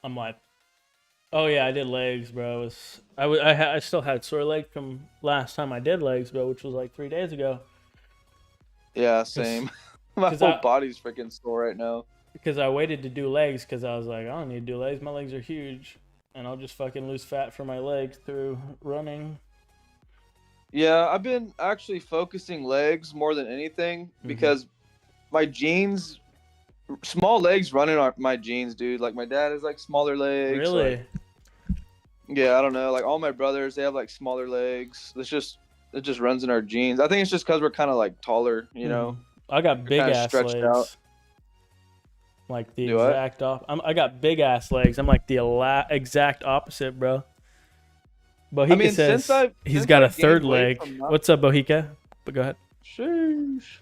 I'm like, oh yeah, I did legs, bro. It was, I still had sore legs from last time I did legs, bro, which was like 3 days ago. Yeah, Cause, same. My cause whole I body's freaking sore right now. because I waited to do legs because I was like, I don't need to do legs. My legs are huge, and I'll just fucking lose fat for my legs through running. Yeah, I've been actually focusing legs more than anything Hmm. because my genes, small legs running on my genes, dude. Like my dad has like smaller legs. Like Really? yeah, I don't know. Like all my brothers, they have like smaller legs. It just runs in our genes. I think it's just because we're kind of like taller, you Hmm. know. I got We're big kind of ass stretched out. legs. Like the Do what? exact I got big ass legs. I'm like the exact opposite, bro. I Bohica mean, says he's since got I a third gained weight leg. from not What's up, Bohica? But go ahead. sheesh.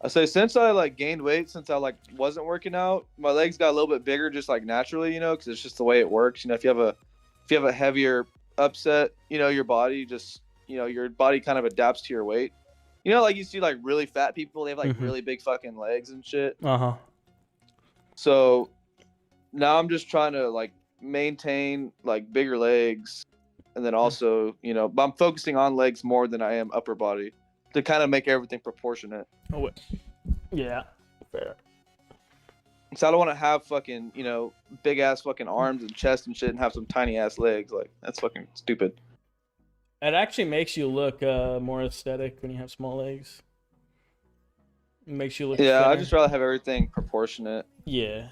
I say since I like gained weight since I like wasn't working out, my legs got a little bit bigger just like naturally, you know, because it's just the way it works. You know, if you have a heavier upset, you know, your body just your body kind of adapts to your weight. You know, like you see like really fat people, they have like Mm-hmm. really big fucking legs and shit. Uh huh. So now I'm just trying to like maintain like bigger legs, and then also but I'm focusing on legs more than I am upper body to kind of make everything proportionate. Oh, wait. Yeah. Fair. So I don't want to have fucking, big ass fucking arms and chest and shit and have some tiny ass legs. Like that's fucking stupid. It actually makes you look more aesthetic when you have small legs. It makes you look Yeah, I thinner. just rather have everything proportionate. Yeah.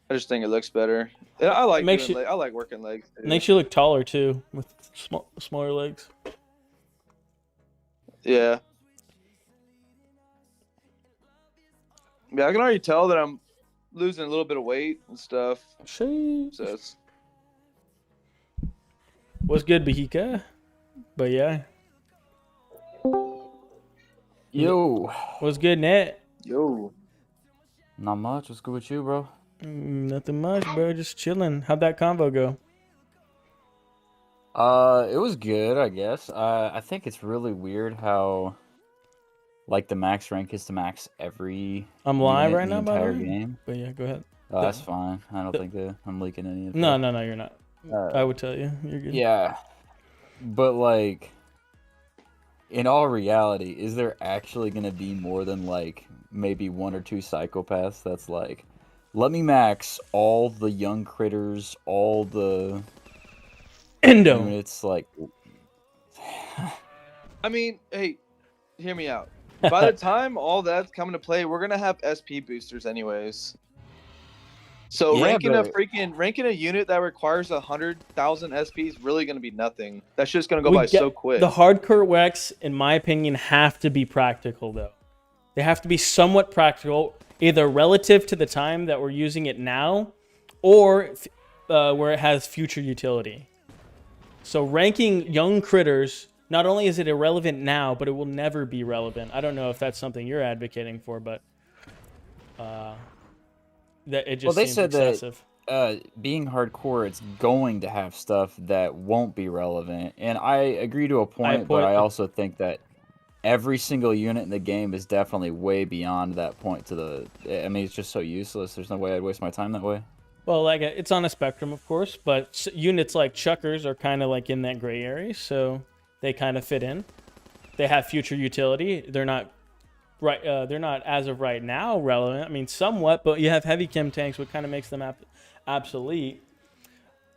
I just think it looks better. Yeah, It makes you I like working legs too. makes you look taller too with smaller legs. Yeah. Yeah, I can already tell that I'm losing a little bit of weight and stuff. So Sheesh. it's What's good, Bahika? But yeah. Yo, What's good, Net? yo. not much. What's good with you, bro? Nothing much, bro. Just chilling. How'd that convo go? It was good, I guess. I think it's really weird how like the max rank is to max every I'm live unit right in the now, by the entire way. game. But yeah, go ahead. Oh, The, that's fine. I don't the, think that I'm leaking any no, info. no, no, you're not. I Uh, would tell you. You're good. yeah, but like in all reality, is there actually gonna be more than like maybe one or two psychopaths that's like, let me max all the young critters, all the Endo. units, like I mean, hey, hear me out. By the time all that's coming to play, we're gonna have SP boosters anyways. So yeah, but ranking a unit that requires 100,000 SP is really gonna be nothing. That's just gonna go we by so get the quick. hardcore Wex, in my opinion, have to be practical though. They have to be somewhat practical, either relative to the time that we're using it now, or where it has future utility. So ranking young critters, not only is it irrelevant now, but it will never be relevant. I don't know if that's something you're advocating for, but uh, that it well, just they seems said that excessive. being hardcore, it's going to have stuff that won't be relevant, and I agree to a I point, but point. I also think that every single unit in the game is definitely way beyond that point. To the, I mean, it's just so useless. There's no way I'd waste my time that way. Well, like it's on a spectrum, of course, but units like chuckers are kind of like in that gray area, so they kind of fit in. They have future utility. They're not right. They're not as of right now relevant. I mean, somewhat, but you have heavy chem tanks, what kind of makes them obsolete.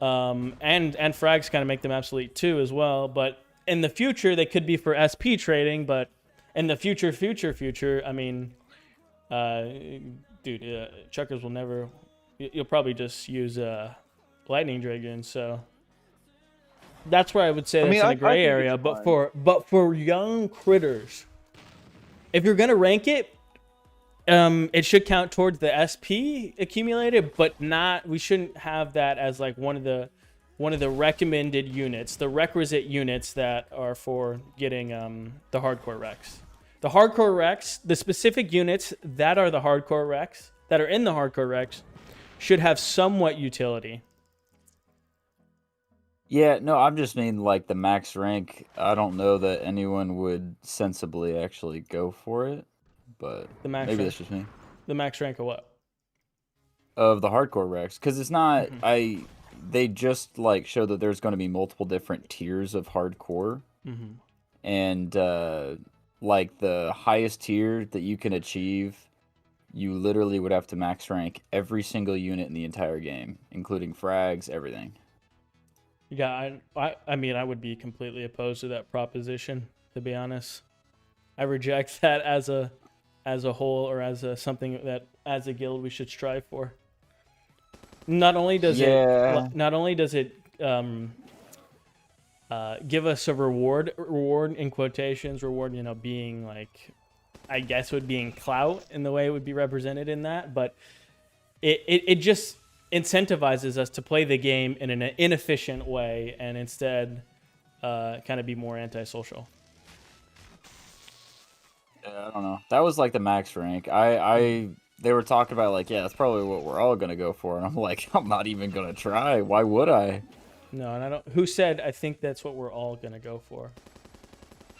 And frags kind of make them obsolete too, as well. But in the future, they could be for SP trading. But in the future, I mean, uh, dude, chuckers will never. You'll probably just use lightning dragons. So that's where I would say I mean, that's in a I gray think it's area. fine. But for young critters, if you're gonna rank it, it should count towards the SP accumulated, but not. We shouldn't have that as like one of the recommended units, the requisite units that are for getting the hardcore Rex. The hardcore Rex, the specific units that are the hardcore Rex, that are in the hardcore Rex, should have somewhat utility. Yeah, no, I'm just mean like the max rank. I don't know that anyone would sensibly actually go for it, but The max maybe rank, that's just me. the max rank of what? of the hardcore Rex, because it's not. Mm-hmm. They just like show that there's going to be multiple different tiers of hardcore, Mm-hmm. and like the highest tier that you can achieve, you literally would have to max rank every single unit in the entire game, including frags, everything. Yeah, I mean, I would be completely opposed to that proposition, to be honest. I reject that as a whole, or as a something that as a guild we should strive for. Not only does it Yeah, not only does it give us a reward in quotations, reward, being like, I guess would being clout in the way it would be represented in that, but it just incentivizes us to play the game in an inefficient way, and instead kind of be more antisocial. yeah, I don't know. That was like the max rank. They were talking about like, yeah, that's probably what we're all gonna go for, and I'm like, I'm not even gonna try. Why would I? No, and I don't. Who said I think that's what we're all gonna go for?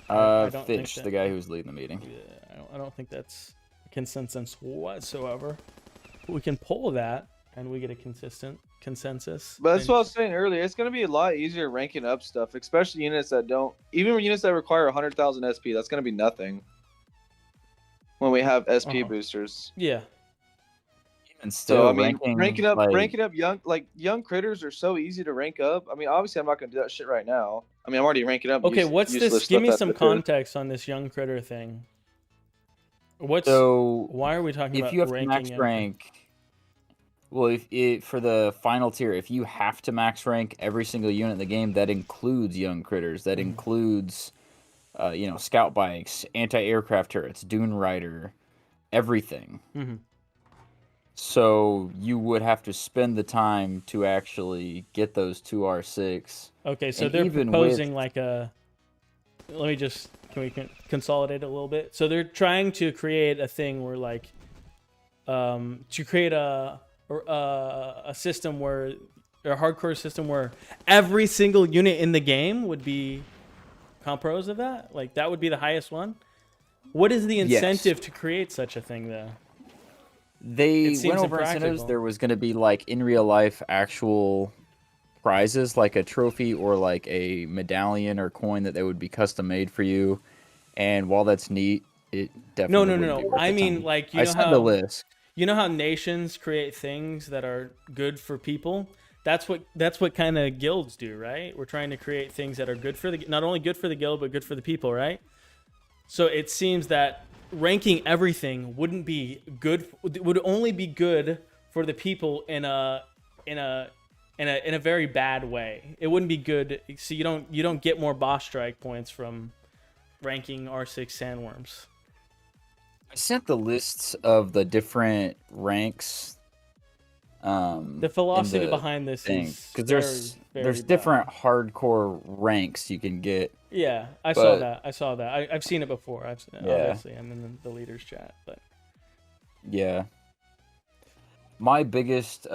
I don't think Fish, that. the guy who was leading the meeting. Yeah, I don't think that's consensus whatsoever. We can poll that, and we get a consistent consensus. But that's And- what I was saying earlier. It's gonna be a lot easier ranking up stuff, especially units that don't. Even units that require 100,000 SP, that's gonna be nothing when we have SP boosters. Yeah. And So still I mean, ranking up, like, young critters are so easy to rank up. I mean, obviously, I'm not gonna do that shit right now. I mean, I'm already ranking up. Okay, what's useless this? Give stuff me that some I did. context on this young critter thing. so Why are we talking if about you have to ranking max young rank, well, if it for the final tier, if you have to max rank every single unit in the game, that includes young critters. That includes, scout bikes, anti-aircraft turrets, dune rider, everything. Mhm. So you would have to spend the time to actually get those 2R6. Okay, so And they're even proposing with- like a. Let me just. Can we consolidate a little bit? So they're trying to create a thing where like, to create a system where, a hardcore system where every single unit in the game would be compros of that. Like that would be the highest one. What is the Yes. incentive to create such a thing, though? They It seems went over incentives. impractical. There was going to be like in real life actual prizes, like a trophy or like a medallion or coin that they would be custom made for you. And while that's neat, it definitely wouldn't be No. worth I the mean, time. like, I sent the list. you know how nations create things that are good for people. That's what kind of guilds do, right? We're trying to create things that are good for not only good for the guild but good for the people, right? So it seems that ranking everything wouldn't be good. Would only be good for the people in a very bad way. It wouldn't be good. So you don't get more boss strike points from ranking R6 sandworms. I sent the lists of the different ranks. The philosophy behind this is because very there's bad. different hardcore ranks you can get. Yeah, I but- saw that. I've seen it before. Yeah. Obviously, I'm in the leaders chat, but Yeah. My biggest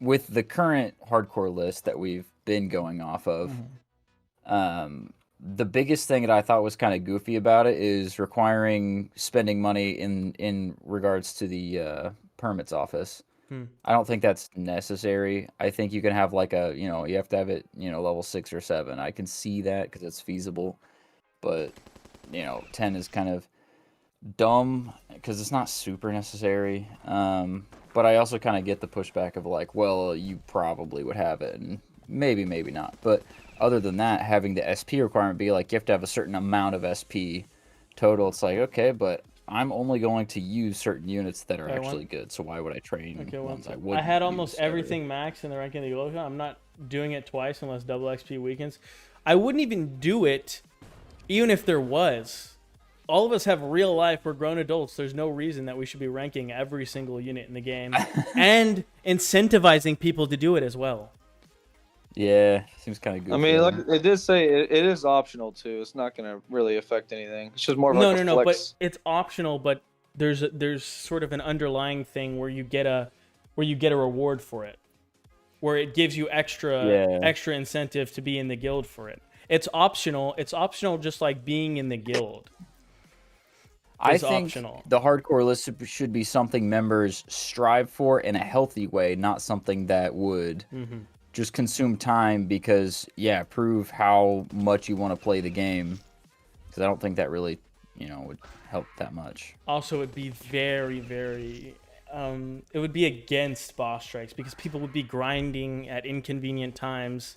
with the current hardcore list that we've been going off of, the biggest thing that I thought was kind of goofy about it is requiring spending money in regards to the permits office. I don't think that's necessary. I think you can have like you have to have it, level 6 or 7. I can see that because it's feasible, but 10 is kind of dumb because it's not super necessary. But I also kind of get the pushback of like, well, you probably would have it, and maybe not. But other than that, having the SP requirement be like you have to have a certain amount of SP total, it's like, okay, but I'm only going to use certain units that are actually good, so why would I train ones I wouldn't I had use almost ever? everything maxed in the ranking of the Eloka. I'm not doing it twice unless double XP weekends. I wouldn't even do it even if there was. All of us have real life. We're grown adults. There's no reason that we should be ranking every single unit in the game and incentivizing people to do it as well. Yeah, seems kind of good. I mean, like it did say, it is optional too. It's not gonna really affect anything. It's just more of like No, a flex. but it's optional. But there's sort of an underlying thing where you get a reward for it, where it gives you extra incentive to be in the guild for it. It's optional. It's optional, just like being in the guild. I is think optional. the hardcore list should be something members strive for in a healthy way, not something that would just consume time because, yeah, prove how much you want to play the game. Because I don't think that really, would help that much. Also, it'd be very, very. It would be against boss strikes because people would be grinding at inconvenient times,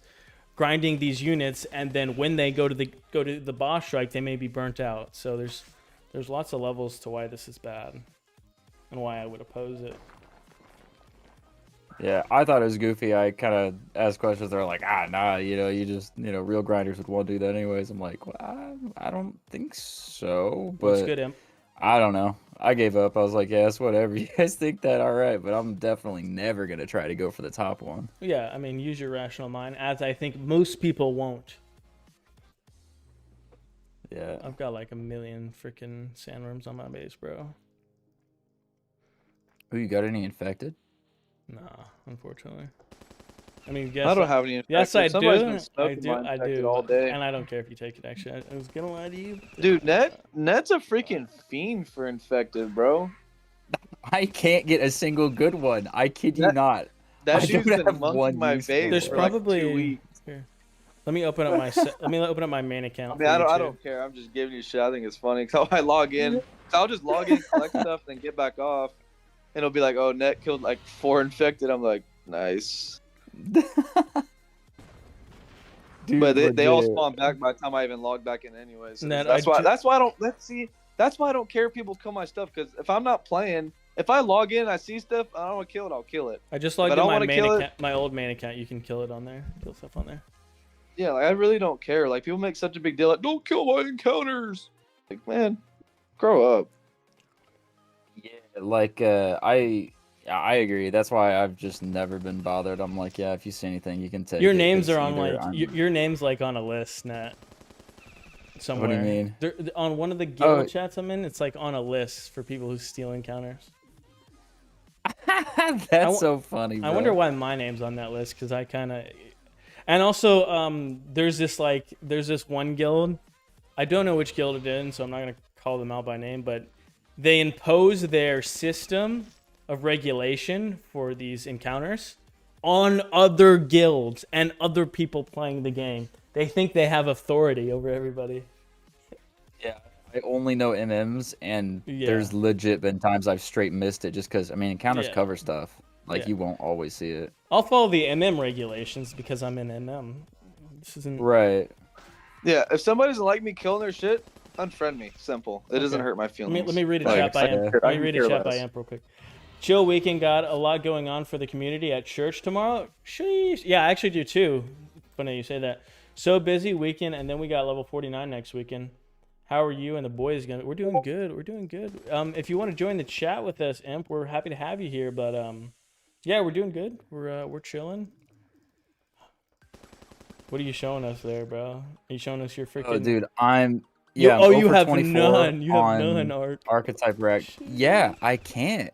grinding these units, and then when they go to the boss strike, they may be burnt out. So there's lots of levels to why this is bad, and why I would oppose it. Yeah, I thought it was goofy. I kind of asked questions. They're like, nah, you just, real grinders would want to do that anyways. I'm like, well, I don't think so. Looks But good, Imp. I don't know. I gave up. I was like, yeah, it's whatever. You guys think that, all right. But I'm definitely never going to try to go for the top one. Yeah, I mean, use your rational mind, as I think most people won't. Yeah. I've got like a million freaking sandworms on my base, bro. Oh, you got any infected? Nah, unfortunately. I mean, I don't have any infected. Yes, I Somebody's do. been I smoking do. my I infected do. all day. And I don't care if you take it. Actually, I was gonna lie to you. Dude, Net's a freaking fiend for infected, bro. I can't get a single good one. I kid you not. That I dude's don't been have monkeying one my use for base it. There's for probably. like 2 weeks. Here. Let me open up my. Let me open up my main account. I mean, I don't care. I'm just giving you shit. I think it's funny. So I log in. So I'll just log in, collect stuff, then get back off, and it'll be like, "Oh, Net killed like 4 infected." I'm like, "Nice." Dude, But they all legit. spawn back by the time I even log back in anyway. So Net, that's I why do- that's why I don't that's why I don't care if people kill my stuff, because if I'm not playing, if I log in, I see stuff, I don't want to kill it, I'll kill it. I just If I logged in don't my wanna main kill it- account, my old main account. You can kill it on there. Kill stuff on there. Yeah, like I really don't care. Like people make such a big deal, like don't kill my encounters. Like man, grow up. Yeah, like I agree. That's why I've just never been bothered. I'm like, yeah, if you see anything, you can take Your it, names 'cause are on either like I'm- your name's like on a list, Nat. Somewhere. mean? They're, on one of the guild Oh. chats I'm in, it's like on a list for people who steal encounters. That's so funny. Bro. I wonder why my name's on that list, because I kind of. And also, there's this one guild. I don't know which guild it is, so I'm not gonna call them out by name, but they impose their system of regulation for these encounters on other guilds and other people playing the game. They think they have authority over everybody. Yeah, I only know MMs, and Yeah. there's legit been times I've straight missed it just because, I mean, encounters Yeah. cover stuff. Like, Yeah. you won't always see it. I'll follow the MM regulations because I'm in MM. This isn't. Right. Yeah, if somebody doesn't like me killing their shit, unfriend me. Simple. It doesn't Okay. hurt my feelings. Let me read a Like, chat by I can Imp. care- I Let me can read a care chat by less. Imp real quick. Chill weekend, got a lot going on for the community at church tomorrow. Sheesh. Yeah, I actually do too. Funny you say that. So busy weekend, and then we got level 49 next weekend. How are you and the boys gonna? We're doing good. We're doing good. If you want to join the chat with us, Imp, we're happy to have you here. But yeah, we're doing good. We're chilling. What are you showing us there, bro? Are you showing us your freaking? Oh, dude, I'm. You- Yeah, oh, I'm you 0 for have 24 none. You have on none, Arc. Archetype Rack. Yeah, I can't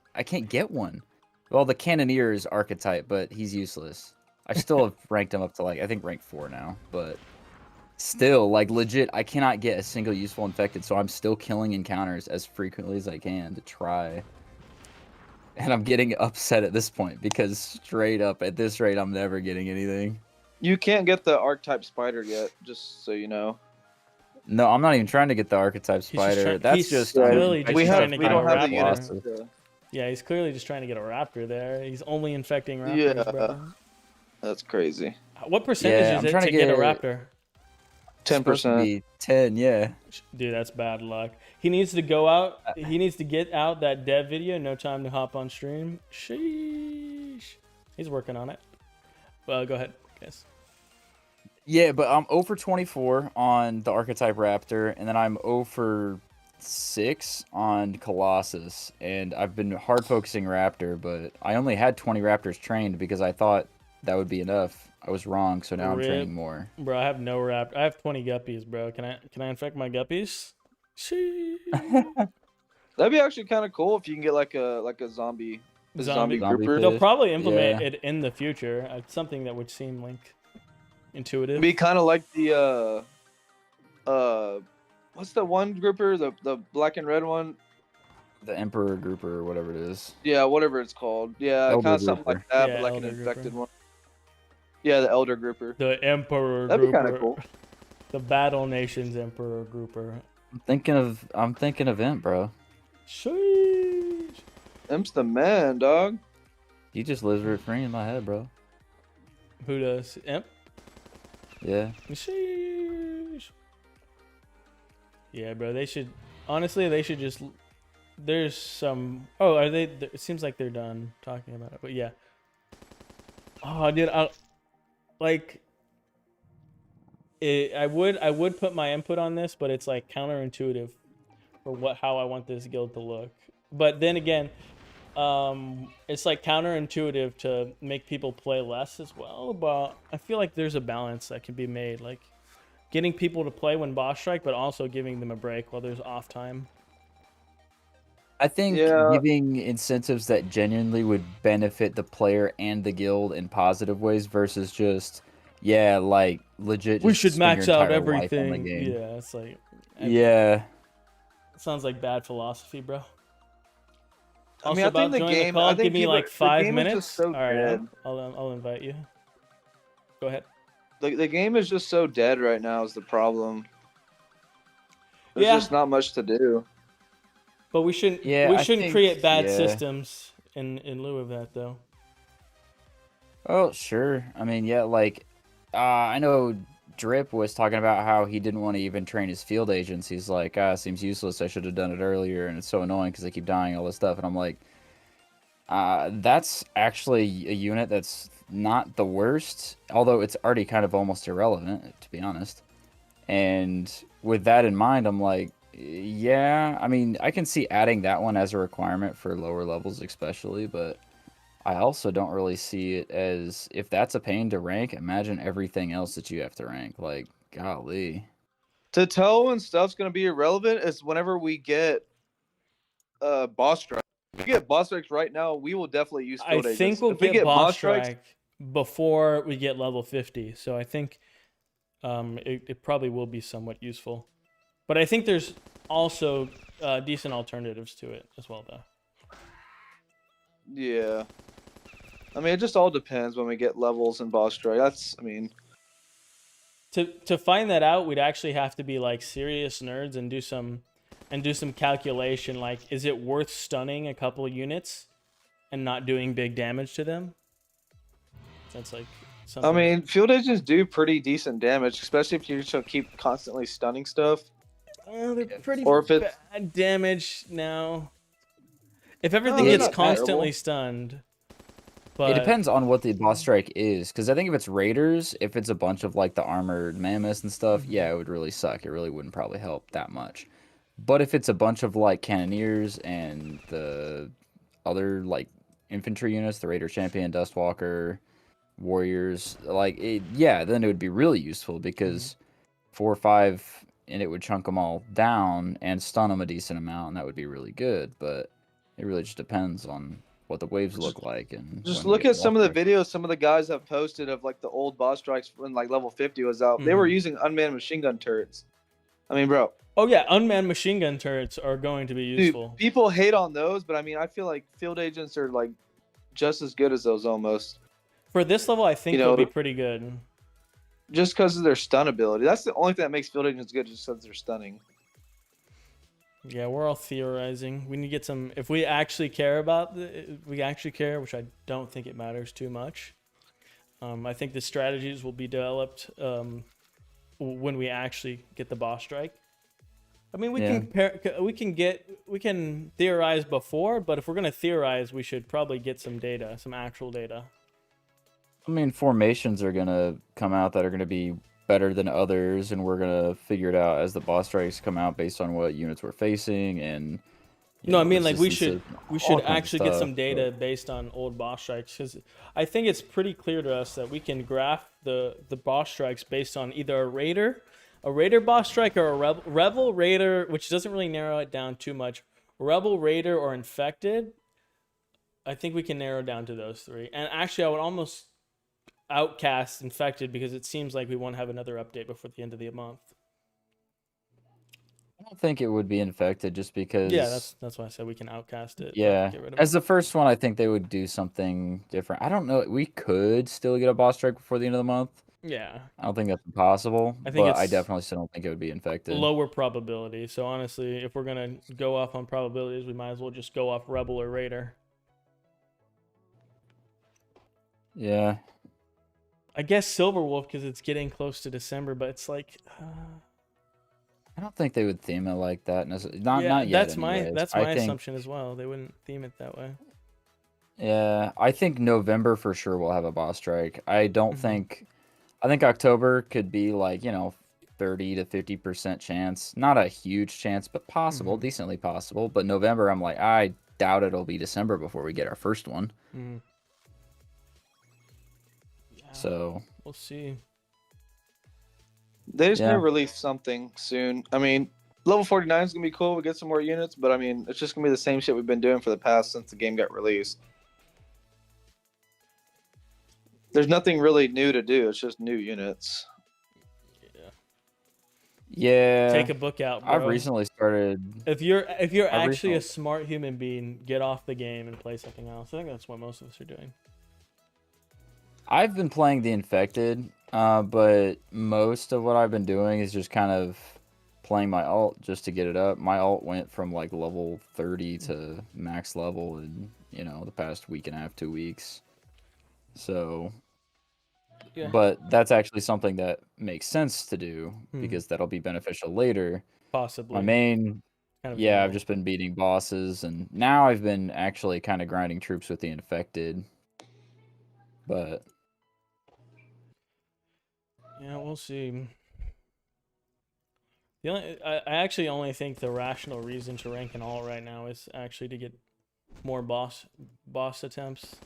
get one. Well, the Cannoneer is archetype, but he's useless. I still have ranked him up to like I think rank 4 now, but still, like legit, I cannot get a single useful infected, so I'm still killing encounters as frequently as I can to try. And I'm getting upset at this point because straight up at this rate, I'm never getting anything. You can't get the archetype spider yet, just so you know. No, I'm not even trying to get the archetype just spider. trying- That's he's just clearly I just We just trying have to we get don't a have the raptor. units. to- Yeah, he's clearly just trying to get a raptor there. He's only infecting raptors, Yeah. bro. That's crazy. What percentage Yeah, is I'm it trying to to get a get- raptor? 10%. be 10, yeah. Dude, that's bad luck. He needs to go out. He needs to get out that dev video. No time to hop on stream. Sheesh. He's working on it. Well, go ahead, guys. Yeah, but I'm 0 for 24 on the Archetype Raptor, and then I'm 0 for 6 on Colossus. And I've been hard focusing Raptor, but I only had 20 Raptors trained because I thought that would be enough. I was wrong, so now I'm Rip. training more. Bro, I have no raptor. I have 20 guppies, bro. Can I infect my guppies? Sheesh. That'd be actually kind of cool if you can get like a zombie Zombie grouper. They'll fish. probably implement Yeah. it in the future. It's something that would seem like intuitive. It'd be kind of like the what's the one grouper? The black and red one? The Emperor grouper or whatever it is. Yeah, whatever it's called. Yeah, kind Elder of something like grouper. that, but Yeah, like an elder infected grouper. one. Yeah, the elder grouper. The Emperor That'd be kind of grouper. cool. The Battle Nations Emperor grouper. I'm thinking of Imp, bro. Sheesh. Imp's the man, dog. He just lives rent free in my head, bro. Who does? Imp? Yeah. Sheesh. Yeah, bro. They should. Honestly, they should just. There's some. Oh, are they? It seems like they're done talking about it. But yeah. Oh, dude. Like. I would put my input on this, but it's like counterintuitive for how I want this guild to look. But then again, it's like counterintuitive to make people play less as well. But I feel like there's a balance that can be made, like getting people to play when boss strike, but also giving them a break while there's off time. I think Yeah. giving incentives that genuinely would benefit the player and the guild in positive ways versus just, yeah, like legit. We just should spend your max out entire life on the everything. game. Yeah, it's like Yeah. it sounds like bad philosophy, bro. I mean, I think the game. Call, I think give me like the 5 game minutes. is just so All right, dead. I'll invite you. Go ahead. The game is just so dead right now. Is the problem? There's Yeah. just not much to do. But we shouldn't. Yeah, we I shouldn't think- create bad yeah. systems in lieu of that, though. Oh, sure. I mean, yeah, like, I know Drip was talking about how he didn't want to even train his field agents. He's like, it seems useless. I should have done it earlier, and it's so annoying because they keep dying, all this stuff. And I'm like, that's actually a unit that's not the worst, although it's already kind of almost irrelevant, to be honest. And with that in mind, I'm like, yeah, I mean, I can see adding that one as a requirement for lower levels especially, but I also don't really see it as, if that's a pain to rank, imagine everything else that you have to rank. Like, golly. To tell when stuff's gonna be irrelevant is whenever we get boss strike. If we get boss strikes right now, we will definitely use I field think agents. we'll If we get boss strikes, strike before we get level 50. So I think it probably will be somewhat useful. But I think there's also decent alternatives to it as well, though. yeah. I mean, it just all depends when we get levels and boss strike. I mean, To find that out, we'd actually have to be like serious nerds and do some calculation. Like, is it worth stunning a couple of units and not doing big damage to them? That's like something. I mean, field agents do pretty decent damage, especially if you just keep constantly stunning stuff. They're pretty Or if it's- bad damage now. If everything they're gets not constantly terrible. stunned, but It depends on what the boss strike is, because I think if it's raiders, if it's a bunch of like the armored mammoths and stuff, yeah, it would really suck. It really wouldn't probably help that much. But if it's a bunch of like cannoneers and the other like infantry units, the raider champion, dustwalker, warriors, like yeah, then it would be really useful because 4 or 5 and it would chunk them all down and stun them a decent amount, and that would be really good. But it really just depends on what the waves look like. And Just when we look get at some of the boss strike. videos some of the guys have posted of like the old boss strikes when like level 50 was out. They were using unmanned machine gun turrets. I mean, bro. oh yeah, unmanned machine gun turrets are going to be useful. Dude, people hate on those, but I mean, I feel like field agents are like just as good as those almost. For this level, I think You they'll know- be pretty good. Just because of their stun ability. That's the only thing that makes field agents good, just because they're stunning. Yeah, we're all theorizing. We need to get some. If we actually care we actually care, which I don't think it matters too much. I think the strategies will be developed when we actually get the boss strike. I mean, we can theorize before, but if we're gonna theorize, we should probably get some data, some actual data. I mean, formations are gonna come out that are gonna be better than others, and we're gonna figure it out as the boss strikes come out based on what units we're facing. And No, I mean, like we should all kinds of actually get some stuff, data based on old boss strikes, because I think it's pretty clear to us that we can graph the boss strikes based on either a raider boss strike, or a rebel raider, which doesn't really narrow it down too much. Rebel raider or infected. I think we can narrow down to those three. And actually, I would almost outcast infected because it seems like we won't have another update before the end of the month. don't think it would be infected just because. Yeah, that's why I said we can outcast it. Yeah, Get rid of as it. the first one, I think they would do something different. I don't know. We could still get a boss strike before the end of the month. Yeah, I don't think that's impossible, I think but I it's definitely still don't think it would be infected. lower probability. So honestly, if we're gonna go off on probabilities, we might as well just go off Rebel or Raider. Yeah, I guess Silverwolf because it's getting close to December, but it's like, I don't think they would theme it like that. Not yeah, not yet. that's my Anyways. that's I my think assumption as well. They wouldn't theme it that way. yeah, I think November for sure will have a boss strike. I don't Mhm. think. I think October could be like 30 to 50% chance. Not a huge chance, but possible, Mhm. decently possible. But November, I'm like, I doubt it'll be December before we get our first one. Mhm. Yeah, So we'll see. They just need to yeah, release something soon. I mean, level 49 is gonna be cool. We get some more units, but I mean, it's just gonna be the same shit we've been doing for the past since the game got released. There's nothing really new to do. It's just new units. Yeah. yeah. Take a book out, I've bro. recently started. If you're I've actually a recently. smart human being, get off the game and play something else. I think that's what most of us are doing. I've been playing the Infected, but most of what I've been doing is just kind of playing my alt just to get it up. My alt went from like level 30 to max level in, the past week and a half, 2 weeks. So, Yeah. but that's actually something that makes sense to do Hmm. because that'll be beneficial later. Possibly. My main, Kind of yeah, I've gamble. just been beating bosses, and now I've been actually kind of grinding troops with the Infected. But Yeah, we'll see. I actually only think the rational reason to rank an alt right now is actually to get more boss attempts,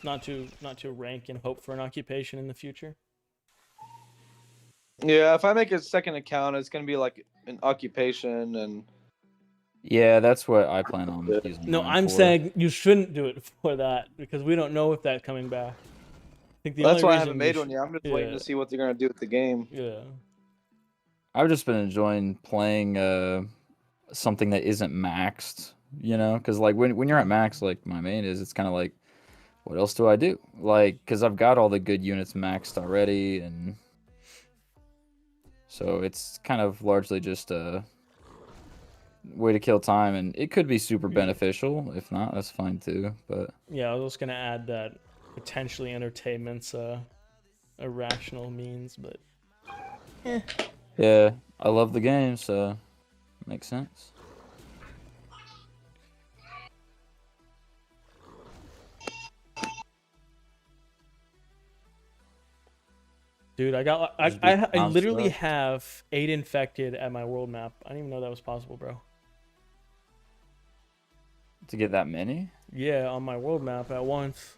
not to rank and hope for an occupation in the future. Yeah, if I make a second account, it's gonna be like an occupation and yeah, that's what I plan on Yeah. using No, mine I'm for. saying you shouldn't do it for that because we don't know if that's coming back. I think the that's only why I reason haven't made one yet. I'm just waiting yeah, to see what they're gonna do with the game. yeah. I've just been enjoying playing something that isn't maxed, because like when you're at max, like my main is, it's kind of like, what else do I do? Like, because I've got all the good units maxed already, and so it's kind of largely just a way to kill time, and it could be super beneficial. If not, that's fine too. But Yeah, I was just gonna add that potentially entertainment's a rational means, but yeah, I love the game, so makes sense. dude, Just be I literally nonstop. have 8 infected at my world map. I didn't even know that was possible, bro. To get that many, Yeah, on my world map at once.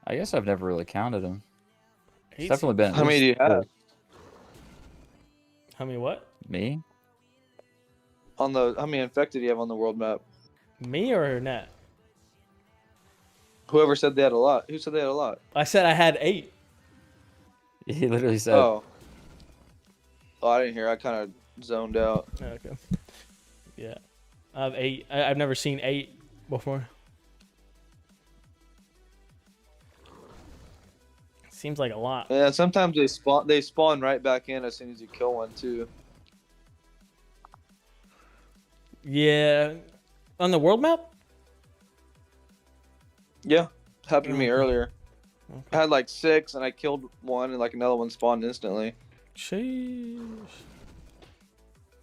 I guess I've never really counted them. It's 8 definitely been at How many least do you have 6. How many what? Me? On the how many infected do you have on the world map? Me or net? Whoever said they had a lot. Who said they had a lot? I said I had 8. He literally said, Oh, I didn't hear. I kind of zoned out. Okay. Yeah. I have 8. I've never seen 8 before. Seems like a lot. Yeah, sometimes they spawn right back in as soon as you kill one too. Yeah. On the world map? Yeah, happened to me Okay. earlier. Okay. I had like 6 and I killed one and like another one spawned instantly. Sheesh.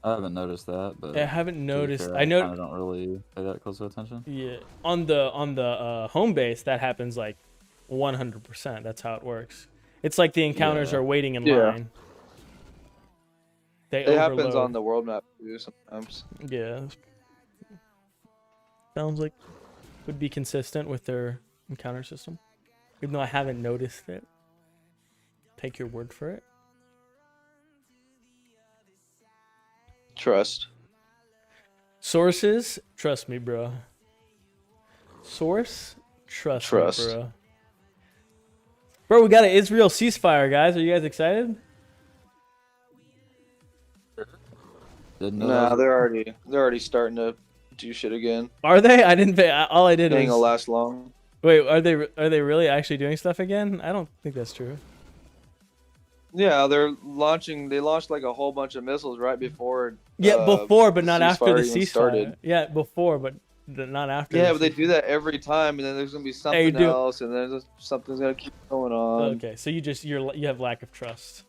I haven't noticed that, but I haven't to be noticed. fair, I know. kind of don't really pay that close of attention. Yeah. On the home base, that happens like 100%. That's how it works. It's like the encounters Yeah. are waiting in Yeah. line. They It happens overload. on the world map too sometimes. Yeah. Sounds like would be consistent with their encounter system. Even though I haven't noticed it. Take your word for it. Trust. Sources, trust me, bro. Source, trust me, bro. Bro, we got an Israel ceasefire, guys. Are you guys excited? Didn't know Nah, that was they're already starting to do shit again. Are they? I didn't pay. All I did It ain't gonna was last long. wait. Are they really actually doing stuff again? I don't think that's true. Yeah, they're launching. They launched like a whole bunch of missiles right before. Yeah, before, but the not after the even ceasefire. started. Yeah, before, but not after. Yeah, the but they ceasefire. do that every time, and then there's gonna be Hey, something dude. else, and then something's gonna keep going on. Okay, so you have lack of trust.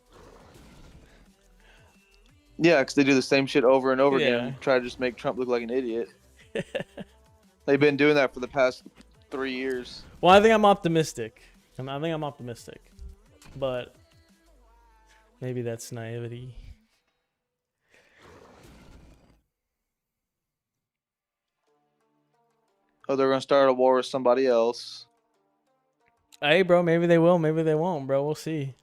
Yeah, because they do the same shit over and over Yeah. again, try to just make Trump look like an idiot. They've been doing that for the past 3 years. Well, I think I'm optimistic. I think I'm optimistic, but maybe that's naivety. Oh, they're gonna start a war with somebody else. Hey, bro, maybe they will, maybe they won't, bro. We'll see.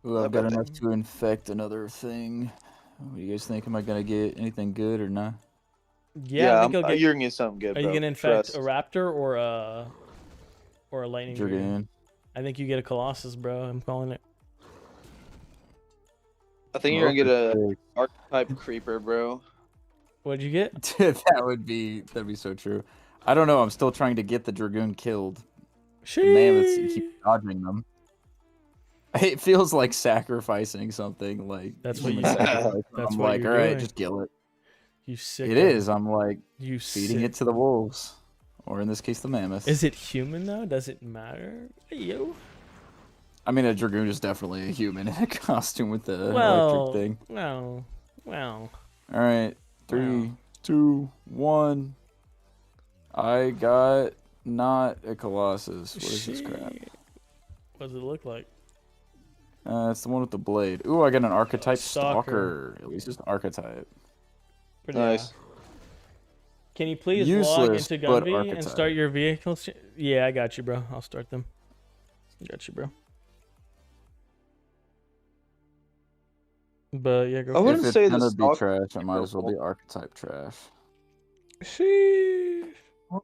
Ooh, I I've got bet enough to infect another thing. What do you guys think? Am I gonna get anything good or not? Yeah, I think you'll get. you're gonna get something good. Are you bro. gonna infect Trust. a raptor or a lightning dragon? Dragoon. I think you get a colossus, bro. I'm calling it. I think you're gonna get a Okay. archetype creeper, bro. What'd you get? That'd be so true. I don't know. I'm still trying to get the Dragoon killed. The Sheesh. mammoths keep dodging them. It feels like sacrificing something. Like That's what human you- sacrifice. that's I'm what like, you're all right, doing. just kill it. You sick. It is. I'm like You feeding sick. it to the wolves, or in this case, the mammoth. Is it human though? Does it matter? Yo. I mean, a Dragoon is definitely a human in a costume with the Well, electric thing. well. All right, 3, Wow. 2, 1. I got not a colossus. What is this crap? Shit. What does it look like? It's the one with the blade. Ooh, I got an archetype Stalker. stalker. At least it's an archetype. Pretty Nice. Can you please log Useless, into but Gunvi and archetype. start your vehicles? Yeah, I got you, bro. I'll start them. Got you, bro. But yeah, go I for wouldn't If it's say the gonna be stalker trash, it might as well be archetype trash. it. Sheesh.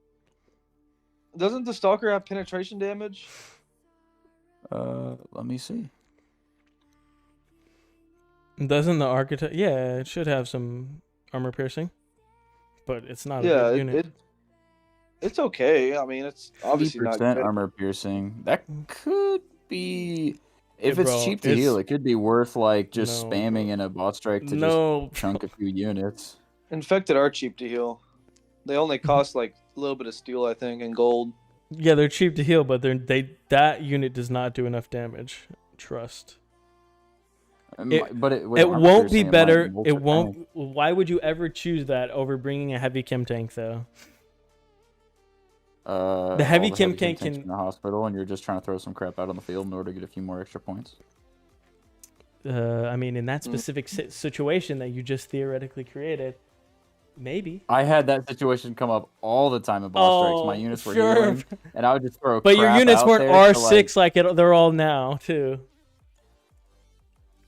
Doesn't the stalker have penetration damage? Let me see. Doesn't the archetype? Yeah, it should have some armor piercing, but it's not a Yeah, good unit. it's okay. I mean, it's obviously not 50% good. armor piercing. That could be. If Hey, it's bro, cheap to heal, it could be worth like just No, spamming bro. in a bot strike to No, just chunk a few units. Infected are cheap to heal. They only cost like a little bit of steel, I think, and gold. yeah, they're cheap to heal, but that unit does not do enough damage. Trust. But with It armor won't be piercing, better. might It multi- won't. Why would you ever choose that over bringing a heavy chem tank, though? The heavy all chem tanks can- in the hospital, and you're just trying to throw some crap out on the field in order to get a few more extra points. I mean, in that specific situation that you just theoretically created, maybe. I had that situation come up all the time in boss strikes. My Oh, units were sure. healing, and I would just throw. But your crap units out weren't there to, R6 like they're all now, too.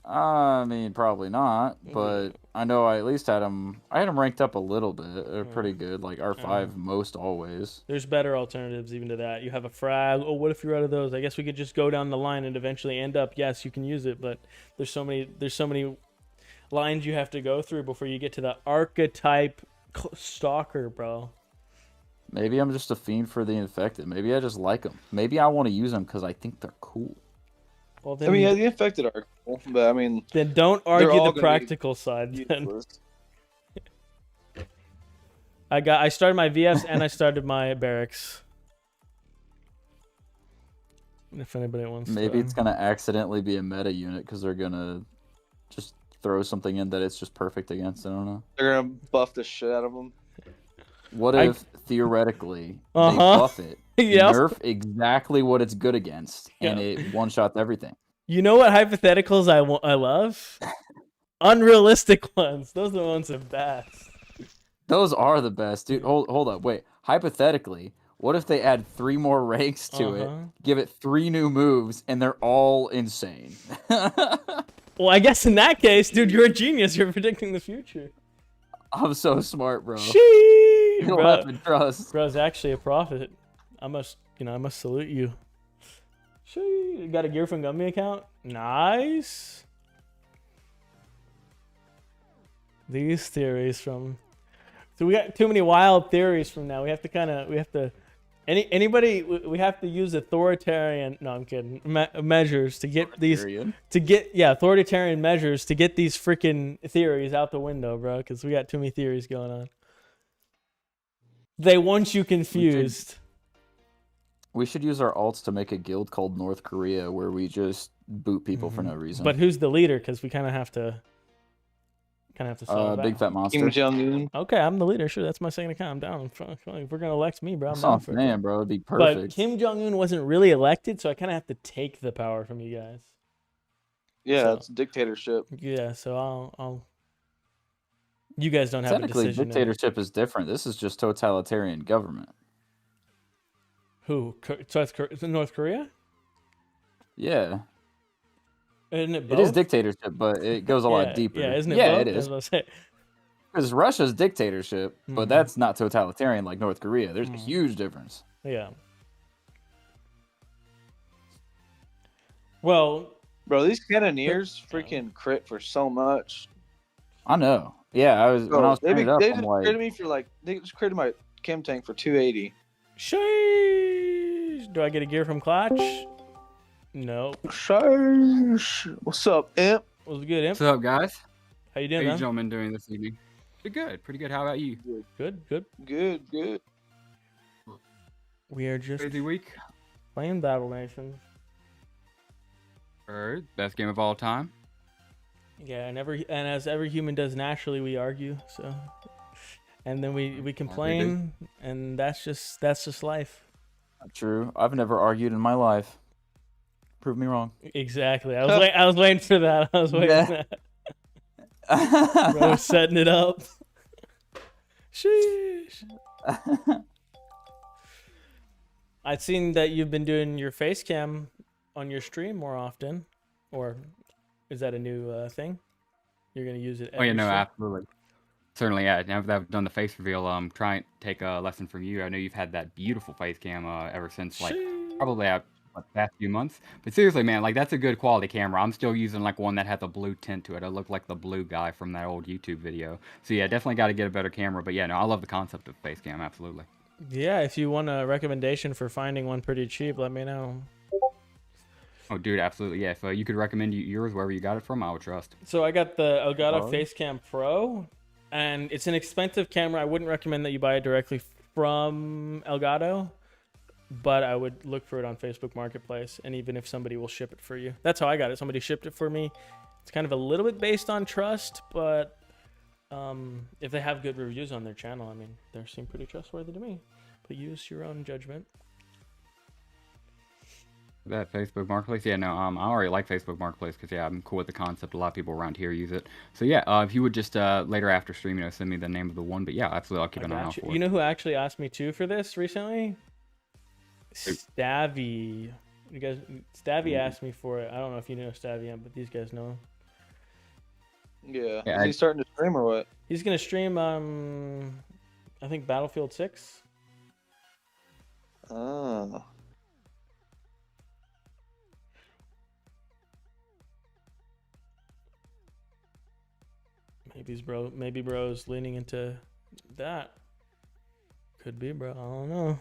I mean, probably not, but I know I at least had them. I had them ranked up a little bit. They're pretty good, like R5 most always. There's better alternatives even to that. You have a frag. Oh, what if you're out of those? I guess we could just go down the line and eventually end up. Yes, you can use it, but there's so many lines you have to go through before you get to the archetype stalker, bro. Maybe I'm just a fiend for the infected. Maybe I just like them. Maybe I want to use them because I think they're cool. Well, I then, mean, yeah, the infected are cool, but I mean, then don't all argue the gonna be practical side. Then. useless. I started my VFs and I started my barracks. If anybody wants, Maybe to. it's gonna accidentally be a meta unit because they're gonna just throw something in that it's just perfect against. I don't know. They're gonna buff the shit out of them. What if theoretically they Uh-huh. buff it, Yep. nerf exactly what it's good against, and Yeah. it one shots everything? You know what hypotheticals I love? Unrealistic ones. Those are the ones that best. Those are the best, dude. Hold up, wait. Hypothetically, what if they add 3 more ranks to it, give it 3 new moves, and they're all insane? Well, I guess in that case, dude, you're a genius. You're predicting the future. I'm so smart, bro. Sheesh, You don't bro. have to trust. Bro's actually a prophet. I must salute you. Sheesh. You got a gear from Gumby account? Nice. These theories from. So we got too many wild theories from now. We have to. Anybody, we have to use authoritarian. No, I'm kidding. Measures to get these. Authoritarian measures to get these freaking theories out the window, bro. Because we got too many theories going on. They want you confused. We should use our alts to make a guild called North Korea where we just boot people for no reason. But who's the leader? Because we kind of have to solve Big that. Fat Monster. Kim Jong-un. Okay, I'm the leader. Sure, that's my second account. I'm down. If we're gonna elect me, bro, I'm That's down not for it. man, bro. It'd be perfect. But Kim Jong-un wasn't really elected, so I kind of have to take the power from you guys. Yeah, So- it's dictatorship. Yeah, so I'll. You guys don't have a Technically, decision. dictatorship is different. This is just totalitarian government. Who? Is it North Korea? Yeah. Isn't it both? It is dictatorship, but it goes a lot deeper. Yeah, isn't it Yeah, both? it is. That's what I was saying. Because Russia's dictatorship, but that's not totalitarian like North Korea. There's a huge difference. Yeah. Well, Bro, these cannoneers freaking crit for so much. I know. Yeah, when I was They putting it up, just I'm like, critted me for like, they just critted my chem tank for 280. sheesh. Do I get a gear from Clutch? No. Sheesh. What's up, Imp? Was it good, Imp? What's up, guys? How you How doing, you man? gentlemen doing this evening? Pretty good. How about you? Good. Good. We are just Crazy week. playing Battle Nations. Heard. Best game of all time. Yeah, and as every human does naturally, we argue. So, and then we complain, and that's just life. true. I've never argued in my life. Prove me wrong. Exactly. I was waiting for that. I was waiting for that. Bro, setting it up. Sheesh. I've seen that you've been doing your face cam on your stream more often, or is that a new thing? You're gonna use it. Oh yeah, every no, stream? absolutely. Certainly, yeah. Now that I've done the face reveal, try and take a lesson from you. I know you've had that beautiful face cam ever since like Sheesh. probably the past few months. But seriously, man, like that's a good quality camera. I'm still using like one that has a blue tint to it. I look like the blue guy from that old YouTube video. So yeah, definitely got to get a better camera. But yeah, no, I love the concept of face cam. Absolutely. Yeah, if you want a recommendation for finding one pretty cheap, let me know. Oh, dude, absolutely. Yeah, if you could recommend yours wherever you got it from, I would trust. So I got the Elgato Oh. Facecam Pro, and it's an expensive camera. I wouldn't recommend that you buy it directly from Elgato, but I would look for it on Facebook Marketplace, and even if somebody will ship it for you. That's how I got it. Somebody shipped it for me. It's kind of a little bit based on trust, but if they have good reviews on their channel, I mean, they seem pretty trustworthy to me. But use your own judgment. That Facebook Marketplace, yeah, no, I already like Facebook Marketplace because yeah, I'm cool with the concept. A lot of people around here use it. So yeah, if you would just later after stream, send me the name of the one. But yeah, absolutely, I'll keep I an eye got out you. for You it. know who actually asked me too for this recently? Stavvy. Stavvy asked me for it. I don't know if you know Stavvy yet, but these guys know him. Yeah. Yeah, Is he starting to stream or what? He's gonna stream I think Battlefield 6. Oh. Maybe bro's leaning into that. Could be, bro. I don't know.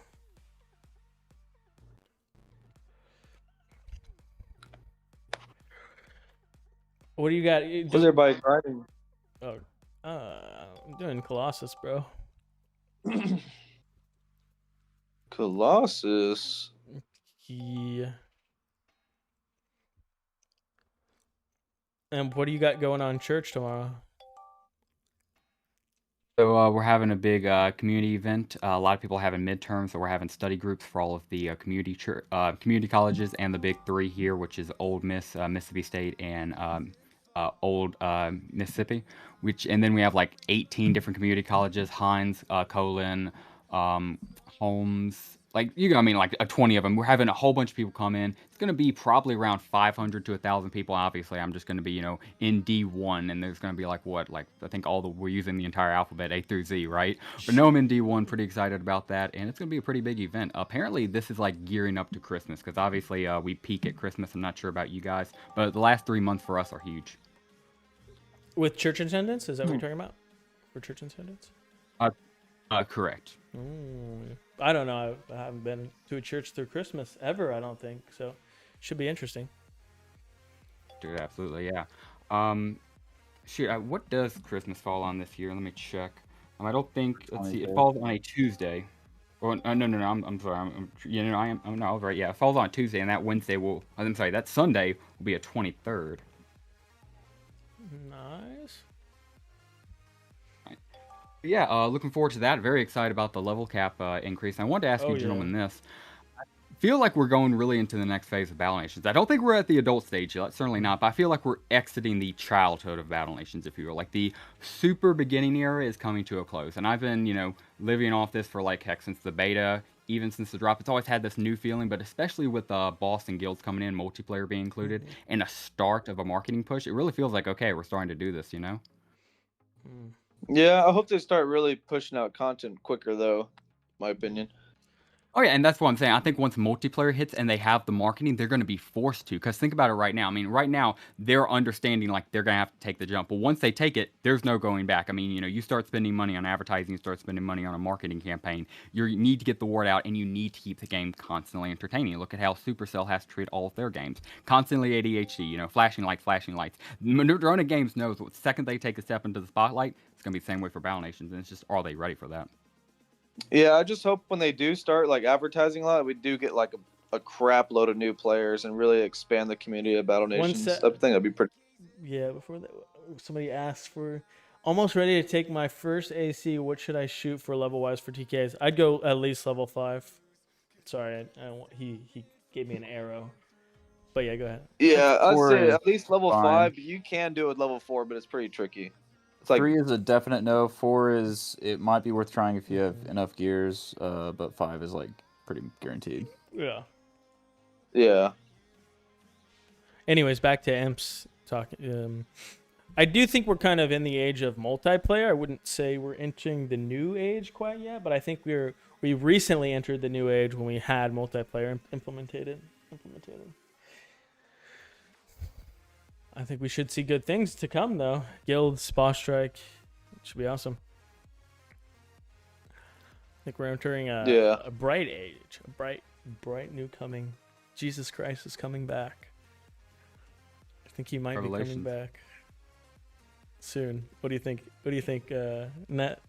What do you got? What's everybody grinding? Oh, I'm doing Colossus, bro. Colossus. Yeah. And what do you got going on in church tomorrow? So we're having a big community event. A lot of people are having midterms, so we're having study groups for all of the community colleges and the big three here, which is Old Miss, Mississippi State, and Old Mississippi. And then we have like 18 different community colleges: Hines, Colin, Holmes. Like like 20 of them. We're having a whole bunch of people come in. It's gonna be probably around 500 to 1,000 people. Obviously, I'm just gonna be in D1, and there's gonna be like I think we're using the entire alphabet A through Z, right? But no, I'm in D1. Pretty excited about that, and it's gonna be a pretty big event. Apparently, this is like gearing up to Christmas because obviously we peak at Christmas. I'm not sure about you guys, but the last 3 months for us are huge. With church attendance? Is that what you're talking about? for church attendance? Correct. I don't know. I haven't been to a church through Christmas ever. I don't think so. Should be interesting. Dude, absolutely, yeah. Shoot, what does Christmas fall on this year? Let me check. I don't think. Let's see. It 23rd. falls on a Tuesday. Or no. I'm sorry. I'm no, right. Yeah, it falls on a Tuesday, and that Wednesday will. I'm sorry. That Sunday will be a 23rd. Nice. Yeah, looking forward to that. Very excited about the level cap increase. I wanted to ask you, gentlemen, this. I feel like we're going really into the next phase of Battle Nations. I don't think we're at the adult stage yet, certainly not, but I feel like we're exiting the childhood of Battle Nations, if you will. Like, the super beginning era is coming to a close, and I've been, living off this for, like, heck, since the beta, even since the drop. It's always had this new feeling, but especially with boss and guilds coming in, multiplayer being included, and a start of a marketing push, it really feels like, okay, we're starting to do this, Yeah, I hope they start really pushing out content quicker, though. My opinion. Oh yeah, and that's what I'm saying. I think once multiplayer hits and they have the marketing, they're going to be forced to. Because think about it right now. I mean, right now, they're understanding like they're going to have to take the jump. But once they take it, there's no going back. I mean, you start spending money on advertising, you start spending money on a marketing campaign. You need to get the word out, and you need to keep the game constantly entertaining. Look at how Supercell has to treat all of their games. Constantly ADHD, flashing lights. Madrona Games knows the second they take a step into the spotlight, it's going to be the same way for Battle Nations. And it's just, are they ready for that? Yeah, I just hope when they do start like advertising a lot, we do get like a crap load of new players and really expand the community of Battle Nations. I think that'd be pretty. Yeah, before that, somebody asked for. Almost ready to take my first AC. What should I shoot for level wise for TKs? I'd go at least level 5. Sorry, he gave me an arrow. But yeah, go ahead. Yeah, I'd say is at least level fine. 5. You can do it level 4, but it's pretty tricky. It's like 3 is a definite no. 4 is, it might be worth trying if you have enough gears, but 5 is like pretty guaranteed. Yeah. Yeah. Anyways, back to Imps talking. I do think we're kind of in the age of multiplayer. I wouldn't say we're entering the new age quite yet, but I think we recently entered the new age when we had multiplayer implemented. I think we should see good things to come, though. Guilds, boss strike, should be awesome. I think we're entering a bright age, a bright new coming. Jesus Christ is coming back. I think he might be coming back soon. What do you think? What do you think, Net?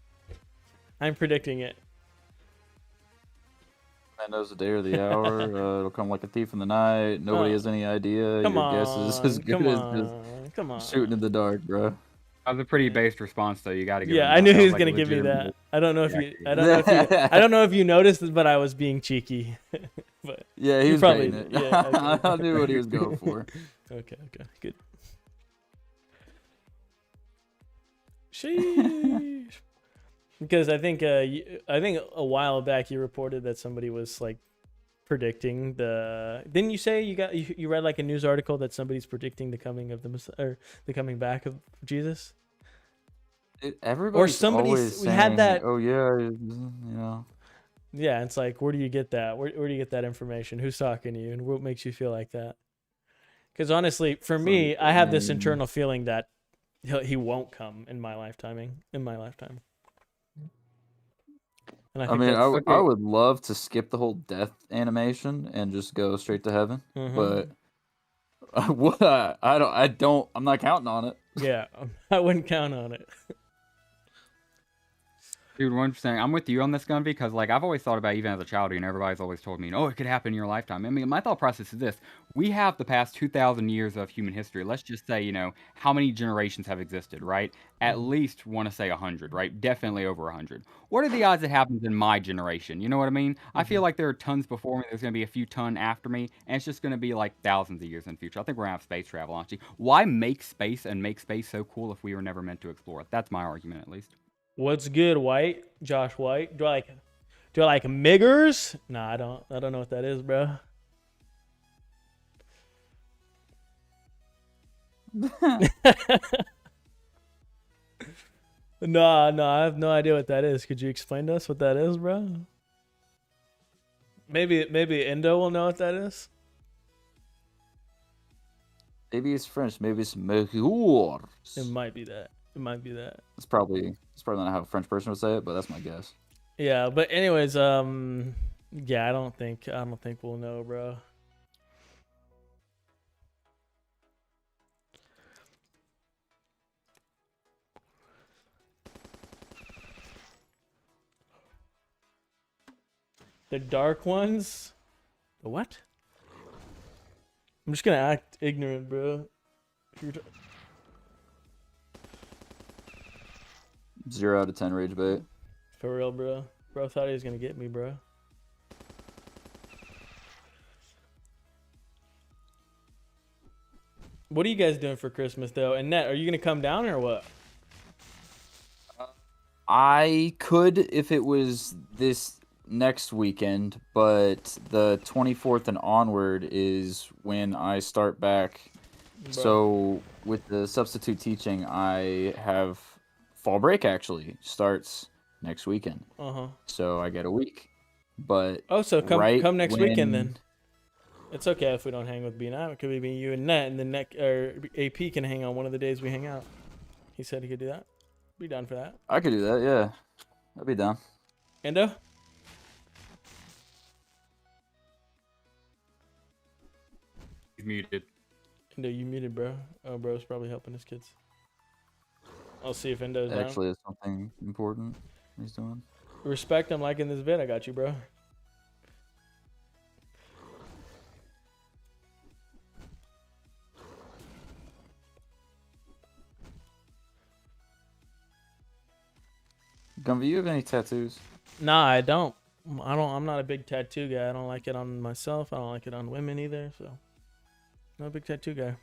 I'm predicting it. Man knows the day or the hour. It'll come like a thief in the night. Nobody has any idea. Your guess is as good as just shooting in the dark, bro. That was a pretty based response, though. You got to give. Yeah, I knew he was gonna give me that. I don't know if I don't know if you noticed, but I was being cheeky. But yeah, he was probably it. Yeah, okay. I knew what he was going for. Okay, good. Sheesh. Because I think a while back you reported that somebody was like predicting the. Didn't you say you read like a news article that somebody's predicting the coming of the coming back of Jesus? Everybody or somebody's we had that. Oh yeah, Yeah, it's like, where do you get that? Where do you get that information? Who's talking to you, and what makes you feel like that? Because honestly, for me, I have this internal feeling that he won't come in my lifetime. And I mean, I would love to skip the whole death animation and just go straight to heaven, but I'm not counting on it. Yeah, I wouldn't count on it. Dude, 100%. I'm with you on this, Gunvi, because like I've always thought about, even as a child, and everybody's always told me, oh, it could happen in your lifetime. I mean, my thought process is this: we have the past 2,000 years of human history. Let's just say, how many generations have existed, right? At least want to say 100, right? Definitely over 100. What are the odds it happens in my generation? You know what I mean? I feel like there are tons before me. There's going to be a few ton after me, and it's just going to be like thousands of years in the future. I think we're going to have space travel, honestly. Why make space and make space so cool if we were never meant to explore it? That's my argument, at least. What's good, White? Josh White. Do I like Miggers? Nah, I don't know what that is, bro. No, I have no idea what that is. Could you explain to us what that is, bro? Maybe Indo will know what that is. Maybe it's French. Maybe it's Meilleurs. It might be that. It might be that. It's probably not how a French person would say it, but that's my guess. Yeah, but anyways, yeah, I don't think we'll know, bro. The dark ones? The what? I'm just gonna act ignorant, bro. 0 out of 10 rage bait. For real, bro. Bro thought he was gonna get me, bro. What are you guys doing for Christmas, though? And Net, are you gonna come down or what? I could if it was this next weekend, but the 24th and onward is when I start back. Bro. So with the substitute teaching, I have fall break actually starts next weekend. So I get a week. But so come next weekend then. when- It's okay if we don't hang with B9. It could be you and Net, and then AP can hang on one of the days we hang out. He said he could do that. Be down for that. I could do that, yeah. I'd be down. Endo? He's muted. Endo, you muted, bro. Oh, bro's probably helping his kids. I'll see if Endo's down. Actually, it's something important he's doing. Respect, I'm liking this vid. I got you, bro. Gunvi, you have any tattoos? Nah, I don't. I'm not a big tattoo guy. I don't like it on myself. I don't like it on women either. So, not a big tattoo guy.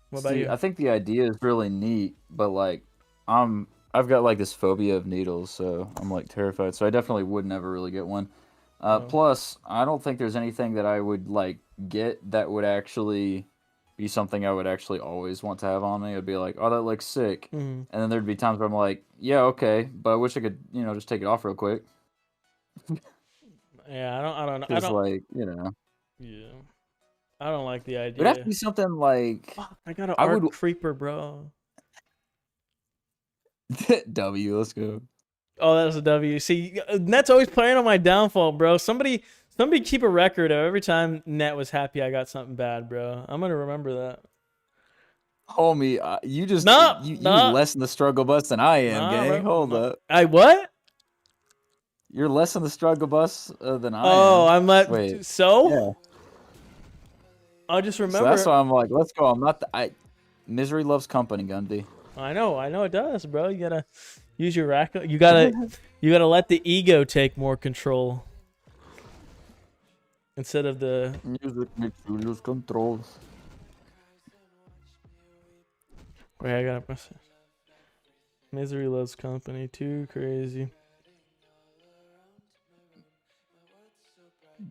What about See, you? I think the idea is really neat, but like, I've got like this phobia of needles, so I'm like terrified. So I definitely would never really get one. Plus, I don't think there's anything that I would like get that would actually be something I would actually always want to have on me. I'd be like, oh, that looks sick, and then there'd be times where I'm like, yeah, okay, but I wish I could, just take it off real quick. Yeah, I don't know. Just like, Yeah. I don't like the idea. it would have to be something like Fuck, I got an I art would- creeper, bro. W. Let's go. Oh, that's a W. See, Net's always playing on my downfall, bro. Somebody keep a record of every time Net was happy I got something bad, bro. I'm gonna remember that. Homie, you just you Nah. less in the struggle bus than I am, Nah, gang. bro. Hold up. I what? You're less in the struggle bus than I am. Oh, I'm let. Wait. So? Yeah. I just So remember. that's why I'm like, let's go. I'm not misery loves company, Gundy. I know it does, bro. You gotta use your rack. You gotta let the ego take more control instead of the. Music makes you lose control. Wait, I got a message. Misery loves company. Too crazy.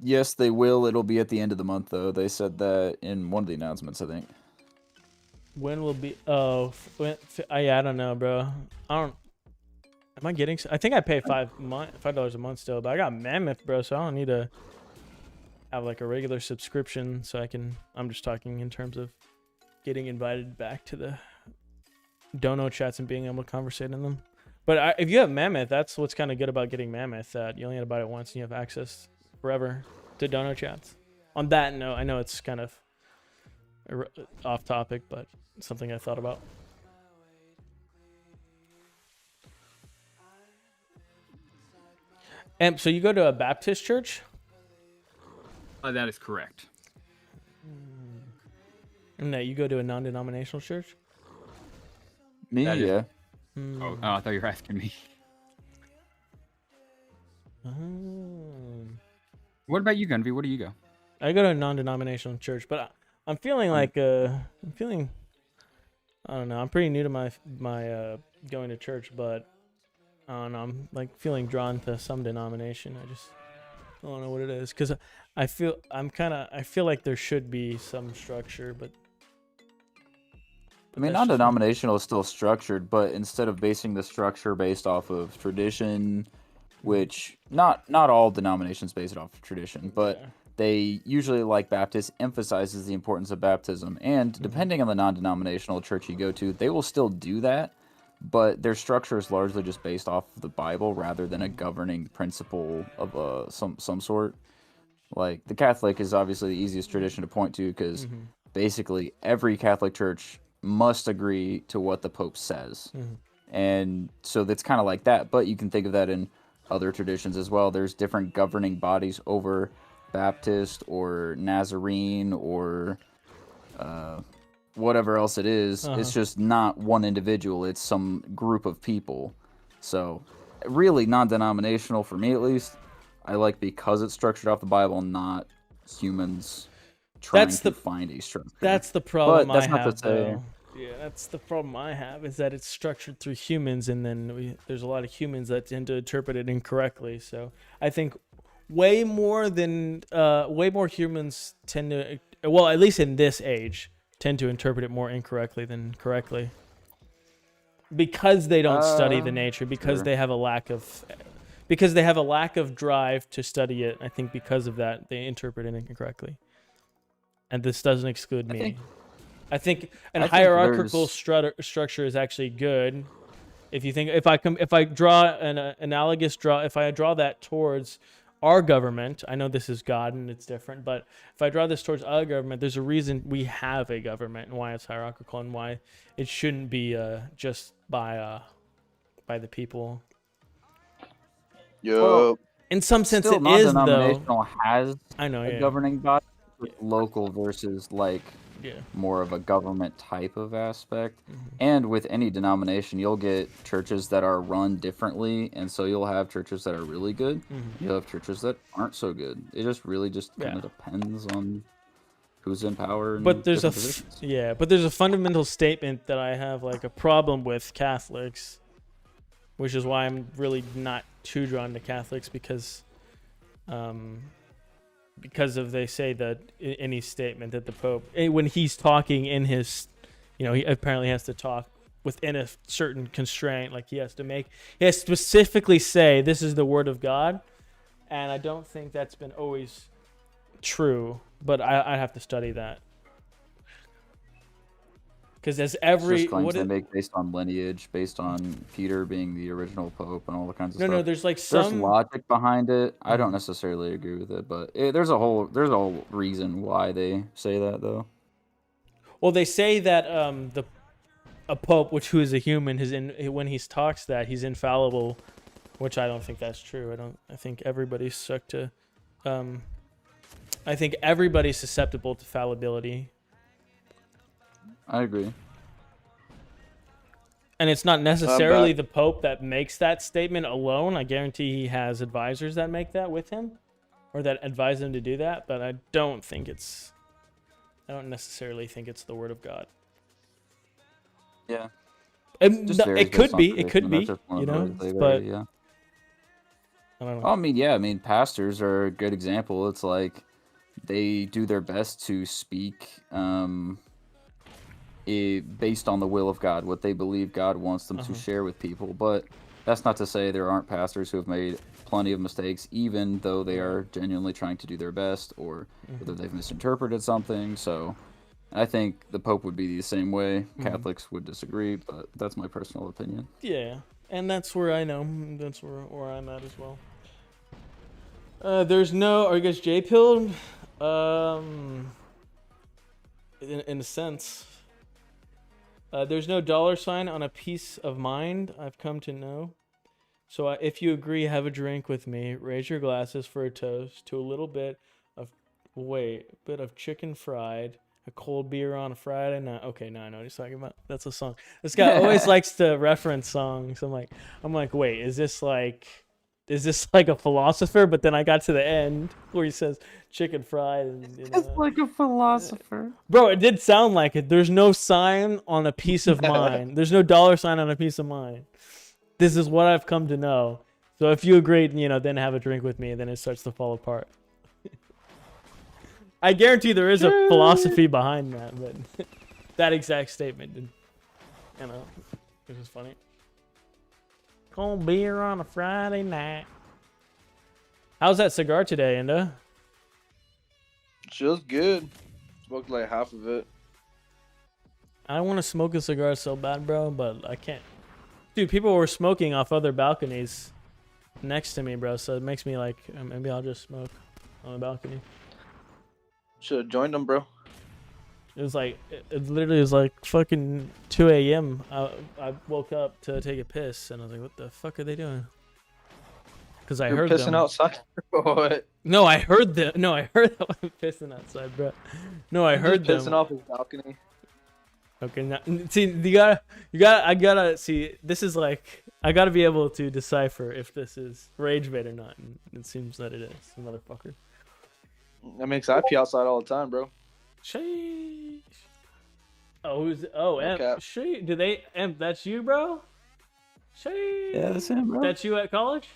Yes, they will. It'll be at the end of the month, though. They said that in one of the announcements, I think. When will be? Oh, yeah, I don't know, bro. I don't. Am I getting? I think I pay $5 a month still, but I got Mammoth, bro. So I don't need to have like a regular subscription. So I can. I'm just talking in terms of getting invited back to the dono chats and being able to conversate in them. But if you have Mammoth, that's what's kind of good about getting Mammoth. That you only had to buy it once and you have access forever to dono chats. On that note, I know it's kind of off topic, but something I thought about. And so you go to a Baptist church? That is correct. No, you go to a non-denominational church? Me, That is- yeah. Oh, I thought you were asking me. What about you, Gunvi? Where do you go? I go to a non-denominational church, but I'm feeling like I don't know. I'm pretty new to my going to church, but I don't know. I'm like feeling drawn to some denomination. I just don't know what it is because I feel like there should be some structure, but I mean, that's just me. non-denominational is still structured, but instead of basing the structure based off of tradition, which not all denominations base it off of tradition, but Yeah. they usually, like Baptists, emphasizes the importance of baptism. And depending on the non-denominational church you go to, they will still do that, but their structure is largely just based off of the Bible rather than a governing principle of some sort. Like the Catholic is obviously the easiest tradition to point to because basically every Catholic church must agree to what the Pope says. And so that's kind of like that, but you can think of that in other traditions as well. There's different governing bodies over Baptist or Nazarene or whatever else it is. It's just not one individual, it's some group of people. So really non-denominational for me at least. I like because it's structured off the Bible, not humans trying to find a structure. That's the problem But that's I not to have, say- though. Yeah, that's the problem I have, is that it's structured through humans, and then there's a lot of humans that tend to interpret it incorrectly. So I think way more humans tend to, well, at least in this age, tend to interpret it more incorrectly than correctly. Because they don't study the nature, because sure. they have a lack of drive to study it. I think because of that, they interpret it incorrectly. And this doesn't exclude me. I think hierarchical structure is actually good. If you think, if I draw if I draw that towards our government, I know this is God and it's different, but if I draw this towards our government, there's a reason we have a government and why it's hierarchical and why it shouldn't be just by the people. Yo. Well, In some sense, Still, it is though. non-denominational has I know, a yeah, governing body, local versus like yeah. more of a government type of aspect. And with any denomination, you'll get churches that are run differently, and so you'll have churches that are really good. You'll have churches that aren't so good. It just really kind of depends on who's in power. And But there's positions. but there's a fundamental statement that I have like a problem with Catholics, which is why I'm really not too drawn to Catholics because of they say that any statement that the Pope, when he's talking in his, he apparently has to talk within a certain constraint, like he has to specifically say this is the word of God, and I don't think that's been always true, but I have to study that. Because as Just claims they make based on lineage, based on Peter being the original pope and all the kinds of stuff. No, there's like There's some logic behind it. I don't necessarily agree with it, but there's a whole reason why they say that though. Well, they say that a pope, who is a human, when he talks that he's infallible, which I don't think that's true. I think everybody's stuck to. I think everybody's susceptible to fallibility. I agree. And it's not necessarily the Pope that makes that statement alone. I guarantee he has advisors that make that with him, or that advise him to do that. But I don't necessarily think it's the word of God. Yeah. It could be. It could be. But yeah. I don't know. I mean, pastors are a good example. It's like they do their best to speak based on the will of God, what they believe God wants them to share with people. But that's not to say there aren't pastors who have made plenty of mistakes, even though they are genuinely trying to do their best, or whether they've misinterpreted something. So I think the Pope would be the same way. Catholics would disagree, but that's my personal opinion. Yeah, and that's where I know. That's where I'm at as well. There's no, I guess, J-Pill, in a sense. There's no $sign on a piece of mind, I've come to know. So if you agree, have a drink with me. Raise your glasses for a toast to a little bit of chicken fried, a cold beer on a Friday night. Okay, no, I know what he's talking about. That's a song. This guy always likes to reference songs. I'm like, wait, is this like a philosopher? But then I got to the end where he says chicken fried. It's like a philosopher. Bro, it did sound like it. There's no sign on a piece of mind. There's no $sign on a piece of mind. This is what I've come to know. So if you agree, then have a drink with me, and then it starts to fall apart. I guarantee there is a philosophy behind that, but that exact statement, it was funny. Cold beer on a Friday night. How's that cigar today, Enda? Feels good. Smoked like half of it. I want to smoke a cigar so bad, bro, but I can't. Dude, people were smoking off other balconies next to me, bro. So it makes me like, maybe I'll just smoke on the balcony. Should have joined them, bro. It was like, it literally was like fucking 2 a.m. I woke up to take a piss, and I was like, what the fuck are they doing? Because I You're heard pissing them. outside. What? No, I heard them. No, I heard them pissing outside, bro. No, I heard Just them. pissing off his balcony. Okay, now, see, I gotta see. This is like, I gotta be able to decipher if this is rage bait or not. And it seems that it is, motherfucker. I mean, 'cause I pee outside all the time, bro. Sheesh. Oh, who's? Oh, No Emp. cap. Sheesh. Do they? Emp, that's you, bro. Sheesh. Yeah, that's him, bro. That's you at college.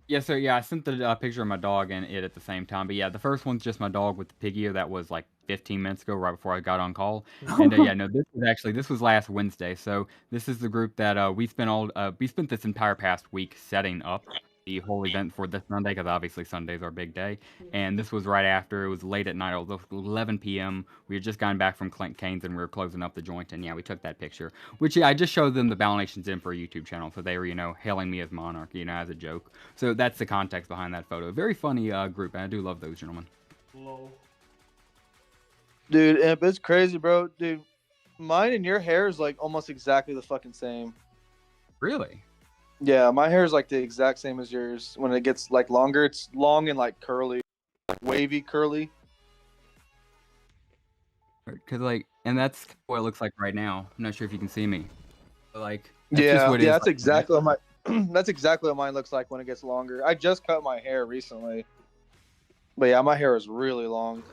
Yeah, so yeah, I sent the picture of my dog and it at the same time. But yeah, the first one's just my dog with the pig ear. That was like 15 minutes ago, right before I got on call. And yeah, no, this was last Wednesday. So this is the group that we spent this entire past week setting up the whole event for this Sunday, because obviously Sunday's our big day. And this was right after. It was late at night. It was 11 p.m. We had just gotten back from Clint Canes and we were closing up the joint. And yeah, we took that picture, which yeah, I just showed them the Battle Nations in for a YouTube channel. So they were, hailing me as Monarch, as a joke. So that's the context behind that photo. Very funny group, and I do love those gentlemen. Dude, Imp, it's crazy, bro. Dude, mine and your hair is like almost exactly the fucking same. Really? Yeah, my hair is like the exact same as yours. When it gets like longer, it's long and like curly, like wavy curly. Because and that's what it looks like right now. I'm not sure if you can see me. But, that's just Yeah, what it yeah, is that's like, exactly what that's exactly what mine looks like when it gets longer. I just cut my hair recently, but yeah, my hair is really long.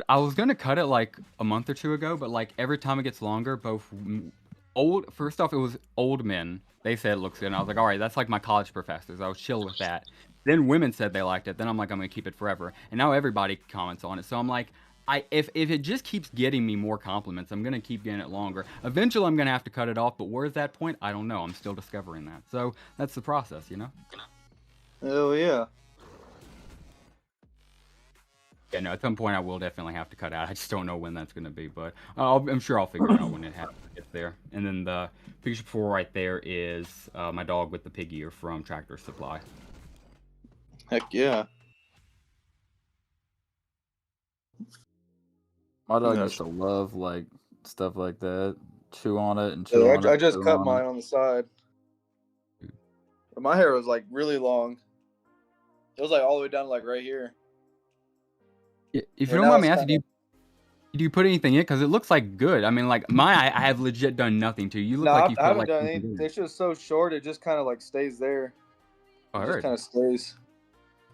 I was gonna cut it like a month or two ago, but like every time it gets longer, first off, it was old men. They said it looks good, and I was like, all right, that's like my college professors. I was chill with that. Then women said they liked it. Then I'm like, I'm gonna keep it forever. And now everybody comments on it. So I'm like, if it just keeps getting me more compliments, I'm gonna keep getting it longer. Eventually, I'm gonna have to cut it off. But where's that point? I don't know. I'm still discovering that. So that's the process, Oh yeah. Yeah, no, at some point I will definitely have to cut out. I just don't know when that's going to be, but I'm sure I'll figure it out when it gets there. And then the picture before right there is my dog with the pig ear from Tractor Supply. Heck yeah. My dog Yeah. used to love like stuff like that. Chew on it and chew Yeah, on it. I just chew cut on mine it. on the side. But my hair was like really long. It was like all the way down to like right here. If you Yeah, don't now mind me it's asking, do you put anything in? Because it looks like good. I mean, like I have legit done nothing to you. You look No, like you I put haven't like done something anything. in. It's just so short, it just kind of like stays there. I It just heard. kind of stays.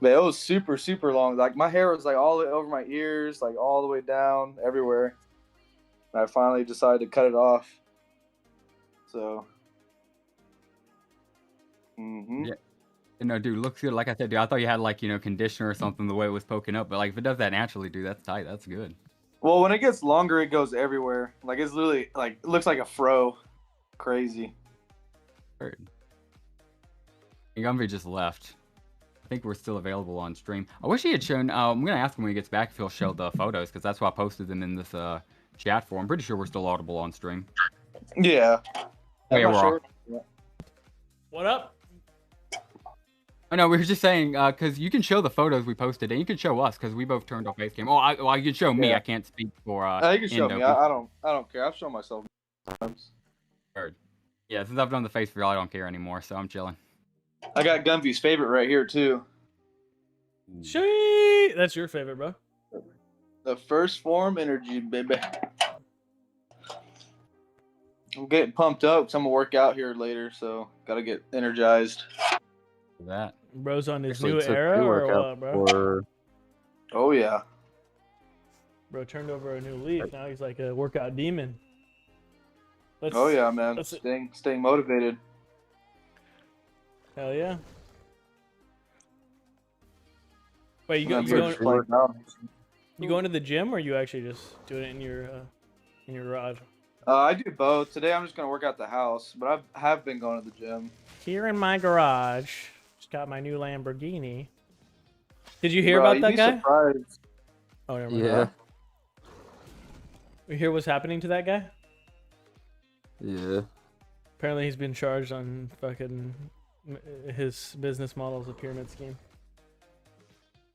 But it was super, super long. Like my hair was like all the way over my ears, like all the way down, everywhere. And I finally decided to cut it off. So. Yeah. No, dude, looks good. Like I said, dude, I thought you had like conditioner or something the way it was poking up, but like if it does that naturally, dude, that's tight. That's good. Well, when it gets longer, it goes everywhere. Like it's literally like it looks like a fro. Crazy. Heard. Gunvi just left. I think we're still available on stream. I wish he had shown. I'm gonna ask him when he gets back if he'll show the photos, because that's why I posted them in this chat for. I'm pretty sure we're still audible on stream. Yeah. Oh, yeah, I'm not we're sure. What up? Oh no, we were just saying because you can show the photos we posted, and you can show us because we both turned off face cam. Oh, well, you can show me. Yeah. I can't speak for. You can show Indo. me. I don't care. I've shown myself. Heard. Yeah, since I've done the face reveal, I don't care anymore, so I'm chilling. I got Gunvy's favorite right here too. Sheesh. That's your favorite, bro. The first form energy, baby. I'm getting pumped up because I'm gonna work out here later, so gotta get energized. That. Bro's on his Actually new took era or pre-workout what, bro? for- Oh yeah. Bro turned over a new leaf. Now he's like a workout demon. Oh yeah, man. let's- Staying motivated. Hell yeah. Wait, you I'm go, gonna you just going, play now. you going to the gym, or you actually just doing it in your garage? I do both. Today I'm just gonna work out the house, but I have been going to the gym. Here in my garage, just got my new Lamborghini. Did you hear Bro, about you'd that be guy? surprised. Oh, never mind. Yeah. You hear what's happening to that guy? Yeah. Apparently, he's been charged on fucking his business model as a pyramid scheme.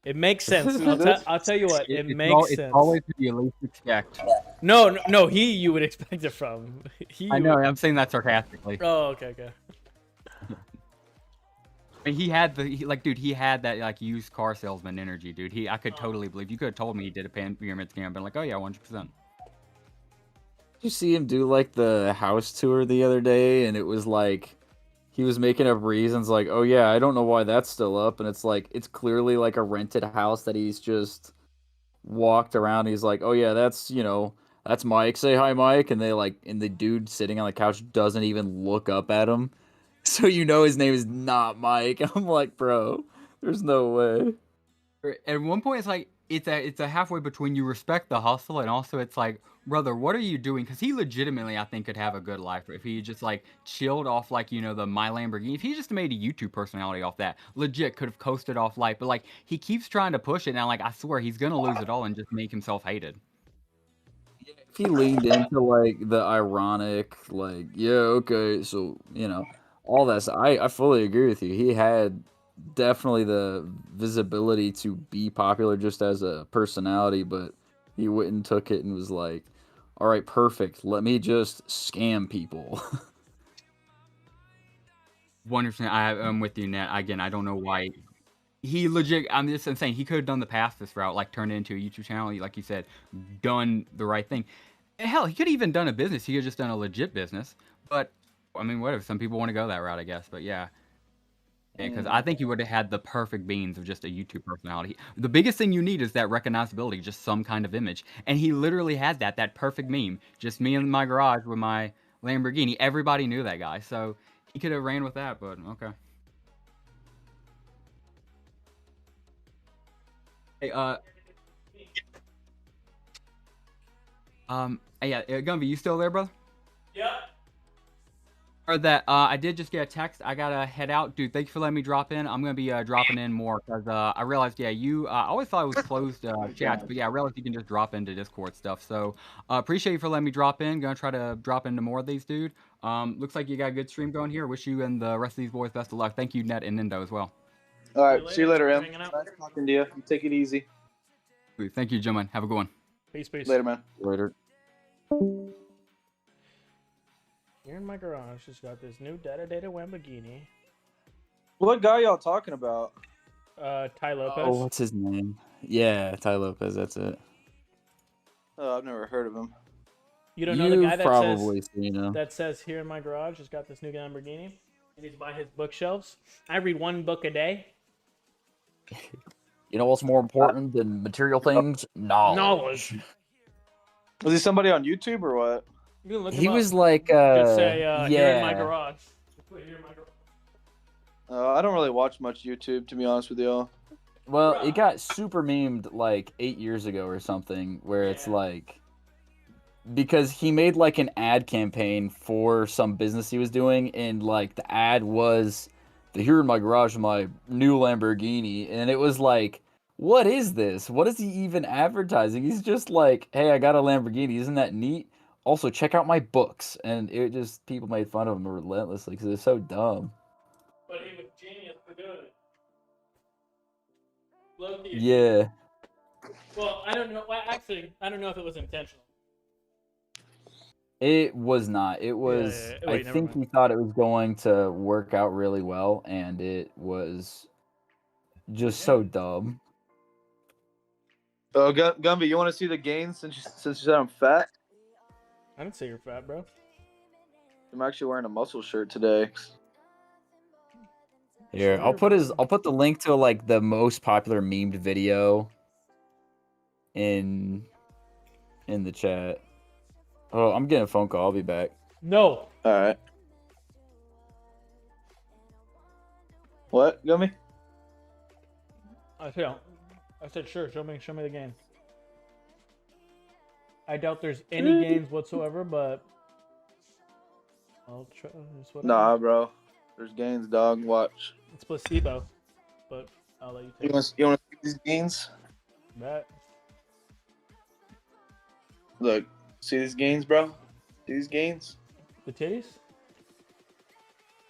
It makes sense. I'll tell you what. It makes It's sense. always to the least expect. No. You would expect it from. I know. I'm saying that sarcastically. Oh, okay. I mean, he had that like used car salesman energy, dude. I could totally believe. You could have told me he did a pyramid scheme. I've been like, oh yeah, 100%. You see him do like the house tour the other day, and it was like he was making up reasons like, oh yeah, I don't know why that's still up, and it's like it's clearly like a rented house that he's just walked around. He's like, oh yeah, that's Mike. Say hi, Mike, and the dude sitting on the couch doesn't even look up at him, so his name is not Mike. I'm like, bro, there's no way. At one point, it's like it's a halfway between you respect the hustle and also it's like, brother, what are you doing? Because he legitimately, I think, could have a good life if he just like chilled off like the My Lamborghini. If he just made a YouTube personality off that, legit could have coasted off life. But like he keeps trying to push it, and like I swear he's gonna lose it all and just make himself hated. If he leaned into like the ironic, like, yeah, okay, so all that. I fully agree with you. He had definitely the visibility to be popular just as a personality, but he went and took it and was like, all right, perfect. Let me just scam people. 100%. I'm with you, Nat. Again, I don't know why. He legit, I'm just saying, he could have done the fastest route, like turned it into a YouTube channel, like you said, done the right thing. Hell, he could have even done a business. He could have just done a legit business. But, I mean, whatever. Some people want to go that route, I guess. But yeah. Because I think he would have had the perfect beans of just a YouTube personality. The biggest thing you need is that recognizability, just some kind of image. And he literally had that perfect meme. Just me in my garage with my Lamborghini. Everybody knew that guy. So he could have ran with that, but okay. Hey, yeah, Gunvi, you still there, brother? Yep. Or that, I did just get a text. I gotta head out, dude. Thank you for letting me drop in. I'm gonna be dropping in more because I realized, yeah, I always thought it was closed chats, but yeah, I realized you can just drop into Discord stuff. So appreciate you for letting me drop in. Gonna try to drop into more of these, dude. Looks like you got a good stream going here. Wish you and the rest of these boys best of luck. Thank you, Net and Nindo, as well. All right, see you later, Em. Nice talking to you. You take it easy. Thank you, gentlemen. Have a good one. Peace. Later, man. Later. Here in my garage, just got this new Data Lamborghini. What guy y'all talking about? Ty Lopez. Oh, what's his name? Yeah, Ty Lopez. That's it. Oh, I've never heard of him. You don't know the guy You've that probably says seen him. that says here in my garage, just got this new Lamborghini, and he's by his bookshelves. I read one book a day. You know what's more important than material things? Knowledge. Was he somebody on YouTube or what? You can look He him was up. like, Just say yeah. here in my garage. Just put here in my garage. I don't really watch much YouTube, to be honest with y'all. Well, it got super memed like 8 years ago or something, where it's like, because he made like an ad campaign for some business he was doing, and like the ad was, here in my garage, my new Lamborghini, and it was like, what is this? What is he even advertising? He's just like, hey, I got a Lamborghini, isn't that neat? Also, check out my books, and it just, people made fun of him relentlessly because it's so dumb. But he was genius for doing it. Low-key. Yeah. Well, I don't know. Well, actually, I don't know if it was intentional. It was not. It was. Yeah. Wait, I think he thought it was going to work out really well, and it was just so dumb. Oh, Gumby, you want to see the gains since you said I'm fat? I didn't say you're fat, bro. I'm actually wearing a muscle shirt today. Here, I'll put the link to like the most popular memed video in the chat. Oh, I'm getting a phone call. I'll be back. No. All right. What, Gummy? I said sure. Show me the game. I doubt there's any gains whatsoever, but I'll try. Nah, bro. There's gains, dog. Watch. It's placebo, but I'll let you take it. You want to see these gains? That Look, see these gains, bro? See these gains? the titties.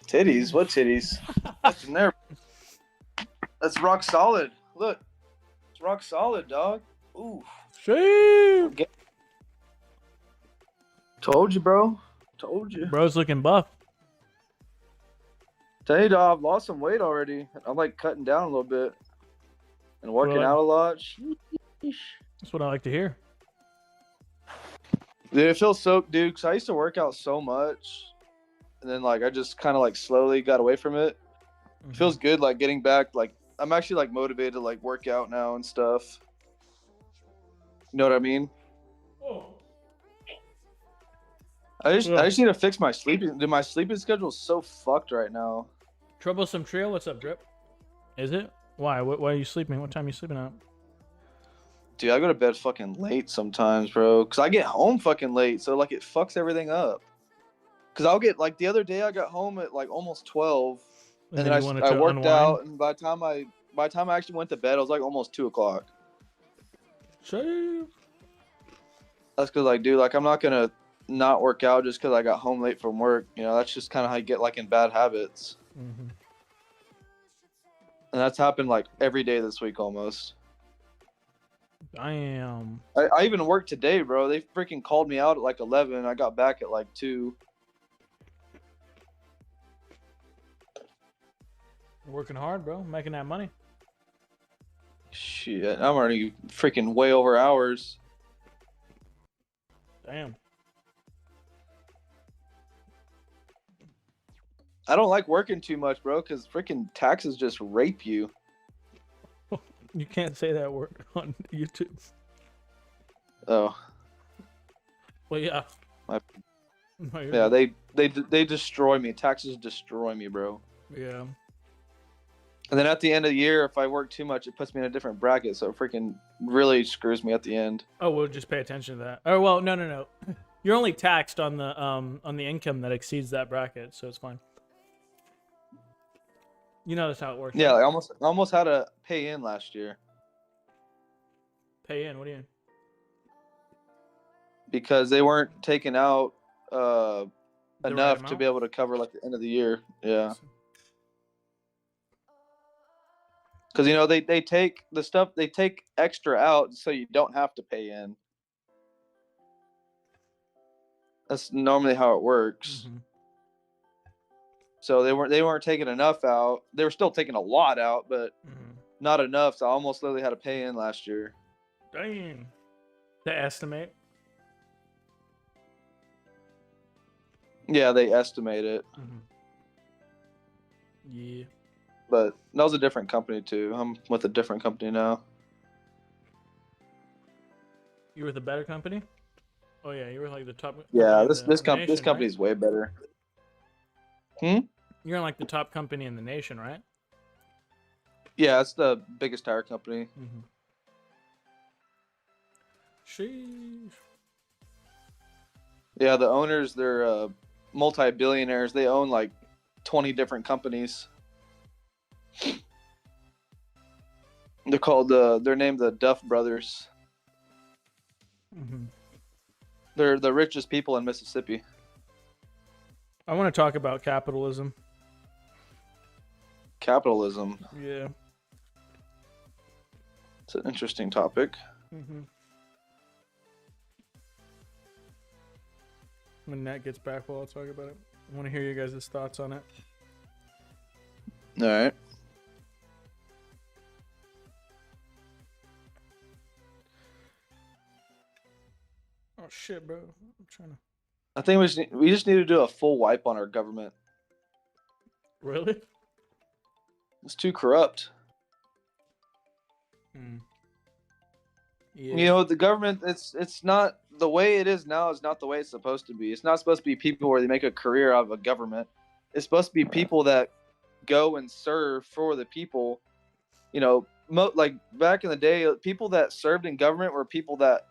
Titties? What titties? That's in there. That's rock solid. Look, it's rock solid, dog. Ooh, Shit. told you, bro. Told you. Bro's looking buff. Tell you, dog, I've lost some weight already. I'm like cutting down a little bit and working out a lot. Sheesh. That's what I like to hear. Dude, it feels so, dude, because I used to work out so much. And then, like, I just kind of, like, slowly got away from it. It feels good, like, getting back. Like, I'm actually, like, motivated to, like, work out now and stuff. You know what I mean? Oh. I just need to fix my sleeping. Dude, my sleeping schedule is so fucked right now. Troublesome Trio, what's up, Drip? Is it? Why? Why are you sleeping? What time are you sleeping at? Dude, I go to bed fucking late sometimes, bro. Because I get home fucking late. So, like, it fucks everything up. Because I'll get, like, the other day I got home at, like, almost 12. And then I worked out. And by the time I actually went to bed, it was, like, almost 2 o'clock. Shave. That's because, like, dude, like, I'm not going to not work out just because I got home late from work. You know, that's just kind of how you get, like, in bad habits. Mm-hmm. And that's happened, like, every day this week almost. I am. I even worked today, bro. They freaking called me out at, like, 11. And I got back at, like, 2. Working hard, bro. Making that money. Shit, I'm already freaking way over hours. Damn. I don't like working too much, bro, because freaking taxes just rape you. You can't say that word on YouTube. Oh. Well, yeah. Yeah, they destroy me. Taxes destroy me, bro. Yeah. And then at the end of the year, if I work too much, it puts me in a different bracket, so it freaking really screws me at the end. Oh, we'll just pay attention to that. Oh, well, no. You're only taxed on the income that exceeds that bracket, so it's fine. You know that's how it works. Yeah, right? I almost had to pay in last year Pay in. What do you mean? because they weren't taking out The right enough to amount? be able to cover like the end of the year. Yeah. Because, you know, they take the stuff, they take extra out so you don't have to pay in. That's normally how it works. Mm-hmm. So they weren't taking enough out. They were still taking a lot out, but not enough. So I almost literally had to pay in last year. Damn. To estimate. Yeah, they estimate it. Mm-hmm. Yeah. But that was a different company too. I'm with a different company now. You were the better company? Oh yeah, you were like the top. Yeah, company in this the nation, company's way better. You're in like the top company in the nation, right? Yeah, it's the biggest tire company. Mm-hmm. Sheesh. Yeah, the owners, they're multi-billionaires. They own like 20 different companies. They're called they're named the Duff Brothers. Mm-hmm. They're the richest people in Mississippi. I want to talk about capitalism. Capitalism. Yeah. It's an interesting topic. Mm-hmm. When Nat gets back, well, I'll talk about it. I want to hear you guys' thoughts on it. All right. Oh shit, bro! I'm trying to. I think we just need to do a full wipe on our government. Really? It's too corrupt. Mm. Yeah. You know, the government, it's not the way it is now is not the way it's supposed to be. It's not supposed to be people where they make a career out of a government. It's supposed to be people that go and serve for the people. You know, like back in the day, people that served in government were people that,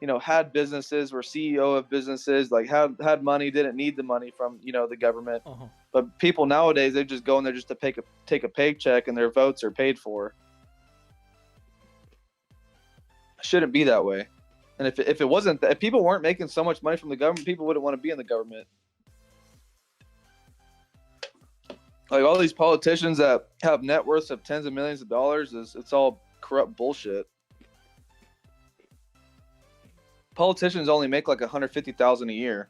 you know, had businesses, were CEO of businesses, like had money, didn't need the money from, you know, the government. Uh-huh. But people nowadays, they just go in there just to take a paycheck and their votes are paid for. shouldn't be that way. And if it wasn't, if people weren't making so much money from the government, people wouldn't want to be in the government. Like all these politicians that have net worths of tens of millions of dollars, it's all corrupt bullshit. Politicians only make like $150,000 a year,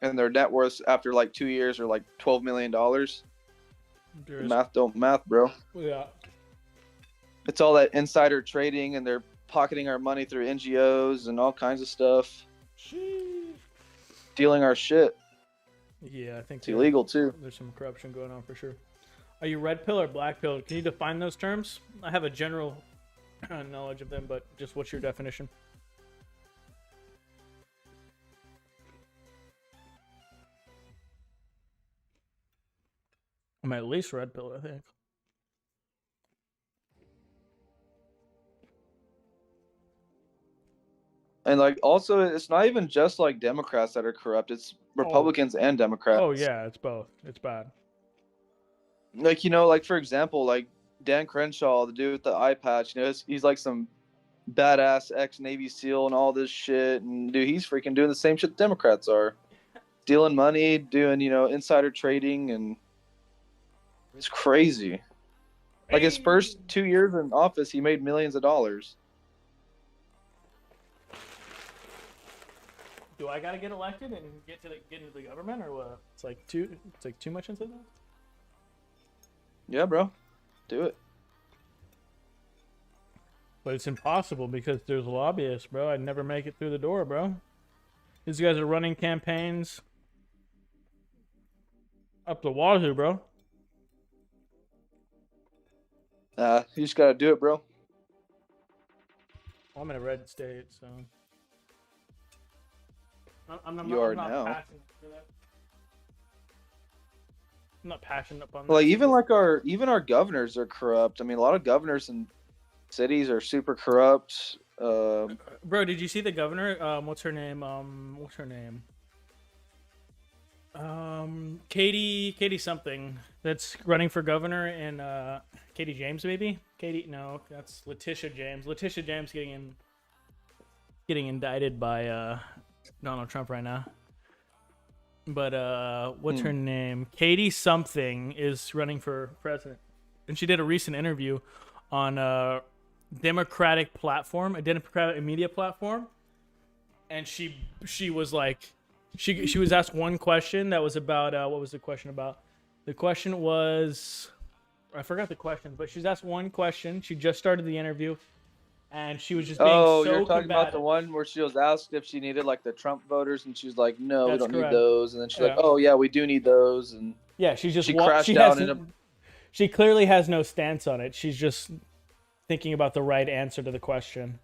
and their net worths after like 2 years are like $12 million. Math don't math, bro. Yeah. It's all that insider trading, and they're pocketing our money through NGOs and all kinds of stuff. Sheesh. Stealing our shit. Yeah, I think it's illegal too. There's some corruption going on for sure. Are you red pill or black pill? Can you define those terms? I have a general knowledge of them, but just what's your definition? I'm at least red pill, I think. And like also, it's not even just like Democrats that are corrupt. It's Republicans and Democrats. Oh yeah, it's both. It's bad. Like, you know, like for example, like Dan Crenshaw, the dude with the eye patch, you know, he's like some badass ex-Navy SEAL and all this shit. And dude, he's freaking doing the same shit Democrats are. Stealing money, doing, you know, insider trading, and it's crazy. Like his first 2 years in office, he made millions of dollars. Do I gotta get elected and get into the government, or what? It's like too much into that. Yeah, bro, do it. But it's impossible because there's lobbyists, bro. I'd never make it through the door, bro. These guys are running campaigns up the wazoo, bro. You just gotta do it, bro. I'm in a red state, so I'm not now. passionate for that. I'm not passionate upon that. Like even our governors are corrupt. I mean, a lot of governors in cities are super corrupt. Bro, did you see the governor? What's her name? Katie something that's running for governor, and Katie James, maybe? No, that's Letitia James. Letitia James getting indicted by Donald Trump right now. But what's her name? Katie something is running for president, and she did a recent interview on a Democratic platform, a Democratic media platform, and she was like, she was asked one question that was about what was the question about? The question was, I forgot the question, but she was asked one question. She just started the interview, and she was just being so you're talking combative. about the one where she was asked if she needed like the Trump voters, and she was like, "No, That's we don't correct. need those." And then she's like, "Oh yeah, we do need those." And yeah, she crashed out in a. She clearly has no stance on it. She's just thinking about the right answer to the question.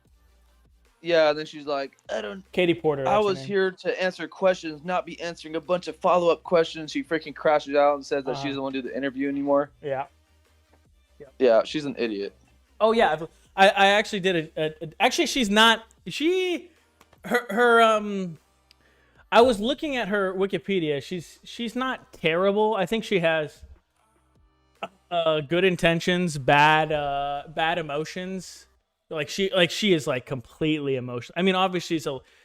Yeah, and then she's like, Katie Porter. I was here to answer questions, not be answering a bunch of follow-up questions. She freaking crashes out and says that she doesn't want to do the interview anymore. Yeah. Yeah, she's an idiot. Oh yeah, I actually did actually, she's not. I was looking at her Wikipedia. She's not terrible. I think she has good intentions, bad emotions. Like she is like completely emotional. I mean, obviously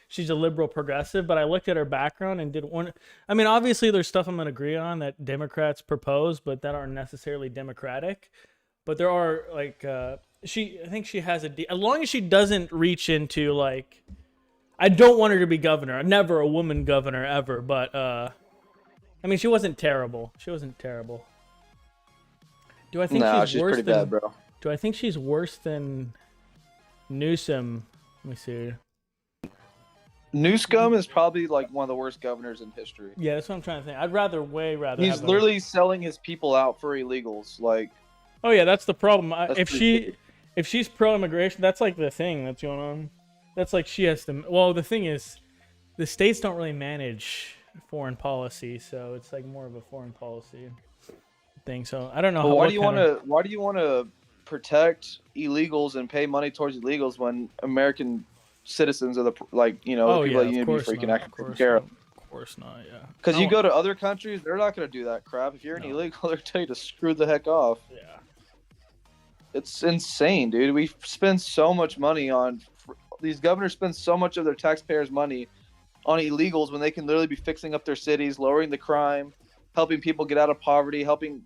she's a liberal progressive, but I looked at her background and did one. I mean, obviously there's stuff I'm gonna agree on that Democrats propose, but that aren't necessarily democratic. But there are like I think she has as long as she doesn't reach into like, I don't want her to be governor. Never a woman governor ever. But I mean, she wasn't terrible. Do I think she's worse pretty bad, bro. Do I think she's worse than Newsom? Let me see. Newsom is probably like one of the worst governors in history. Yeah, that's what I'm trying to think. I'd way rather. He's literally selling his people out for illegals. Like, oh yeah, that's the problem. If she's pro-immigration, that's like the thing that's going on. That's like she has to. Well, the thing is, the states don't really manage foreign policy, so it's like more of a foreign policy thing. So I don't know. Why do you want to protect illegals and pay money towards illegals when American citizens are the people that you need to be freaking taken care of? Of course not. Yeah. Because you go to other countries, they're not going to do that crap. If you're an illegal, they're tell you to screw the heck off. Yeah. It's insane, dude. We spend so much money on these governors spend so much of their taxpayers' money on illegals when they can literally be fixing up their cities, lowering the crime, helping people get out of poverty, helping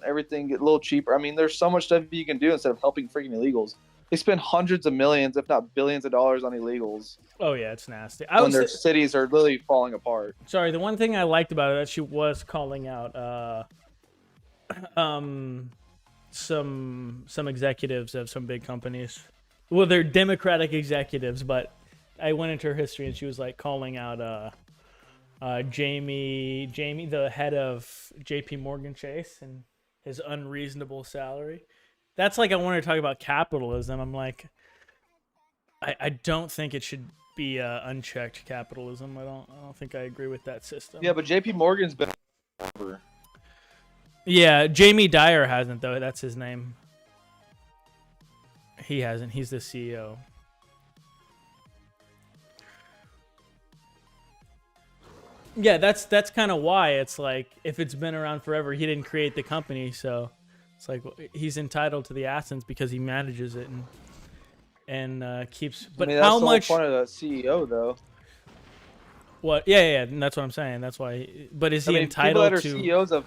everything get a little cheaper. I mean, there's so much stuff you can do instead of helping freaking illegals. They spend hundreds of millions, if not billions of dollars on illegals Oh yeah, it's nasty. when their cities are literally falling apart. Sorry, the one thing I liked about it that she was calling out some executives of some big companies. Well, they're Democratic executives, but I went into her history and she was like calling out Jamie, the head of JP Morgan Chase, and his unreasonable salary. That's like I wanted to talk about capitalism. I'm like, I don't think it should be unchecked capitalism. I don't think I agree with that system. Yeah, but JP Morgan's been forever. Yeah, Jamie Dyer hasn't though. That's his name. He hasn't. He's the CEO. Yeah, that's kind of why it's like if it's been around forever, he didn't create the company, so it's like he's entitled to the assets because he manages it and keeps. But I mean, that's how the much? whole point of the CEO, though. What? Yeah, and that's what I'm saying. That's why. But is he entitled to?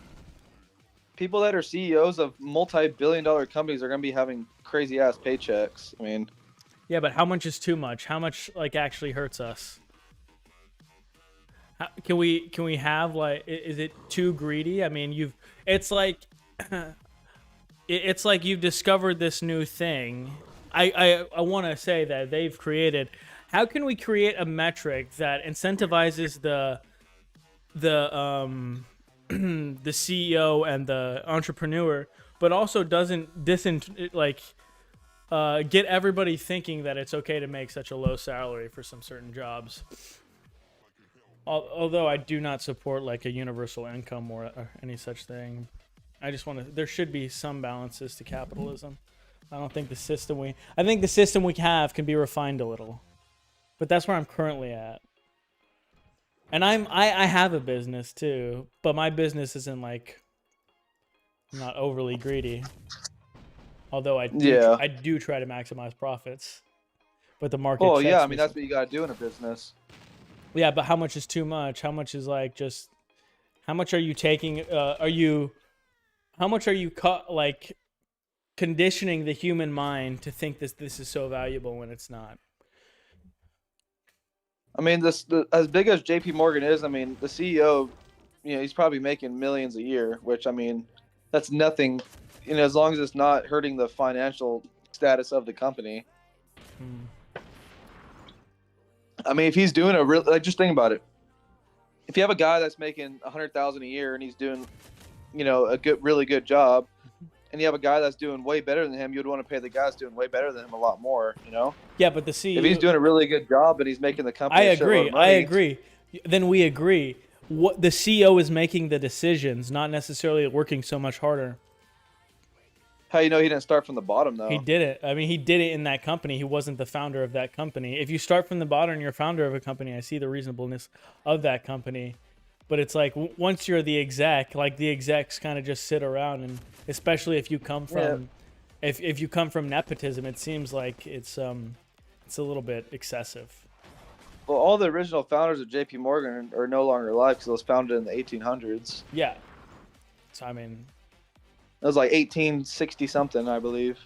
People that are CEOs of multi-billion-dollar companies are going to be having crazy-ass paychecks. I mean, yeah, but how much is too much? How much like actually hurts us? Can we have like? Is it too greedy? I mean, it's like you've discovered this new thing. I want to say that they've created. How can we create a metric that incentivizes the the CEO and the entrepreneur, but also doesn't get everybody thinking that it's okay to make such a low salary for some certain jobs? Although I do not support like a universal income or any such thing. I just want to. There should be some balances to capitalism. I don't think the system we have can be refined a little, but that's where I'm currently at. And I have a business too, but my business isn't like not overly greedy. Although I do try to maximize profits, but the market. Oh yeah, I mean that's what you gotta do in a business. Yeah, but how much is too much? How much is like just? How much are you taking? How much are you like conditioning the human mind to think this is so valuable when it's not? I mean, as big as JP Morgan is, I mean, the CEO, he's probably making millions a year, which I mean, that's nothing, as long as it's not hurting the financial status of the company. I mean, if he's doing just think about it. If you have a guy that's making $100,000 a year and he's doing, a really good job, and you have a guy that's doing way better than him, you'd want to pay the guy that's doing way better than him a lot more, Yeah, but the CEO... If he's doing a really good job and he's making the company I agree. Then we agree. What the CEO is making the decisions, not necessarily working so much harder. How he didn't start from the bottom, though? He did it. I mean, he did it in that company. He wasn't the founder of that company. If you start from the bottom and you're founder of a company, I see the reasonableness of that company. But it's like once you're the exec, like the execs kind of just sit around, and especially if you come from, if you come from nepotism, it seems like it's a little bit excessive. Well, all the original founders of JP Morgan are no longer alive because it was founded in the 1800s. Yeah. So I mean, it was like 1860 something, I believe.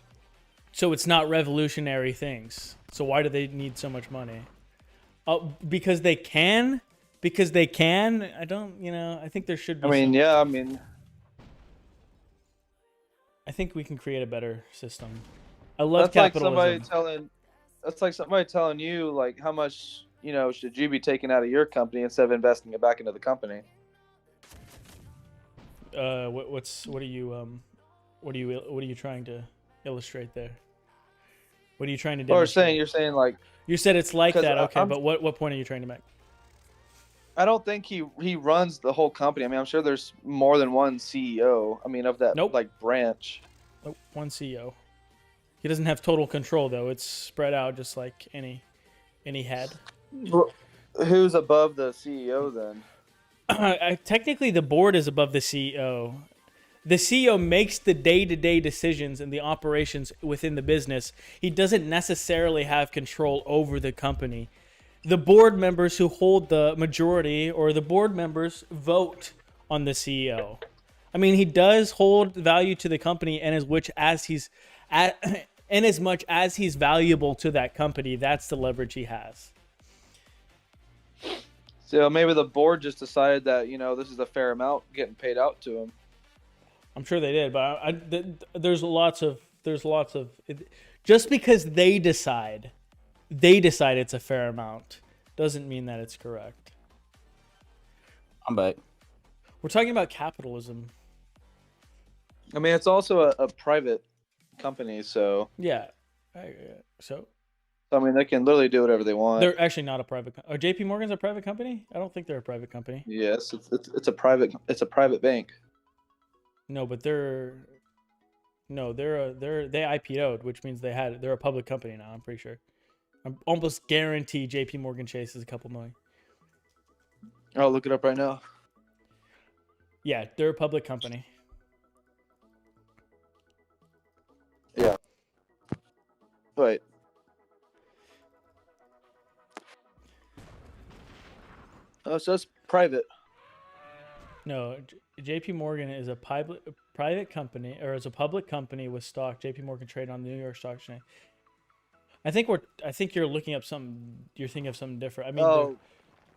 So it's not revolutionary things. So why do they need so much money? Because they can. Because they can. I don't. I think there should be. I think we can create a better system. I love capitalism. That's like somebody telling you like how much should you be taking out of your company instead of investing it back into the company. What are you trying to illustrate there? What are you trying to do? You're saying like you said it's like that. Okay, but what point are you trying to make? I don't think he runs the whole company. I mean, I'm sure there's more than one CEO. I mean, of that branch. Nope, one CEO. He doesn't have total control though. It's spread out just like any head. Well, who's above the CEO then? Technically, the board is above the CEO. The CEO makes the day-to-day decisions and the operations within the business. He doesn't necessarily have control over the company. The board members who hold the majority, or the board members, vote on the CEO. I mean, he does hold value to the company, and in as much as he's valuable to that company, that's the leverage he has. So maybe the board just decided that, this is a fair amount getting paid out to him. I'm sure they did, but there's lots of just because they decide it's a fair amount doesn't mean that it's correct. I'm back. We're talking about capitalism. I mean, it's also a private company, so Yeah. So I mean, they can literally do whatever they want. they're actually not a private. JP Morgan's a private company? I don't think they're a private company. Yes, it's a private bank. No, but they IPO'd, which means they're a public company now. I'm pretty sure. I'm almost guarantee JP Morgan Chase is a couple million. I'll look it up right now. Yeah, they're a public company. Yeah. Wait. Oh, so it's private. No, JP Morgan is a private company, or is a public company with stock. JP Morgan trade on the New York Stock Exchange. I think you're looking up something. You're thinking of something different. I mean,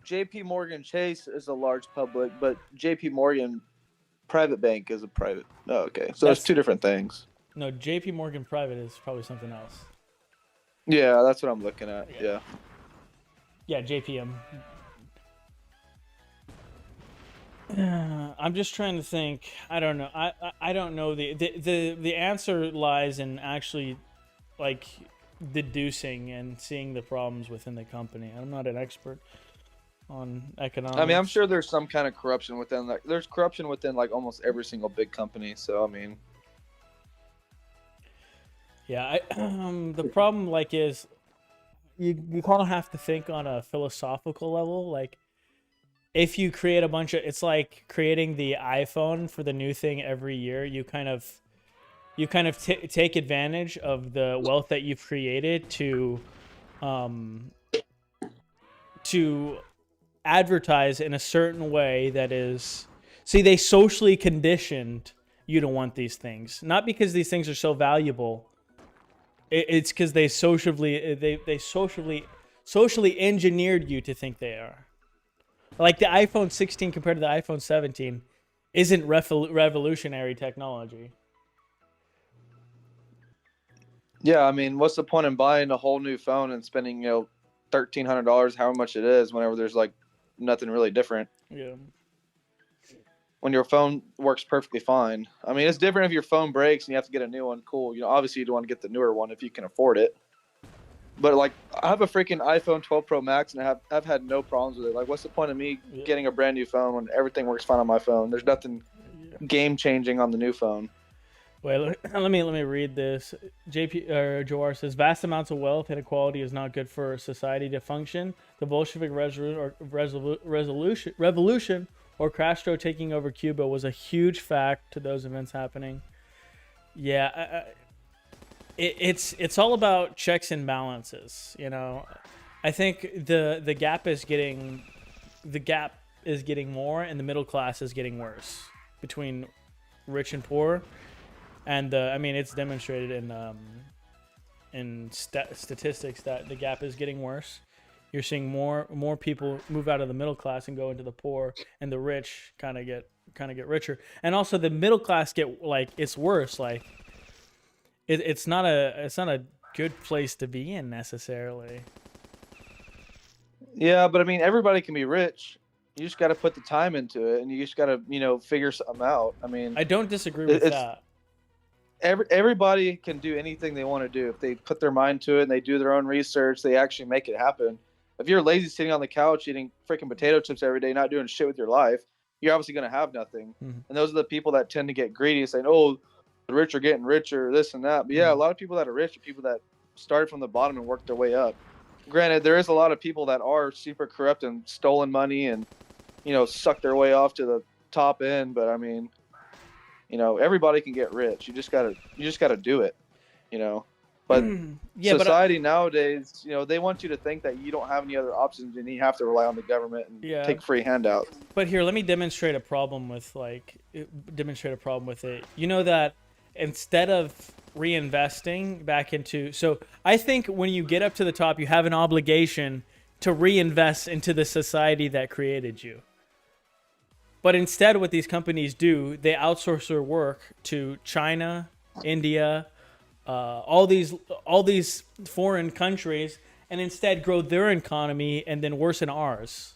JP Morgan Chase is a large public, but JP Morgan private bank is a private. Oh, okay. So it's two different things. no, JP Morgan private is probably something else. Yeah, that's what I'm looking at. Yeah. Yeah, JPM. I'm just trying to think. I don't know. I don't know. The answer lies in actually, like, deducing and seeing the problems within the company. I'm not an expert on economics. I mean, I'm sure there's some kind of corruption within. Like, there's corruption within like almost every single big company. So I mean, yeah. The problem is you kind of have to think on a philosophical level. Like, if you create a bunch of, it's like creating the iPhone for the new thing every year. You kind of take advantage of the wealth that you've created to advertise in a certain way that is, see, they socially conditioned you to want these things, not because these things are so valuable. It's because they socially engineered you to think they are. Like the iPhone 16 compared to the iPhone 17 isn't revolutionary technology. yeah. I mean, what's the point in buying a whole new phone and spending $1,300, however much it is, whenever there's like nothing really different? Yeah. When your phone works perfectly fine. I mean, it's different if your phone breaks and you have to get a new one. Cool. Obviously you'd want to get the newer one if you can afford it. But like, I have a freaking iPhone 12 Pro Max, and I've had no problems with it. Like, what's the point of me getting a brand new phone when everything works fine on my phone? There's nothing game changing on the new phone. Wait, let me read this. Jawar says, vast amounts of wealth inequality is not good for society to function. The Bolshevik revolution or Castro taking over Cuba was a huge fact to those events happening. Yeah, it's all about checks and balances. I think the gap is getting more, and the middle class is getting worse between rich and poor. And I mean, it's demonstrated in statistics that the gap is getting worse. You're seeing more people move out of the middle class and go into the poor, and the rich kind of get richer. And also the middle class it's worse. Like, it's not a good place to be in necessarily. Yeah, but I mean, everybody can be rich. You just got to put the time into it, and you just got to figure something out. I mean, I don't disagree with that. Everybody can do anything they want to do if they put their mind to it and they do their own research. They actually make it happen. If you're lazy sitting on the couch eating freaking potato chips every day, not doing shit with your life, you're obviously going to have nothing. Mm-hmm. And those are the people that tend to get greedy, saying, "Oh, the rich are getting richer, this and that." But yeah, a lot of people that are rich are people that started from the bottom and worked their way up. Granted, there is a lot of people that are super corrupt and stolen money and suck their way off to the top end. But I mean, You know, everybody can get rich. You just gotta do it. You know, but Yeah, but society nowadays, you know, they want you to think that you don't have any other options and you have to rely on the government and yeah. take free handouts. But here, let me demonstrate a problem with it. You know that instead of reinvesting back into, so I think when you get up to the top, you have an obligation to reinvest into the society that created you. But instead, what these companies do, they outsource their work to China, India, all these foreign countries, and instead grow their economy and then worsen ours.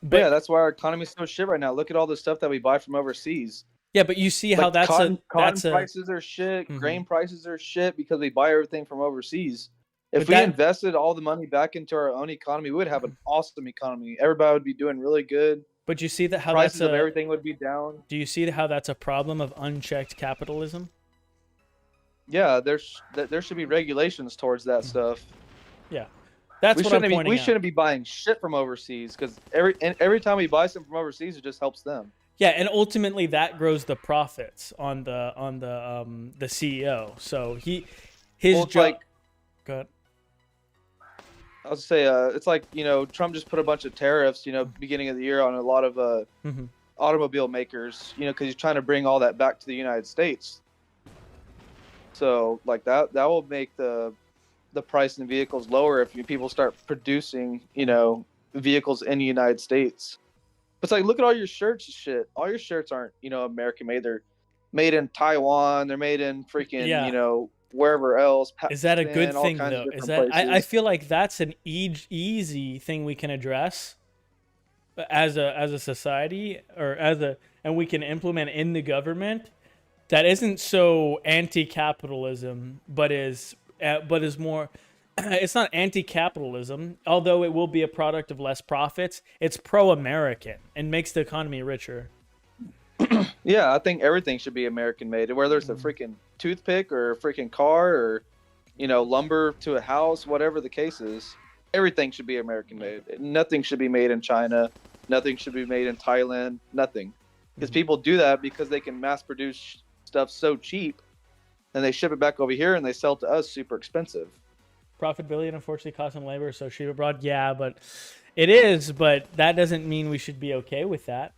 But Yeah, that's why our economy's so shit right now. Look at all the stuff that we buy from overseas. yeah, but you see how Like that's cotton a prices are shit, Mhm. grain prices are shit because we buy everything from overseas. If But we that- invested all the money back into our own economy, we would have an awesome economy. Everybody would be doing really good. But you see that how Prices that's of a everything would be down. do you see how that's a problem of unchecked capitalism? Yeah, there should be regulations towards that stuff. Yeah, that's what I'm pointing We out. shouldn't be buying shit from overseas because every time we buy something from overseas, it just helps them. Yeah, and ultimately that grows the profits on the CEO. So his Well, it's job. like Go ahead. I was say, it's like, you know, Trump just put a bunch of tariffs, you know, beginning of the year on a lot of Mhm. automobile makers, you know, because he's trying to bring all that back to the United States. So like that will make the price in vehicles lower if people start producing, you know, vehicles in the United States. But it's like, look at all your shirts and shit. All your shirts aren't, you know, American made. They're made in Taiwan. They're made in freaking, Yeah. you know, wherever else. Is that a good Pakistan, all thing kinds of though? Is different that I places. feel like that's an easy thing we can address as a society or and we can implement in the government that isn't so anti-capitalism but is more it's not anti-capitalism, although it will be a product of less profits. It's pro-American and makes the economy richer. Yeah, I think everything should be American made, whether it's a freaking toothpick or a freaking car or, you know, lumber to a house, whatever the case is. Everything should be American made. Nothing should be made in China. Nothing should be made in Thailand. Nothing. Because people do that because they can mass produce stuff so cheap and they ship it back over here and they sell it to us super expensive. Profitability and unfortunately cost and labor so cheap abroad. Yeah, but it is, but that doesn't mean we should be okay with that.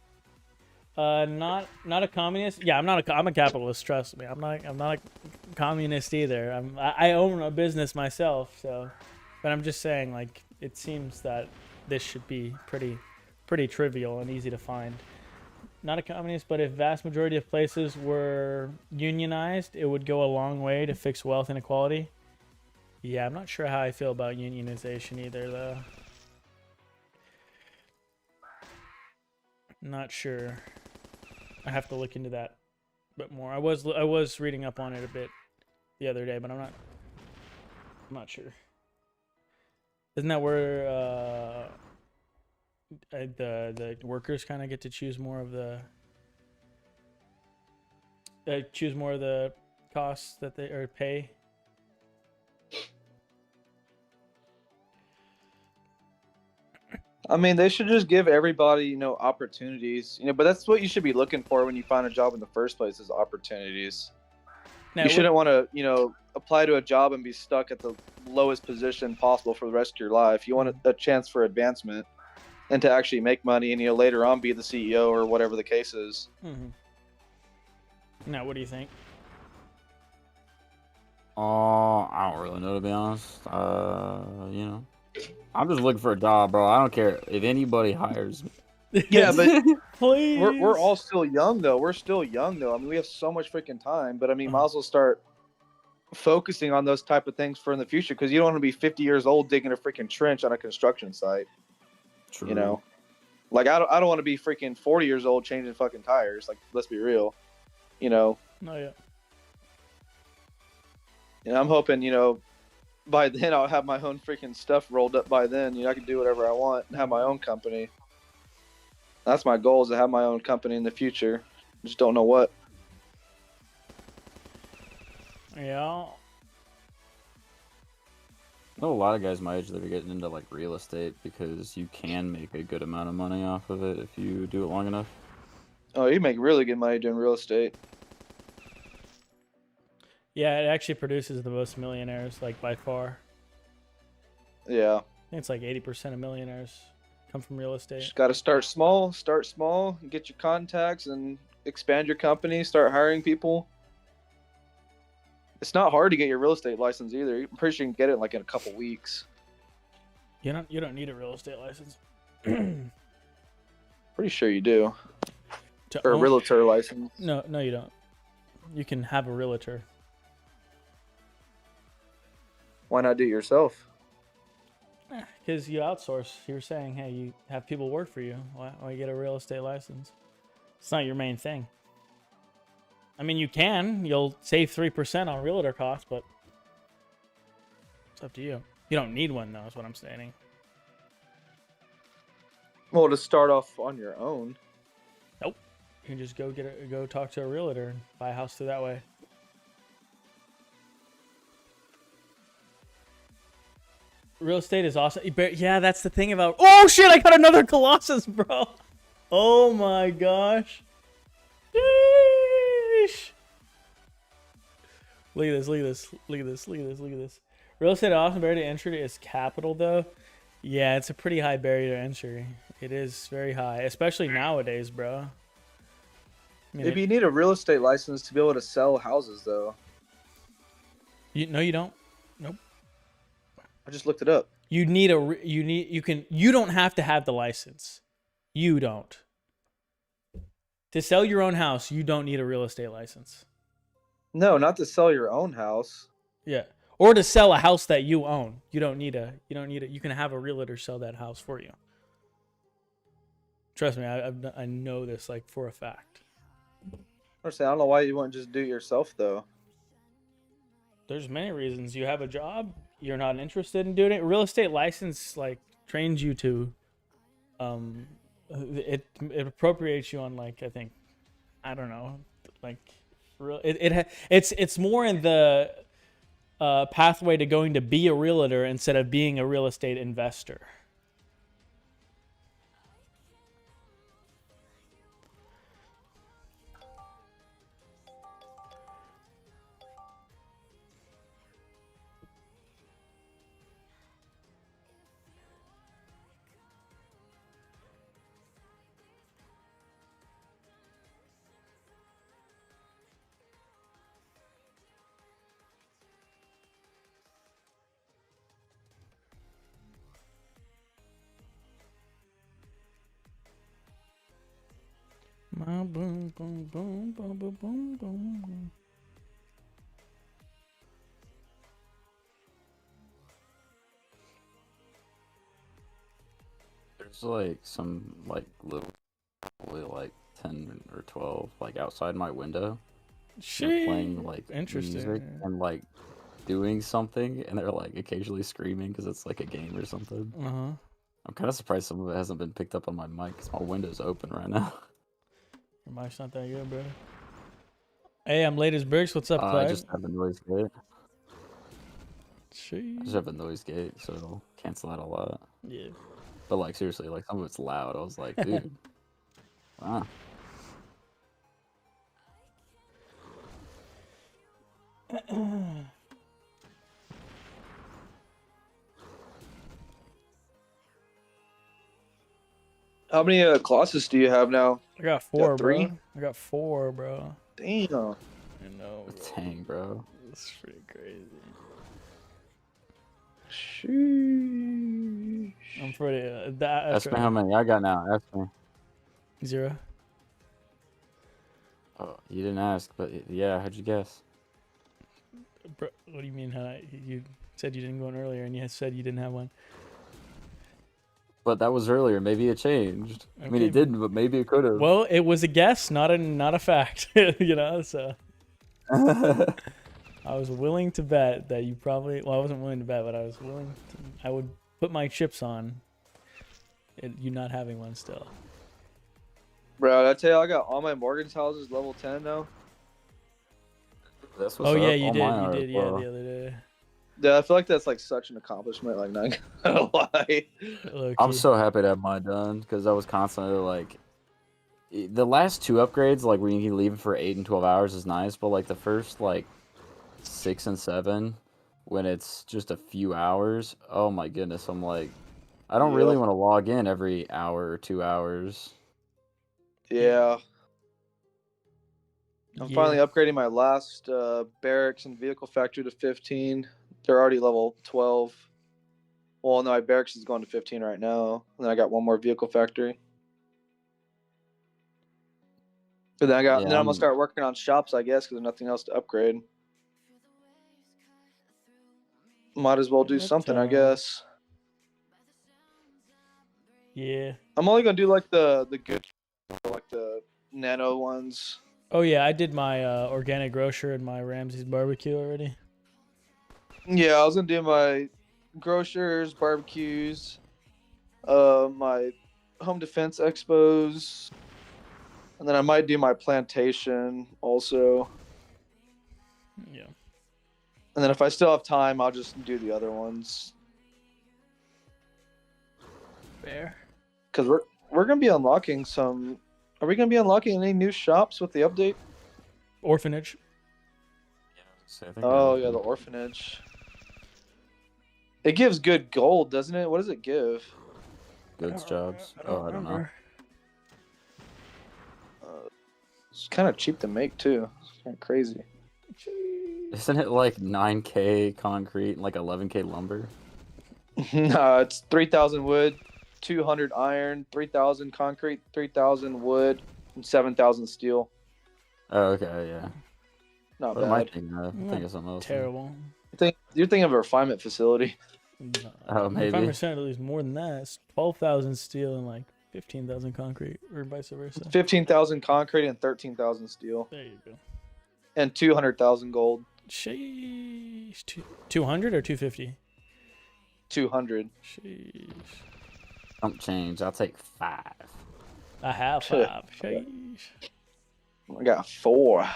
Not a communist. Yeah, I'm a capitalist. Trust me, I'm not a communist either. I own a business myself, so. But I'm just saying, like, it seems that this should be pretty trivial and easy to find. Not a communist, but if vast majority of places were unionized, it would go a long way to fix wealth inequality. Yeah, I'm not sure how I feel about unionization either, though. Not sure. I have to look into that a bit more. I was reading up on it a bit the other day, but I'm not sure. Isn't that where the workers kind of get to choose more of the costs that they or pay? I mean, they should just give everybody, you know, opportunities, you know, but that's what you should be looking for when you find a job in the first place is opportunities. Now, You shouldn't want to, you know, apply to a job and be stuck at the lowest position possible for the rest of your life. You want a chance for advancement and to actually make money and, you know, later on be the CEO or whatever the case is. Now, what do you think? I don't really know, to be honest. You know, I'm just looking for a job, bro. I don't care if anybody hires me. Yeah, but Please. we're all still young though. We're still young though. I mean, we have so much freaking time, but I mean, might as well start focusing on those type of things for in the future because you don't want to be 50 years old digging a freaking trench on a construction site. True. You know, like I don't want to be freaking 40 years old changing fucking tires. Like, let's be real. You know. Oh yeah. And I'm hoping, you know, by then I'll have my own freaking stuff rolled up by then. You know, I can do whatever I want and have my own company. That's my goal, is to have my own company in the future. Just don't know what. Yeah. I know a lot of guys my age that are getting into like real estate because you can make a good amount of money off of it if you do it long enough. Oh, you make really good money doing real estate. Yeah, it actually produces the most millionaires, like by far. Yeah. I think it's like 80% of millionaires come from real estate. Just got to start small, get your contacts and expand your company, start hiring people. It's not hard to get your real estate license either. I'm pretty sure you can get it like in a couple weeks. You don't need a real estate license. Pretty sure you do. To Or a own- realtor license. No, you don't. You can have a realtor. Why not do it yourself? Because you outsource. You were saying, hey, you have people work for you. Why get a real estate license? It's not your main thing. I mean, you can. You'll save 3% on realtor costs, but it's up to you. You don't need one, though, is what I'm saying. Well, to start off on your own. You can just go talk to a realtor and buy a house through that way. Real estate is awesome. But yeah, that's the thing about. Oh shit! I got another Colossus, bro. Oh my gosh. Sheesh. Look at this. Real estate awesome barrier to entry is capital though. Yeah, it's a pretty high barrier to entry. It is very high, especially nowadays, bro. I mean, Maybe you need a real estate license to be able to sell houses, though. no, you don't. Nope. I just looked it up. You don't have to have the license. You don't. To sell your own house, you don't need a real estate license. No, not to sell your own house. Yeah. Or to sell a house that you own. You don't need you can have a realtor sell that house for you. Trust me, I know this like for a fact. I don't know why you wouldn't just do it yourself, though. There's many reasons. You have a job, you're not interested in doing it. Real estate license like trains you to it appropriates you on like I don't know, like it's more in the pathway to going to be a realtor instead of being a real estate investor. Boom, boom, boom, boom, boom, boom, boom, boom. There's like some like little, probably like 10 or 12 like outside my window. They're playing like Interesting. music and like doing something, and they're like occasionally screaming because it's like a game or something. I'm kind of surprised some of it hasn't been picked up on my mic because my window's open right now. Your mic's not that good, bro. Hey, I'm late as bricks. What's up, I Clyde? just have a noise gate. I Sheesh. just have a noise gate, so it'll cancel out a lot. Yeah. But like seriously, like some of it's loud. I was like, dude, wow. How many Colossus do you have now? I got four, got three? bro. I got four, bro. Damn. I know, bro. Dang, bro. It's pretty crazy. Sheesh. I'm pretty. Ask me how many I got now. Ask me. 0. Oh, you didn't ask, but yeah, how'd you guess? Bro, what do you mean? You said you didn't go in earlier, and you said you didn't have one. But that was earlier. Maybe it changed. I mean, Okay. it didn't, but maybe it could have. Well, it was a guess, not a fact. You know, so I was willing to bet that you probably. Well, I wasn't willing to bet, but I was willing to. I would put my chips on you not having one still. Bro, I tell you, I got all my mortgage houses level 10 now. That's what's Oh yeah, up. you All did. mine You are did. as Yeah, well. the other day. Yeah, I feel like that's like such an accomplishment. Like, not gonna lie. I'm so happy to have mine done because I was constantly like, the last 2 upgrades, like when you can leave it for 8 and 12 hours is nice, but like the first like 6 and 7 when it's just a few hours. Oh my goodness, I'm like, I don't really Yep. want to log in every hour or 2 hours. Yeah. I'm Yeah. finally upgrading my last barracks and vehicle factory to 15. They're already level 12. Well, no, my barracks is going to 15 right now. And then I got one more vehicle factory. But then Yeah, then I'm gonna start working on shops, I guess, because there's nothing else to upgrade. Might as well do something, I guess. Yeah. I'm only gonna do like the good, like the nano ones. Oh yeah, I did my organic grocer and my Ramsey's barbecue already. Yeah, I was gonna do my grocers, barbecues, my home defense expos, and then I might do my plantation also. Yeah. And then if I still have time, I'll just do the other ones. Fair. Because we're gonna be unlocking some. Are we gonna be unlocking any new shops with the update? Orphanage. so I think Oh yeah, the orphanage. It gives good gold, doesn't it? What does it give? goods jobs. Oh, I don't know. It's kind of cheap to make too. It's kind of crazy. Isn't it like 9K concrete and like 11K lumber? No, it's 3,000 wood, 200 iron, 3,000 concrete, 3,000 wood, and 7,000 steel. Oh, okay, yeah. Not What am I bad. thinking of? I'm thinking something else. Terrible. You're thinking of a refinement facility. Oh, maybe. 5% at least more than that. It's 12,000 steel and like 15,000 concrete, or vice versa. 15,000 concrete and 13,000 steel, There you go. and 200,000 gold. Sheesh. 200 or 250? 200. Sheesh. Don't change. I'll take 5. I have 5. Sheesh. I got 4.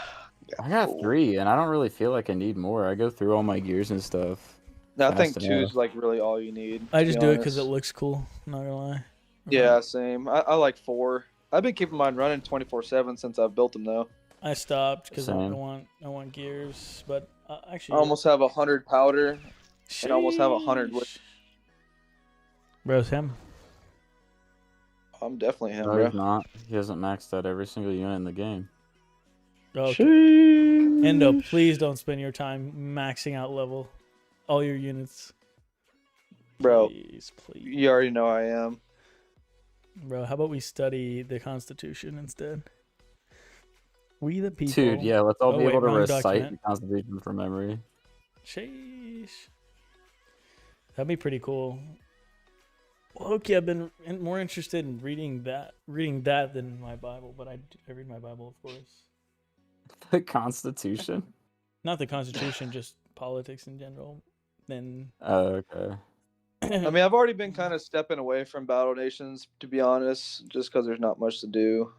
I got 3, and I don't really feel like I need more. I go through all my gears and stuff. No, I think fast 2 enough. is like really all you need. I to just be do it because it honest. looks cool. Not gonna lie. Yeah, same. I like 4. I've been keeping mine running 24/7 since I've built them though. I stopped because I Same. want gears, but I actually, almost have 100 powder and almost have 100 wood. sheesh. Bro's him. I'm definitely him, No, bro. he's not. He hasn't maxed out every single unit in the game. Okay. Sheesh. Endo, please don't spend your time maxing out level all your units. Bro, Please. you already know I am. Bro, how about we study the Constitution instead? We the people. Dude, yeah, let's all Oh, be wait, able to wrong recite document. the Constitution from memory. Sheesh. That'd be pretty cool. Well, okay, I've been more interested in reading that than my Bible, but I read my Bible, of course. The Constitution? Not the Constitution, just politics in general. Then Oh, okay. I mean, I've already been kind of stepping away from Battle Nations, to be honest, just because there's not much to do.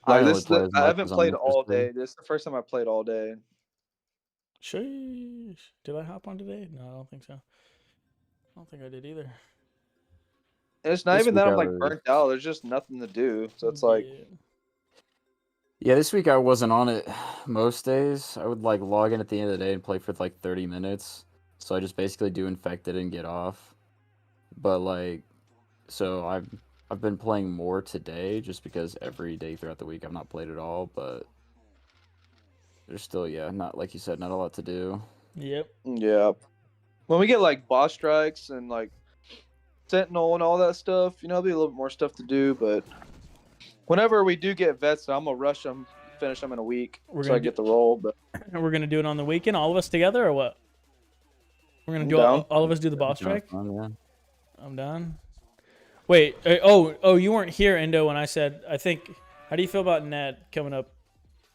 I Like only play as I much haven't as I'm played all interested. day. This is the first time I played all day. Sheesh. Did I hop on today? No, I don't think so. I don't think I did either. And it's not This even that week I'm like I was- burnt out. There's just nothing to do. So it's like, Yeah. Yeah, this week I wasn't on it most days. I would like log in at the end of the day and play for like 30 minutes. So I just basically do infected and get off. But like, so I've been playing more today just because every day throughout the week I've not played at all. But there's still, yeah, not like you said, not a lot to do. Yep. yeah. When we get like boss strikes and like Sentinel and all that stuff, there'll be a little bit more stuff to do. But whenever we do get vets, I'm gonna rush them, finish them in a week, We're so gonna I get the roll. But And we're gonna do it on the weekend, all of us together, or what? We're gonna I'm do down. all of us do the boss Kinda strike. fun, yeah. I'm down. Wait. Oh, you weren't here, Endo, when I said. I think. How do you feel about Net coming up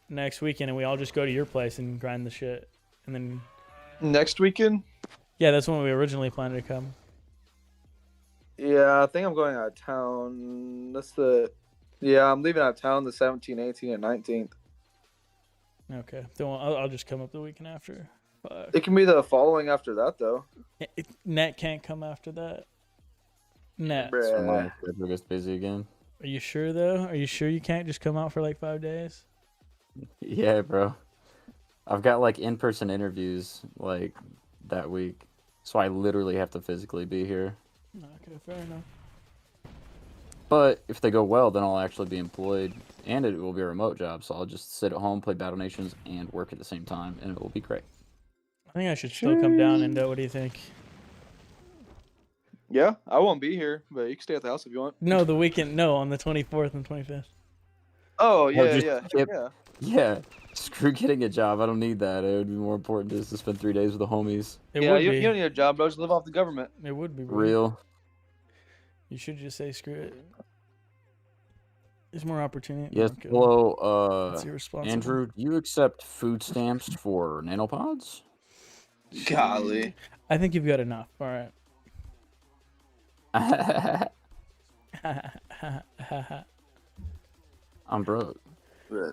next weekend, and we all just go to your place and grind the shit, and then next weekend, yeah, that's when we originally planned to come. yeah, I think I'm going out of town. I'm leaving out of town the 17th, 18th, and 19th. Okay. Then I'll just come up the weekend after. Fuck. It can be the following after that, though. Net can't come after that. Net. Bruh. So my schedule gets busy again. Are you sure though? Are you sure you can't just come out for like 5 days? Yeah, bro. I've got like in-person interviews like that week, so I literally have to physically be here. Okay, fair enough. But if they go well, then I'll actually be employed, and it will be a remote job. So I'll just sit at home, play Battle Nations, and work at the same time, and it will be great. I think I should still come down and what do you think? Yeah, I won't be here, but you can stay at the house if you want. No, the weekend. No, on the 24th and 25th. Oh yeah, just yeah, skip- yeah. Yeah, screw getting a job. I don't need that. It would be more important just to spend 3 days with the homies. It Yeah, would you be. don't need a job, bro. Just live off the government. It would be, bro. Real. You should just say screw it. There's more opportunity. Yes. Okay. Hello, That's irresponsible. Andrew. Do you accept food stamps for nanopods? Golly. I think you've got enough. All right. I'm broke. Yeah,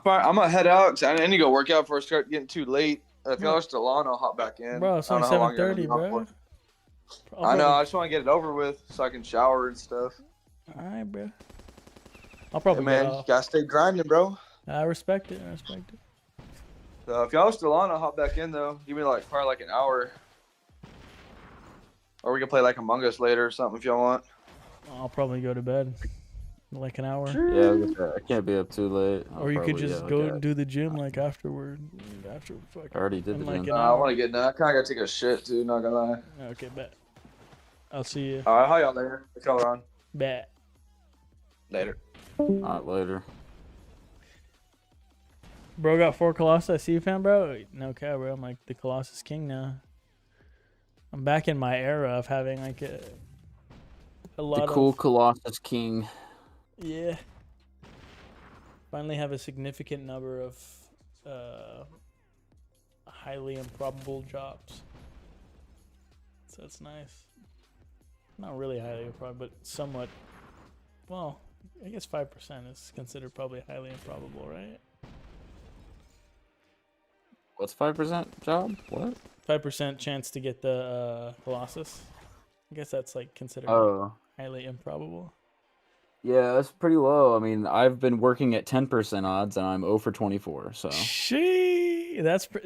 I'm gonna head out 'cause I need to go work out before I start getting too late. If y'all are still on, I'll hop back in. Bro, it's I only don't know how long you're gonna 7:30, be on bro. for. I know. I just want to get it over with so I can shower and stuff. All right, bro. I'll Hey, probably man, get you off. gotta stay grinding, bro. I respect it. I respect it. So if y'all are still on, I'll hop back in though. Give me probably like an hour, or we can play like Among Us later or something if y'all want. I'll probably go to bed in like an hour. Yeah, I can't be up too late. Or you could just go and do the gym like afterward. After fucking. I already did in the like gym. an I hour. want to get done. I kind of gotta take a shit too. Not gonna lie. Okay, bet. I'll see you. All right, how y'all later? If y'all are on. Bet. Later. Alright, later. Bro got 4 Colossus. I see you, fam, bro. No cap, bro. I'm like the Colossus king now. I'm back in my era of having like a lot The cool of Colossus King. yeah. Finally have a significant number of highly improbable jobs. So that's nice. Not really highly improbable, but somewhat. Well, I guess 5% is considered probably highly improbable, right? What's 5% job? What? 5% chance to get the Colossus. I guess that's like considered Oh. highly improbable. Yeah, that's pretty low. I mean, I've been working at 10% odds and I'm 0 for 24, so.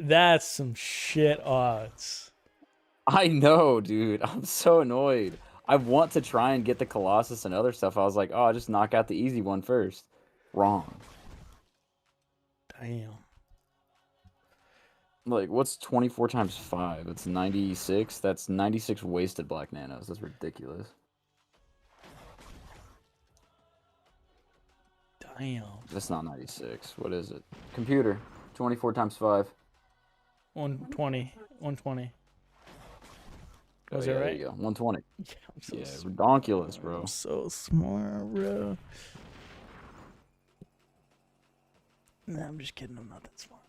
That's some shit odds. I know, dude. I'm so annoyed. I want to try and get the Colossus and other stuff. I was like, oh, I'll just knock out the easy one first. Wrong. Damn. Like, what's 24 times 5? It's 96? That's 96 wasted black nanos. That's ridiculous. Damn. That's not 96. What is it? Computer. 24 times 5. 120. 120. Was Oh, it yeah, right? There you go. 120. Yeah, I'm so Yeah, smart. redonkulous, bro. I'm so smart, bro. Nah, I'm just kidding. I'm not that smart.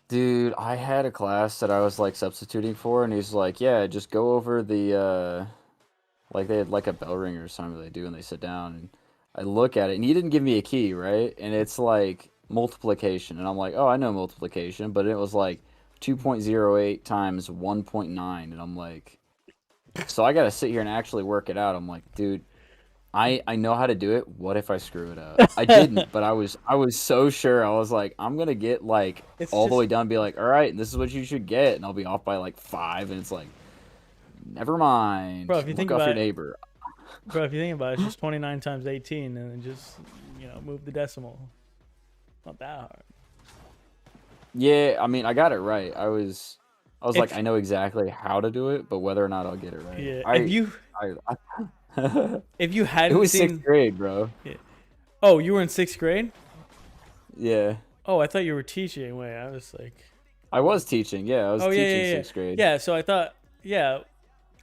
Dude, I had a class that I was like substituting for, and he's like, "Yeah, just go over the like they had like a bell ringer or something they do, and they sit down." And I look at it, and he didn't give me a key, right? And it's like multiplication, and I'm like, "Oh, I know multiplication," but it was like 2.08 times 1.9, and I'm like, so I gotta sit here and actually work it out. I'm like, dude, I know how to do it. What if I screw it up? I didn't, but I was so sure. I was like, I'm gonna get like It's all the just- way done, and be like, all right, this is what you should get, and I'll be off by like 5, and it's like, never mind. Bro, if you Look think off about your it- neighbor. Bro, if you think about it, it's just 29 times 18, and then just move the decimal. Not that hard. Yeah, I mean, I got it right. I was If- like, I know exactly how to do it, but whether or not I'll get it right. Yeah. If you It hadn't was seen, 6th grade, bro. oh, you were in 6th grade. Yeah, Oh, I thought you were teaching. Wait, I was like, I was teaching. Yeah, I was oh yeah, teaching yeah, yeah. 6th grade. Yeah, so I thought, yeah.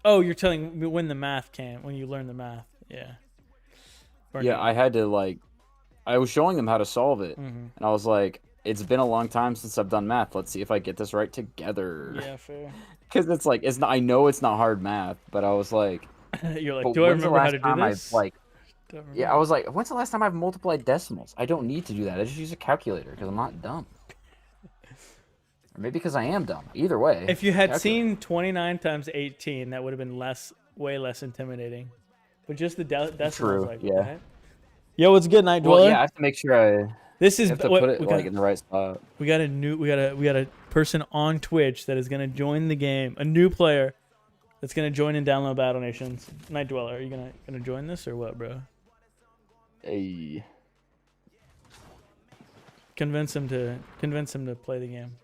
Oh, you're telling me when the math came, when you learned the math. Yeah. Yeah, I had to like, I was showing them how to solve it, Mhm. and I was like, it's been a long time since I've done math. Let's see if I get this right together. Yeah, fair. Because it's like, it's not. I know it's not hard math, but I was like, You're like, but do I when's the remember how last to do time this? I've like, Don't remember. yeah, I was like, when's the last time I've multiplied decimals? I don't need to do that. I just use a calculator because I'm not dumb. Or maybe because I am dumb. Either way. If you had calculator. seen 29 times 18, that would have been way less intimidating. But just the decimal, True, was like, yeah. what the heck? Yo, what's good, Night Well, Dweller? yeah, I have to make sure This You is have to what put it we like got. in the right spot. We got a person on Twitch that is gonna join the game. A new player that's gonna join and download Battle Nations. Night Dweller, are you gonna join this or what, bro? Hey. Convince him to play the game.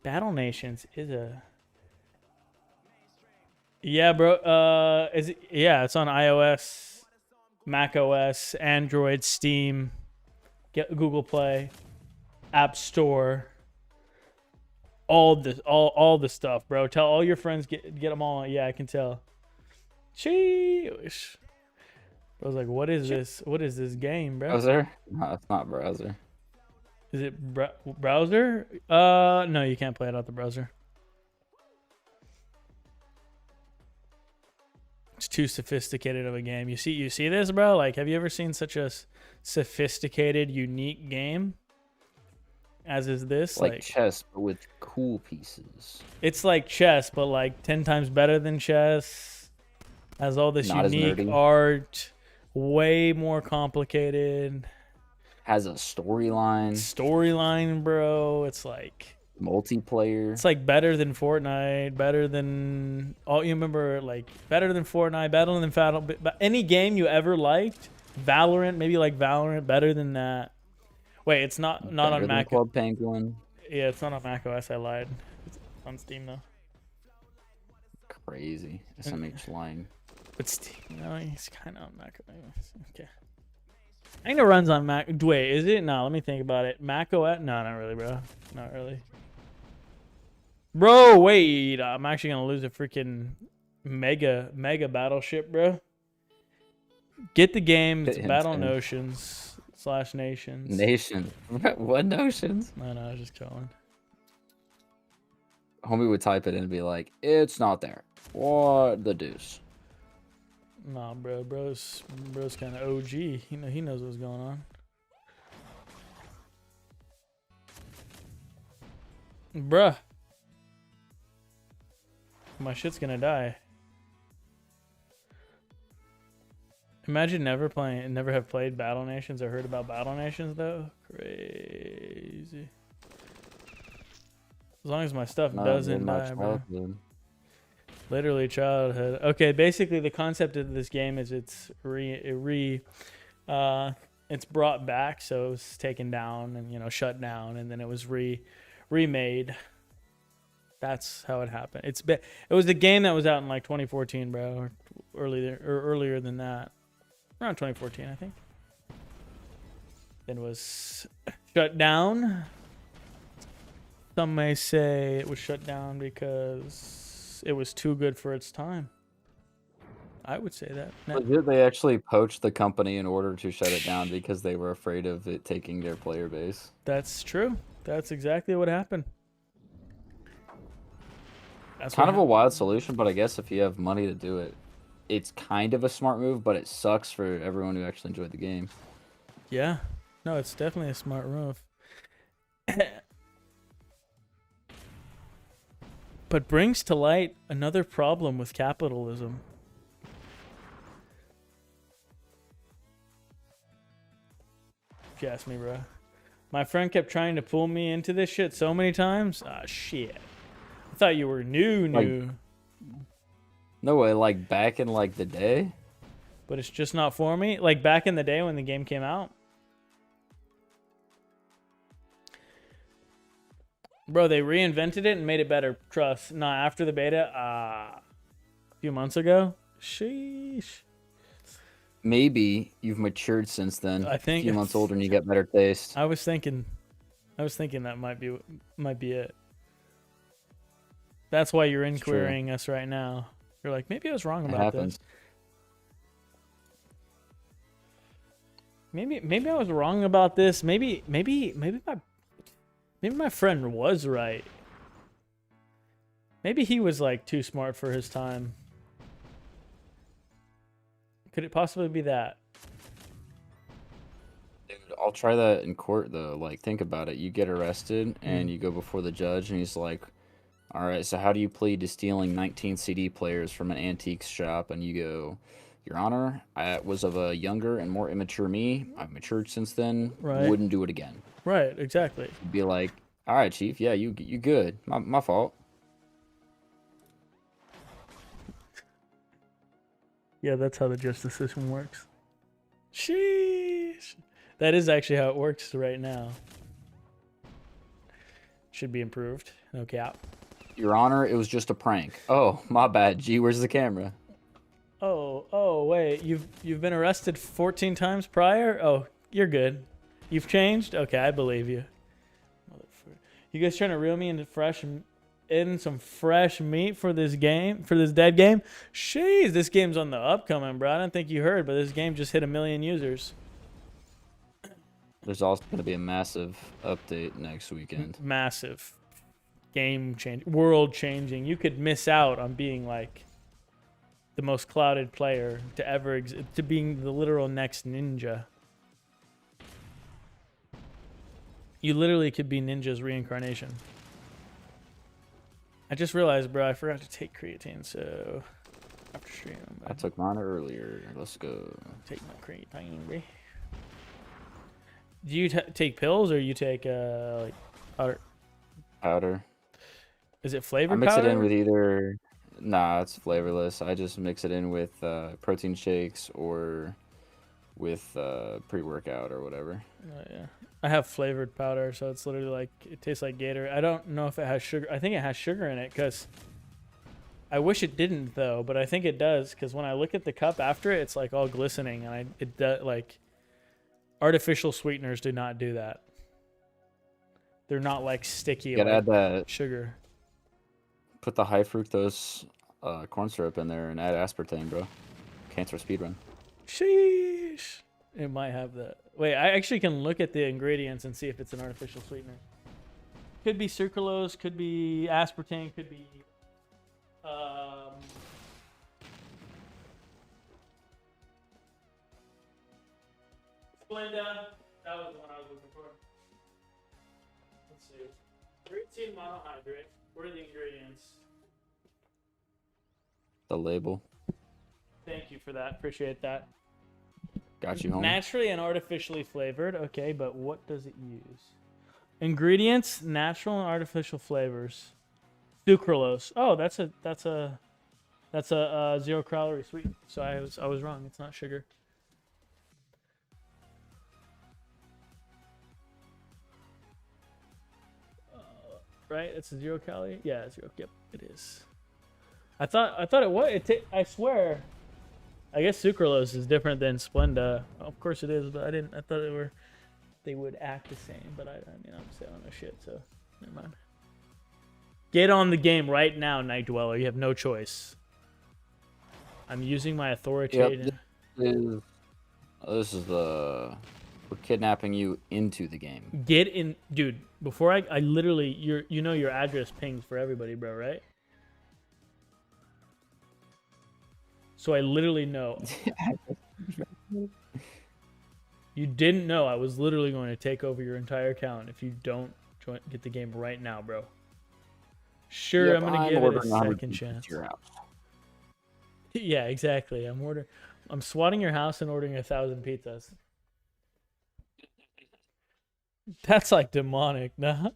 Battle Nations is a. Yeah, bro. It's on iOS, Mac OS, Android, Steam, Google Play, App Store. All the stuff, bro. Tell all your friends get them all. Yeah, I can tell. Sheesh. I was like, what is this? What is this game, bro? Browser? No, it's not browser. Is it browser? No, you can't play it out the browser. It's too sophisticated of a game. You see this, bro? Like, have you ever seen such a sophisticated, unique game as is this? Like chess, but with cool pieces. It's like chess, but like 10 times better than chess. Has all this Not as unique nerdy. art, way more complicated Has a storyline, storyline, bro. It's like multiplayer. better than Fortnite, better than you remember, like better than Fortnite, better than any game you ever liked. Valorant, maybe like Valorant, better than that. Wait, it's not Better on than Mac. Club Penguin. Yeah, it's not on Mac OS. I lied. It's on Steam though. Crazy. SMH lying. But Steam, it's kind of on Mac OS. Okay. I think it runs on Mac. Wait, is it? No, let me think about it. Mac OS? No, not really, bro. Not really. Bro, wait. I'm actually gonna lose a freaking mega battleship, bro. Get the game. It's Hit him, Battle Tim. Notions/Nations. Nation. What notions? No, I was just calling. Homie would type it in and be like, it's not there. What the deuce? Nah, bro. Bro's kind of OG. He knows what's going on. Bruh. My shit's gonna die. Imagine never have played Battle Nations or heard about Battle Nations though. Crazy. As long as my stuff doesn't die, bro. Literally childhood. Okay, basically the concept of this game is it's brought back, so it was taken down and shut down, and then it was remade. That's how it happened. It was a game that was out in like 2014, bro, or earlier than that, around 2014, I think. Then was shut down. Some may say it was shut down because it was too good for its time. I would say that. Legit, they actually poached the company in order to shut it down because they were afraid of it taking their player base. That's true. That's exactly what happened. That's kind of a wild solution, but I guess if you have money to do it, it's kind of a smart move, but it sucks for everyone who actually enjoyed the game. Yeah. No, it's definitely a smart move. But brings to light another problem with capitalism. If you ask me, bro. My friend kept trying to pull me into this shit so many times. Ah, shit. I thought you were new. No way, like back in like the day? But it's just not for me. Like back in the day when the game came out. Bro, they reinvented it and made it better. Trust. Nah, after the beta, a few months ago. Sheesh. Maybe you've matured since then. I think a few months older and you get better taste. I was thinking that might be it. That's why you're inquiring us right now. You're like, maybe I was wrong about this. Maybe I was wrong about this. Maybe my friend was right. Maybe he was like too smart for his time. Could it possibly be that? Dude, I'll try that in court though. Like, think about it. You get arrested and you go before the judge and he's like, all right, so how do you plead to stealing 19 CD players from an antique shop? And you go, Your Honor, I was of a younger and more immature me. I've matured since then. Right. Wouldn't do it again. Right, exactly. Be like, all right, Chief. Yeah, you good. My fault. Yeah, that's how the justice system works. Sheesh. That is actually how it works right now. Should be improved. No cap. Your Honor, it was just a prank. Oh, my bad. Gee, where's the camera? Oh, wait. You've been arrested 14 times prior? Oh, you're good. You've changed? Okay, I believe you. You guys trying to reel me in some fresh meat for this game, for this dead game? Jeez, this game's on the upcoming, bro. I don't think you heard, but this game just hit 1 million users. There's also going to be a massive update next weekend. Massive. Game change, world changing. You could miss out on being like the most clouded player to ever exist, to being the literal next ninja. You literally could be Ninja's reincarnation. I just realized, bro, I forgot to take creatine, so after stream, I took mine earlier. Let's go. take my creatine, bro. Do you take pills or you take like powder? Powder. Is it flavored I mix powder? it in with either. Nah, it's flavorless. I just mix it in with protein shakes or with pre-workout or whatever. Oh, yeah. I have flavored powder, so it's literally like, it tastes like Gator. I don't know if it has sugar. I think it has sugar in it, because I wish it didn't, though, but I think it does, because when I look at the cup after it, it's like all glistening, and it does, like, artificial sweeteners do not do that. They're not like sticky You gotta like add that. sugar. Put the high fructose corn syrup in there and add aspartame, bro. Cancer speedrun. Sheesh. It might have that. Wait, I actually can look at the ingredients and see if it's an artificial sweetener. Could be sucralose, could be aspartame, could be Splenda. That was the one I was looking for. Let's see. Fructine monohydrate. What are the ingredients? The label. Thank you for that. Appreciate that. Got you home. Naturally and artificially flavored. Okay, but what does it use? Ingredients: natural and artificial flavors. Sucralose. Oh, that's a 0-calorie sweet. So I was wrong. It's not sugar. Right? It's a 0-calorie. Yeah, 0. Yep, it is. I thought it was. I swear. I guess sucralose is different than Splenda. Of course it is, but I didn't. I thought they would act the same. But I mean, obviously I don't know shit, so never mind. Get on the game right now, Night Dweller. You have no choice. I'm using my authoritative. Yep, this is the. We're kidnapping you into the game. Get in, dude. Before I literally, you know your address pings for everybody, bro, right? So I literally know. You didn't know I was literally going to take over your entire account if you don't get the game right now, bro. Sure, Yep, I'm gonna give it a ordering second 100 chance. to your house. Yeah, exactly. I'm swatting your house and ordering 1,000 pizzas. That's like demonic, nah?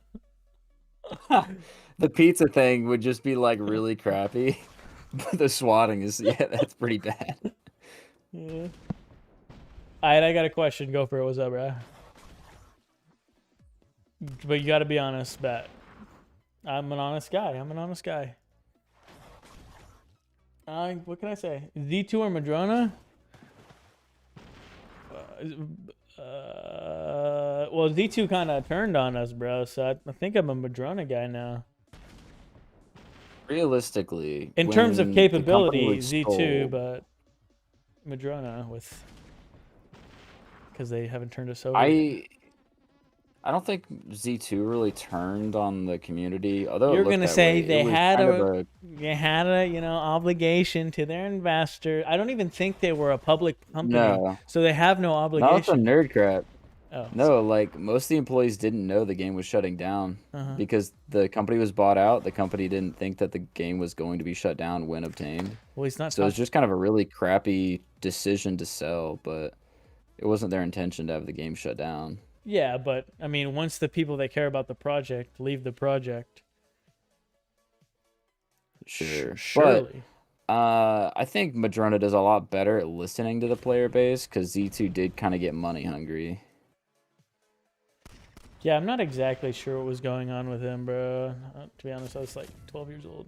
The pizza thing would just be like really crappy. But the swatting is, yeah, that's pretty bad. Yeah. Alright, I got a question. Go for it. What's up, bro? But you gotta be honest, bet. I'm an honest guy. What can I say? Z2 or Madrona? Well, Z2 kind of turned on us, bro. So I think I'm a Madrona guy now. Realistically, In terms of when the company capability, was Z2, sold- but Madrona because they haven't turned us over. I don't think Z2 really turned on the community. Although You're it looked gonna that say way. they It was had kind of a obligation to their investor. I don't even think they were a public company, No. so they have no No, it's a obligation. nerd crap. Oh, No, like most of the employees didn't know the game was shutting down Uh-huh. because the company was bought out. The company didn't think that the game was going to be shut down when obtained. Well, he's not So it was talking. just kind of a really crappy decision to sell, but it wasn't their intention to have the game shut down. Yeah, but I mean, once the people that care about the project leave the project, Sure. But surely. I think Madrona does a lot better at listening to the player base because Z2 did kind of get money hungry. Yeah, I'm not exactly sure what was going on with him, bro. To be honest, I was like 12 years old.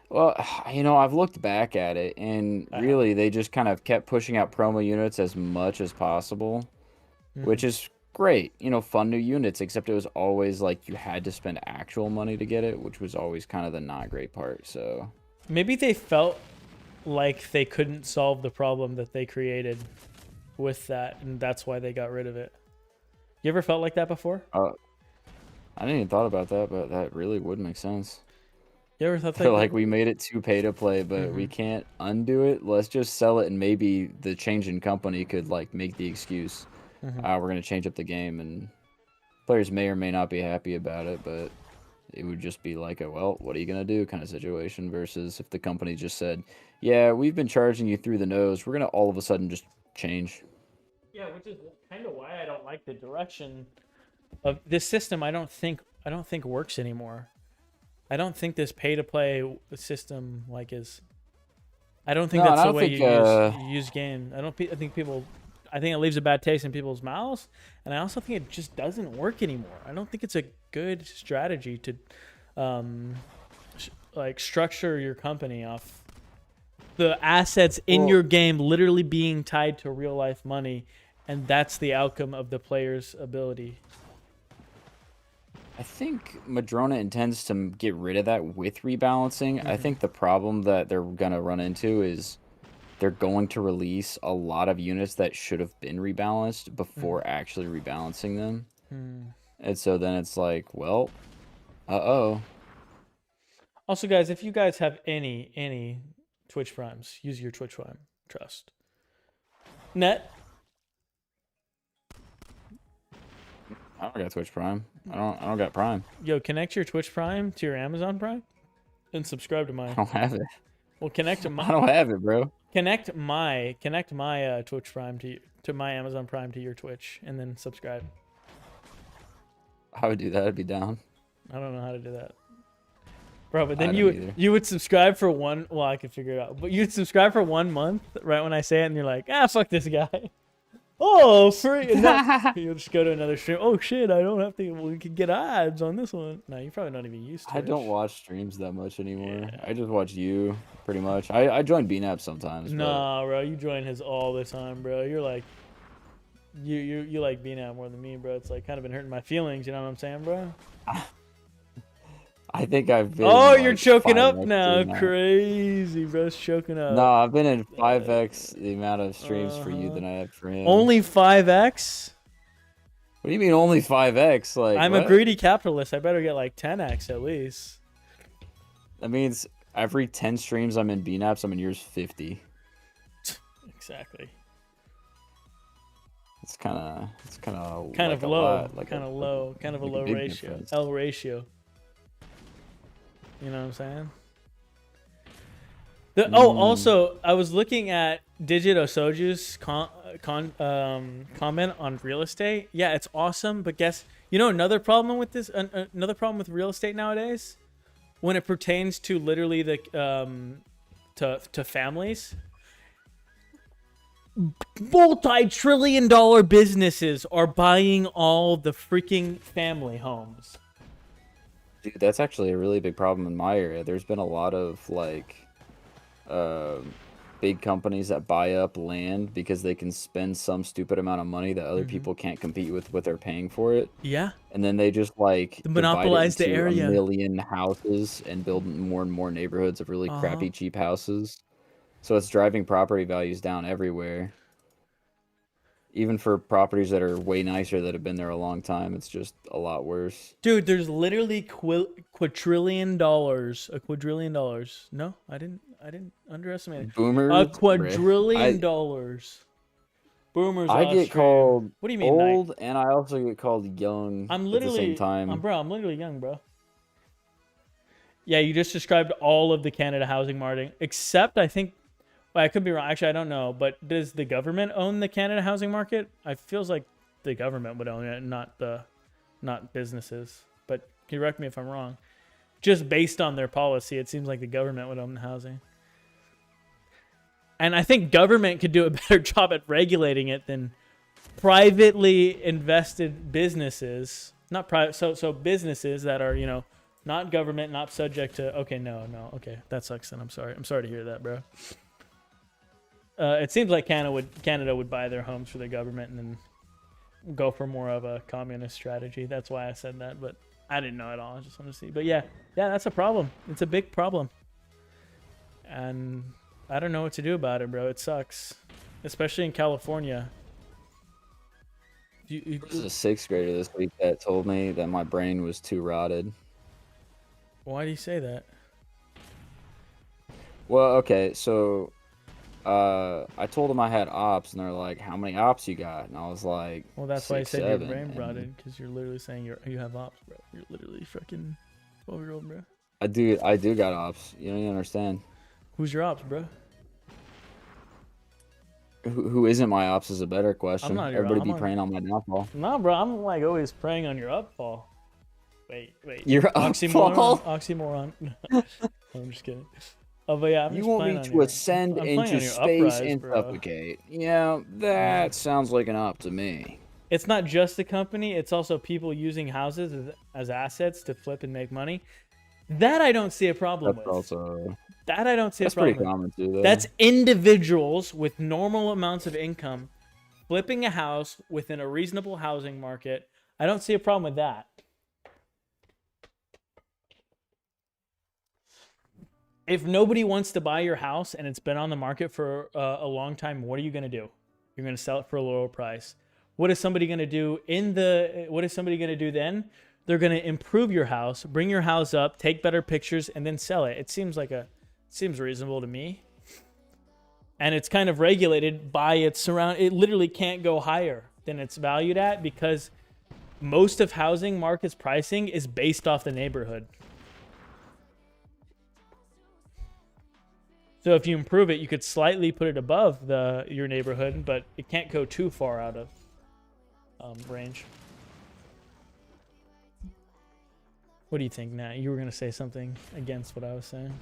Well, I've looked back at it, and I haven't. really they just kind of kept pushing out promo units as much as possible, Mhm. which is great. Fun new units, except it was always like you had to spend actual money to get it, which was always kind of the not great part. So, Maybe they felt like they couldn't solve the problem that they created with that, and that's why they got rid of it. You ever felt like that before? I didn't even thought about that, but that really would make sense. You ever thought They're like like, we made it too pay to play, but we can't undo it. Let's just sell it, and maybe the change in company could like make the excuse. We're gonna change up the game, and players may or may not be happy about it, but it would just be like a, well, what are you gonna do kind of situation versus if the company just said, yeah, we've been charging you through the nose, we're gonna all of a sudden just change. Yeah, which is kind of why I don't like the direction of this system. I don't think works anymore. I don't think this pay to play system is. I don't think No, and that's I the don't way think you use game. I think people. I think it leaves a bad taste in people's mouths, and I also think it just doesn't work anymore. I don't think it's a good strategy to, structure your company off the assets in well, your game literally being tied to real life money, and that's the outcome of the player's ability. I think Madrona intends to get rid of that with rebalancing. I think the problem that they're gonna run into is they're going to release a lot of units that should have been rebalanced before actually rebalancing them. And so then it's like, well, uh-oh. Also, guys, if you guys have any Twitch Primes, use your Twitch Prime trust. Net. I don't got Twitch Prime. I don't got Prime. Yo, connect your Twitch Prime to your Amazon Prime, and subscribe to I mine. don't have it. Well, connect I my don't have it, bro. connect my Twitch Prime to my Amazon Prime to your Twitch, and then subscribe. I would do that. I'd be down. I don't know how to do that, bro. But I then don't either. you would subscribe for one. Well, I could figure it out. But you'd subscribe for 1 month, right when I say it, and you're like, fuck this guy. Oh, free. And then you'll just go to another stream. Oh shit, I don't have to. We can get ads on this one. No, you're probably not even used to it. I don't watch streams that much anymore. I just watch you, pretty much. I join BNAP sometimes. Nah, bro, you join his all the time, bro. You're like, you like being out more than me, bro. It's like kind of been hurting my feelings. You know what I'm saying, bro? I think I've been. Oh, you're like, choking up 5x now. BNAP. Crazy, bro's choking up. No, I've been in 5x the amount of streams for you than I have for him. Only 5x? What do you mean only 5x? Like, I'm what? a greedy capitalist. I better get like 10x at least. That means every 10 streams I'm in BNAPs, I'm in yours 50. Exactly. It's kind of Kind like of a low. lot, like Kind of low. Kind of a like low big ratio. difference. L ratio. You know what I'm saying? Also, I was looking at Digit Osoju's comment on real estate. Yeah, it's awesome, but another problem with this, another problem with real estate nowadays, when it pertains to literally the to families, multi-trillion-dollar businesses are buying all the freaking family homes. Dude, that's actually a really big problem in my area. There's been a lot of like big companies that buy up land because they can spend some stupid amount of money that other people can't compete with what they're paying for it. Yeah. And then they just like Monopolize the divide it into area. 1 million houses and build more and more neighborhoods of really crappy cheap houses. So it's driving property values down everywhere. Even for properties that are way nicer that have been there a long time, it's just a lot worse. Dude, there's literally quadrillion dollars. A quadrillion dollars. No, I didn't underestimate it. Boomers. A quadrillion dollars Boomers. I off get stream. called What do you mean, Knight? old, and I also get called young I'm at the literally, same time. bro. I'm literally young, bro. Yeah, you just described all of the Canada housing market, except I think. Well, I could be wrong. Actually, I don't know. But does the government own the Canada housing market? I feels like the government would own it, not businesses. But correct me if I'm wrong. Just based on their policy, it seems like the government would own the housing. And I think government could do a better job at regulating it than privately invested businesses. Not private, so businesses that are, not government, not subject to. Okay, no, okay, that sucks. Then I'm sorry to hear that, bro. It seems like Canada would buy their homes for the government and then go for more of a communist strategy. That's why I said that, but I didn't know at all. I just want to see. But yeah, that's a problem. It's a big problem, and I don't know what to do about it, bro. It sucks, especially in California. There's a sixth grader this week that told me that my brain was too rotted. Why do you say that? Well, okay, so I told them I had ops, and they're like, "How many ops you got?" And I was like, Well, that's why I 6, said 7, your brain and rotted, because you're literally saying you have ops, bro. You're literally fucking 12-year-old, bro. I do got ops. You don't even understand. Who's your ops, bro? Who isn't my ops is a better question. not your- Everybody I'm be on- praying on my downfall. Nah, bro. I'm like always preying on your upfall. Wait. Your Oxymoron. upfall? Oxymoron. I'm just kidding. Oh, but yeah, I'm You just want playing me on to your- ascend I'm playing on into your space uprise, and bro. suffocate? Yeah, that sounds like an op to me. It's not just the company. It's also people using houses as assets to flip and make money. That I don't see a problem That's with. also That I don't see that's a problem pretty with. common too. Though. That's individuals with normal amounts of income flipping a house within a reasonable housing market. I don't see a problem with that. If nobody wants to buy your house and it's been on the market for a long time, what are you going to do? You're going to sell it for a lower price. What is somebody going to do what is somebody going to do then? They're going to improve your house, bring your house up, take better pictures, and then sell it. It seems reasonable to me. And it's kind of regulated by its surround. It literally can't go higher than it's valued at, because most of housing market's pricing is based off the neighborhood. So if you improve it, you could slightly put it above your neighborhood, but it can't go too far out of range. What do you think, Nat? You were going to say something against what I was saying.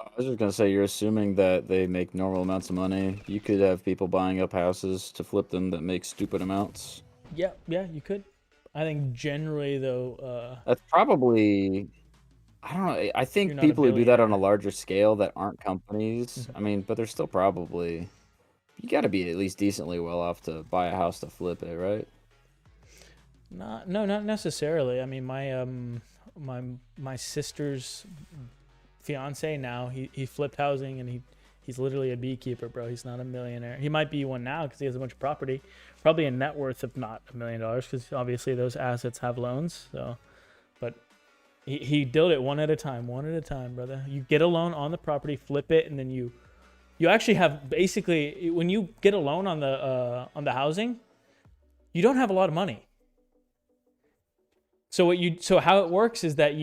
I was just gonna say, you're assuming that they make normal amounts of money. You could have people buying up houses to flip them that make stupid amounts. Yeah, you could. I think generally, though, That's probably, I don't know. I think You're not a people who do that on a billionaire. larger scale that aren't companies. I mean, but they're still probably. You got to be at least decently well off to buy a house to flip it, right? not necessarily. I mean, my sister's fiance now, he flipped housing, and he's literally a beekeeper, bro. He's not a millionaire. He might be one now because he has a bunch of property, probably a net worth of not $1 million, because obviously those assets have loans. So, but he did it one at a time, brother. You get a loan on the property, flip it, and then you actually have, basically, when you get a loan on the housing, you don't have a lot of money. So how it works is that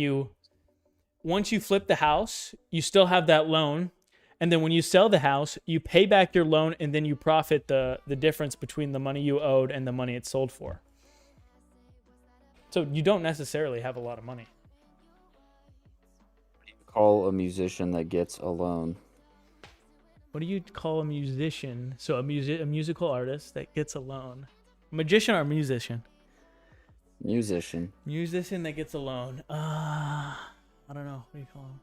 once you flip the house, you still have that loan, and then when you sell the house, you pay back your loan, and then you profit the difference between the money you owed and the money it sold for. So you don't necessarily have a lot of money. Call a musician that gets a loan. What do you call a musician? So a musical artist that gets a loan. Magician or musician? Musician. Musician that gets a loan. I don't know. What do you call him?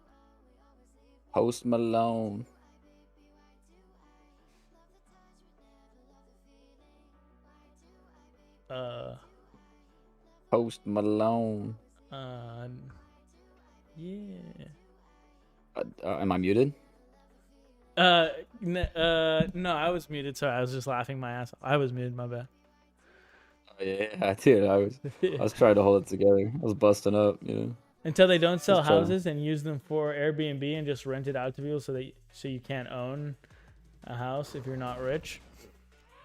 Post Malone. Post Malone. Yeah. Am I muted? No, I was muted. Sorry, I was just laughing my ass off. I was muted. My bad. Oh, yeah, dude. I was trying to hold it together. I was busting up, Until they don't sell Just trying. houses and use them for Airbnb and just rent it out to people, so you can't own a house if you're not rich.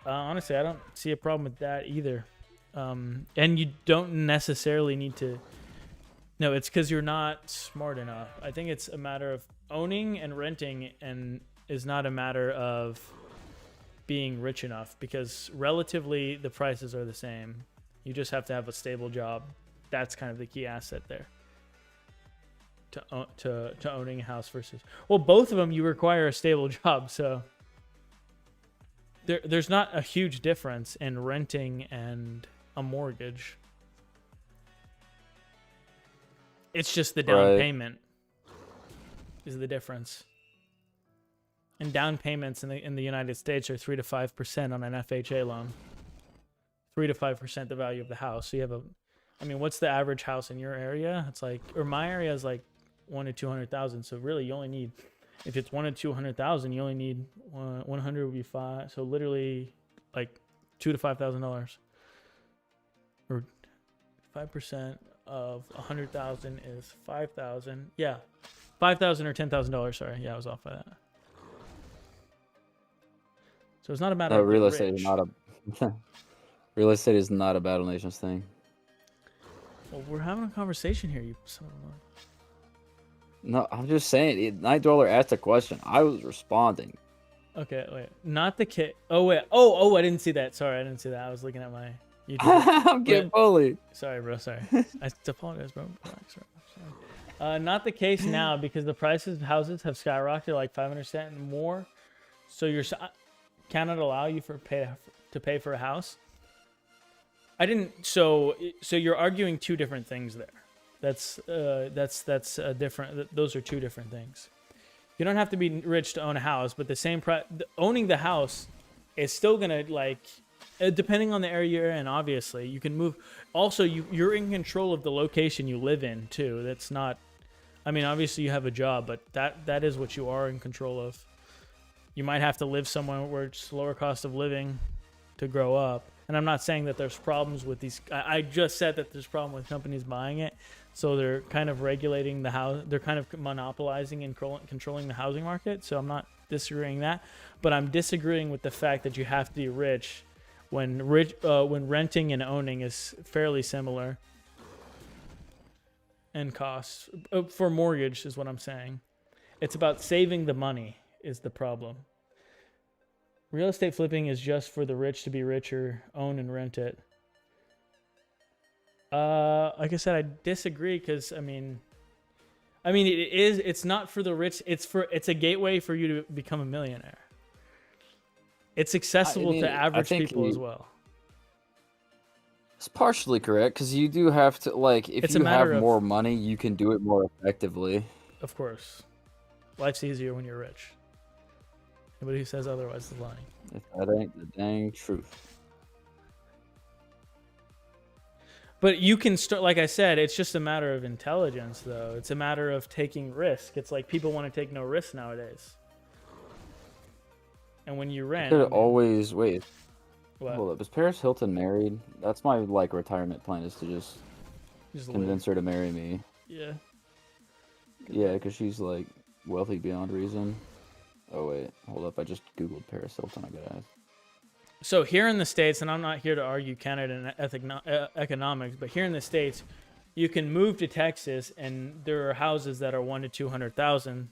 Honestly, I don't see a problem with that either. And you don't necessarily need to. No, it's because you're not smart enough. I think it's a matter of owning and renting, and is not a matter of being rich enough, because relatively the prices are the same. You just have to have a stable job. That's kind of the key asset there. To owning a house versus, well, both of them you require a stable job, so there's not a huge difference in renting and a mortgage. It's just the down payment is the difference. And down payments in the United States are 3 to 5% on an FHA loan. 3 to 5% the value of the house. So you have what's the average house in your area? It's like, or my area is like 1 to 200,000. So really, you only need, if it's 1 to 200,000, you only need 100 would be 5. So literally, like $2,000 to $5,000, or 5% of 100,000 is 5,000. Yeah, $5,000 or $10,000. Sorry, yeah, I was off by that. So it's not a matter of real the estate rich. is not a real estate is not a Battle Nations thing. Well, we're having a conversation here, you son of a mother. No, I'm just saying. Night Dweller asked a question. I was responding. Okay, wait. Not the kid. Oh, wait. Oh, I didn't see that. Sorry, I didn't see that. I was looking at my YouTube. I'm getting bullied. Sorry, bro. Sorry. I apologize, bro. Relax, sorry. Not the case now, because the prices of houses have skyrocketed like 500% and more. So cannot allow you to pay for a house. I didn't. So you're arguing two different things there. That's different. Those are two different things. You don't have to be rich to own a house, but the same owning the house is still gonna, like, depending on the area you're in. Obviously, you can move. Also, you're in control of the location you live in too. That's not. I mean, obviously you have a job, but that is what you are in control of. You might have to live somewhere where it's lower cost of living to grow up. And I'm not saying that there's problems with these. I just said that there's problem with companies buying it. So they're kind of regulating the house. They're kind of monopolizing and controlling the housing market. So I'm not disagreeing that. But I'm disagreeing with the fact that you have to be rich when renting and owning is fairly similar. And costs. For mortgage is what I'm saying. It's about saving the money is the problem. Real estate flipping is just for the rich to be richer, own and rent it. Like I said, I disagree, because I mean it's not for the rich. It's a gateway for you to become a millionaire. It's accessible to average people as well. It's partially correct, because you do have to, like, if you have more money, you can do it more effectively. Of course. Life's easier when you're rich. Anybody who says otherwise is lying. If that ain't the dang truth. But you can start, like I said, it's just a matter of intelligence, though. It's a matter of taking risk. It's like people want to take no risk nowadays. And when you rent, I could always wait. What? Hold up, is Paris Hilton married? That's my, like, retirement plan, is to just convince her to marry me. Yeah. Yeah, because she's, like, wealthy beyond reason. Oh wait, hold up, I just googled Paris Hilton. I gotta ask. So here in the States, and I'm not here to argue Canada and economics, but here in the States, you can move to Texas, and there are houses that are 1 to 200,000.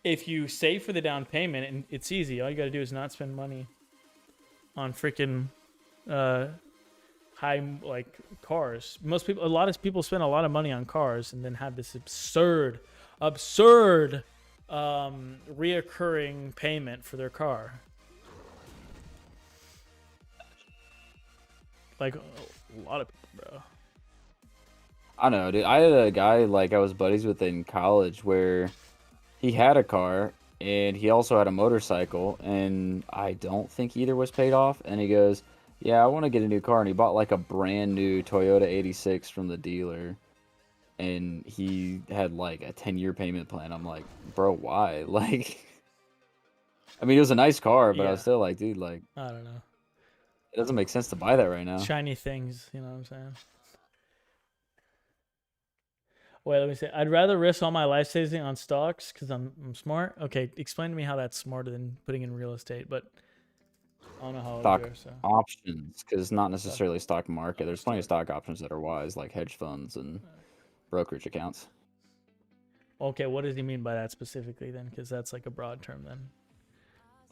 If you save for the down payment, and it's easy, all you gotta do is not spend money on freaking high, like, cars. A lot of people spend a lot of money on cars, and then have this absurd reoccurring payment for their car. Like, a lot of people, bro. I know, dude. I had a guy, like, I was buddies with in college, where he had a car and he also had a motorcycle, and I don't think either was paid off. And he goes, yeah, I want to get a new car. And he bought, like, a brand new Toyota 86 from the dealer. And he had, like, a 10-year payment plan. I'm like, bro, why? Like, I mean, it was a nice car, but I was still like, dude, like, I don't know. It doesn't make sense to buy that right now. Shiny things, you know what I'm saying? Wait, let me say. I'd rather risk all my life savings on stocks because I'm smart. Okay, explain to me how that's smarter than putting in real estate. But I don't know how old Stock you are, so. options, because not necessarily stock market. There's plenty of stock options that are wise, like hedge funds and brokerage accounts. Okay, what does he mean by that specifically then? Because that's like a broad term then.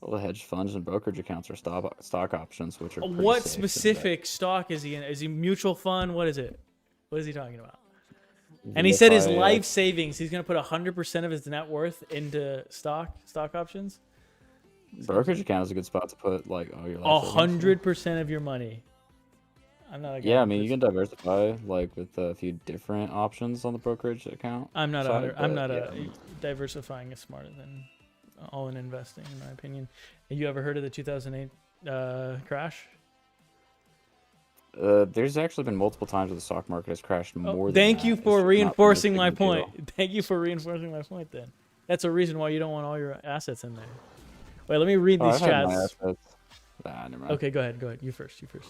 Well, the hedge funds and brokerage accounts are stock options, which are pretty What safe specific stock is he in? Is he mutual fund? What is it? What is he talking about? and And he said his life savings, he's gonna put 100% of his net worth into stock options. brokerage account is a good spot to put like all your life savings. 100% of your money. I'm not a guy. Yeah, I who mean you puts- can diversify like with a few different options on the brokerage account. I'm not side, a. I'm but not yeah, a. Diversifying is smarter than all in investing, in my opinion. You ever heard of the 2008 crash? There's actually been multiple times where the stock market has crashed more than Thank that. you It's for just not been as reinforcing big my of a deal. point. Thank you for reinforcing my point. Then that's a reason why you don't want all your assets in there. Wait, let me read Oh, these I've had my chats. assets. Nah, never mind. Okay, go ahead. Go ahead. You first. You first.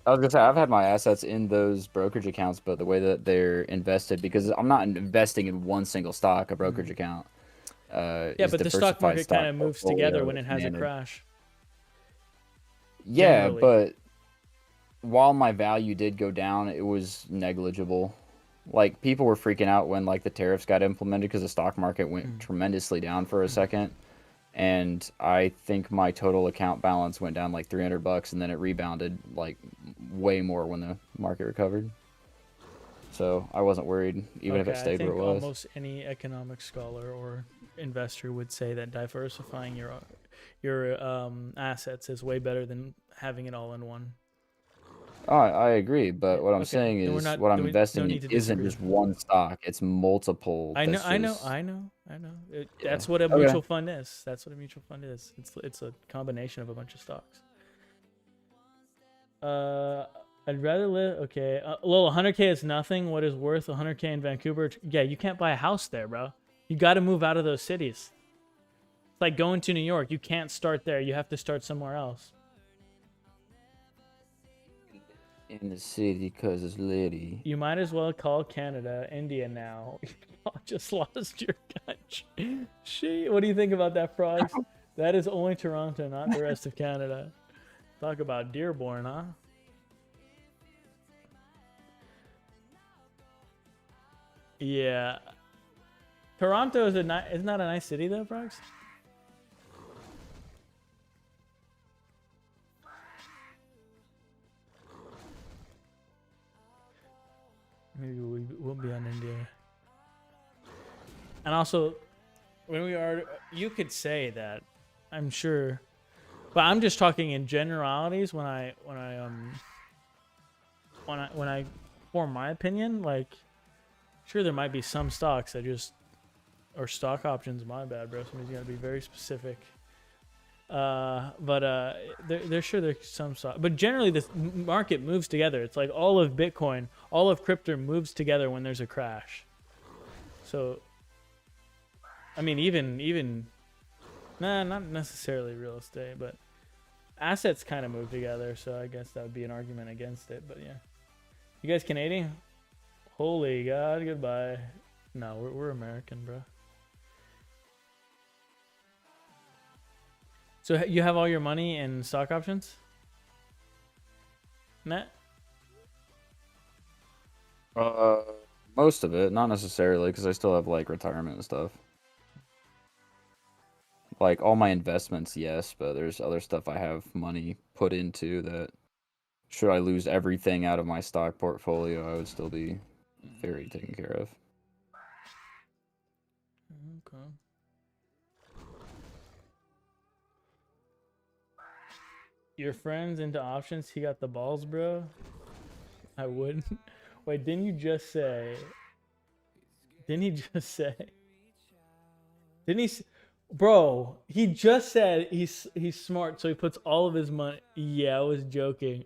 I was gonna say I've had my assets in those brokerage accounts, but the way that they're invested, because I'm not investing in one single stock, a brokerage account. Yeah, is but the stock diversified market kind of stock moves together portfolio when it has a managed. crash. Yeah, generally. but while my value did go down, it was negligible. Like people were freaking out when like the tariffs got implemented because the stock market went tremendously down for a second, and I think my total account balance went down like $300, and then it rebounded like way more when the market recovered. So I wasn't worried, even if it I stayed think where it was. almost any economic scholar or investor would say that diversifying your assets is way better than having it all in one. Oh, I agree, but what I'm Okay, saying then we're is not- what I'm then we investing don't in need to isn't disagree. just one stock; it's multiple. I know, that's I know, just- I know, I know. Yeah. That's what a Okay. mutual fund is. That's what a mutual fund is. It's a combination of a bunch of stocks. I'd rather live. Okay, well, 100K is nothing. What is worth 100K in Vancouver? Yeah, you can't buy a house there, bro. You got to move out of those cities. It's like going to New York. You can't start there. You have to start somewhere else. In the city because it's litty. You might as well call Canada India now. You just lost your country. What do you think about that, Frogs? That is only Toronto, not the rest of Canada. Talk about Dearborn, huh? Yeah. Toronto is isn't that a nice city though, Frogs? Maybe we'll be on India. And also, when we are, you could say that, I'm sure, but I'm just talking in generalities. When I form my opinion, like, sure there might be some stocks that just, or stock options. My bad, bro. Somebody's got to be very specific. There's some stock, but generally the market moves together. It's like all of Bitcoin, all of crypto moves together when there's a crash. So, I mean, even not necessarily real estate, but assets kind of move together. So I guess that would be an argument against it. But yeah, you guys Canadian? Holy God, goodbye. No, we're American, bro. So you have all your money in stock options? Matt? Most of it, not necessarily, because I still have like retirement and stuff. Like all my investments, yes, but there's other stuff I have money put into that. Should I lose everything out of my stock portfolio, I would still be very taken care of. Okay. Your friend's into options. He got the balls, bro. I wouldn't. Wait, didn't you just say? Didn't he just say? Didn't he? Bro, he just said he's smart, so he puts all of his money. Yeah, I was joking.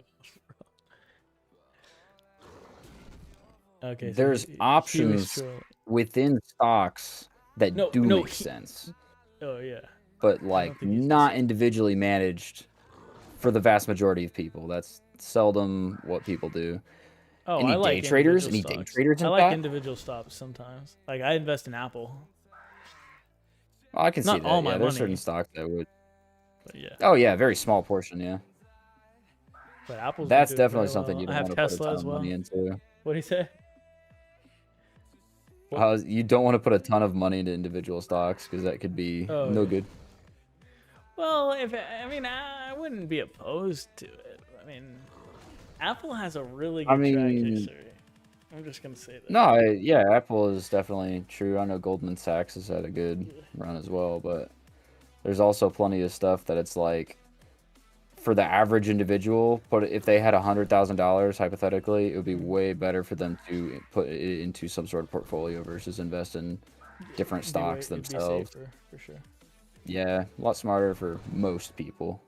Okay. There's he was options trolling. within stocks that do No, make sense, Oh yeah. but don't like think he's not just- individually managed for the vast majority of people. That's seldom what people do. Oh, Any I like day traders? individual Any day stocks. traders I in like that? individual stocks sometimes. Like I invest in Apple. Oh, I can see Not all that. my Yeah, there's money. certain stocks that would. But yeah. Oh yeah, very small portion. Yeah, But Apple's been that's doing definitely very something well. you I don't have want to put a Tesla ton as of well. money into. What do you say? What? You don't want to put a ton of money into individual stocks because that could be Oh, no yeah. good. Well, I wouldn't be opposed to it. I mean, Apple has a really I good track mean, history. I'm just gonna say that. no, yeah, Apple is definitely true. I know Goldman Sachs has had a good run as well, but there's also plenty of stuff that it's like for the average individual, but if they had $100,000 hypothetically, it would be way better for them to put it into some sort of portfolio versus invest in different stocks It'd be themselves. safer for sure. Yeah, a lot smarter for most people.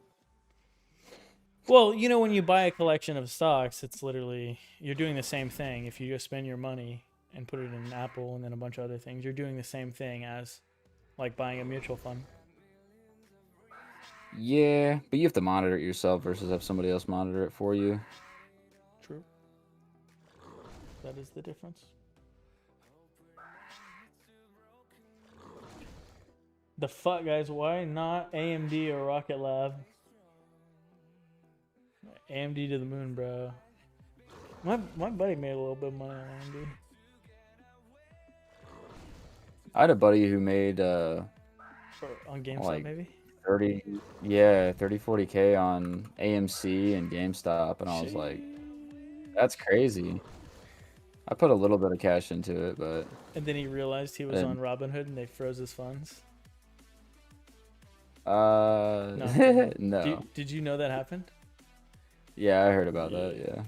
Well, you know, when you buy a collection of stocks, it's literally you're doing the same thing. If you just spend your money and put it in Apple and then a bunch of other things, you're doing the same thing as like buying a mutual fund. Yeah, but you have to monitor it yourself versus have somebody else monitor it for you. True. That is the difference. The fuck, guys? Why not AMD or Rocket Lab? AMD to the moon, bro. My buddy made a little bit of money on AMD. I had a buddy who made Or on GameStop, like maybe? 40K on AMC and GameStop, and I was like, that's crazy. I put a little bit of cash into it, but And then he realized he was on Robinhood and they froze his funds. No. no. Did you know that happened? Yeah, I heard about that. Yeah.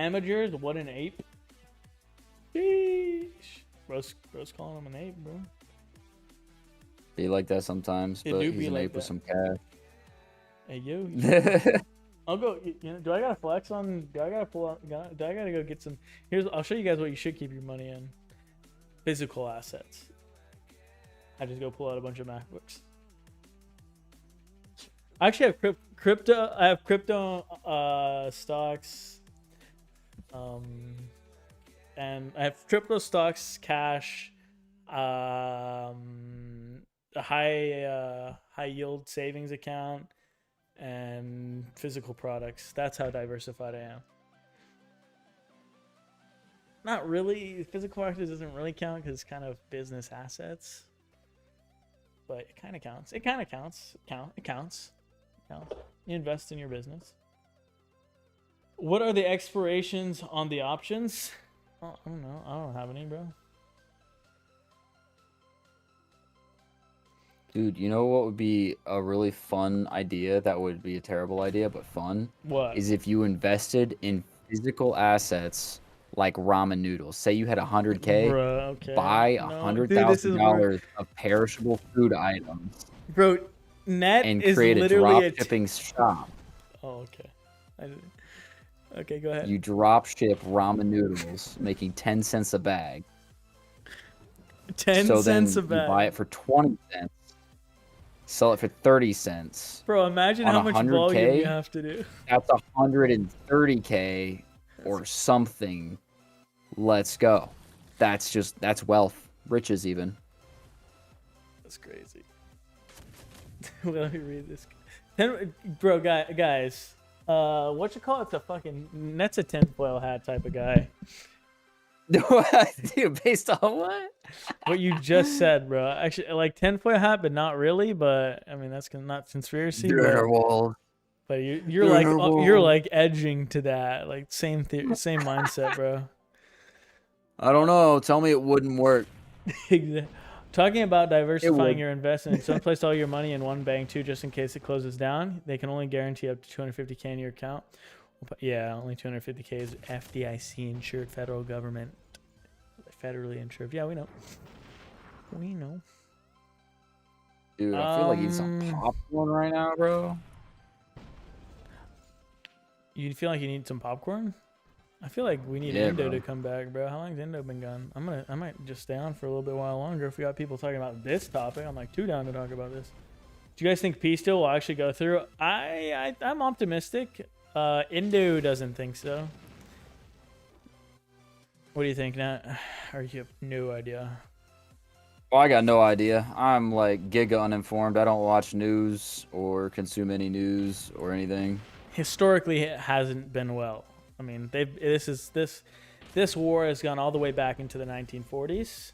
Amateurs, what an ape. Sheesh. Bro's calling him an ape, bro. Be like that sometimes, It but do he's be an like ape with that. some cash. Hey, yo. I'll go. You know, do I gotta flex on? Do I gotta pull out? Do I gotta go get some? I'll show you guys what you should keep your money in. Physical assets. I just go pull out a bunch of MacBooks. I actually have crypto. I have crypto stocks. And I have crypto stocks, cash, a high yield savings account, and physical products. That's how diversified I am. Not really. Physical products doesn't really count because it's kind of business assets. But it kind of counts. It kind of counts. It counts. You invest in your business. What are the expirations on the options? Oh, I don't know. I don't have any, bro. Dude, you know what would be a really fun idea that would be a terrible idea, but fun? What? Is if you invested in physical assets like ramen noodles. Say you had 100K, Bruh, okay. buy No, dude, this is where- $100,000 of perishable food items Bro, net and is create a literally drop shipping shop. Oh, okay. I didn't... Okay, go ahead. You drop ship ramen noodles, making 10 cents a bag. 10 so cents then a bag. You buy it for 20 cents, sell it for 30 cents. Bro, imagine on how much 100K, volume you have to do. That's 130K or something. Let's go. That's wealth. Riches even. That's crazy. Let me read this. Bro, guys. What you call it? The fucking that's a tinfoil hat type of guy. Dude, based on what? What you just said, bro. Actually, like tinfoil hat, but not really. But I mean, that's not conspiracy. But you're like edging to that, like same mindset, bro. I don't know. Tell me it wouldn't work. Talking about diversifying your investments, don't place all your money in one bank too, just in case it closes down. They can only guarantee up to 250K in your account. Yeah, only 250K is FDIC insured, federal government, federally insured. Yeah, we know. Dude, I feel like eating some popcorn right now, bro. You feel like you need some popcorn? I feel like we need Indo to come back, bro. How long's Indo been gone? I might just stay on for a little bit while longer if we got people talking about this topic. I'm like too down to talk about this. Do you guys think P still will actually go through? I'm optimistic. Indo doesn't think so. What do you think, Nat? Or you have no idea? Well, I got no idea. I'm like giga uninformed. I don't watch news or consume any news or anything. Historically, it hasn't been well. I mean, this war has gone all the way back into the 1940s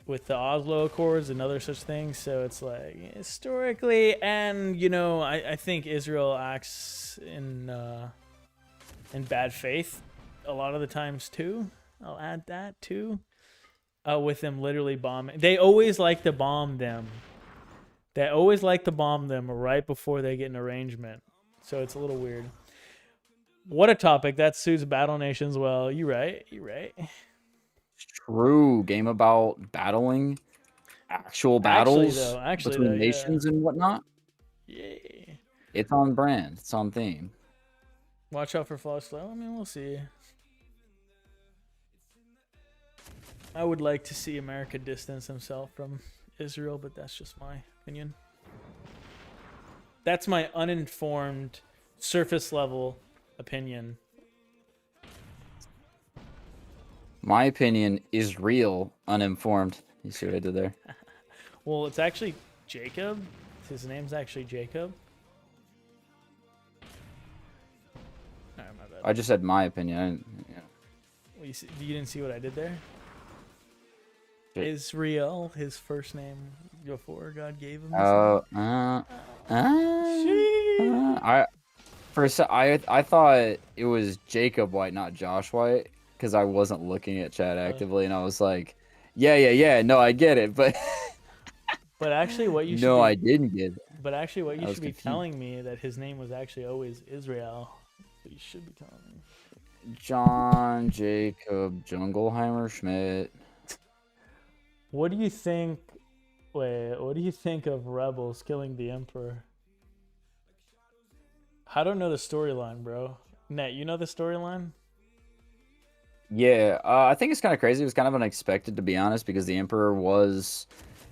with the Oslo Accords and other such things. So it's like historically, and I think Israel acts in bad faith a lot of the times too. I'll add that too. With them literally bombing. They always like to bomb them. They always like to bomb them right before they get an arrangement. So it's a little weird. What a topic. That suits Battle Nations well. You right. True. Game about battling, actual battles Actually between though, nations and whatnot. yeah. It's on brand. It's on theme. Watch out for flawless flow. I mean, we'll see. I would like to see America distance himself from Israel, but that's just my opinion. That's my uninformed, surface level opinion. My opinion is real, uninformed. You see what I did there? Well, it's actually Jacob. His name's actually Jacob. Alright, my bad. I just said my opinion. Well, you didn't see what I did there? Shit. Israel, his first name before God gave him his Oh, I thought it was Jacob White, not Josh White, because I wasn't looking at chat actively, and I was like, yeah, no, I get it, but But actually, what you should no, be, I didn't get it. But actually, what you I was should be confused. telling me that his name was actually always Israel. What you should be telling me. John Jacob Jungleheimer Schmidt. What do you think? Wait, what do you think of rebels killing the emperor? I don't know the storyline, bro. Nat, you know the storyline? Yeah, I think it's kind of crazy. It was kind of unexpected, to be honest, because the Emperor was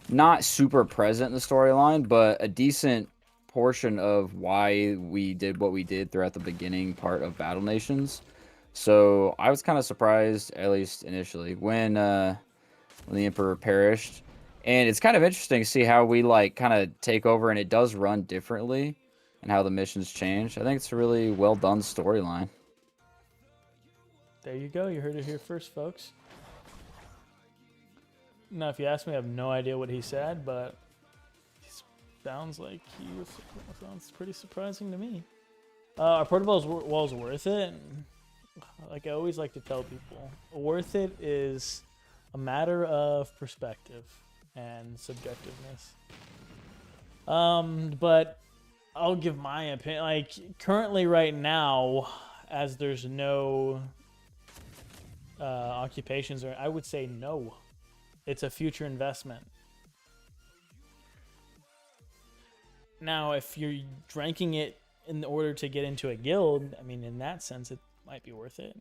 not super present in the storyline, but a decent portion of why we did what we did throughout the beginning part of Battle Nations. So I was kind of surprised, at least initially, when the Emperor perished. And it's kind of interesting to see how we like kind of take over, and it does run differently, and how the missions change. I think it's a really well done storyline. There you go. You heard it here first, folks. Now, if you ask me, I have no idea what he said, but he sounds like sounds pretty surprising to me. Are portable walls worth it? Like I always like to tell people, worth it is a matter of perspective and subjectiveness. But I'll give my opinion. Like currently, right now, as there's no occupations, or I would say no. It's a future investment. Now, if you're ranking it in order to get into a guild, I mean, in that sense, it might be worth it.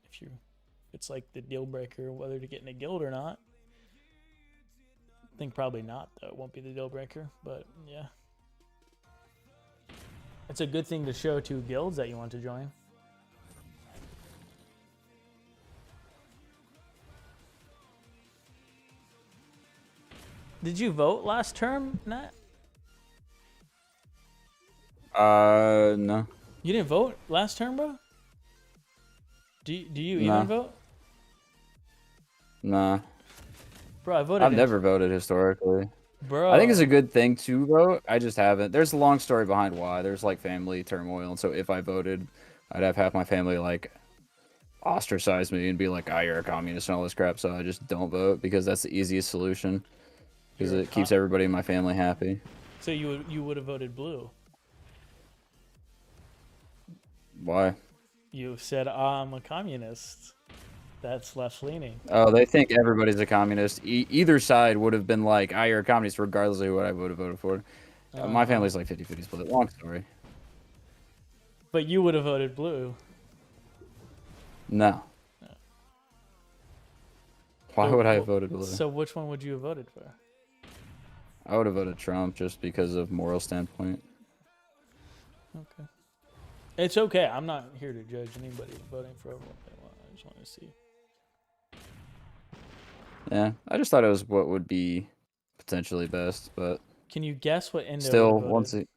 It's like the deal breaker, whether to get in a guild or not. I think probably not, though. It won't be the deal breaker, but yeah. It's a good thing to show to guilds that you want to join. Did you vote last term, Nat? No. You didn't vote last term, bro? Do you Nah. even vote? Nah. Bro, I voted. I've never voted historically. Bro. I think it's a good thing to vote. I just haven't. There's a long story behind why. There's like family turmoil, and so if I voted, I'd have half my family like ostracize me and be like, "Ah, you're a communist" and all this crap. So I just don't vote because that's the easiest solution. Because it keeps everybody in my family happy. So you would have voted blue. Why? You said I'm a communist. That's left leaning. Oh, they think everybody's a communist. Either side would have been like, "Ah, you're a communist," regardless of what I would have voted for. My family's like 50-50 split. Long story. But you would have voted blue. No. Why would I have voted blue? So which one would you have voted for? I would have voted Trump just because of moral standpoint. Okay. It's okay. I'm not here to judge anybody voting for what they want. I just want to see. Yeah, I just thought it was what would be potentially best, but Can you guess what Indo would still, have voted? once it.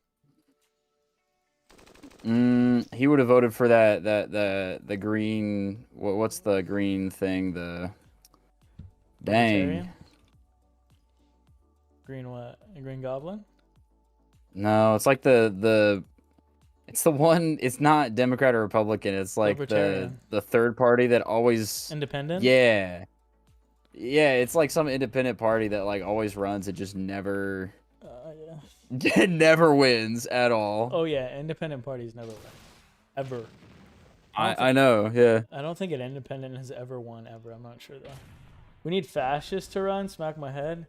He would have voted for the green. What's the green thing? The dang. Libertarian? Green what? A Green Goblin? No, it's like it's the one. It's not Democrat or Republican. It's like Libertarian. the third party that always. Independent? Yeah, yeah. It's like some independent party that like always runs. It just never Yeah. never wins at all. Oh yeah, independent parties never win. Ever. I know. Yeah. I don't think an independent has ever won ever. I'm not sure though. We need fascists to run. Smack my head.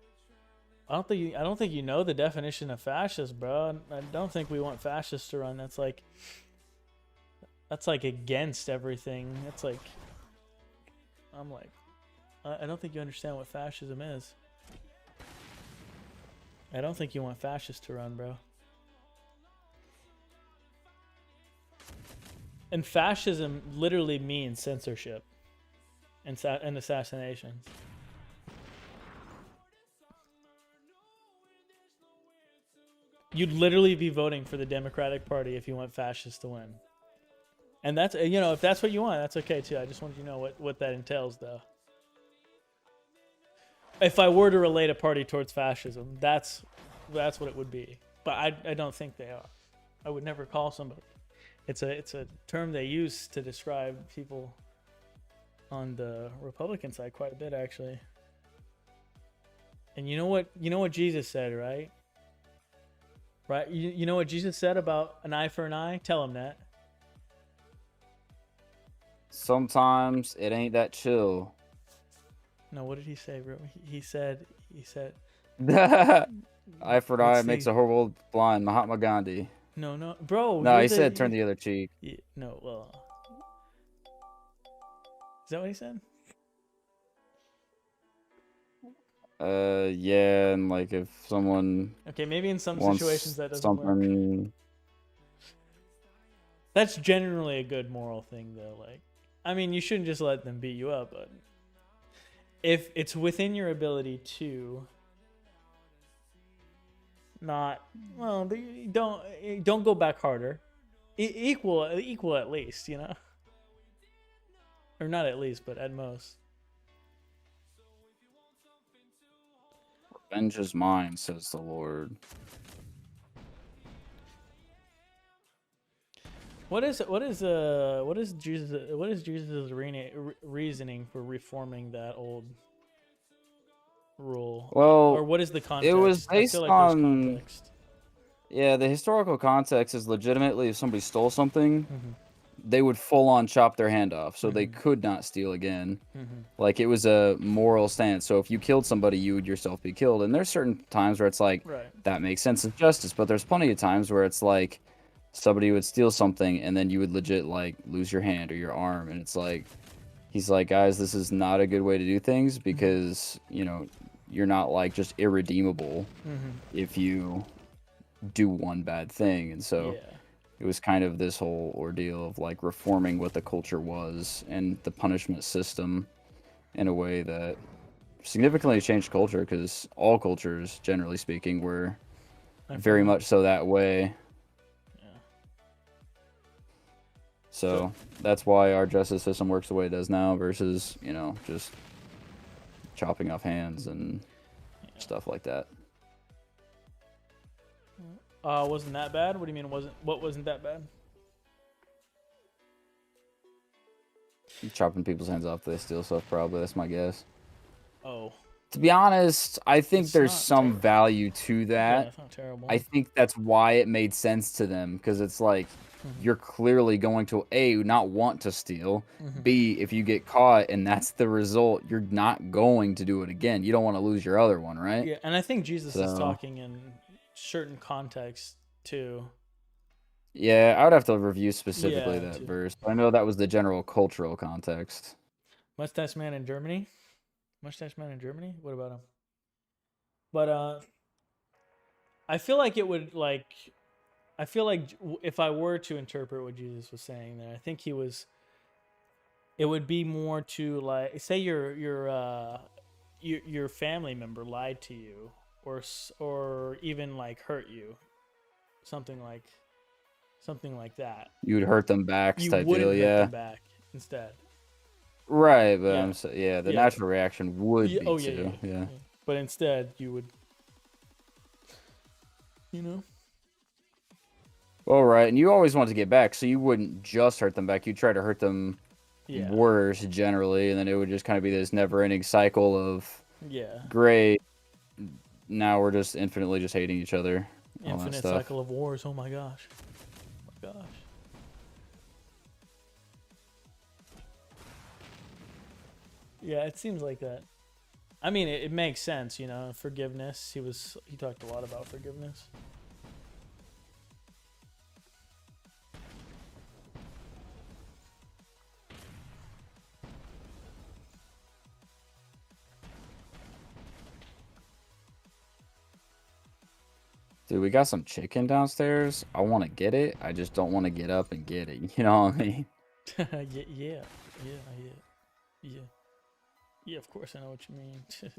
I don't think you know the definition of fascist, bro. I don't think we want fascists to run. That's like against everything. That's like I'm like I don't think you understand what fascism is. I don't think you want fascists to run, bro. And fascism literally means censorship and assassinations. You'd literally be voting for the Democratic Party if you want fascists to win. And that's, if that's what you want, that's okay too. I just wanted you to know what that entails, though. If I were to relate a party towards fascism, that's what it would be. But I don't think they are. I would never call somebody. It's a term they use to describe people on the Republican side quite a bit, actually. And you know what Jesus said, right? Right? You know what Jesus said about an eye for an eye? Tell him that. Sometimes it ain't that chill. No, what did he say, bro? He said Eye for an eye Let's makes see. a whole world blind. Mahatma Gandhi. No, bro. No, he said turn the other cheek. No, well, is that what he said? Yeah, and like if someone Okay, maybe in some wants situations that doesn't work. something. That's generally a good moral thing, though. Like, I mean, you shouldn't just let them beat you up, but if it's within your ability to not, well, don't go back harder. Equal at least, or not at least, but at most. Revenge is mine, says the Lord. What is Jesus' reasoning for reforming that old rule? Well, or what is the context? it was based I feel like there's on context. Yeah, the historical context is legitimately if somebody stole something, they would full on chop their hand off, so they could not steal again. Like it was a moral stance. So if you killed somebody, you would yourself be killed. And there's certain times where it's like that makes sense of justice, but there's plenty of times where it's like somebody would steal something and then you would legit like lose your hand or your arm, and it's like he's like, guys, this is not a good way to do things because you're not like just irredeemable if you do one bad thing. And so it was kind of this whole ordeal of like reforming what the culture was and the punishment system in a way that significantly changed culture, because all cultures, generally speaking, were very much so that way. So that's why our justice system works the way it does now versus just chopping off hands and stuff like that. Wasn't that bad? What do you mean what wasn't that bad? Chopping people's hands off, they steal stuff, probably. That's my guess. Oh. To be honest, I think It's there's not some terrible. value to Yeah, that. it's not terrible. I think that's why it made sense to them, because it's like you're clearly going to A, not want to steal, B, if you get caught and that's the result, you're not going to do it again. You don't want to lose your other one, right? Yeah, and I think Jesus is talking in certain contexts too. Yeah, I would have to review specifically that too. verse. I know that was the general cultural context. Mustache Man in Germany? Mustache Man in Germany? What about him? But I feel like it would I feel like if I were to interpret what Jesus was saying there, I think it would be more to like, say you're your family member lied to you, or even like hurt you, something like that, You would hurt them back you type deal, wouldn't hurt yeah. them back instead. Right, but Yeah. yeah, the Yeah. natural reaction would Yeah. be Oh yeah, to, yeah. yeah. But instead, you would, you know. All right, and you always want to get back, so you wouldn't just hurt them back. You'd try to hurt them Yeah. worse generally, and then it would just kind of be this never-ending cycle of Yeah. great. Now we're just infinitely just hating each other. All that Infinite stuff. cycle of wars. Oh my gosh. Oh my gosh. Yeah, it seems like that. I mean, it makes sense, you know. Forgiveness. He talked a lot about forgiveness. Dude, we got some chicken downstairs. I want to get it. I just don't want to get up and get it. You know what I mean? Yeah. Yeah, of course I know what you mean. Of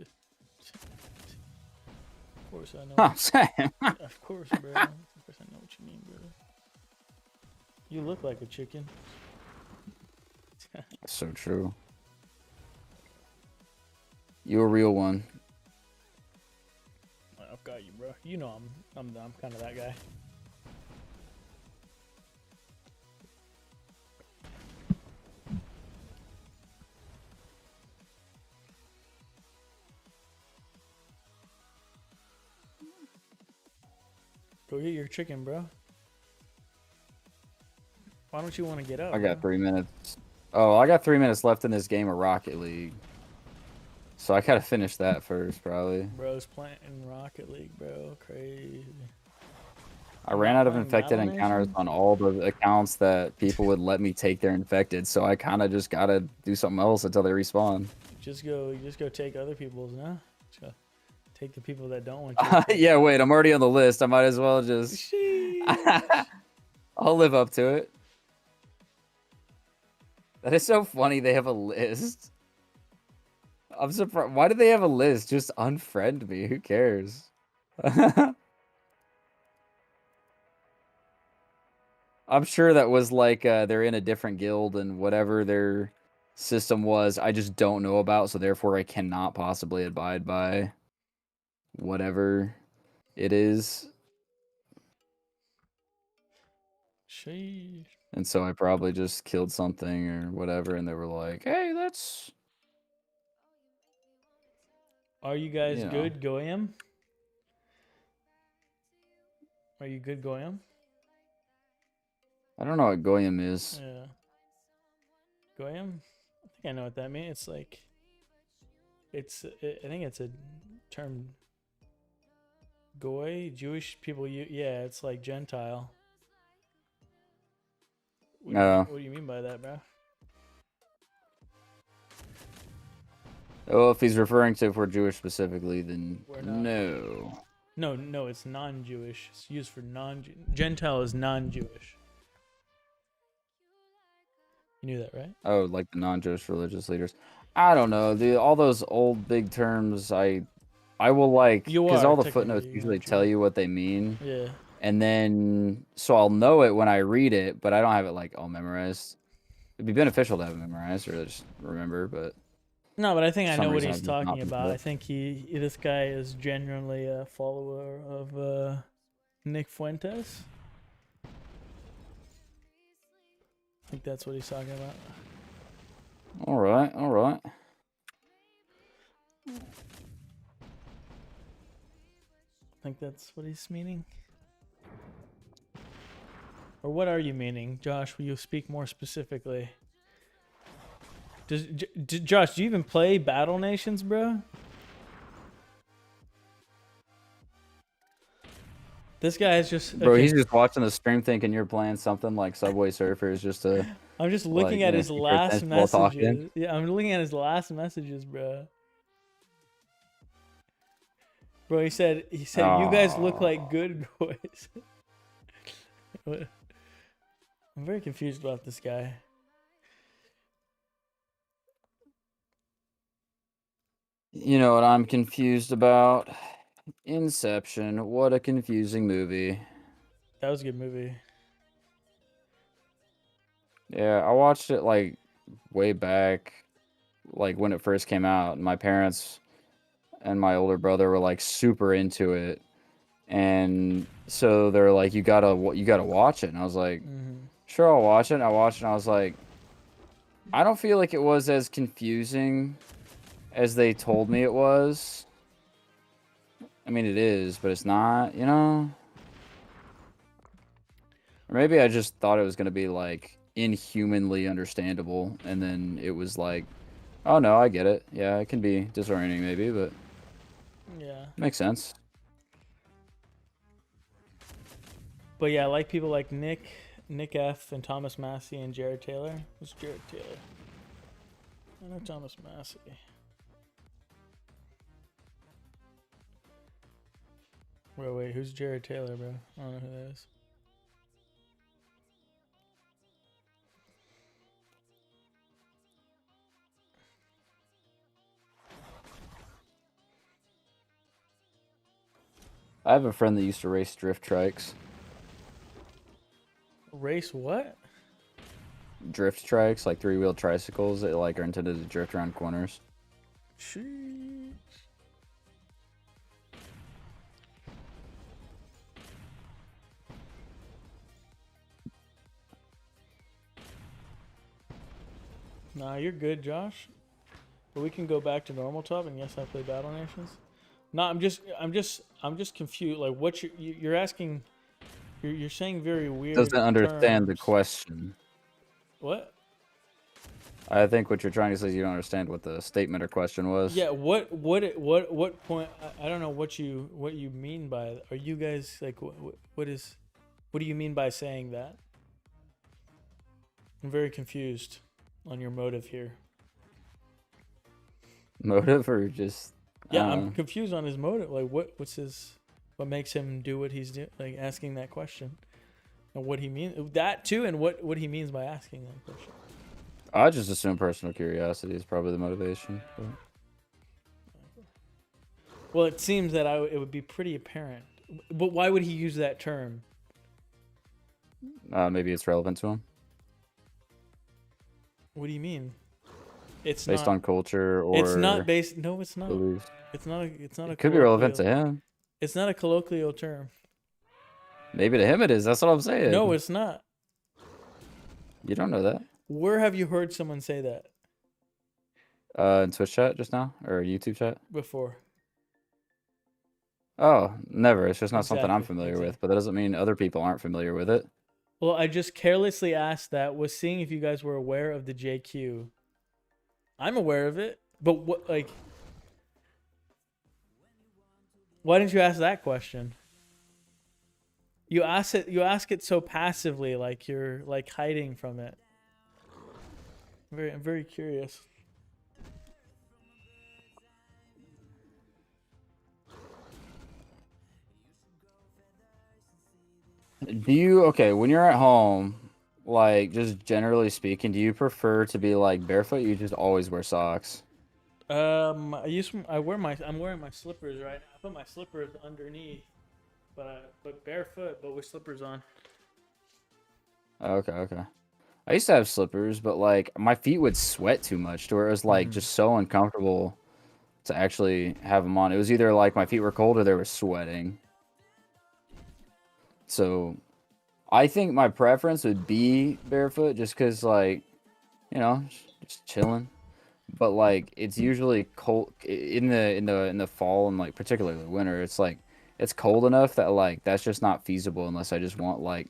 course I know. I'm saying. Of course, bro. Of course I know what you mean, bro. You look like a chicken. So true. You a real one. I've got you, bro. You know I'm kind of that guy. Go get your chicken, bro. Why don't you want to get up? I got bro? 3 minutes. Oh, I got 3 minutes left in this game of Rocket League. So I gotta finish that first, probably. Bro's playing Rocket League, bro. Crazy. I You're ran not out of playing infected Battle encounters Nation? on all the accounts that people would let me take their infected, so I kind of just gotta do something else until they respawn. You just go take other people's, no? Just go take the people that don't want you. Yeah, wait, I'm already on the list. I might as well just. Sheesh. I'll live up to it. That is so funny. They have a list. I'm surprised. Why do they have a list? Just unfriend me. Who cares? I'm sure that was like they're in a different guild and whatever their system was, I just don't know about, so therefore I cannot possibly abide by whatever it is. Sheesh. And so I probably just killed something or whatever, and they were like, hey, that's... Are you guys You know. good, Goyam? Are you good, Goyam? I don't know what Goyim is. Yeah. Goyam? I think I know what that means. It's like, I think it's a term. Goy, Jewish people. Yeah, it's like Gentile. What do you mean by that, bro? Oh, if he's referring to if we're Jewish specifically, then We're not. no. No, it's non-Jewish. It's used for Gentile is non-Jewish. You knew that, right? Oh, like the non-Jewish religious leaders. I don't know. All those old big terms, I will like, because all the footnotes usually tell you what they mean. Yeah. And then, so I'll know it when I read it, but I don't have it like all memorized. It'd be beneficial to have it memorized or just remember, but... No, but I think I some know what reason he's I've not talking been about. told. I think this guy is genuinely a follower of Nick Fuentes. I think that's what he's talking about. All right, all right. I think that's what he's meaning. Or what are you meaning, Josh? Will you speak more specifically? Josh, do you even play Battle Nations, bro? This guy is just... Bro, okay. he's just watching the stream thinking you're playing something like Subway Surfers just to... I'm just looking like, at his keep your last attention while talking. messages. Yeah, I'm looking at his last messages, bro. Bro, he said you guys look like good boys. I'm very confused about this guy. You know what I'm confused about? Inception. What a confusing movie. That was a good movie. Yeah, I watched it like way back, like when it first came out. And my parents and my older brother were like super into it, and so they're like, you gotta watch it." And I was like, Mm-hmm. "Sure, I'll watch it." And I watched it, and I was like, I don't feel like it was as confusing as they told me it was. I mean, it is, but it's not, you know? Or maybe I just thought it was going to be, like, inhumanly understandable, and then it was like, oh, no, I get it. Yeah, it can be disorienting, maybe, but Yeah. makes sense. But yeah, I like people like Nick F, and Thomas Massey, and Jared Taylor. Who's Jared Taylor? I know Thomas Massey. Wait, who's Jared Taylor, bro? I don't know who that is. I have a friend that used to race drift trikes. Race what? Drift trikes, like three-wheeled tricycles that, like, are intended to drift around corners. Sheesh. Nah, you're good, Josh. But we can go back to normal top, and yes, I play Battle Nations. No, I'm just confused. Like, what you're asking? You're saying very weird Doesn't understand the terms. question. What? I think what you're trying to say is you don't understand what the statement or question was. Yeah. What point? I don't know what you mean by that. Are you guys like what do you mean by saying that? I'm very confused on your motive here. Motive or just... Yeah, I'm confused on his motive. Like, what makes him do what he's doing? Like, asking that question, and what he means that too, and what he means by asking that question. I just assume personal curiosity is probably the motivation. But... Well, it seems that it would be pretty apparent. But why would he use that term? maybe it's relevant to him. What do you mean? It's based not on culture or... It's not based. No, it's not. beliefs. It's not. It's not a. It could be relevant to colloquial- him. It's not a colloquial term. Maybe to him it is. That's what I'm saying. No, it's not. You don't know that. Where have you heard someone say that In Twitch chat just now? Or YouTube chat? before? Oh, never. It's just not something I'm Exactly, familiar with. But that doesn't mean other people aren't familiar with it. Well, I just carelessly asked that. Was seeing if you guys were aware of the JQ. I'm aware of it, but what like? Why didn't you ask that question? You ask it. You ask it so passively, like you're like hiding from it. I'm very curious. Do you... Okay, when you're at home, like, just generally speaking, do you prefer to be, like, barefoot or you just always wear socks? I'm wearing my slippers right now. I put my slippers underneath, but barefoot, but with slippers on. Okay, okay. I used to have slippers, but, like, my feet would sweat too much to where it was, like, just so uncomfortable to actually have them on. It was either, like, my feet were cold or they were sweating. So, I think my preference would be barefoot just because, like, you know, just chilling. But, like, it's usually cold in the fall and, like, particularly winter. It's, like, it's cold enough that, like, that's just not feasible unless I just want, like,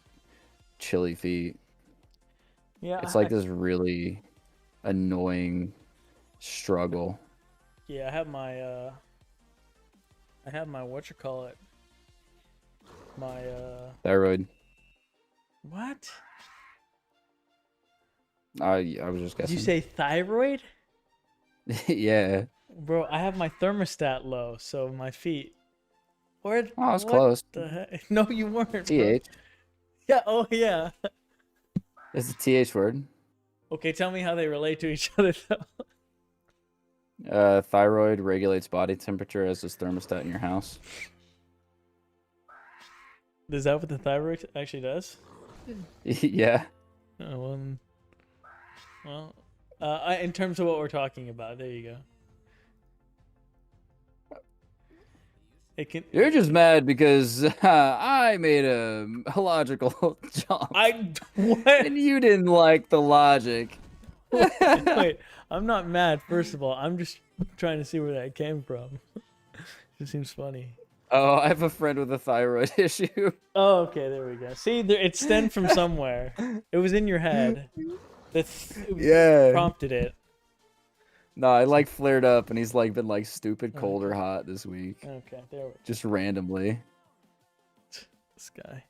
chilly feet. Yeah, It's like this really annoying struggle. yeah. I have my whatchamacallit. My Thyroid. what? I was just Did guessing. you say thyroid? Yeah. Bro, I have my thermostat low, so my feet. Where? Oh, it's what close. the heck? No, you weren't. Bro. TH. Yeah. Oh, yeah. It's a TH word. Okay, tell me how they relate to each other, though. Thyroid regulates body temperature as does thermostat in your house. Is that what the thyroid actually does? Yeah. Oh, in terms of what we're talking about, there you go. It can. You're just mad because I made a logical jump. What? And you didn't like the logic. Wait, I'm not mad. First of all, I'm just trying to see where that came from. It seems funny. Oh, I have a friend with a thyroid issue. Oh, okay, there we go. See, it stemmed from somewhere. It was in your head. Yeah. Prompted it. No, I like flared up, and he's like been like stupid cold or hot this week, Okay, there we go. just randomly. This guy.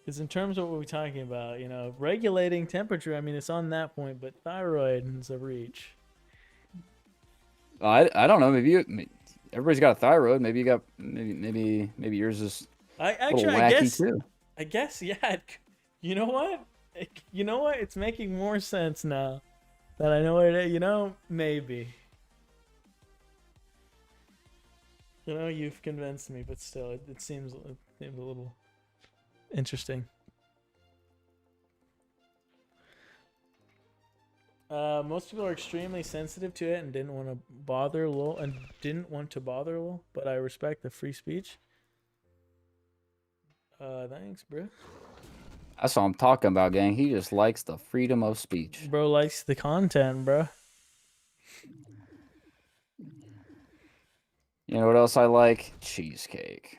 Because in terms of what we're talking about, you know, regulating temperature, I mean, it's on that point, but thyroid is a reach. I don't know. Everybody's got a thyroid. Maybe you got maybe yours is a little wacky too. I guess, yeah. You know what? You know what? It's making more sense now that I know what it is. You know, maybe. You know, you've convinced me, but still, it seems a little interesting. Most people are extremely sensitive to it and didn't want to bother Lowell, but I respect the free speech. Thanks, bro. That's what I'm talking about, gang. He just likes the freedom of speech. Bro likes the content, bro. You know what else I like? Cheesecake.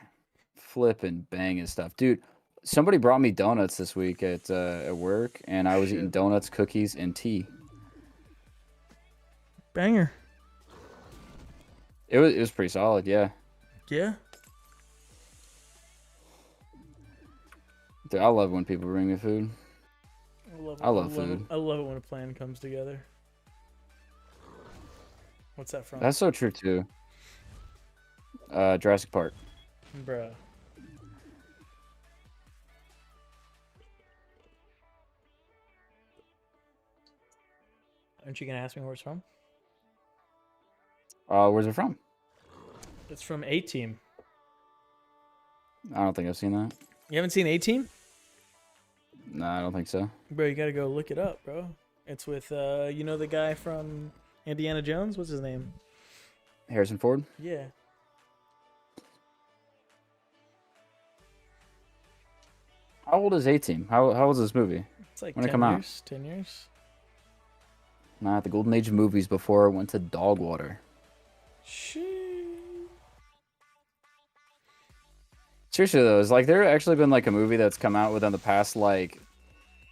Flipping banging stuff. Dude, somebody brought me donuts this week at work, and I was eating donuts, cookies, and tea. Banger. It was pretty solid, yeah. Yeah. Dude, I love when people bring me food. I love food. I love it when a plan comes together. What's that from? That's so true too. Jurassic Park. Bruh. Aren't you gonna ask me where it's from? Where's it from? It's from A-Team. I don't think I've seen that. You haven't seen A-Team? No, I don't think so. Bro, you gotta go look it up, bro. It's with you know the guy from Indiana Jones? What's his name? Harrison Ford? Yeah. How old is A-Team? How old is this movie? It's like When it 10 come out? years. 10 years. Nah, the golden age of movies before it went to dog water. Shit. Seriously though, is like there actually been like a movie that's come out within the past like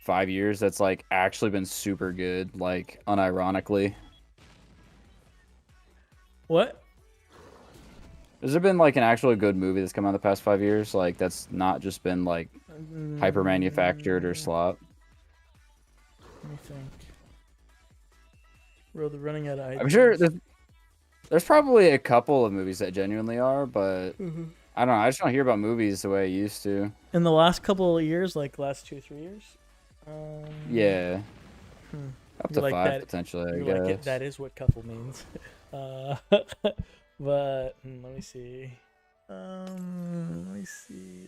5 years that's like actually been super good, like unironically? What? Has there been like an actually good movie that's come out in the past 5 years? Like that's not just been like hyper manufactured or slop? Let me think. Bro, they're running out of ideas. I'm sure there's probably a couple of movies that genuinely are, but I don't know. I just don't hear about movies the way I used to. In the last couple of years, like last 2-3 years? Yeah. Up to like 5 that, potentially, I you guess. like it, that is what couple means. But let me see. Let me see.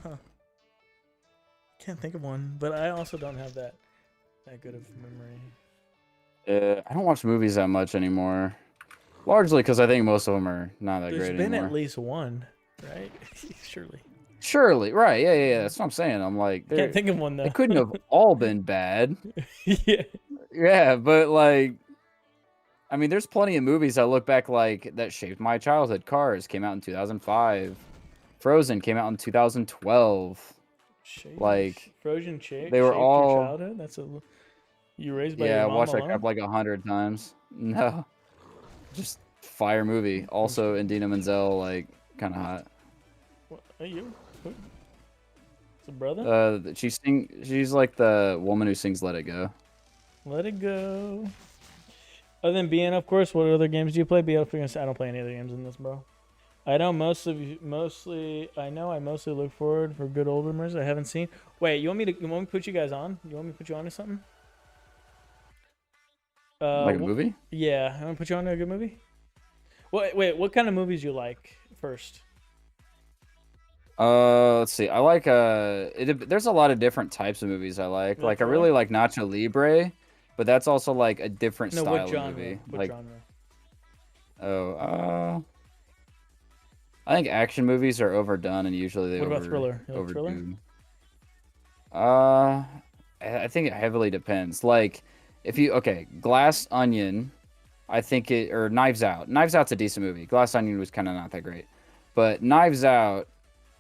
Huh. Can't think of one, but I also don't have that good of memory. I don't watch movies that much anymore. Largely because I think most of them are not that There's great been anymore. at least one, right? Surely. Surely, right? Yeah. That's what I'm saying. I'm like, Can't think of one though. they couldn't have all been bad. Yeah. Yeah, but like, I mean, there's plenty of movies I look back like that shaped my childhood. Cars came out in 2005. Frozen came out in 2012. Like, Frozen they were shaped all your childhood. That's a you raised by yeah. I your mom watched that alone? crap like 100 times. No, just fire movie. Also, Indina Menzel, like, kind of hot. What are you? Who? It's a brother. She's like the woman who sings "Let It Go." Let it go. Other than BN, of course, what other games do you play? BN, I don't play any other games in this, bro. I know I know I mostly look forward for good old rumors I haven't seen. Wait, you want me to put you guys on? You want me to put you on to something? Like a movie? Yeah, I want to put you on to a good movie. Wait, what kind of movies you like first? Let's see. I like there's a lot of different types of movies I like. You like Like I thriller? really like Nacho Libre, but that's also like a different No, what style of genre? movie. What Like genre? oh, I think action movies are overdone and usually they What about thriller? You like thriller? overdo. Uh, I think it heavily depends. Like if you okay, Glass Onion, I think it or Knives Out. Knives Out's a decent movie. Glass Onion was kind of not that great, but Knives Out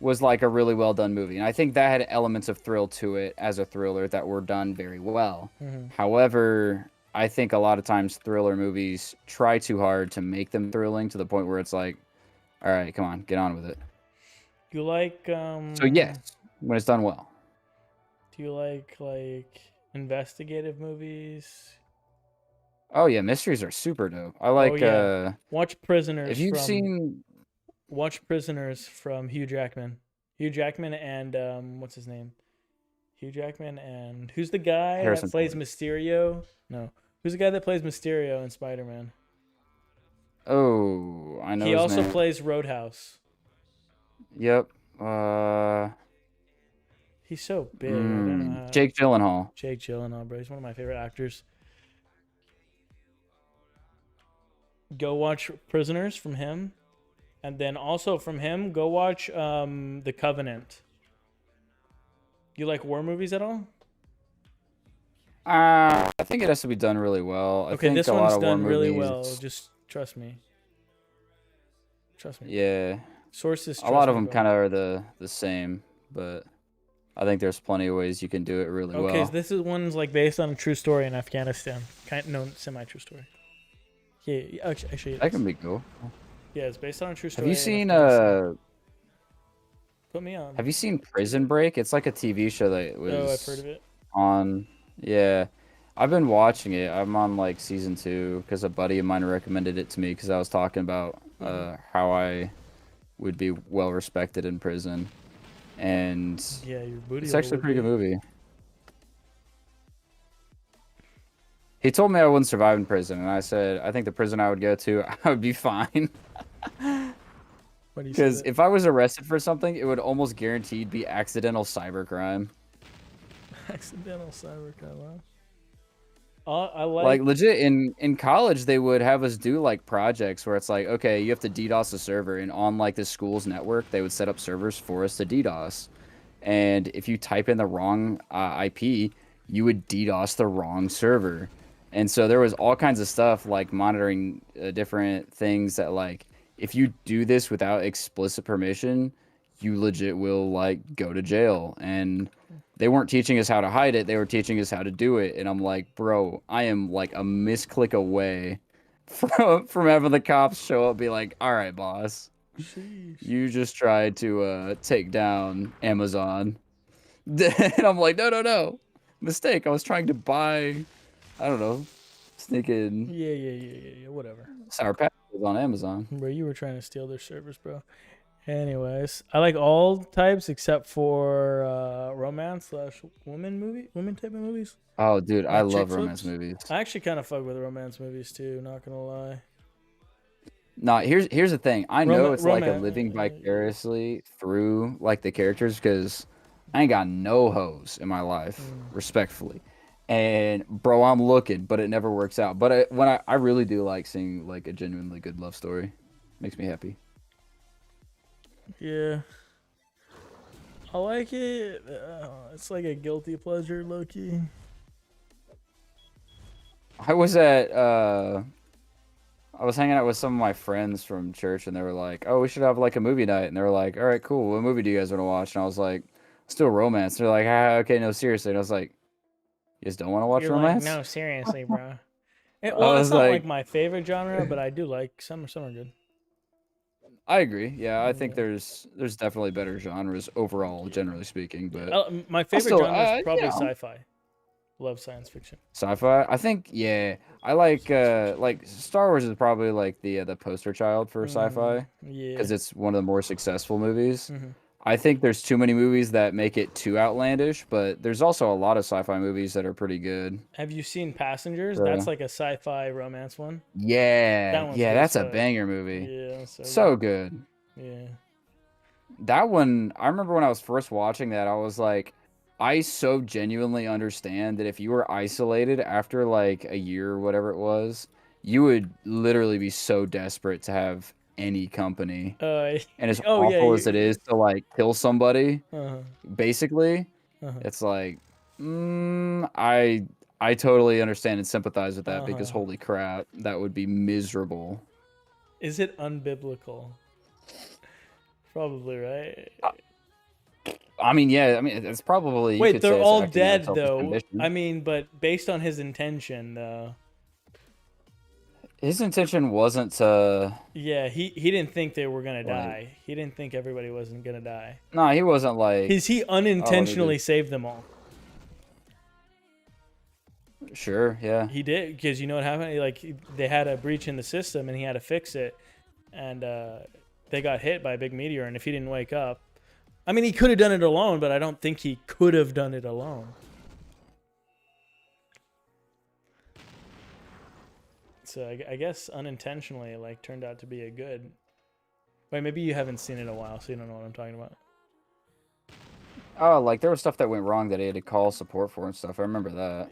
was like a really well done movie, and I think that had elements of thrill to it as a thriller that were done very well. Mm-hmm. However, I think a lot of times thriller movies try too hard to make them thrilling to the point where it's like, all right, come on, get on with it. You like So yes, when it's done well. Do you like investigative movies? Oh yeah, mysteries are super dope. I like yeah. Watch Prisoners if you've from seen Watch Prisoners from Hugh Jackman. Hugh Jackman and what's his name? Hugh Jackman and who's the guy Harrison that plays Ford. Mysterio? No. Who's the guy that plays Mysterio in Spider-Man? Oh, I know He his also name. plays Roadhouse. Yep. He's so big. I don't know how. Jake Gyllenhaal. Jake Gyllenhaal, bro. He's one of my favorite actors. Go watch Prisoners from him. And then also from him, go watch The Covenant. You like war movies at all? I think it has to be done really well. I Okay, think this a lot one's of war done really movies, well. Just trust me. Trust me. yeah, Sources a trust lot of me, them bro. kind of are the same, but I think there's plenty of ways you can do it really Okay, well. so this is one's like based on a true story in Afghanistan. No, semi-true story. Yeah, actually, That can be cool. yeah, it's based on a true story. Have you in seen Afghanistan. Put me on. Have you seen Prison Break? It's like a TV show that Oh, I've heard was of it. on. Yeah, I've been watching it. I'm on like season 2 because a buddy of mine recommended it to me because I was talking about how I would be well respected in prison, and Yeah, your booty. it's hole actually a would pretty be. good movie. He told me I wouldn't survive in prison, and I said I think the prison I would go to, I would be fine. What do you say? Because if I was arrested for something, it would almost guaranteed be accidental cybercrime. Accidental cybercrime. I Like legit in college, they would have us do like projects where it's like, okay, you have to DDoS a server, and on like the school's network, they would set up servers for us to DDoS. And if you type in the wrong IP, you would DDoS the wrong server. And so there was all kinds of stuff like monitoring different things that like if you do this without explicit permission, you legit will like go to jail. And they weren't teaching us how to hide it, they were teaching us how to do it. And I'm like, bro, I am like a misclick away from having the cops show up and be like, all right, boss, Sheesh. you just tried to take down Amazon. And I'm like, no, mistake. I was trying to buy, I don't know, sneaking Yeah. Whatever. sour patch Kids on Amazon. Bro, you were trying to steal their servers, bro. Anyways, I like all types except for romance / women type of movies. Oh, dude, I Like chick love romance flicks? movies. I actually kind of fuck with romance movies too. Not gonna lie. No, here's the thing. I know it's like a Roman- living vicariously through like the characters because I ain't got no hoes in my life, respectfully. And bro, I'm looking, but it never works out. But I really do like seeing like a genuinely good love story. Makes me happy. Yeah. I like it. It's like a guilty pleasure, low key. I was hanging out with some of my friends from church, and they were like, "Oh, we should have like a movie night." And they were like, "All right, cool. What movie do you guys want to watch?" And I was like, "Still romance." They're like, "Ah, okay, no, seriously." And I was like, "You guys don't want to watch You're romance?" like, no, seriously, bro. Well, was it's not like like- my favorite genre, but I do like some. Some are good. I agree. Yeah, I think Yeah. there's definitely better genres overall, generally speaking. But My favorite still, genre is probably yeah. sci-fi. Love science fiction. Sci-fi. I think I like Star Wars is probably like the poster child for sci-fi Yeah. because it's one of the more successful movies. Mm-hmm. I think there's too many movies that make it too outlandish, but there's also a lot of sci-fi movies that are pretty good. Have you seen Passengers? That's So, like a sci-fi romance one. yeah, That one's yeah, good as that's a fuck. banger movie. Yeah, So good. Yeah. That one, I remember when I was first watching that, I was like, I so genuinely understand that if you were isolated after like a year or whatever it was, you would literally be so desperate to have any company. Uh, And as oh yeah. awful as it is to like kill somebody, Uh-huh. basically, Uh-huh. it's like, I totally understand and sympathize with that because Uh-huh. holy crap, that would be miserable. Is it unbiblical? Probably, right? I mean, yeah, I mean, it's probably you Wait, could they're say it's all acting out dead selfish though. ambition. I mean, but based on his intention though. His intention wasn't to. Yeah, he didn't think they were gonna Like, die. He didn't think everybody wasn't gonna die. no, he wasn't like. He Oh, let me unintentionally saved them all. Sure, yeah. He did, because you know what happened? Like they had a breach in the system and he had to fix it, and they got hit by a big meteor. And if he didn't wake up, I mean, he could have done it alone, but I don't think he could have done it alone. So I guess unintentionally, like, turned out to be a good. Wait, maybe you haven't seen it in a while, so you don't know what I'm talking about. Oh, like there was stuff that went wrong that he had to call support for and stuff. I remember that.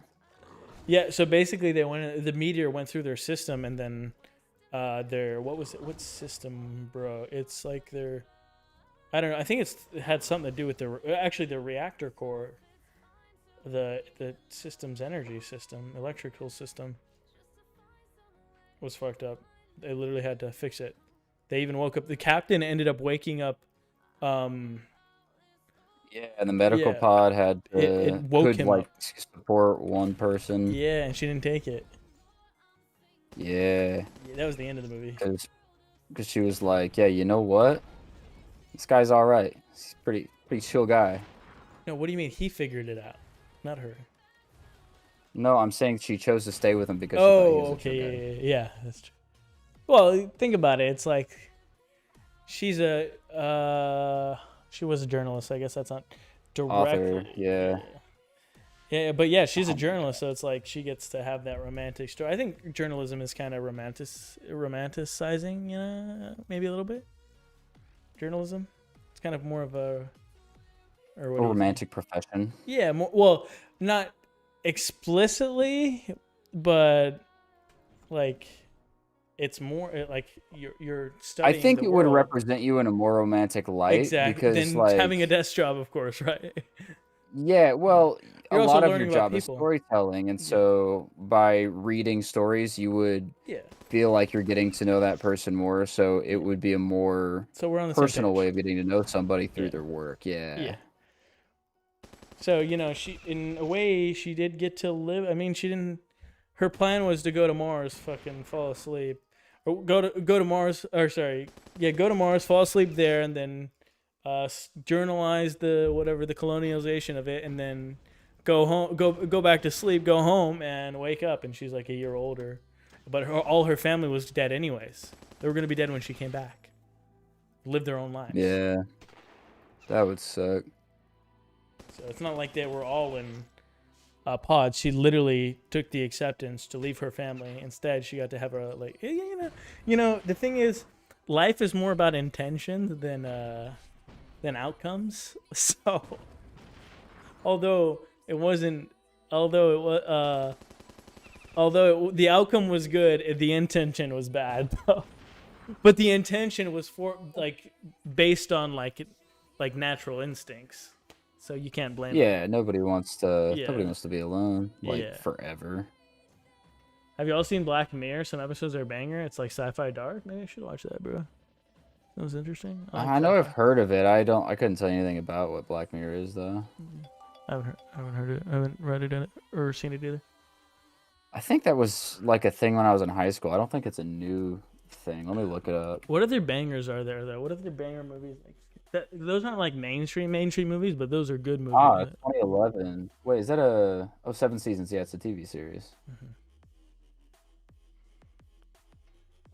Yeah, so basically the meteor went through their system, and then what system, bro? It's like I don't know. I think it had something to do with the reactor core, the system's energy system, electrical system was fucked up. They literally had to fix it. They even woke up. The captain ended up waking up. Yeah, and the medical Yeah, pod had it woke could him like up. support one person. Yeah, and she didn't take it. Yeah, Yeah, that was the end of the movie. because she was like, yeah, you know what? This guy's all right. He's pretty chill guy. No, what do you mean? He figured it out, not her. No, I'm saying she chose to stay with him because she thought he was Oh, a chill guy. okay, yeah, that's true. Well, think about it. It's like she was a journalist. I guess that's not directly. Author, yeah. Yeah, but yeah, she's a journalist, so it's like she gets to have that romantic story. I think journalism is kind of romanticizing, maybe a little bit. Journalism, it's kind of more of a A romantic profession. Yeah, more, well, not explicitly, but like it's more like you're studying. I think the it would world. represent you in a more romantic light Exactly. because Then like having a desk job, of course, right? yeah, well, You're a also lot of learning your about job is people. storytelling, and Yeah. so by reading stories, you would Yeah. feel like you're getting to know that person more. So it would be a more So we're on the personal same way page. of getting to know somebody through Yeah. their work. Yeah. Yeah. So she, in a way, she did get to live. I mean, she didn't. Her plan was to go to Mars, fucking fall asleep, or go to Mars. Or sorry, yeah, go to Mars, fall asleep there, and then journalize the colonialization of it, and then go home, go back to sleep, go home, and wake up, and she's like a year older, but all her family was dead anyways. They were gonna be dead when she came back. Live their own lives. Yeah. That would suck. So it's not like they were all in pods. She literally took the acceptance to leave her family. Instead, she got to have a like. The thing is, life is more about intentions than outcomes. So, although it wasn't, although the outcome was good, the intention was bad. But the intention was based on like natural instincts. So you can't blame them. Yeah, nobody wants to Yeah. be alone like Yeah. forever. Have you all seen Black Mirror? Some episodes are a banger. It's like sci-fi dark. Maybe I should watch that, bro. That was interesting. I like I know I've sci-fi. heard of it. I couldn't tell you anything about what Black Mirror is though. I haven't heard it. I haven't read it in it or seen it either. I think that was like a thing when I was in high school. I don't think it's a new thing. Let me look it up. What other bangers are there though? What other banger movies? Like, Those aren't like mainstream movies, but those are good movies. Ah, it's 2011. Wait, is that a... Oh, 7 seasons. Yeah, it's a TV series. Mhm.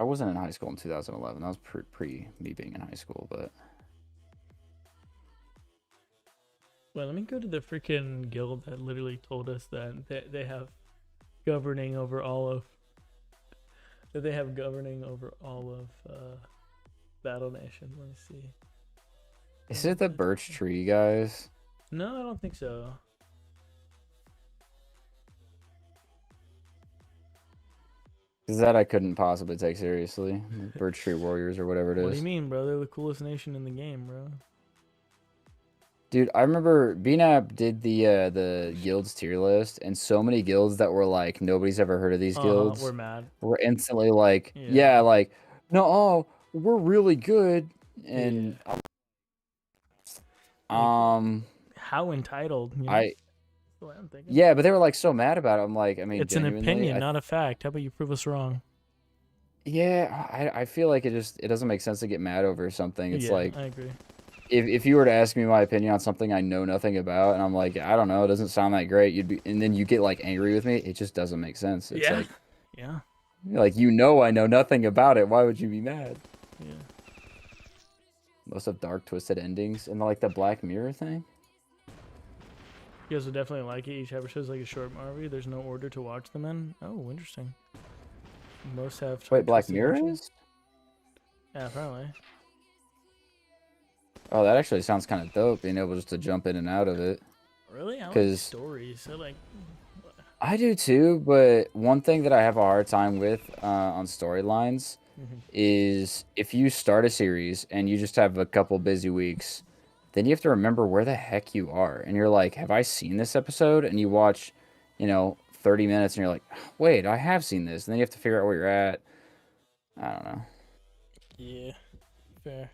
I wasn't in high school in 2011. That was pre me being in high school, but... Well, let me go to the freaking guild that literally told us that they have governing over all of Battle Nation. Let me see. Is it the Birch Tree guys? No, I don't think so. Is that I couldn't possibly take seriously? Birch Tree Warriors or whatever it What do is. you mean, bro? They're the coolest nation in the game, bro. Dude, I remember BNAP did the guilds tier list, and so many guilds that were like, nobody's ever heard of these guilds. We're mad. Were instantly like, Yeah. yeah, like, no, oh, we're really good. And How entitled? You know? I That's the way I'm thinking. yeah, but they were like so mad about it. I'm like, I mean, It's an genuinely, opinion, not a fact. How about you prove us wrong? yeah, I feel like it doesn't make sense to get mad over something. It's yeah, like I agree. if you were to ask me my opinion on something I know nothing about, and I'm like, I don't know, it doesn't sound that great, and then you get like angry with me, it just doesn't make sense. It's like, yeah. like, I know nothing about it. Why would you be mad? Yeah. Most of dark twisted endings and like the Black Mirror thing. You guys would definitely like it. Each episode is like a short movie. There's no order to watch them in. Oh, interesting. Most have. Wait, Black twisted Mirror endings. is? Yeah, apparently. Oh, that actually sounds kind of dope, being able just to jump in and out of it. Really? I like 'Cause- stories. I like. I do too, but one thing that I have a hard time with on storylines is if you start a series and you just have a couple busy weeks, then you have to remember where the heck you are. And you're like, have I seen this episode? And you watch, 30 minutes and you're like, wait, I have seen this. And then you have to figure out where you're at. I don't know. Yeah, fair.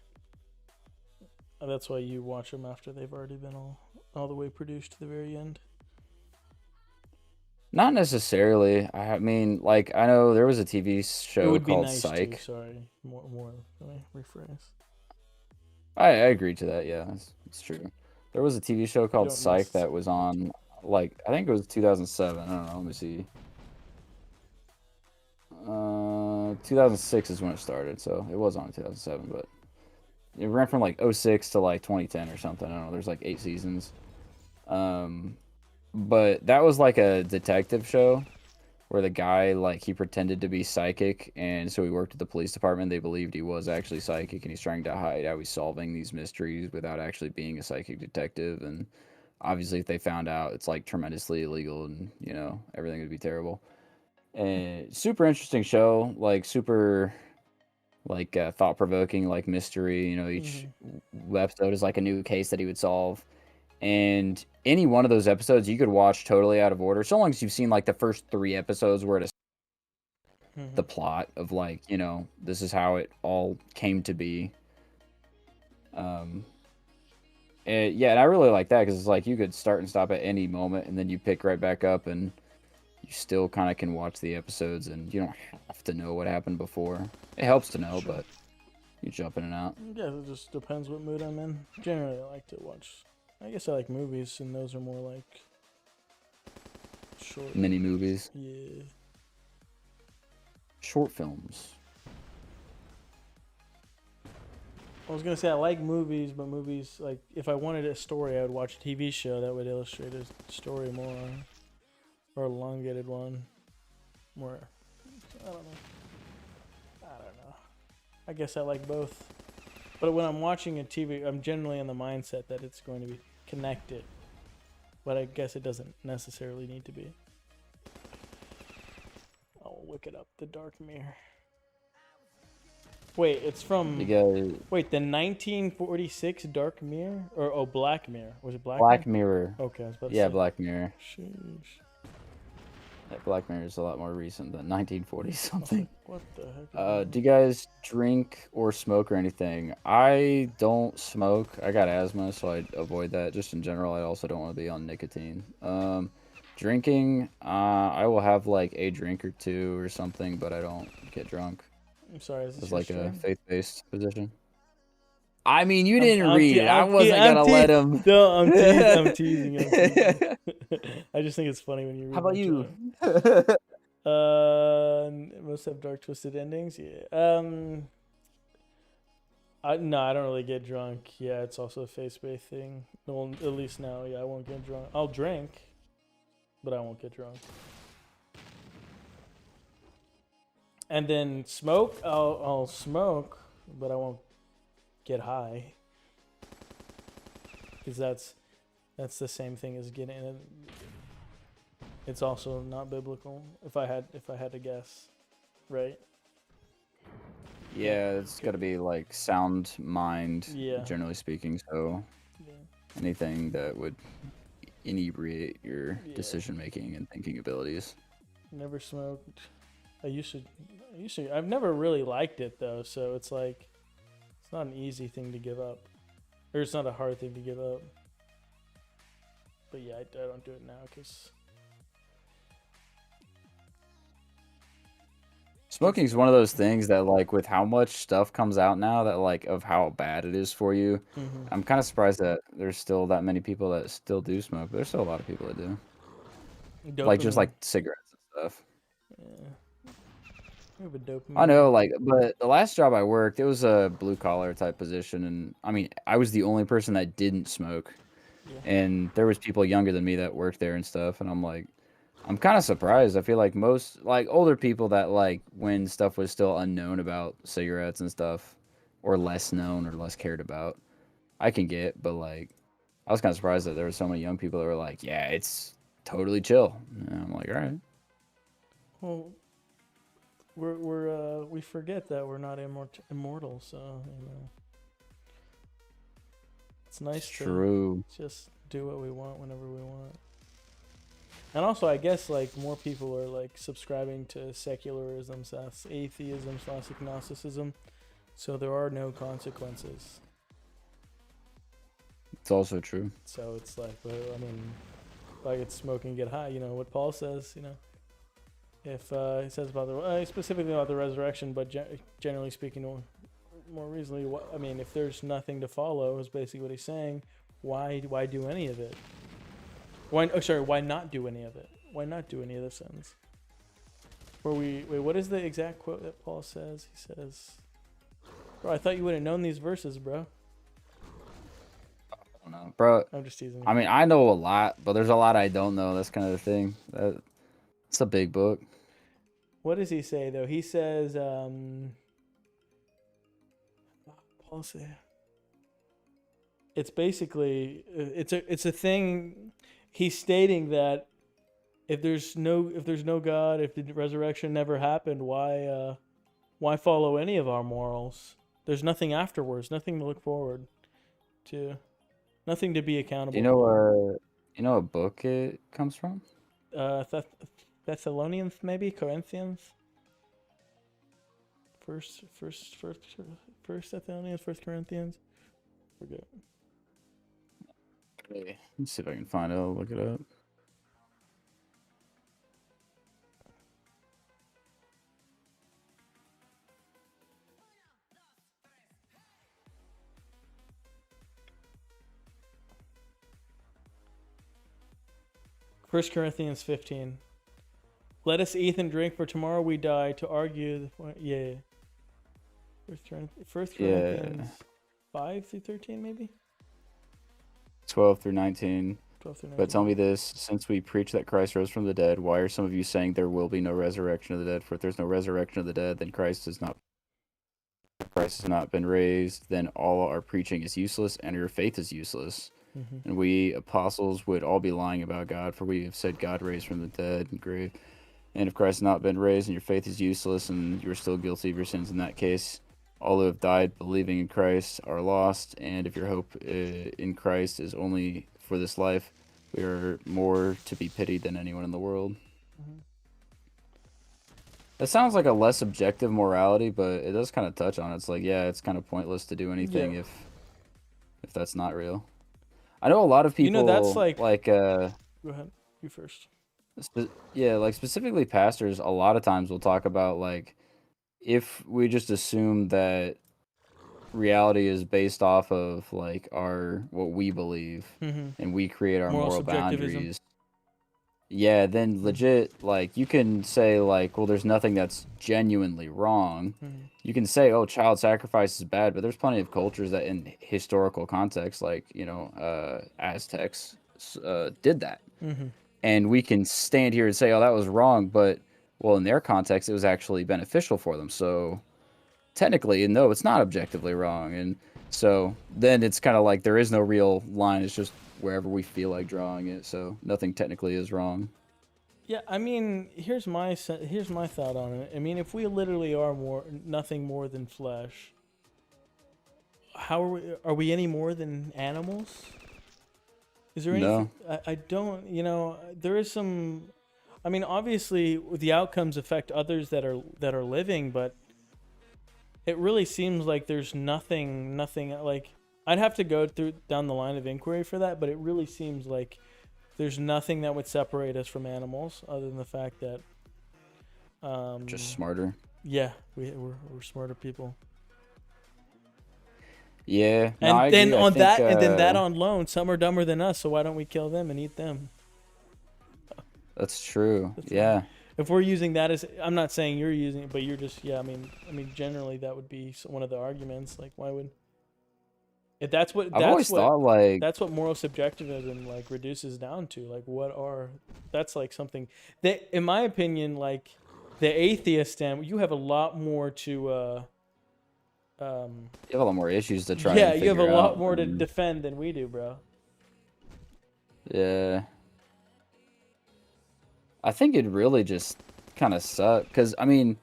That's why you watch them after they've already been all the way produced to the very end. Not necessarily. I mean, like, I know there was a TV It show would be called nice Psych. too. Sorry, more. Let me rephrase. I agree to that. Yeah, it's true. There was a TV show called don't Psych that necessarily was on, like, I think it was 2007. I don't know. Let me see. 2006 is when it started, so it was on in 2007, but it ran from like 06 to like 2010 or something. I don't know. There's like 8 seasons. But that was like a detective show where the guy, like, he pretended to be psychic, and so he worked at the police department. They believed he was actually psychic, and he's trying to hide how he's solving these mysteries without actually being a psychic detective. And obviously, if they found out, it's like tremendously illegal, and everything would be terrible. And super interesting show, like super, like, thought provoking, like mystery. Each episode is like a new case that he would solve. And any one of those episodes you could watch totally out of order, so long as you've seen like the first 3 episodes where it's the plot of, like, this is how it all came to be. And I really like that because it's like you could start and stop at any moment, and then you pick right back up, and you still kind of can watch the episodes, and you don't have to know what happened before. It helps to know, but you jump in and out. Yeah, it just depends what mood I'm in. Generally, I like to watch. I guess I like movies, and those are more like short. Mini movies, Yeah. short films. I was gonna say I like movies, but movies, like, if I wanted a story, I would watch a TV show that would illustrate a story more, or a elongated one. More, I don't know. I guess I like both. But when I'm watching a TV, I'm generally in the mindset that it's going to be connected. But I guess it doesn't necessarily need to be. I'll look it up. The Dark Mirror. Wait, it's from... Wait, the 1946 Dark Mirror? Or, Black Mirror. Was it Black Mirror? Black Mirror. Okay, I was about to Yeah, say. Black Mirror. Sheesh. That Black Mirror is a lot more recent than 1940 something. What the heck? Do you guys drink or smoke or anything? I don't smoke. I got asthma, so I avoid that. Just in general, I also don't want to be on nicotine. Drinking, I will have like a drink or 2 or something, but I don't get drunk. I'm sorry, is this It's your like a stream? faith-based position. I mean, you didn't I'm read te- it. I I'm te- wasn't I'm gonna te- let him. No, I'm teasing. I'm teasing. I'm teasing. I just think it's funny when you read. How about my you? joke. Most have dark twisted endings. Yeah. No, I don't really get drunk. Yeah, it's also a face-based thing. Well, at least now, yeah, I won't get drunk. I'll drink, but I won't get drunk. And then smoke, I'll smoke, but I won't get high. Because that's the same thing as getting it. It's also not biblical. If I had to guess, right? Yeah, it's got to be like sound mind, Yeah. generally speaking. So Yeah. anything that would inebriate your Yeah. decision making and thinking abilities. Never smoked. I used to. I've never really liked it though, so it's like it's not an easy thing to give up, or it's not a hard thing to give up. But yeah, I don't do it now because Smoking is one of those things that, like, with how much stuff comes out now, that like of how bad it is for you. I'm kind of surprised that there's still that many people that still do smoke. But there's still a lot of people that do, like just like cigarettes and stuff. Yeah. We have a dopamine. I know, like, but the last job I worked, it was a blue collar type position, and I mean, I was the only person that didn't smoke, Yeah. and there was people younger than me that worked there and stuff, and I'm like, I'm kind of surprised. I feel like most like older people that like when stuff was still unknown about cigarettes and stuff, or less known or less cared about, I can get, but like, I was kind of surprised that there were so many young people that were like, yeah, it's totally chill. And I'm like, all right. Well, we forget that we're not immortal, so you know, it's nice to True. just do what we want whenever we want. And also, I guess like more people are like subscribing to secularism, atheism, agnosticism, so there are no consequences. It's also true. So it's like, well, I mean, if I get smoke and get high, you know what Paul says, you know. If he says about specifically about the resurrection, but generally speaking, more reasonably, I mean, if there's nothing to follow, is basically what he's saying. Why do any of it? Why not do any of it? Why not do any of the sins? Wait, what is the exact quote that Paul says? He says, "Bro, I thought you would have known these verses, bro." I don't know, bro. I'm just teasing. I mean, I know a lot, but there's a lot I don't know. That's kind of the thing. It's a big book. What does he say though? He says, Paul say, it's basically it's a thing. He's stating that if there's no God, if the resurrection never happened, why follow any of our morals? There's nothing afterwards, nothing to look forward to, nothing to be accountable. You know what book it comes from? Thessalonians, maybe Corinthians. First Thessalonians, First Corinthians. Forget. Okay, let's see if I can find it. I'll look it up. First Corinthians 15. Let us eat and drink, for tomorrow we die. To argue, yeah. First Corinthians 5 through 13, maybe. 12 through 19. 12 through 19. But tell me this: since we preach that Christ rose from the dead, why are some of you saying there will be no resurrection of the dead? For if there's no resurrection of the dead, then Christ has not been raised. Then all our preaching is useless, and your faith is useless. Mm-hmm. And we apostles would all be lying about God, for we have said God raised from the dead and grave. And if Christ has not been raised, and your faith is useless, and you are still guilty of your sins, in that case, all who have died believing in Christ are lost. And if your hope in Christ is only for this life, we are more to be pitied than anyone in the world. Mm-hmm. That sounds like a less objective morality, but it does kind of touch on it. It's like, yeah, it's kind of pointless to do anything if that's not real. I know a lot of people. That's like go ahead, you first. Like specifically pastors, a lot of times will talk about like if we just assume that reality is based off of like our what we believe, Mm-hmm. and we create our Moral moral subjectivism. boundaries. Yeah, then legit, like you can say like, well, there's nothing that's genuinely wrong. Mm-hmm. You can say, oh, child sacrifice is bad, but there's plenty of cultures that, in historical context, like Aztecs, did that, Mm-hmm. and we can stand here and say, oh, that was wrong, but well, in their context, it was actually beneficial for them. So technically, no, it's not objectively wrong, and so then it's kind of like there is no real line. It's just wherever we feel like drawing it. So nothing technically is wrong. Yeah, I mean, here's my thought on it. I mean, if we literally are nothing more than flesh, how are we any more than animals? Is there anything? No. I don't. There is some. I mean, obviously, the outcomes affect others that are living, but it really seems like there's nothing. Like, I'd have to go down the line of inquiry for that, but it really seems like there's nothing that would separate us from animals, other than the fact that Just smarter. yeah, we're smarter people. Yeah. No, And I then agree. I on think, that, and then that on loan, some are dumber than us, so why don't we kill them and eat them? that's true. That's Yeah. If we're using that as, I'm not saying you're using it, but you're just, yeah. I mean, generally that would be one of the arguments. Like, why would? If that's what I've always thought like, that's what moral subjectivism like reduces down to. Like, that's like something that, in my opinion, like the atheist stand, you have a lot more to. you have a lot more issues to try Yeah, and you have a figure lot out. more to defend than we do, bro. Yeah. I think it really just kind of sucked. Because, I mean,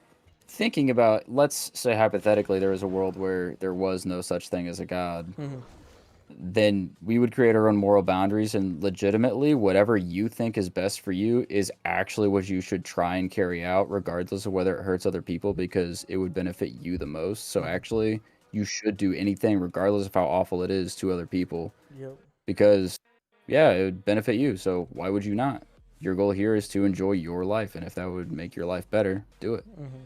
thinking about, let's say hypothetically there was a world where there was no such thing as a God, Mm-hmm. then we would create our own moral boundaries, and legitimately, whatever you think is best for you is actually what you should try and carry out, regardless of whether it hurts other people, because it would benefit you the most. So, actually, you should do anything, regardless of how awful it is to other people, Yep. because, yeah, it would benefit you. So, why would you not? Your goal here is to enjoy your life, and if that would make your life better, do it. Mm-hmm.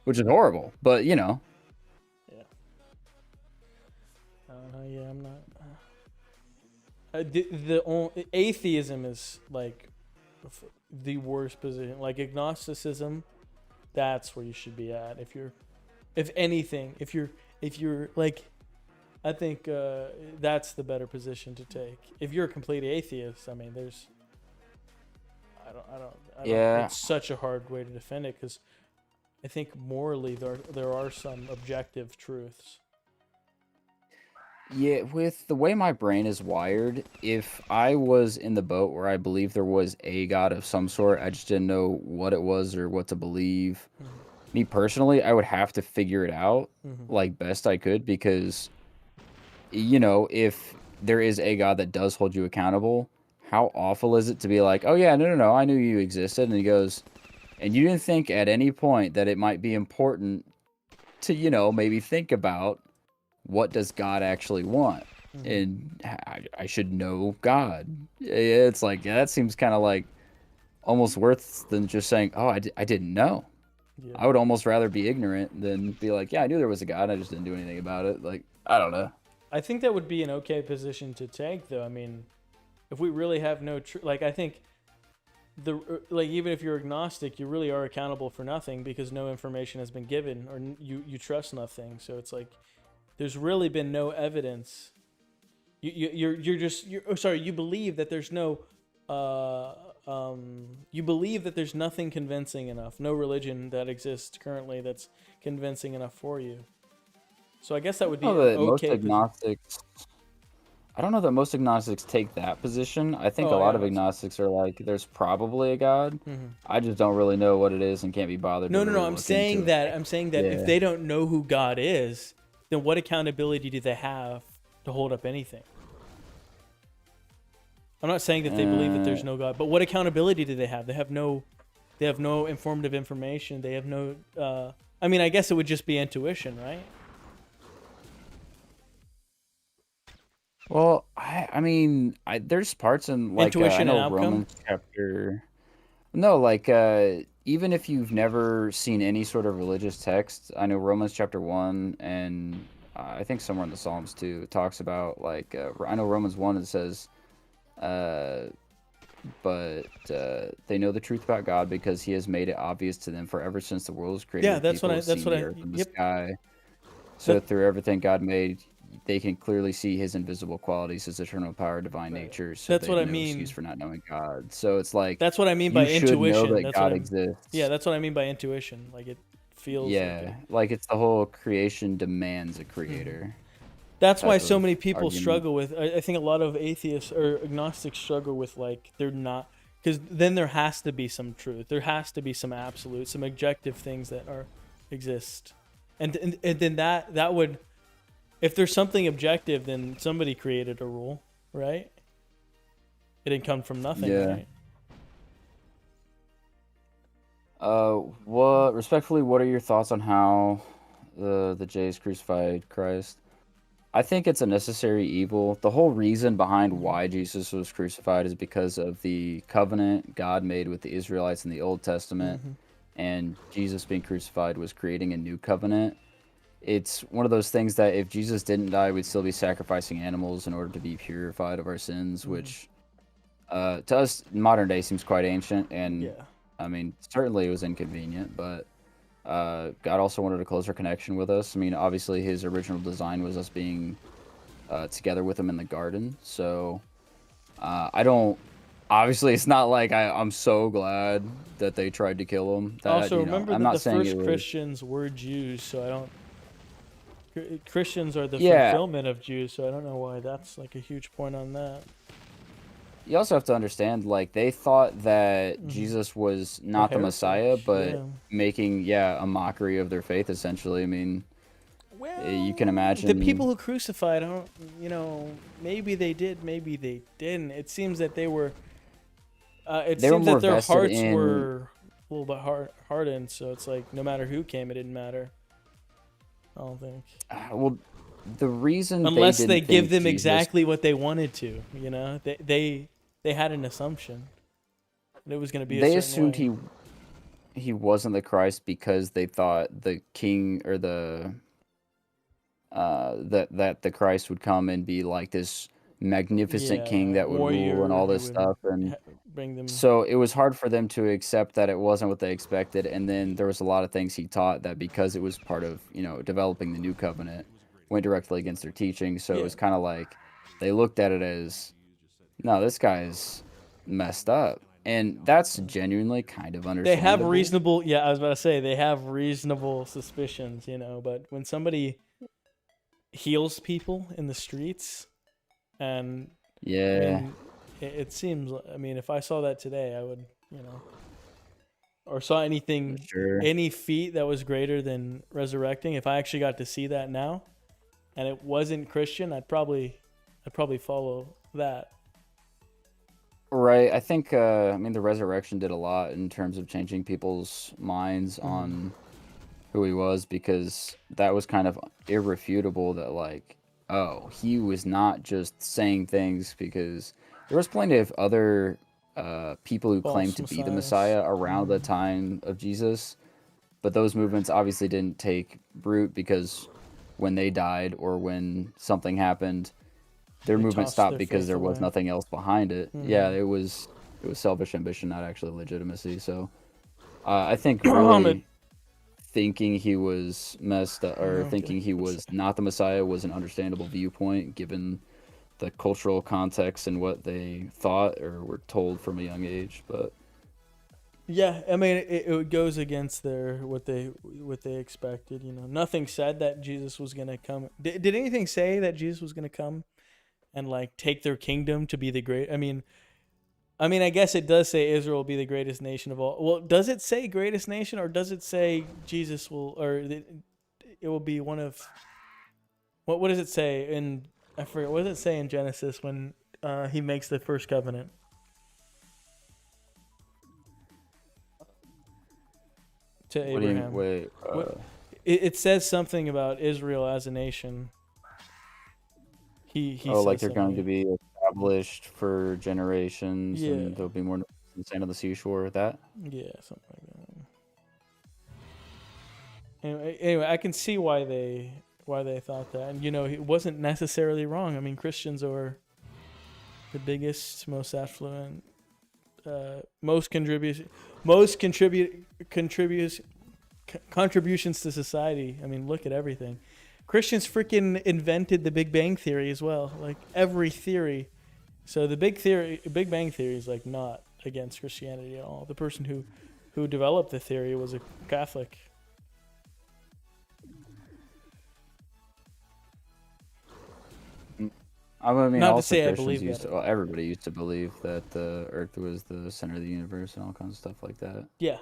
Which is horrible, but Yeah. I don't know. Yeah, I'm not. Atheism is like the worst position. Like agnosticism, that's where you should be at. If anything, if you're like, I think that's the better position to take. If you're a complete atheist, I mean, I don't. Yeah. It's such a hard way to defend it, because I think morally there are some objective truths. Yeah, with the way my brain is wired, if I was in the boat where I believe there was a God of some sort, I just didn't know what it was or what to believe. Me personally, I would have to figure it out like best I could, because if there is a God that does hold you accountable, how awful is it to be like, oh yeah, no, I knew you existed, and he goes, and you didn't think at any point that it might be important to, maybe think about what does God actually want? And I should know God. It's like, yeah, that seems kind of like almost worse than just saying, oh, I didn't know. Yeah. I would almost rather be ignorant than be like, yeah, I knew there was a God, I just didn't do anything about it. Like, I don't know. I think that would be an okay position to take, though. I mean, if we really have no like, I think even if you're agnostic, you really are accountable for nothing, because no information has been given, or you trust nothing. So it's like there's really been no evidence. You believe that there's no you believe that there's nothing convincing enough, no religion that exists currently that's convincing enough for you. So I guess that would be an okay agnostics. I don't know that most agnostics take that position. I think a Oh, lot yeah, of agnostics are like, there's probably a God. I just don't really know what it is and can't be bothered. No, to no, really no. I'm look saying into that. it. I'm saying that Yeah. if they don't know who God is, then what accountability do they have to hold up anything? I'm not saying that they believe that there's no God, but what accountability do they have? They have no informative information. They have no. I mean, I guess it would just be intuition, right? Well, I mean, there's parts in like I Intuition and know outcome? Romans chapter. No, like even if you've never seen any sort of religious text, I know Romans chapter 1 and I think somewhere in the Psalms too, it talks about like I know Romans 1 it says, uh, but they know the truth about God because He has made it obvious to them. For ever since the world was Yeah, created, that's what people I. have That's seen what the I. earth and the Yep. sky. So That, through everything God made, they can clearly see His invisible qualities, His eternal power, divine right. nature. So That's they what have I no excuse mean. for not knowing God. So it's like That's what I mean you by should know intuition. that That's what God I'm. Yeah, exists. that's what I mean by intuition. Like it feels like Yeah, it. like it's the whole creation demands a Mhm. creator That's why type so of many people argument. struggle with. I think a lot of atheists or agnostics struggle with like they're not because then there has to be some truth. There has to be some absolute, some objective things that are exist, and then that would if there's something objective, then somebody created a rule, right? It didn't come from nothing, Yeah. right? What respectfully, what are your thoughts on how the Jays crucified Christ? I think it's a necessary evil. The whole reason behind Mm-hmm. why Jesus was crucified is because of the covenant God made with the Israelites in the Old Testament, Mm-hmm. and Jesus being crucified was creating a new covenant. It's one of those things that if Jesus didn't die, we'd still be sacrificing animals in order to be purified of our sins, Mm-hmm. which to us modern day seems quite ancient, and Yeah. I mean certainly it was inconvenient, but God also wanted a closer connection with us. I mean, obviously his original design was us being together with him in the garden. So I don't. Obviously, it's not like I'm so glad that they tried to kill him. That Also, you know, remember I'm that not the saying it first was. Christians were Jews, so I don't. Christians are the Yeah, fulfillment of Jews, so I don't know why that's like a huge point on that. you also have to understand, like they thought that Mm-hmm. Jesus was A not the heretic, Messiah, but yeah. making a mockery of their faith. Essentially, I mean, you can Well, the people imagine. who crucified, I don't, maybe they did, maybe they didn't. It seems that they were. It They were seems more that their vested hearts in. were a little bit hardened, so it's like no matter who came, it didn't matter. I don't think. Well, the reason they Unless they didn't give think them Jesus. exactly what they wanted to, they had an assumption that it was going to be a They certain assumed way. he wasn't the Christ because they thought the king or the that the Christ would come and be like this magnificent king Yeah, that would rule and warrior all who this would stuff, and bring them. so it was hard for them to accept that it wasn't what they expected. And then there was a lot of things he taught that because it was part of developing the new covenant went directly against their teaching. So it Yeah, was kind of like they looked at it as, no, this guy's messed up, and that's genuinely kind of they have understandable. reasonable. Yeah, I was about to say they have reasonable suspicions, but when somebody heals people in the streets, and I Yeah, mean, it seems. I mean, if I saw that today, I would, or saw for anything, sure. any feat that was greater than resurrecting. If I actually got to see that now, and it wasn't Christian, I'd probably follow that. Right. I think, I mean, the resurrection did a lot in terms of changing people's minds Mm-hmm. on who he was because that was kind of irrefutable that, like, oh, he was not just saying things because there was plenty of other people who claimed False to be the messiahs. Messiah around the Mm-hmm. time of Jesus, but those movements obviously didn't take root because when they died or when something happened, their They movement tossed stopped their because faith there was away. nothing else behind it. Yeah, Mm-hmm. it was selfish ambition, not actually legitimacy. So I think Muhammad. really thinking he was messed up or No, I'm kidding. thinking he was not the Messiah was an understandable viewpoint given the cultural context and what they thought or were told from a young age. But Yeah, I mean, it goes against their what they expected. Nothing said that Jesus was gonna come. Did anything say that Jesus was gonna come and like take their kingdom to be the great? I mean, I guess it does say Israel will be the greatest nation of all. Well, does it say greatest nation, or does it say Jesus will, or it will be one of what does it say in? I forget, what does it say in Genesis when he makes the first covenant to what do you Abraham? wait? What it says something about Israel as a nation. He Oh, like says they're going to something. be established for generations and Yeah, there'll be more than the sand on the seashore. That yeah, something like that. Anyway, I can see why they why they thought that. And he wasn't necessarily wrong. I mean, Christians are the biggest, most affluent, contributions to society. I mean, look at everything. Christians freaking invented the Big Bang Theory as well. Like every theory. So the Big Bang Theory is like not against Christianity at all. The person who developed the theory was a Catholic. I mean, Not to also say I Christians believe used that. to, well, everybody used to believe that the Earth was the center of the universe and all kinds of stuff like that. Yeah.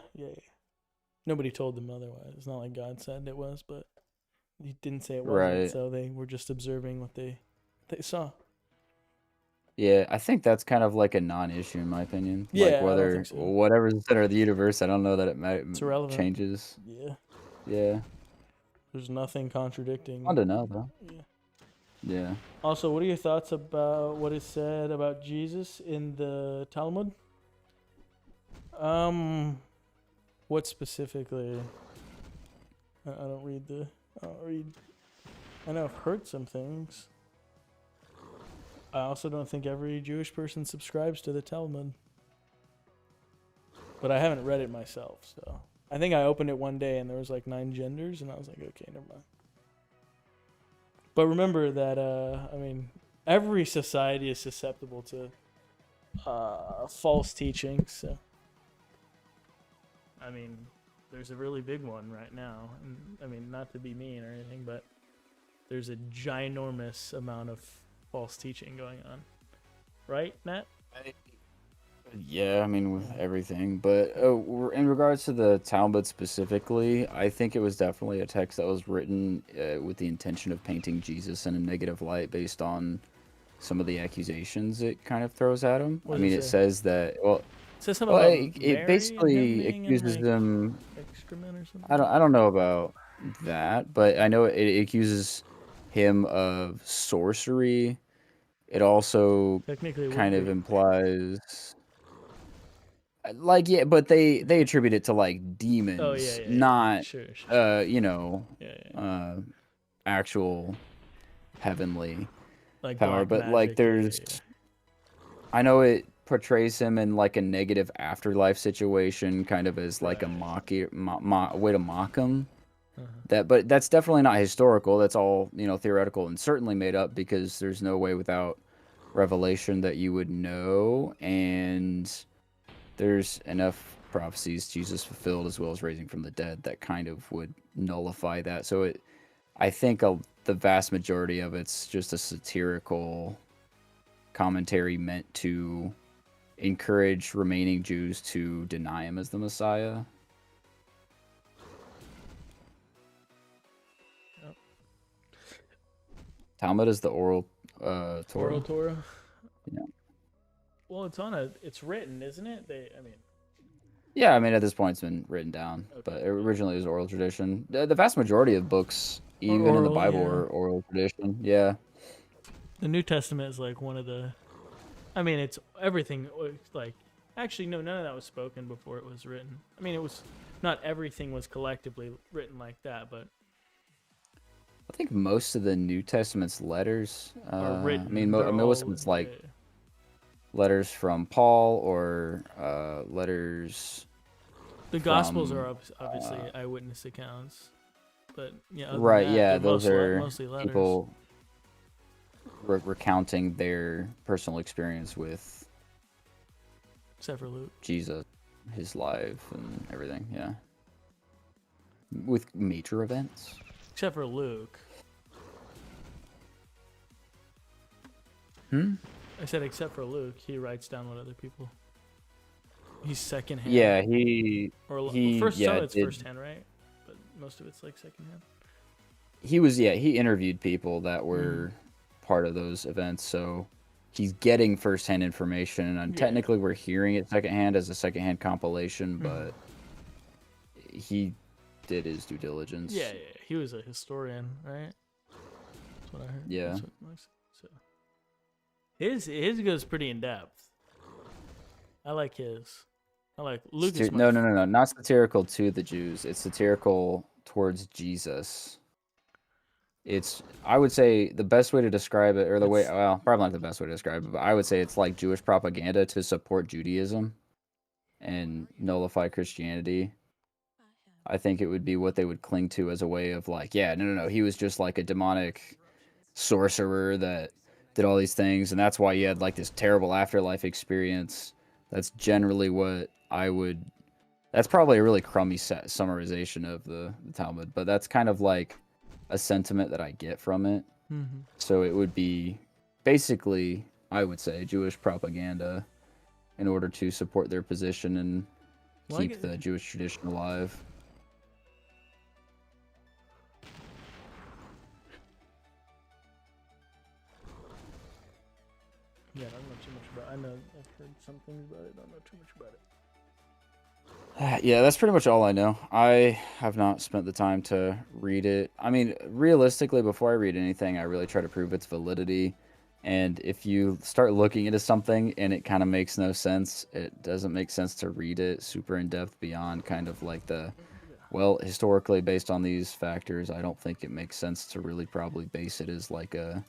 Nobody told them otherwise. It's not like God said it was, but he didn't say it wasn't. Right. So they were just observing what they saw. Yeah, I think that's kind of like a non-issue in my opinion. Yeah, Like I don't whether think so. whatever's the center of the universe, I don't know that It's irrelevant. changes. Yeah. Yeah. There's nothing contradicting. Fun to know though. Yeah. Yeah. Also, what are your thoughts about what is said about Jesus in the Talmud? What specifically? I don't read the. I don't read. I know I've heard some things. I also don't think every Jewish person subscribes to the Talmud. But I haven't read it myself, so I think I opened it one day and there was like 9 genders, and I was like, okay, never mind. But remember that, I mean, every society is susceptible to false teaching. So, I mean, there's a really big one right now. And, I mean, not to be mean or anything, but there's a ginormous amount of false teaching going on. Right, Matt? Yeah, I mean with everything, but in regards to the Talmud specifically, I think it was definitely a text that was written with the intention of painting Jesus in a negative light based on some of the accusations it kind of throws at him. What I does mean, it it say? says that It says something well, about it Mary and basically him being in, accuses like, them. excrement or something. I don't know about that, but I know it accuses him of sorcery. It also Technically, it would kind of be. implies. Like yeah, but they attribute it to like demons, Oh yeah. not Sure. uh actual heavenly Like power. black But like magic. Yeah. I know it portrays him in like a negative afterlife situation, kind of as like a Right. way to mock him. Uh-huh. But that's definitely not historical. That's all theoretical and certainly made up because there's no way without revelation that you would know, and there's enough prophecies Jesus fulfilled as well as raising from the dead that kind of would nullify that. So I think the vast majority of it's just a satirical commentary meant to encourage remaining Jews to deny him as the Messiah. Yep. Talmud is the oral Torah. Oral Torah. Yeah. Well, it's written, isn't it? Yeah, I mean, at this point, it's been written down, Okay. but originally it was oral tradition. The vast majority of books, even in the oral, Bible, yeah. are oral tradition. Yeah. The New Testament is like one of the. I mean, it's everything. Like, actually, no, none of that was spoken before it was written. I mean, it was not everything was collectively written like that, but I think most of the New Testament's letters are written. I mean, They're most of all- it's like letters from Paul or letters. the Gospels from, are obviously eyewitness accounts, but yeah, other than Right, that, yeah, they're those are mostly letters. people recounting their personal experience with Except for Luke. Jesus, his life, and everything. Yeah, with major events. Except for Luke. I said except for Luke, he writes down what other people. He's secondhand. Yeah, Or he first, yeah, some of it's did- firsthand, right? But most of it's like secondhand. he interviewed people that were part of those events, so he's getting firsthand information, and Yeah. technically we're hearing it secondhand as a secondhand compilation, but he did his due diligence. Yeah. He was a historian, right? That's what I heard. Yeah. That's what Mike said. So his goes pretty in depth. I like his. I like Luke. No, not satirical to the Jews. It's satirical towards Jesus. I would say the best way to describe it, or the way, It's- well, probably not the best way to describe it, but I would say it's like Jewish propaganda to support Judaism and nullify Christianity. I think it would be what they would cling to as a way of like, yeah, no, he was just like a demonic sorcerer that did all these things, and that's why he had like this terrible afterlife experience. That's generally what I would. That's probably a really crummy summarization of the Talmud, but that's kind of like a sentiment that I get from it. Mhm. So it would be basically, I would say, Jewish propaganda in order to support their position and Well, I keep get- the Jewish tradition alive. Yeah, I don't know too much about. I know I've heard some things about it. Don't know too much about it. Yeah, that's pretty much all I know. I have not spent the time to read it. I mean, realistically, before I read anything, I really try to prove its validity. And if you start looking into something and it kind of makes no sense, it doesn't make sense to read it super in depth beyond kind of like well, historically, based on these factors, I don't think it makes sense to really probably base it as like a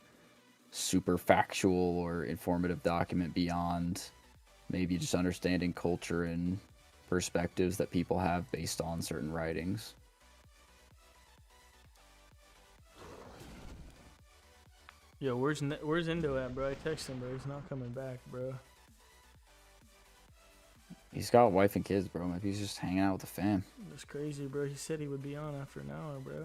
super factual or informative document beyond maybe just understanding culture and perspectives that people have based on certain writings. Yo, where's Indo at, bro? I text him, bro. He's not coming back, bro. He's got a wife and kids, bro. Maybe he's just hanging out with the fam. That's crazy, bro. He said he would be on after an hour, bro.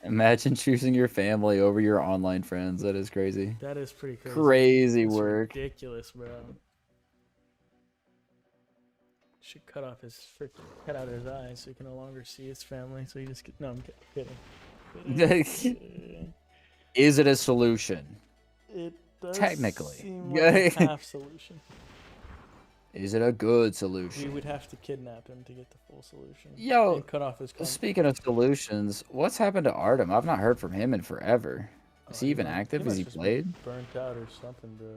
Imagine choosing your family over your online friends. That is crazy. That is pretty crazy. Crazy That's work. ridiculous, bro. Should cut out his eyes so he can no longer see his family. So he just no, I'm kidding. Is it a solution? It does Technically. seem like a half solution. Is it a good We solution? would have to kidnap him to get the full solution. Yo, and cut off his. Speaking of solutions, what's happened to Artem? I've not heard from him in forever. Is he even active? Is he played? Burnt out or something, bro.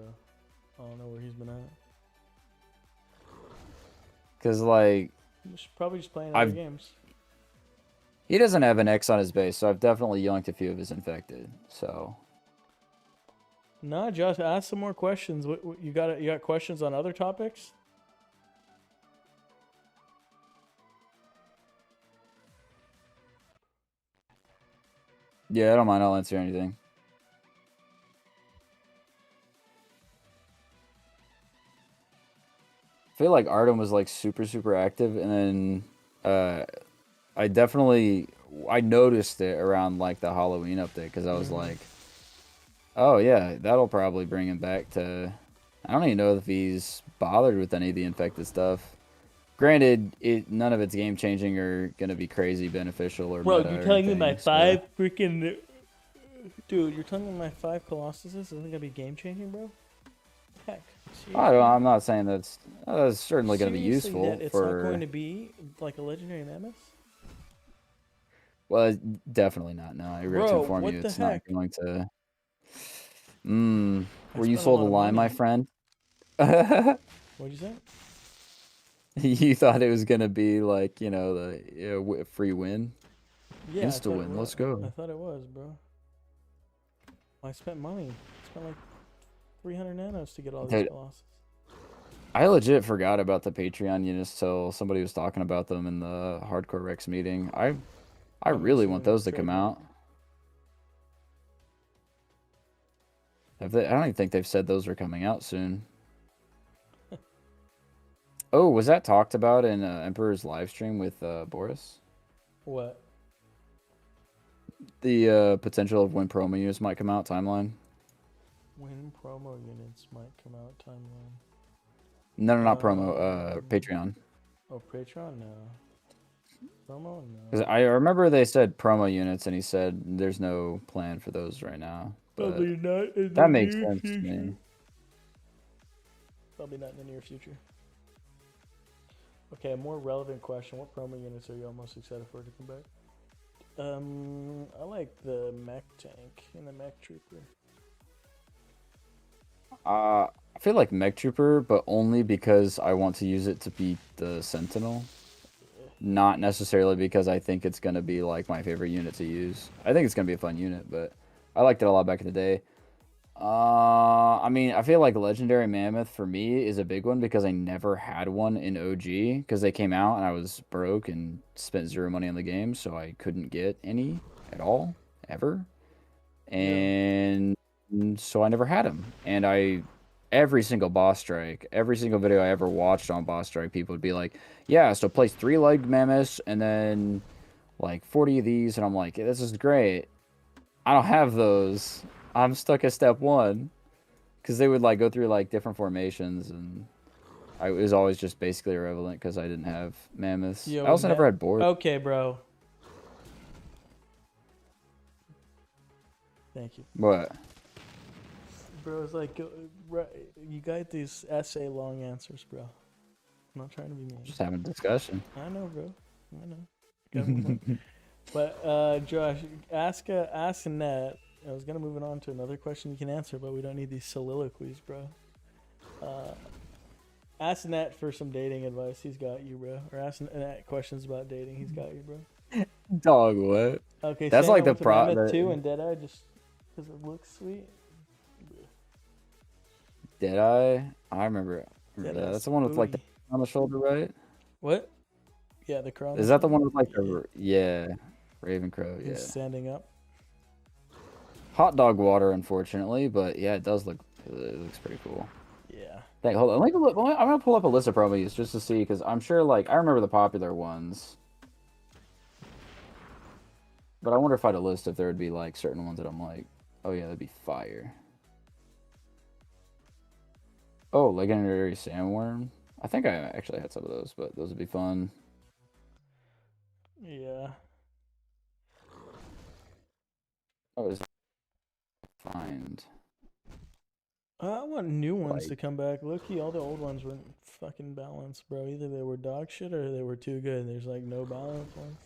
I don't know where he's been at. Because, like, He's probably just playing other games. he doesn't have an X on his base, so I've definitely yoinked a few of his infected. So, No, Josh, ask some more questions. What you got? You got questions on other topics? yeah, I don't mind. I'll answer anything. I feel like Artem was, like, super active, and then I noticed it around, like, the Halloween update, because I was like, oh, yeah, that'll probably bring him back to... I don't even know if he's bothered with any of the infected stuff. Granted, none of it's game-changing or going to be crazy beneficial or Bro, meta you're or telling me anything, my so- 5 freaking... Dude, you're telling me my 5 Colossuses isn't gonna be game-changing, bro? Heck. I'm not saying that's certainly going to be Seriously, useful that it's for... not going to be like a legendary mammoth? Well, definitely not. No, I regret to Bro, inform what you, the it's heck? not going to... I were you spent a sold a lot of line, my money. friend? What'd you say? You thought it was going to be like, the free win? Yeah, I Insta thought it win, was. let's go. I thought it was, bro. I spent money. I spent like 300 nanos to get all these Dude, Colossus. I legit forgot about the Patreon units till somebody was talking about them in the Hardcore Rex meeting. I really want those to come out. I don't even think they've said those are coming out soon. Oh, was that talked about in Emperor's live stream with Boris? What? The potential of when promo units might come out timeline? When promo units might come out timeline. No, not promo. Patreon. Oh, Patreon? No. Promo? No. Because I remember they said promo units, and he said there's no plan for those right now. But Probably not in the that makes near sense to future. me. Probably not in the near future. Okay, a more relevant question. What promo units are you most excited for to come back? I like the mech tank and the mech trooper. I feel like Mech Trooper, but only because I want to use it to beat the Sentinel. not necessarily because I think it's gonna be like my favorite unit to use. I think it's gonna be a fun unit, but I liked it a lot back in the day. I mean, I feel like Legendary Mammoth for me is a big one because I never had one in OG because they came out and I was broke and spent 0 money on the game, so I couldn't get any at all, ever. And so I never had them. And every single boss strike, every single video I ever watched on boss strike, people would be like, yeah, so place 3-legged mammoths and then like 40 of these. And I'm like, this is great. I don't have those. I'm stuck at step 1 because they would like go through like different formations, and I was always just basically irrelevant because I didn't have mammoths. Yo, I also never had board. Okay, bro. Thank you. What? Bro, it's like, you got these essay long answers, bro. I'm not trying to be mean. Just having a discussion. I know, bro. I know. Got one more. But Josh, ask Annette. I was gonna move it on to another question you can answer, but we don't need these soliloquies, bro. Ask Annette for some dating advice. He's got you, bro. Or ask Annette questions about dating. He's got you, bro. Dog, what? Okay, That's like the problem too, and Deadeye just because it looks sweet. Deadeye? I remember that. That's the one with like the on the shoulder, right? What? Yeah, the crown. Is that the one with like the Ravencrow? Yeah. He's standing up. Hot dog water, unfortunately, but yeah, it does look. It looks pretty cool. Yeah. Hold on. I'm gonna pull up a list of promos just to see, because I'm sure like I remember the popular ones, but I wonder if I had a list if there would be like certain ones that I'm like, oh yeah, that'd be fire. Oh, legendary sandworm. I think I actually had some of those, but those would be fun. Yeah. Oh, is find. I want new ones Like- to come back. Look-key, all the old ones weren't fucking balanced, bro. Either they were dog shit or they were too good. There's like no balanced ones.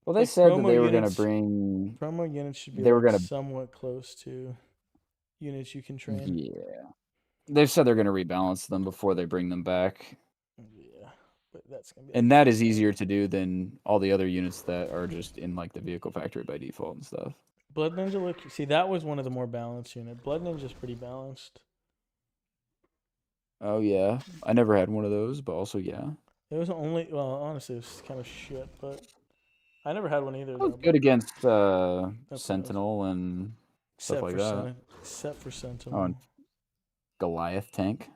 Well, they Like, said that promo they were gonna units- bring. Promo units should be They were like gonna- somewhat close to units you can train. Yeah, they've said they're gonna rebalance them before they bring them back, Yeah, but that's gonna be. and that is easier to do than all the other units that are just in like the vehicle factory by default and stuff. Blood Ninja, look, see, that was one of the more balanced units. Blood Ninja's pretty balanced. Oh yeah, I never had one of those, but also yeah, It was only, well, honestly, it was kind of shit, but I never had one either. it was Though, good against what I was- Sentinel and stuff like that. Except for Sentinel. Oh, and Goliath tank.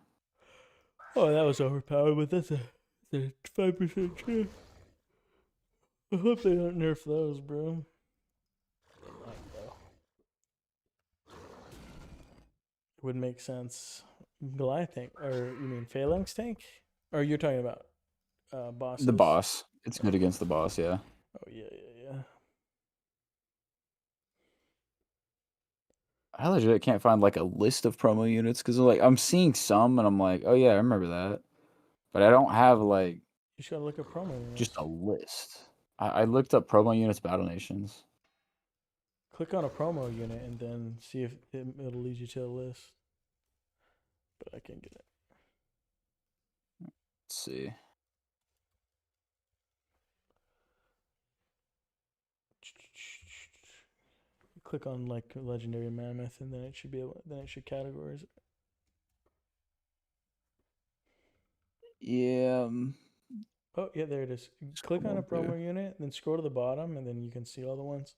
Oh, that was overpowered, but that's a 5% chance. I hope they don't nerf those, bro. It would make sense. Goliath tank, or you mean Phalanx tank? Or you're talking about bosses? The boss. It's good against the boss, yeah. Oh, yeah. I legit can't find like a list of promo units because like I'm seeing some and I'm like, oh yeah, I remember that, but I don't have like You just gotta look at promo units. just a list. I looked up promo units battle nations. Click on a promo unit and then see if it'll lead you to a list. But I can't get it. Let's see. Click on like legendary mammoth and then it should be able, then it should categorize it. Yeah. Oh yeah, there it is. Click on a Scroll up promo unit, then scroll to the bottom, and then you can see all the ones.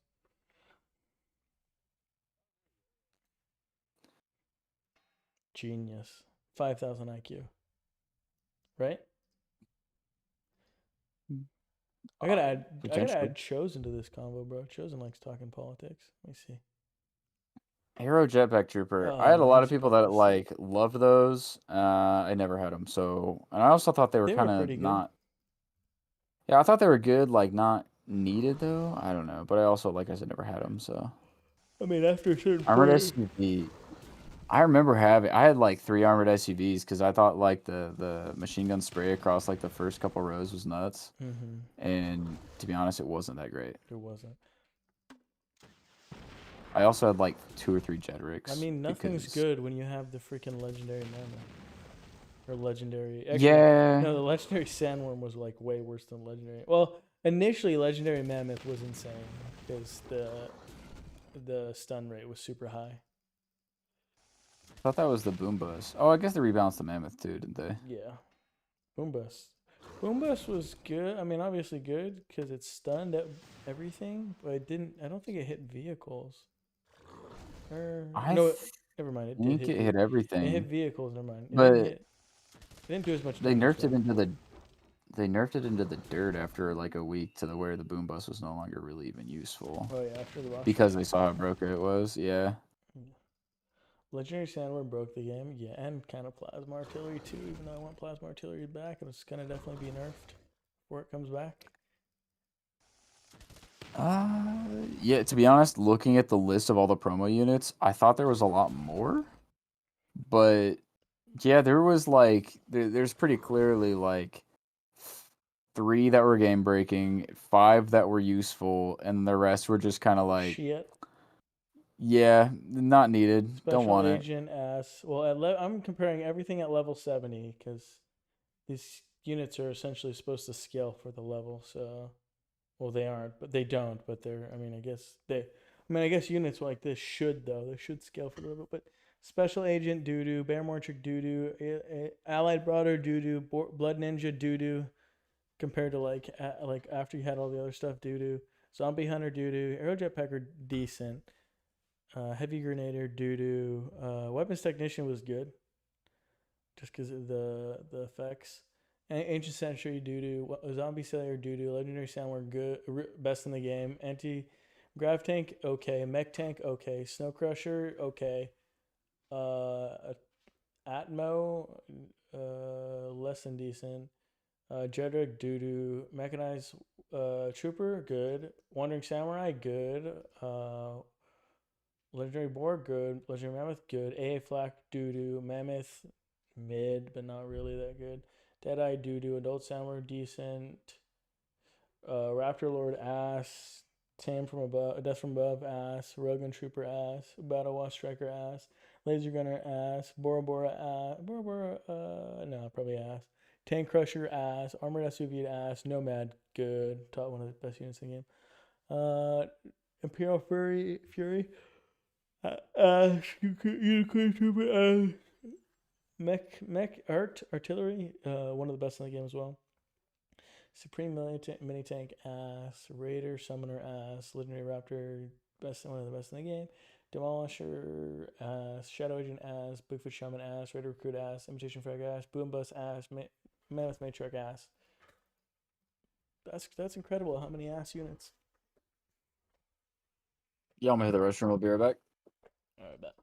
Genius. 5,000 IQ. Right? I gotta add potentially. Chosen to this combo, bro. Chosen likes talking politics. Let me see. Hero Jetpack Trooper. Oh, I had a lot of he's people that boss. like loved those. I never had them, so and I also thought they were They were kind of pretty good. not. Yeah, I thought they were good, like not needed though. I don't know, but I also, like I said, never had them. So I mean, after a certain armored point. SUV. I remember having. I had like 3 armored SUVs because I thought like the machine gun spray across like the first couple rows was nuts. Mm-hmm. And to be honest, it wasn't that great. It wasn't. I also had like 2 or 3 Jetrix. I mean, nothing's because- good when you have the freaking legendary mammoth. or legendary. Actually, Yeah. no, the legendary sandworm was like way worse than legendary. Well, initially legendary mammoth was insane because the stun rate was super high. I thought that was the boom bust. Oh, I guess they rebalanced the mammoth too, didn't they? Yeah, boom bust. Boom bust was good. I mean, obviously good because it stunned at everything, but it didn't. I don't think it hit vehicles. Or I no, never mind. It did think hit. it hit It everything, hit vehicles. Never mind. It didn't but hit. It didn't do as much they damage. nerfed it Though. into the they nerfed it into the dirt after like a week to the where the boom bust was no longer really even useful Oh yeah, after the boss. because they saw how broken it was. Yeah. Legendary Sandworm broke the game, yeah, and kind of Plasma Artillery too, even though I want Plasma Artillery back, and it's gonna definitely be nerfed before it comes back. Yeah, to be honest, looking at the list of all the promo units, I thought there was a lot more. But yeah, there was like there's pretty clearly like 3 that were game breaking, 5 that were useful, and the rest were just kind of like, Shit. yeah, not needed. Don't Special want it. Agent ass. Well, I'm comparing everything at level 70 because these units are essentially supposed to scale for the level. So, well, they aren't, but they don't. But they're. I mean, I guess they. I mean, I guess units like this should though. They should scale for the level. But Special Agent doo doo, Bear Mortrick doo doo, Allied Brawler doo doo, Blood Ninja doo doo. Compared to like after you had all the other stuff doo doo, Zombie Hunter doo doo, Arrow Jetpacker decent. Heavy Grenader doo doo. Weapons Technician was good, just because of the effects. Ancient Sentry doo doo. Zombie Slayer doo doo. Legendary Soundware good, best in the game. Anti Grav Tank okay. Mech Tank okay. Snow Crusher okay. Atmo less than decent. Jedrick doo doo. Mechanized Trooper good. Wandering Samurai good. Legendary Boar, good. Legendary Mammoth, good. AA Flak, doo doo. Mammoth, mid, but not really that good. Deadeye, doo doo. Adult Soundware, decent. Raptor Lord, ass. Tame from above, Death from above, ass. Rogan Trooper, ass. Battle Watch Striker, ass. Laser Gunner, ass. Bora Bora, ass. Bora Bora, no, probably ass. Tank Crusher, ass. Armored SUV, ass. Nomad, good. Top one of the best units in the game. Imperial Fury, Unicorn Trooper, Mech Artillery, one of the best in the game as well. Supreme Mini Tank ass, Raider Summoner ass, Legendary Raptor one of the best in the game. Demolisher ass, Shadow Agent ass, Bigfoot Shaman ass, Raider Recruit ass, Imitation Frag ass, Boom Bust ass, Mammoth Matriarch ass. That's incredible. How many ass units? Yeah, I'm gonna hit the restroom. I'll be right back. All right, bet.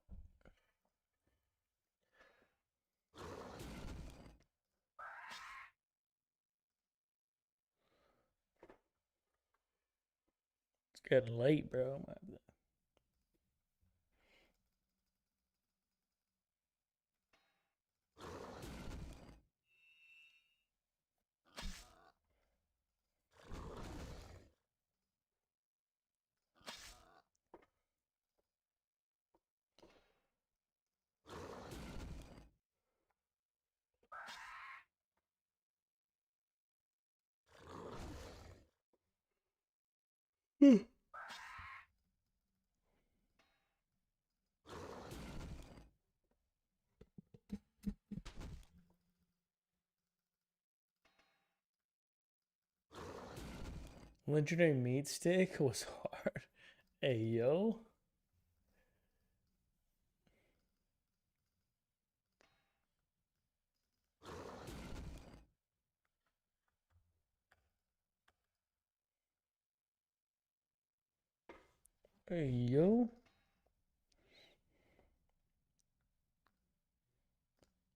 It's getting late, bro. Legendary Meat Stick was hard. Hey, yo. Hey, yo.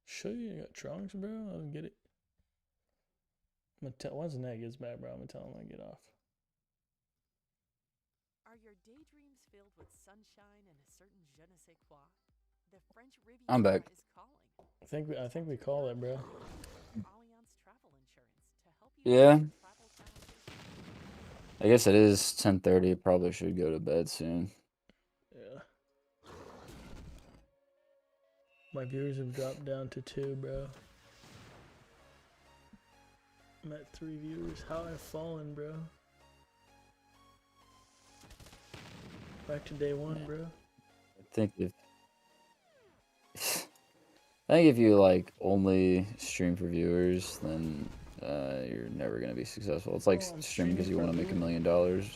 Show you I got trunks, bro. I don't get it. I'm gonna tell. Once the net gets bad, bro, I'm gonna tell him to get off. Are your daydreams filled with sunshine and a certain je ne sais quoi? The French Riviera I'm back. is calling. I think we call it, bro. Allianz Travel Insurance to help you Yeah. with your travel challenges. I guess it is 10:30. Probably should go to bed soon. Yeah. My viewers have dropped down to 2, bro. I'm at 3 viewers. How I've fallen, bro. Back to day 1, bro. I think if you like only stream for viewers, then you're never gonna be successful. It's like Oh, I'm streaming because you streaming want to for make $1 million.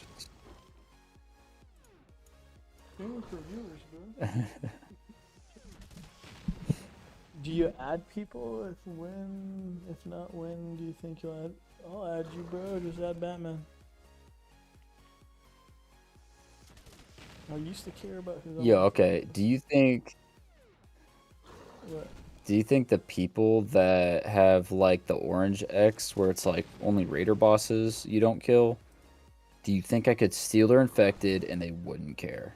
Streaming for viewers, bro. Do you add people? If not, when do you think you'll add? I'll add you, bro. Just add Batman. I used to care about who's on Yeah, my okay. phone. Do you think What? the people that have like the orange X where it's like only raider bosses you don't kill, do you think I could steal their infected and they wouldn't care?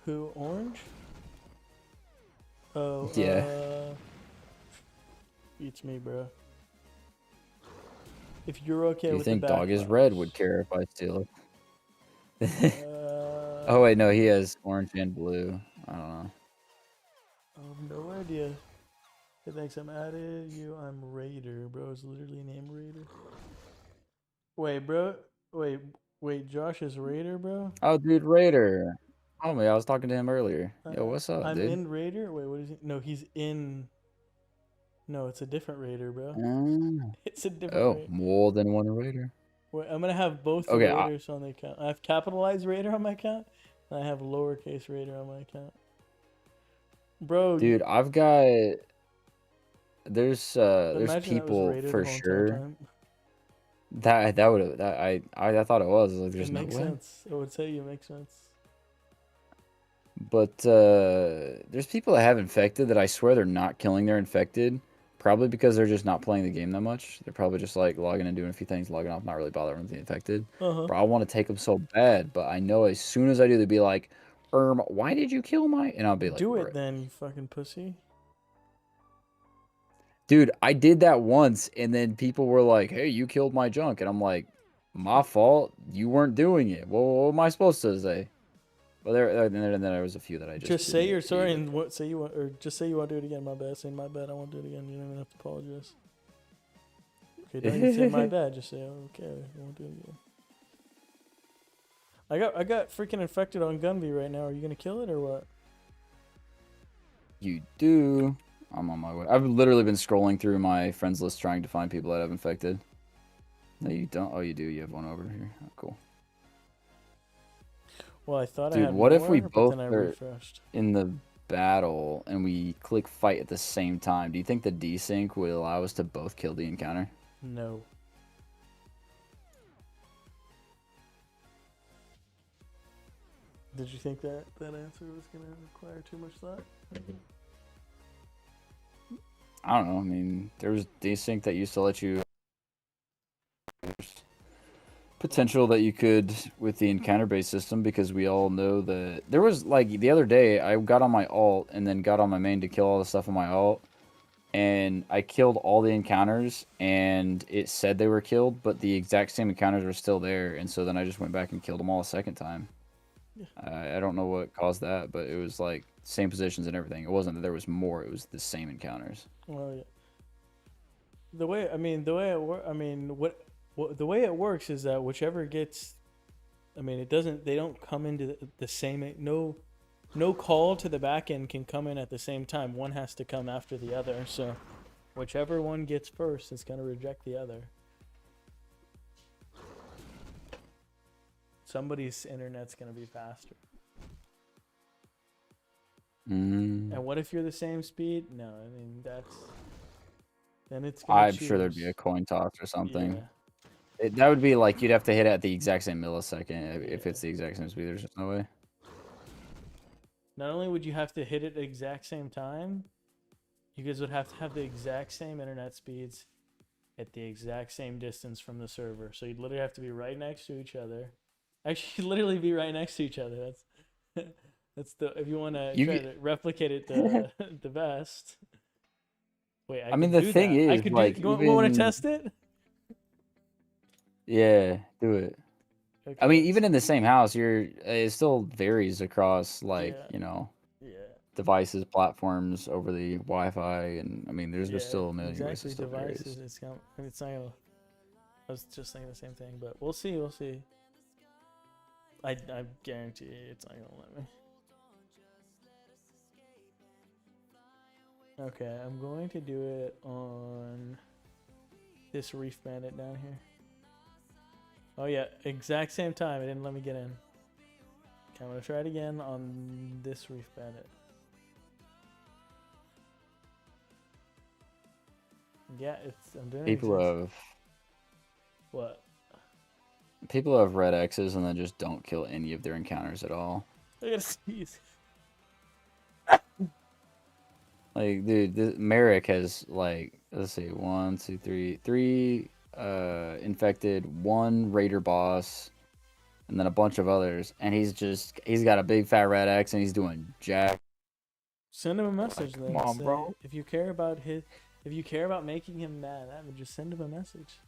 Who? Orange? Oh, Yeah. Beats me, bro. If you're okay Do you with think the Dog is backlash. Red would care if I steal it? Uh, Oh wait, no, he has orange and blue. I don't know. I have no idea. Hey, thanks, I'm added you. I'm Raider, bro. It's literally named Raider. Wait, bro. Wait. Josh is Raider, bro. Oh, dude, Raider. Oh man, I was talking to him earlier. Yo, Uh, what's up, I'm dude? in Raider. Wait, what is he? No, he's in. No, it's a different Raider, bro. It's a different Oh, Raider. more than one Raider. Wait, I'm gonna have both the Okay, Raiders on the account. I have capitalized Raider on my account, and I have lowercase Raider on my account. Bro, dude, I've got. There's imagine that was people Raider for the whole entire sure time. that would I thought it was like there's It no makes way. sense. I would say it makes sense. But there's people that have infected that I swear they're not killing their infected. Probably because they're just not playing the game that much. They're probably just like logging and doing a few things, logging off, not really bothering with the infected. Uh-huh. Bro, I want to take them so bad, but I know as soon as I do, they'd be like, why did you kill my? And I'll be like, Do "Bro." it then, you fucking pussy. Dude, I did that once, and then people were like, hey, you killed my junk. And I'm like, my fault. You weren't doing it. Well, what am I supposed to say? Well, then there was a few that I Just say didn't you're sorry either. and what say you want, or just say you want to do it again. My bad. Say my bad. I won't do it again. You don't even have to apologize. Okay, don't even say my bad. Just say okay. I won't do it again. I got freaking infected on Gunvi right now. Are you gonna kill it or what? You do. I'm on my way. I've literally been scrolling through my friends list trying to find people that have infected. No, you don't. Oh, you do. You have one over here. Oh, cool. Well, I thought I Dude, had what more, if we but both then I are refreshed. in the battle and we click fight at the same time? Do you think the desync would allow us to both kill the encounter? No. Did you think that answer was gonna require too much thought? I don't know. I mean, there was desync that used to let you. There's potential that you could with the encounter-based system because we all know that there was like the other day I got on my alt and then got on my main to kill all the stuff on my alt, and I killed all the encounters and it said they were killed, but the exact same encounters were still there, and so then I just went back and killed them all a second time. I don't know what caused that, but it was like same positions and everything. It wasn't that there was more; it was the same encounters. Well, yeah. The way the way it works is that whichever gets, it doesn't. They don't come into the same. No call to the back end can come in at the same time. One has to come after the other. So, whichever one gets first is gonna reject the other. Somebody's internet's gonna be faster. And what if you're the same speed? No, then it's gonna I'm sure there'd be choose. a coin toss or something. Yeah. That would be like you'd have to hit it at the exact same millisecond. If Yeah. it's the exact same speed, there's just no way. Not only would you have to hit it at the exact same time, you guys would have to have the exact same internet speeds at the exact same distance from the server. So you'd literally have to be right next to each other. Actually, literally be right next to each other. That's the if you want to try to replicate it the best. Wait, I mean, could the do thing that. I is, could like, do. You want to even test it? yeah, do it. Okay, I mean, let's even in the see. same house, it still varies across like Yeah. devices, platforms over the Wi-Fi, and I mean, there's Yeah, still a million ways exactly. it still varies. Devices. It's not gonna. I was just thinking the same thing, but we'll see. We'll see. I guarantee it's not gonna let me. Okay, I'm going to do it on this Reef Bandit down here. Oh yeah, exact same time. It didn't let me get in. Okay, I'm gonna try it again on this Reef Bandit. Yeah, I'm doing People it. have What? people have red X's and then just don't kill any of their encounters at all. I gotta sneeze. Like, dude, Merrick has like, let's see, 1, 2, 3, 3 infected, 1 raider boss, and then a bunch of others, and he's got a big fat red X and he's doing jack. Send him a message then. Come on, Say, bro. if you care about making him mad, I would just send him a message.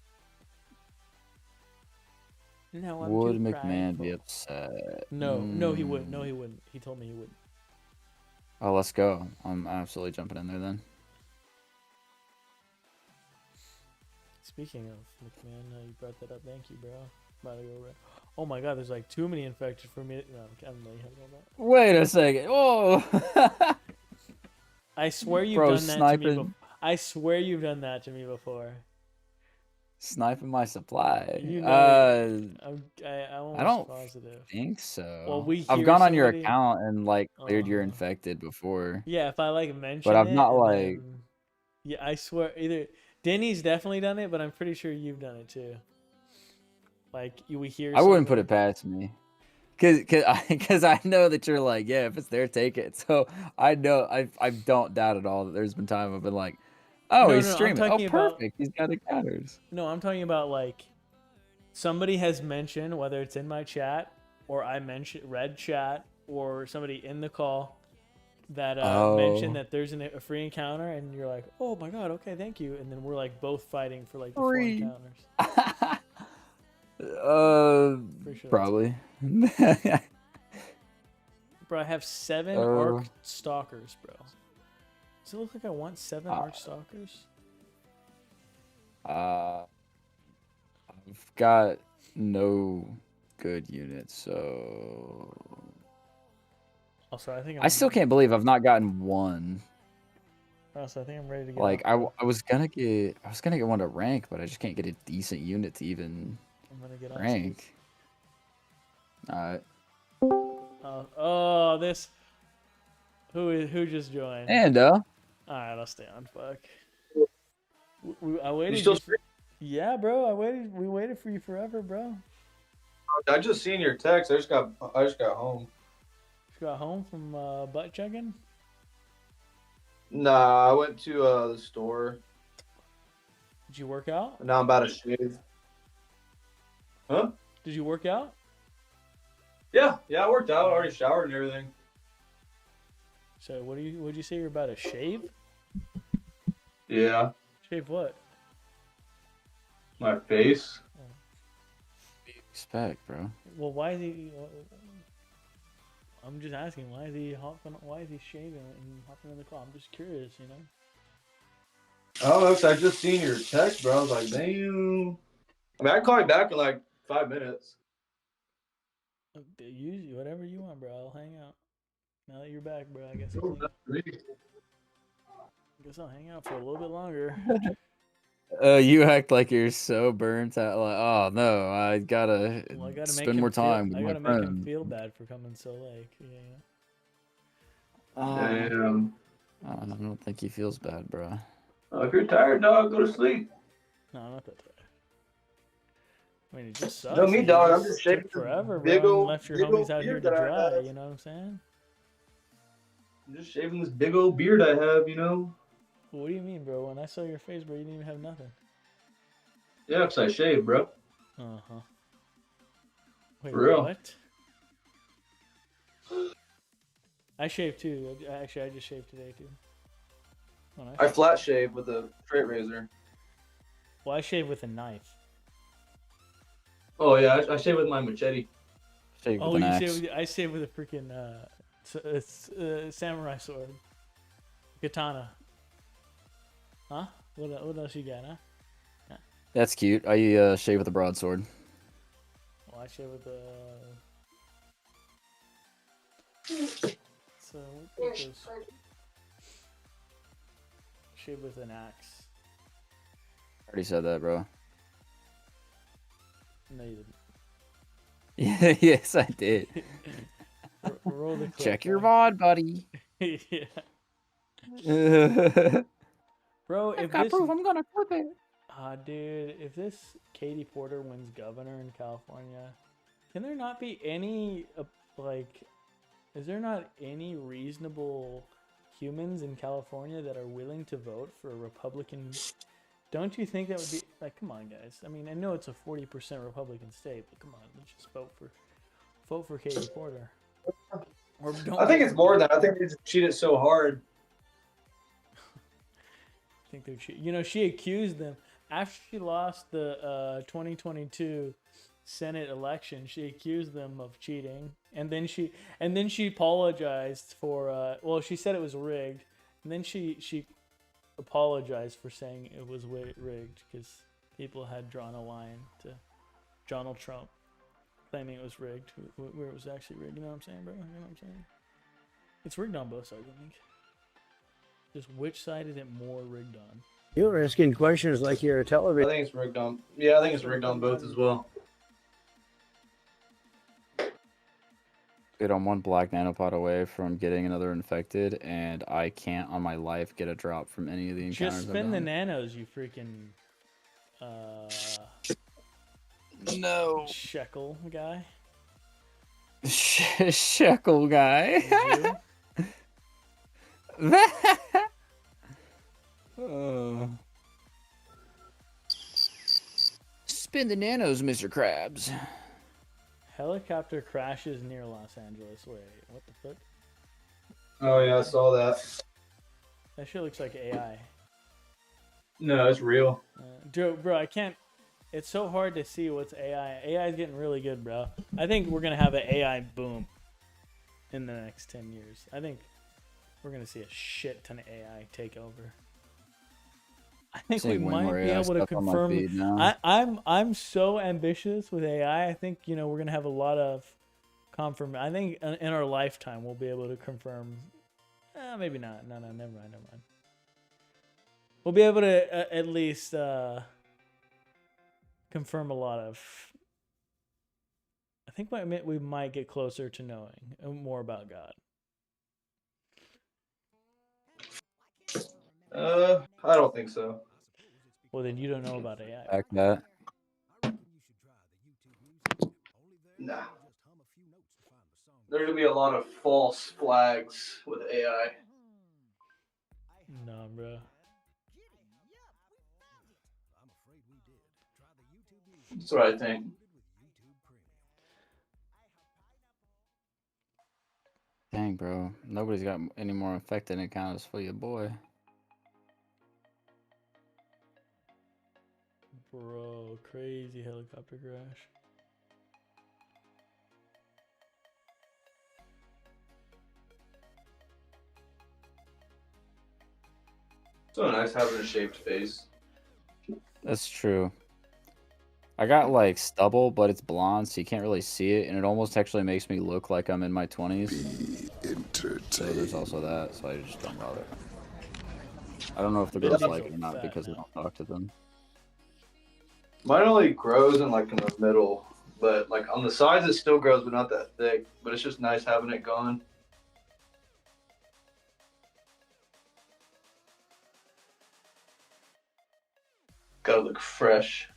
No, I'm Would too McMahon be prideful. upset? No, he wouldn't. No, he wouldn't. He told me he wouldn't. Oh, let's go. I'm absolutely jumping in there then. Speaking of McMahon, you brought that up. Thank you, bro. About to go right. Oh my God, there's like too many infected for me. No, I'm letting you have that. Wait a second. Oh. I swear you've Bro, done that to me. sniping. I swear you've done that to me before. Sniping my supply. You know, I'm I almost don't positive. think so. Well, we I've hear gone on your somebody- account and like cleared your Uh-huh. infected before. Yeah, if I like mention But I've it, not and like. then- yeah, I swear either Denny's definitely done it, but I'm pretty sure you've done it too. Like we hear. I wouldn't put it somebody- past me. Cause I know that you're like, yeah, if it's there, take it. So I know I don't doubt at all that there's been time I've been like, oh, No, he's no, I'm streaming. Oh, talking about- perfect. He's got encounters. No, I'm talking about like somebody has mentioned, whether it's in my chat or I read chat or somebody in the call that mentioned that there's a free encounter, and you're like, oh my God, okay, thank you, and then we're like both fighting for like the 4 Free. encounters. Pretty sure Probably. Bro, I have 7 Oh. Arc Stalkers, bro. Does it look like I want 7 Arc Stalkers? I've got no good units, so Also, I think I still can't believe I've not gotten one. Also, I think I'm ready to get. Like off, I was gonna get one to rank, but I just can't get a decent unit to even I'm gonna get off. rank. Alright. Oh, this. Who just joined? And All right, I'll stay on. Fuck. I waited. You still just- Yeah, bro. We waited for you forever, bro. I just seen your text. I just got home. You got home from butt checking. Nah, I went to the store. Did you work out? Now I'm about to shave. Huh? Did you work out? Yeah, I worked out. I already showered and everything. So would you say you're about to shave? Yeah, Shave what? my face. expect, bro. Well, why is he? I'm just asking. Why is he hopping? Why is he shaving and hopping in the car? I'm just curious, you know. Oh, I just seen your text, bro. I was like, damn. I mean, I call you back in like 5 minutes. Use whatever you want, bro. I'll hang out. Now that you're back, bro, I guess I'll hang out for a little bit longer. You act like you're so burnt out. Like, oh no, I gotta, Well, I gotta make spend him more time I with gotta my make him friend. feel bad for coming so late. Yeah. Damn. I don't think he feels bad, bro. If you're tired, dog, go to sleep. No, I'm not that tired. I mean, it just sucks. No, me, that you dog, I'm just took shaving forever, this big bro, and old- left your big homies old out here beard to that I dry. have. You know what I'm saying? I'm just shaving this big old beard I have, you know? What do you mean, bro? When I saw your face, bro, you didn't even have nothing. Yeah, because I shave, bro. Uh huh. Wait, For real. what? I shaved too. Actually, I just shaved today too. When I flat shave with a straight razor. Well, I shave with a knife. Oh, yeah, I shave with my machete. Shave with Oh, an you axe. shave with, I shave with a freaking samurai sword. Katana. Huh? What else you got, huh? That's cute. I shave with a broadsword. Well, I shave with a. So what goes? Shave with an axe. Already said that, bro. No, you didn't. Yeah, yes, I did. Roll the clip. Check your VOD, buddy. Yeah. Bro, if got this proof, I'm gonna clip it. dude, if this Katie Porter wins governor in California, can there not be any like is there not any reasonable humans in California that are willing to vote for a Republican? Don't you think that would be like, come on, guys? I mean, I know it's a 40% Republican state, but come on, let's just vote for Katie Porter. Or don't I think vote it's for more Katie than that. I think they just cheated so hard. I think they're You know, she accused them after she lost the 2022 Senate election. She accused them of cheating, and then she apologized for. Well, she said it was rigged, and then she apologized for saying it was rigged because people had drawn a line to Donald Trump claiming it was rigged, where it was actually rigged. You know what I'm saying, bro? You know what I'm saying? It's rigged on both sides, I think. Just which side is it more rigged on? You're asking questions like you're a I television. think it's rigged on. Yeah, I think it's rigged on both as well. Dude, I'm one black nanopod away from getting another infected, and I can't on my life get a drop from any of the encounters. Just spin the nanos, you freaking no shekel guy. shekel guy. Spin the nanos, Mr. Krabs. Helicopter crashes near Los Angeles. Wait, what the fuck? Oh yeah, I saw that. That shit looks like AI. No, it's real. Dude, bro, I can't. It's so hard to see what's AI. AI is getting really good, bro. I think we're gonna have an AI boom in the next 10 years. I think we're gonna see a shit ton of AI take over. I think we might be able to confirm. I'm so ambitious with AI. I think we're gonna have a lot of confirm. I think in our lifetime we'll be able to confirm. Maybe not. No, never mind. We'll be able to at least confirm a lot of. I think we might get closer to knowing more about God. I don't think so. Well, then you don't know about AI. Back that. Nah. There's gonna be a lot of false flags with AI. No, bro. That's what I think. Dang, bro. Nobody's got any more infected encounters for your boy. Bro, crazy helicopter crash. So nice having a shaved face. That's true. I got like stubble, but it's blonde, so you can't really see it, and it almost actually makes me look like I'm in my 20s. So there's also that, so I just don't bother. I don't know if the girls like it or not because I don't talk to them. Mine only grows in like in the middle, but like on the sides it still grows, but not that thick. But it's just nice having it gone. Gotta look fresh.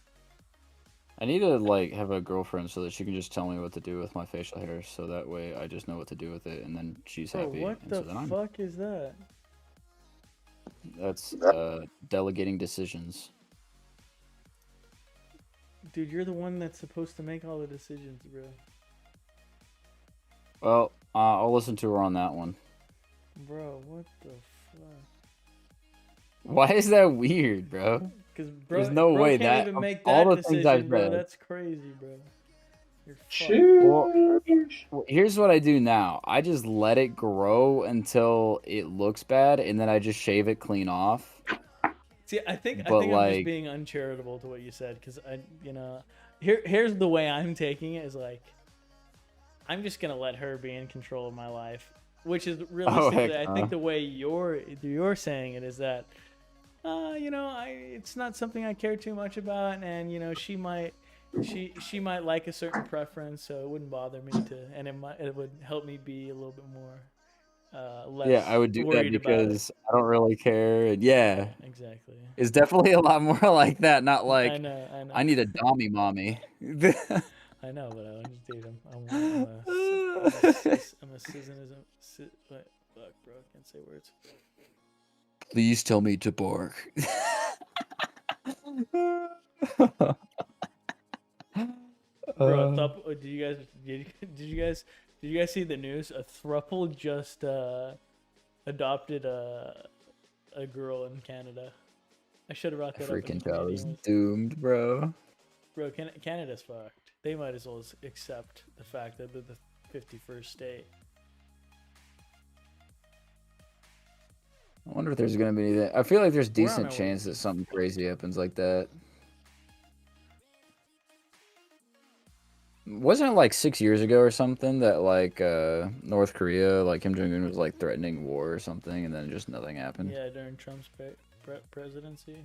I need to like have a girlfriend so that she can just tell me what to do with my facial hair, so that way I just know what to do with it, and then she's Bro, happy. what and the so then fuck is that? That's delegating decisions. Dude, you're the one that's supposed to make all the decisions, bro. Well, I'll listen to her on that one. Bro, what the fuck? Why is that weird, bro? Because bro, There's no way can't that even make all that the things decision, I've bro. read. That's crazy, bro. You're fucked. Sheesh. Well, here's what I do now. I just let it grow until it looks bad, and then I just shave it clean off. See, I think But, I'm just like- being uncharitable to what you said because here's the way I'm taking it is like I'm just gonna let her be in control of my life, which is realistically I think no. the way you're saying it is that it's not something I care too much about, and she might like a certain preference, so it wouldn't bother me and it would help me be a little bit more less Yeah, I would do that worried about it. because I don't really care. And yeah, Exactly. it's definitely a lot more like that. Not like I know. I need a dommy mommy. I know, but I want to date him. I'm a citizen. Fuck, bro, I can't say words. Please tell me to bark. Bro, did you guys see the news? A thruple just adopted a girl in Canada. I should have brought that up. Freaking child is doomed, bro. Bro, Canada's fucked. They might as well accept the fact that they're the 51st state. I wonder if there's gonna be anything. I feel like there's We're on decent our way. chance that something crazy happens like that. Wasn't it like 6 years ago or something that like North Korea, like Kim Jong Un was like threatening war or something, and then just nothing happened? Yeah, during Trump's presidency,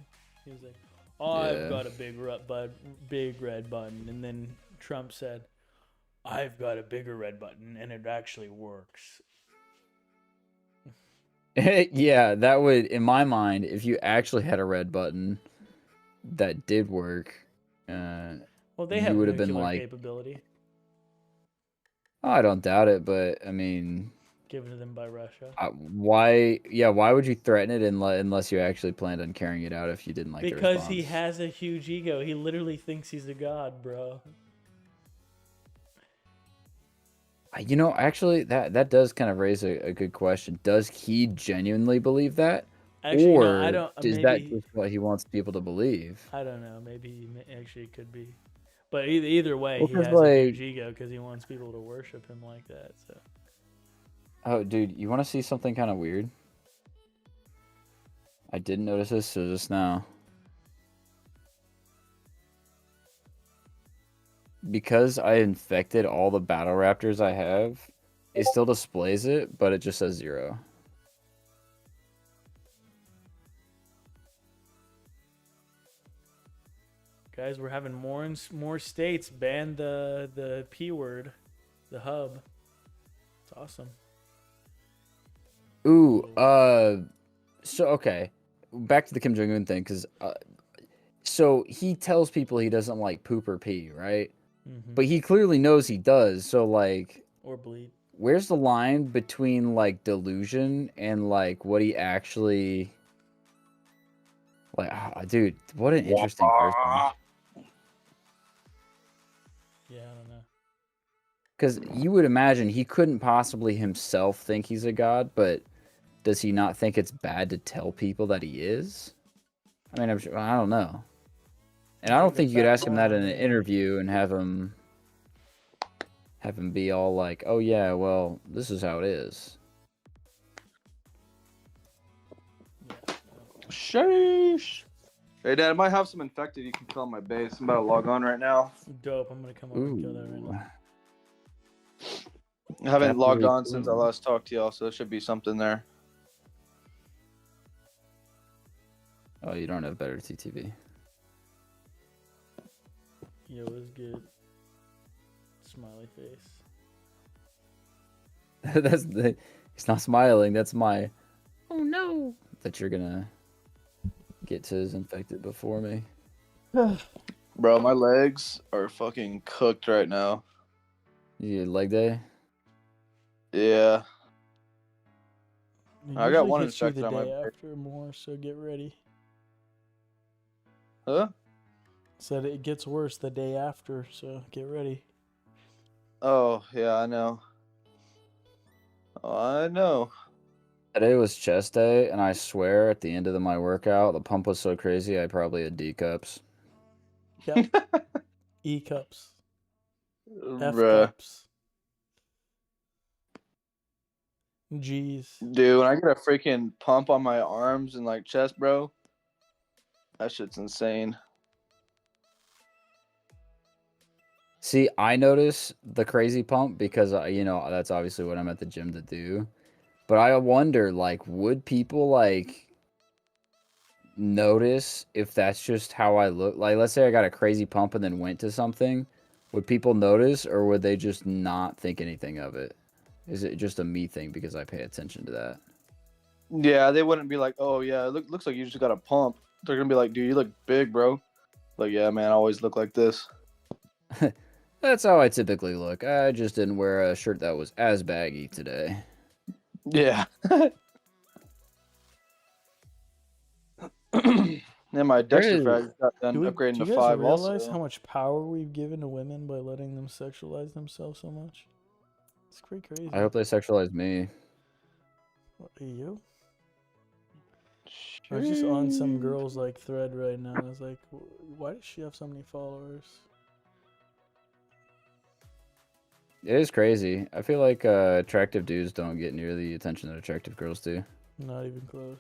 he was like, "Oh, I've got a big red button," and then Trump said, "I've got a bigger red button, and it actually works." Yeah, that would, in my mind, if you actually had a red button that did work, Well, they you have would have been nuclear like, capability oh, I don't doubt it, but I mean, given to them by Russia. why? Yeah, why would you threaten it unless you actually planned on carrying it out if you didn't like the Because response? he has a huge ego. He literally thinks he's a god, bro. Actually, that does kind of raise a good question. Does he genuinely believe that? Actually, or no, I don't. is that just what he wants people to believe? I don't know. Maybe actually it could be. But either way, Well, he 'cause, has a like- huge ego because he wants people to worship him like that. So Oh, dude, you want to see something kind of weird? I didn't notice this till just now. Because I infected all the battle raptors I have, it still displays it, but it just says 0. guys, we're having more states ban the P word, the hub. It's awesome. Ooh, so okay, back to the Kim Jong Un thing, because so he tells people he doesn't like poop or pee, right? Mm-hmm. But he clearly knows he does. So like, Or bleed. where's the line between like delusion and like what he actually like? Dude, what an interesting person. Yeah, I don't know. Because you would imagine he couldn't possibly himself think he's a god, but does he not think it's bad to tell people that he is? I mean, I don't know. And I don't think you could ask him that in an interview and have him be all like, "Oh yeah, well, this is how it is." Sheesh. Hey, Dad, I might have some infected. You can kill on my base. I'm about to log on right now. Dope. I'm gonna come over and kill that right Ooh. now. I haven't That's logged really on since I cool. last talked to y'all, so there should be something there. Oh, you don't have better TTV. Yo, it was good. Smiley face. He's not smiling. That's my. Oh no! That you're gonna get to his infected before me. Bro, my legs are fucking cooked right now. You get leg day? Yeah. It I got usually one hits you infected the on my day bed. after more, so get ready. Huh? Said it gets worse the day after, so get ready. Oh, yeah, I know. Oh, I know. Today was chest day, and I swear at the end of my workout, the pump was so crazy I probably had D cups. Yep. E cups. F Bruh. cups. G's. Dude, when I get a freaking pump on my arms and like chest, bro, That shit's insane. See, I notice the crazy pump because that's obviously what I'm at the gym to do. But I wonder, like, would people like notice if that's just how I look? Like, let's say I got a crazy pump and then went to something. Would people notice, or would they just not think anything of it? Is it just a me thing because I pay attention to that? Yeah, they wouldn't be like, oh yeah, looks like you just got a pump. They're gonna be like, dude, you look big, bro. Like, yeah, man, I always look like this. That's how I typically look. I just didn't wear a shirt that was as baggy today. Yeah. And my Dexter is- frag got done Do upgrading you to guys 5 realize also. how much power we've given to women by letting them sexualize themselves so much? It's pretty crazy. I hope they sexualize me. What, are you? I was just on some girl's like thread right now. I was like, why does she have so many followers? It is crazy. I feel like attractive dudes don't get near the attention that attractive girls do. Not even close.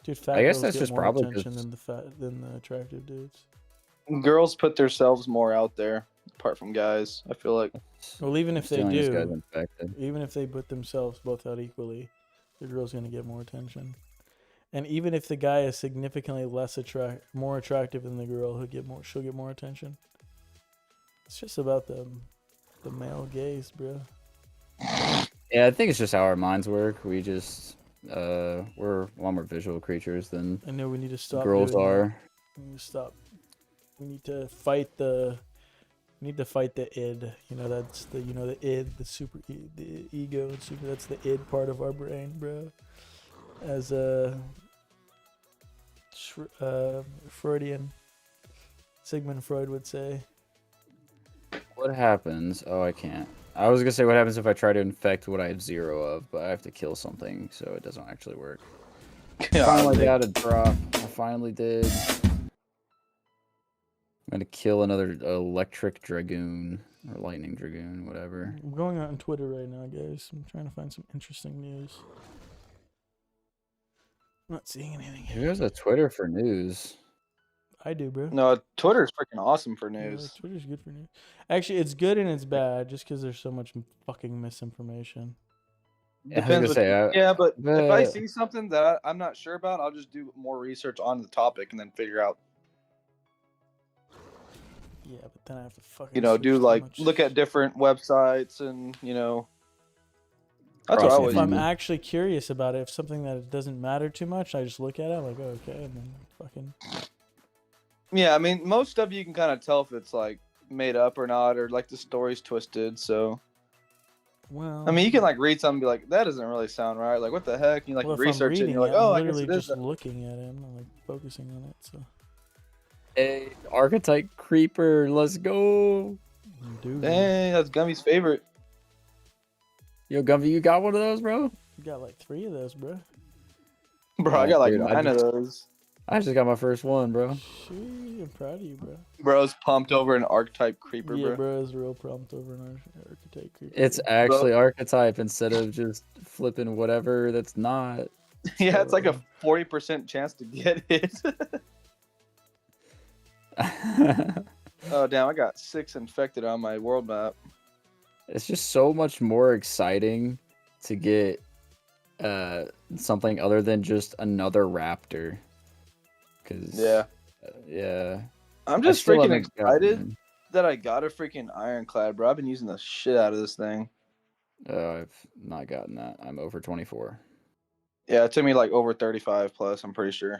Dude, fat I guess girls that's get just more probably attention 'cause- than the attractive dudes. Girls put themselves more out there, apart from guys. I feel like. Well, even if they Stealing this guy's do, infected. even if they put themselves both out equally, the girl's gonna get more attention. And even if the guy is significantly more attractive than the girl, she'll get more attention. It's just about the male gaze, bro. Yeah, I think it's just how our minds work. We just we're a lot more visual creatures than I know we need to stop. girls doing that. are. We need to stop. We need to fight the. We need to fight the id. You know that's the the id, the ego and super. That's the id part of our brain, bro. As a Freudian, Sigmund Freud would say. What happens? Oh, I can't. I was gonna say what happens if I try to infect what I have 0 of, but I have to kill something, so it doesn't actually work. Finally got a drop. I finally did. I'm gonna kill another electric dragoon or lightning dragoon, whatever. I'm going on Twitter right now, guys. I'm trying to find some interesting news. I'm not seeing anything. Who has a Twitter for news? I do, bro. No, Twitter's freaking awesome for Yeah, news. Twitter's good for news. Actually, it's good and it's bad just because there's so much fucking misinformation. Yeah, I was Depends. gonna say, Yeah, but if I but- see something that I'm not sure about, I'll just do more research on the topic and then figure out. Yeah, but then I have to fucking. You know, search do so like much. look at different websites and That's what I Crossing always If I'm do. actually curious about it, if something that doesn't matter too much, I just look at it I'm like, oh, okay, and then fucking. Yeah, I mean, most stuff you can kind of tell if it's like made up or not, or like the story's twisted. So, Well, I mean, you can like read something and be like, that doesn't really sound right. Like, what the heck? And you like well, if research I'm it and reading you're like, it, oh, I'm I guess literally it is. just looking at it. I'm not like focusing on it. So, Hey, archetype creeper, let's go. dude, Dang, that's Gumby's favorite. Yo, Gunvi, you got one of those, bro? you got like 3 of those, bro. Bro, I got like Dude, I 9 of those. I just got my first one, bro. Shit, I'm proud of you, bro. Bro's pumped over an archetype creeper, Yeah, bro. bro, is real prompt over an archetype creeper. It's bro. actually archetype instead of just flipping whatever that's not. Yeah, it's like a 40% chance to get it. Oh, damn, I got 6 infected on my world map. It's just so much more exciting to get something other than just another raptor. Cause Yeah. yeah. I'm I just still freaking haven't gotten excited them. that I got a freaking ironclad, bro. I've been using the shit out of this thing. I've not gotten that. I'm over 24. Yeah, it took me like over 35 plus, I'm pretty sure.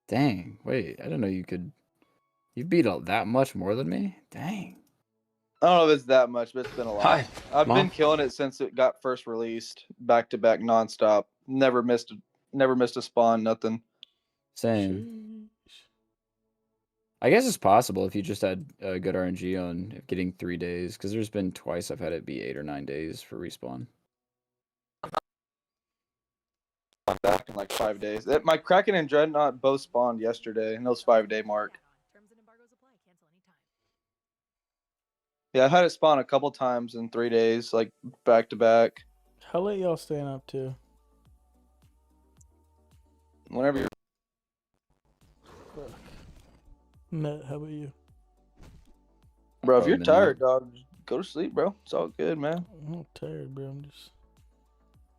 Dang. Wait, I didn't know you could. You beat that much more than me? Dang. I don't know if it's that much, but it's been a lot. Hi, I've Mom. been killing it since it got first released, back to back, nonstop. Never missed a spawn, nothing. Same. Sheesh. I guess it's possible if you just had good RNG on getting 3 days, because there's been twice I've had it be 8 or 9 days for respawn. Back in like 5 days. My Kraken and Dreadnought both spawned yesterday, in those 5-day mark. Terms and embargoes apply. Cancel anytime. Yeah, I've had it spawn a couple times in 3 days, like back to back. How late y'all staying up to? Whenever you're. Fuck. Matt, how about you? Bro, if you're Probably tired, dog, just go to sleep, bro. It's all good, man. I'm not tired, bro. I'm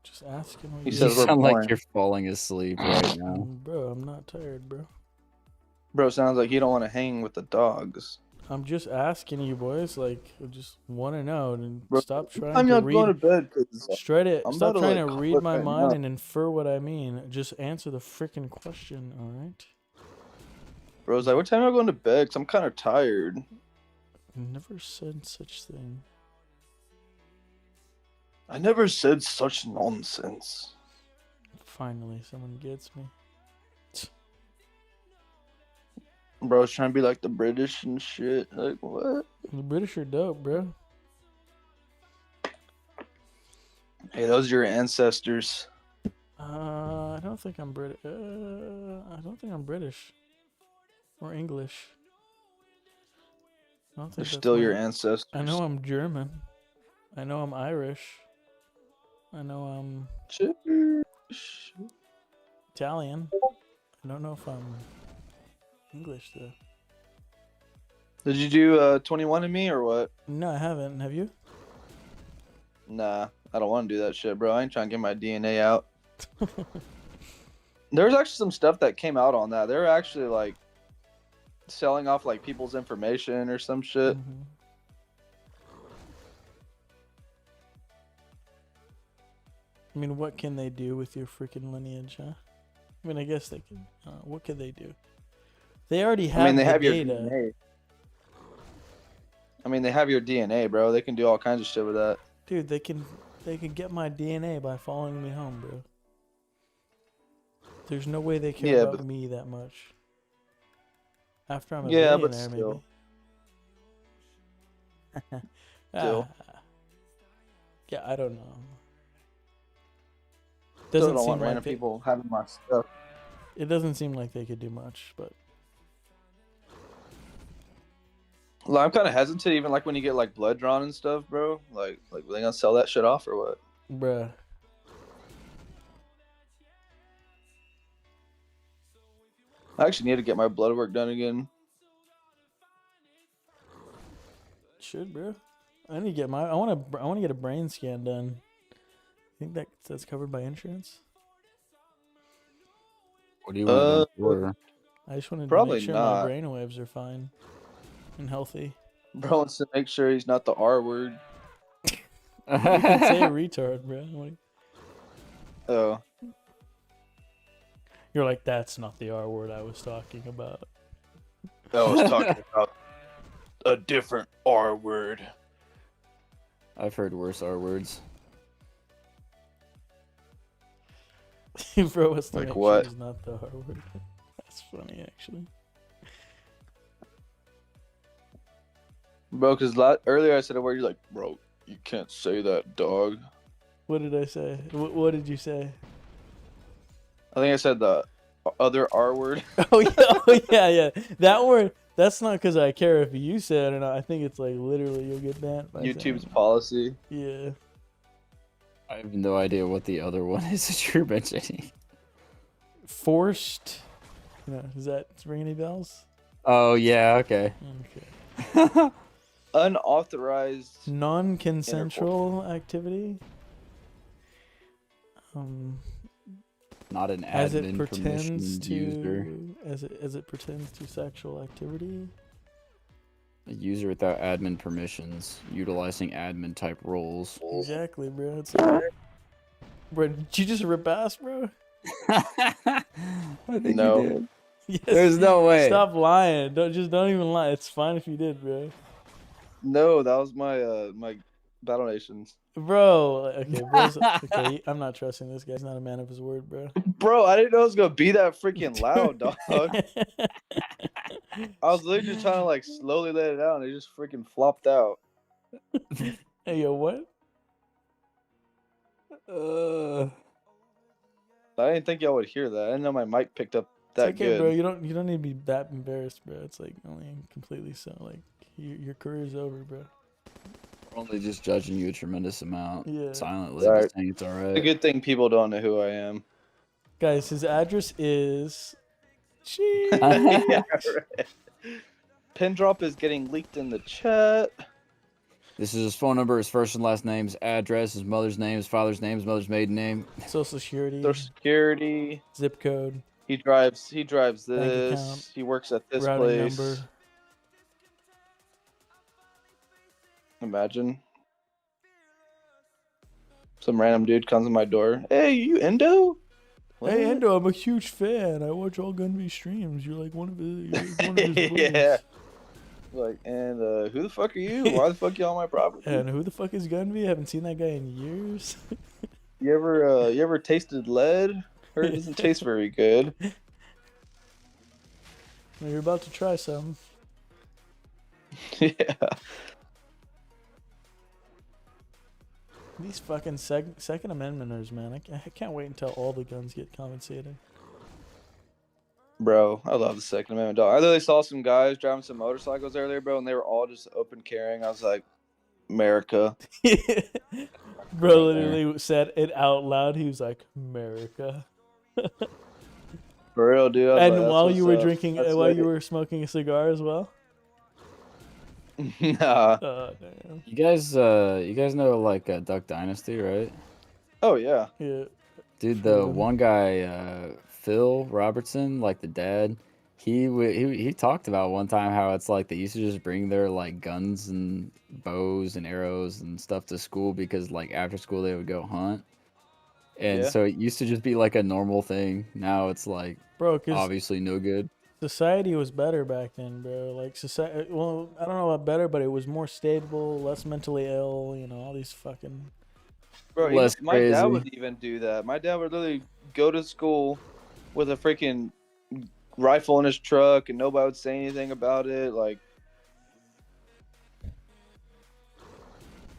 just asking what He you says You we're sound like boring. you're falling asleep right now. Bro, I'm not tired, bro. Bro, sounds like you don't want to hang with the dogs. I'm just asking you boys, like, I just want to know and Bro, stop trying I'm to not going to read. bed because I'm Stop about to trying like to read quit my right mind now. and infer what I mean. Just answer the freaking question, all right? Bro's like, what time am I going to bed? Because I'm kind of tired. I never said such thing. I never said such nonsense. Finally, someone gets me. Bro's trying to be like the British and shit. Like, what? The British are dope, bro. Hey, those are your ancestors. I don't think I'm British. I don't think I'm British or English. I don't They're think that's still your my- ancestors. I know I'm German. I know I'm Irish. I know I'm Italian. I don't know if I'm English though. Did you do 21andMe or what? No, I haven't. Have you? Nah, I don't want to do that shit, bro. I ain't trying to get my DNA out. There's actually some stuff that came out on that. They're actually like selling off like people's information or some shit. Mhm. I mean, what can they do with your freaking lineage, huh? I mean, I guess they can. What can they do? They already have I mean, they the have your data. DNA. I mean, they have your DNA, bro. They can do all kinds of shit with that. Dude, they can get my DNA by following me home, bro. There's no way they care Yeah, about but- me that much. After I'm a Yeah, but billionaire, still. maybe. Still. Yeah, I don't know. Still Doesn't don't seem want like random people having my stuff. it doesn't seem like they could do much, but Well, I'm kind of hesitant, even like when you get like blood drawn and stuff, bro. Like are they gonna sell that shit off or what? bruh. I actually need to get my blood work done again. Should, bro. I need to get I want to get a brain scan done. You think that's covered by insurance? What do you want to Uh, I just wanted to Probably make sure not. my brainwaves are fine and healthy. Bro wants to make sure he's not the R word. You can say retard, bro. Oh, You're like, that's not the R word I was talking about. I was talking about a different R word. I've heard worse R words. Bro, what's the Like make what? sure it's not the R word? That's funny, actually. Bro, because earlier I said a word, you're like, bro, you can't say that, dog. What did I say? What did you say? I think I said the other R word. Oh yeah. That word. That's not because I care if you say it or not. I think it's like literally you'll get banned by YouTube's saying policy. it. Yeah. I have no idea what the other one is that you're mentioning. Forced. No, does that ring any bells? Oh, yeah, okay. Okay. Unauthorized. Non-consensual activity. Not an As it admin pertains permission user. to as it pertains to sexual activity. A user without admin permissions, utilizing admin type roles. Exactly, bro. It's like, bro, did you just rip ass, bro? I think No. you did. Yes. There's no way. Stop lying. Don't even lie. It's fine if you did, bro. No, that was my my battle nations. Bro, okay, bro's, okay. I'm not trusting this guy. He's not a man of his word, bro. Bro, I didn't know it was gonna be that freaking loud, dog. I was literally just trying to like slowly let it out, and it just freaking flopped out. Hey, yo, what? I didn't think y'all would hear that. I didn't know my mic picked up It's that okay, good. bro. You don't need to be that embarrassed, bro. It's like only completely so. Like your career's over, bro. We're only just judging you a tremendous amount. Yeah. Silently, Right. just saying it's It's a alright. good thing people don't know who I am. Guys, his address is. Yeah, right. Pin drop is getting leaked in the chat. This is his phone number, his first and last name, his address, his mother's name, his father's name, his mother's maiden name. Social Security. Social Security. Zip code. He drives Bank this. account. He works at this Routing place. number. Imagine. Some random dude comes to my door. Hey, you Indo? What? Hey, Endo, I'm a huge fan. I watch all Gunvi streams. You're like one of his boys. Yeah. Like, and who the fuck are you? Why the fuck you on my property? And who the fuck is Gunvi? I haven't seen that guy in years. You ever tasted lead? Heard it doesn't taste very good. Well, you're about to try some. Yeah. These fucking Second Amendmenters, man. I can't wait until all the guns get compensated. Bro, I love the Second Amendment, dog. I literally saw some guys driving some motorcycles earlier, bro, and they were all just open carrying. I was like, America. Bro literally said it out loud. He was like, America. For real, dude. I was And like, while that's you what's were up. drinking, That's while lit. you were smoking a cigar as well. Nah. Oh damn. You guys know like Duck Dynasty, right? Oh yeah. Yeah. Dude, the Mhm. one guy, Phil Robertson, like the dad, he talked about one time how it's like they used to just bring their like guns and bows and arrows and stuff to school because like after school they would go hunt. And Yeah. so it used to just be like a normal thing. Now it's like Bro, because obviously no good. society was better back then, bro. Like society, well, I don't know about better, but it was more stable, less mentally ill. You know, all these fucking. Bro, Less even, my dad crazy. would even do that. My dad would literally go to school with a freaking rifle in his truck, and nobody would say anything about it. Like,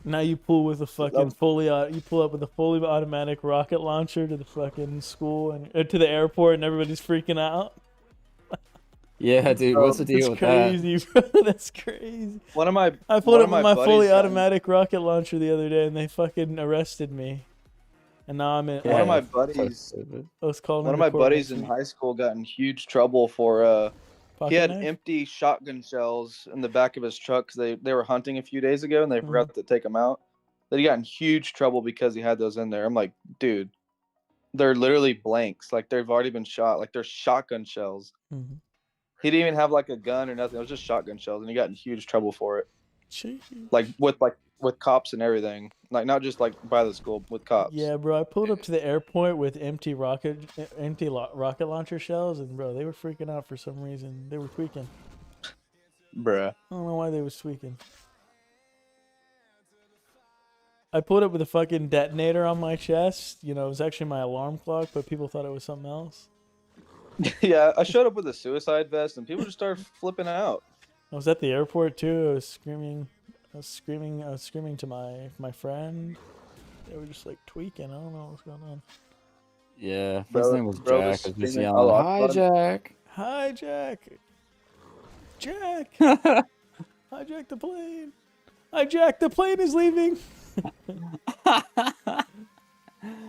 Now you pull with a fucking was- you pull up with a fully automatic rocket launcher to the fucking school and to the airport, and everybody's freaking out. Yeah, dude, Bro, what's the deal That's with that? crazy, bro. That's crazy. one of my I pulled one up of with my my fully buddies got- automatic rocket launcher the other day, and they fucking arrested me. And now I'm in. One of my Yeah, so buddies, stupid. I was called one of into my court buddies next in week. high school got in huge trouble for he Pocket had knife? empty shotgun shells in the back of his truck 'cause they were hunting a few days ago and they forgot to take them out. That he got in huge trouble because he had those in there. I'm like, dude, they're literally blanks. Like they've already been shot. Like they're shotgun shells. Mhm. He didn't even have like a gun or nothing. It was just shotgun shells, and he got in huge trouble for it. Jeez. Like with cops and everything. Like not just like by the school with cops. Yeah, bro. I pulled up to the airport with empty rocket launcher shells, and bro, they were freaking out for some reason. They were tweaking. Bruh. I don't know why they was tweaking. I pulled up with a fucking detonator on my chest. You know, it was actually my alarm clock, but people thought it was something else. Yeah, I showed up with a suicide vest, and people just started flipping out. I was at the airport too. I was screaming to my friend. They were just like tweaking. I don't know what's going on. Yeah, his Bro- name was bro Jack. was I was just screaming, yelling, "Allah "Hi, Akbar." Jack!" Hi, Jack. Jack. Hijack the plane. Hijack the plane is leaving.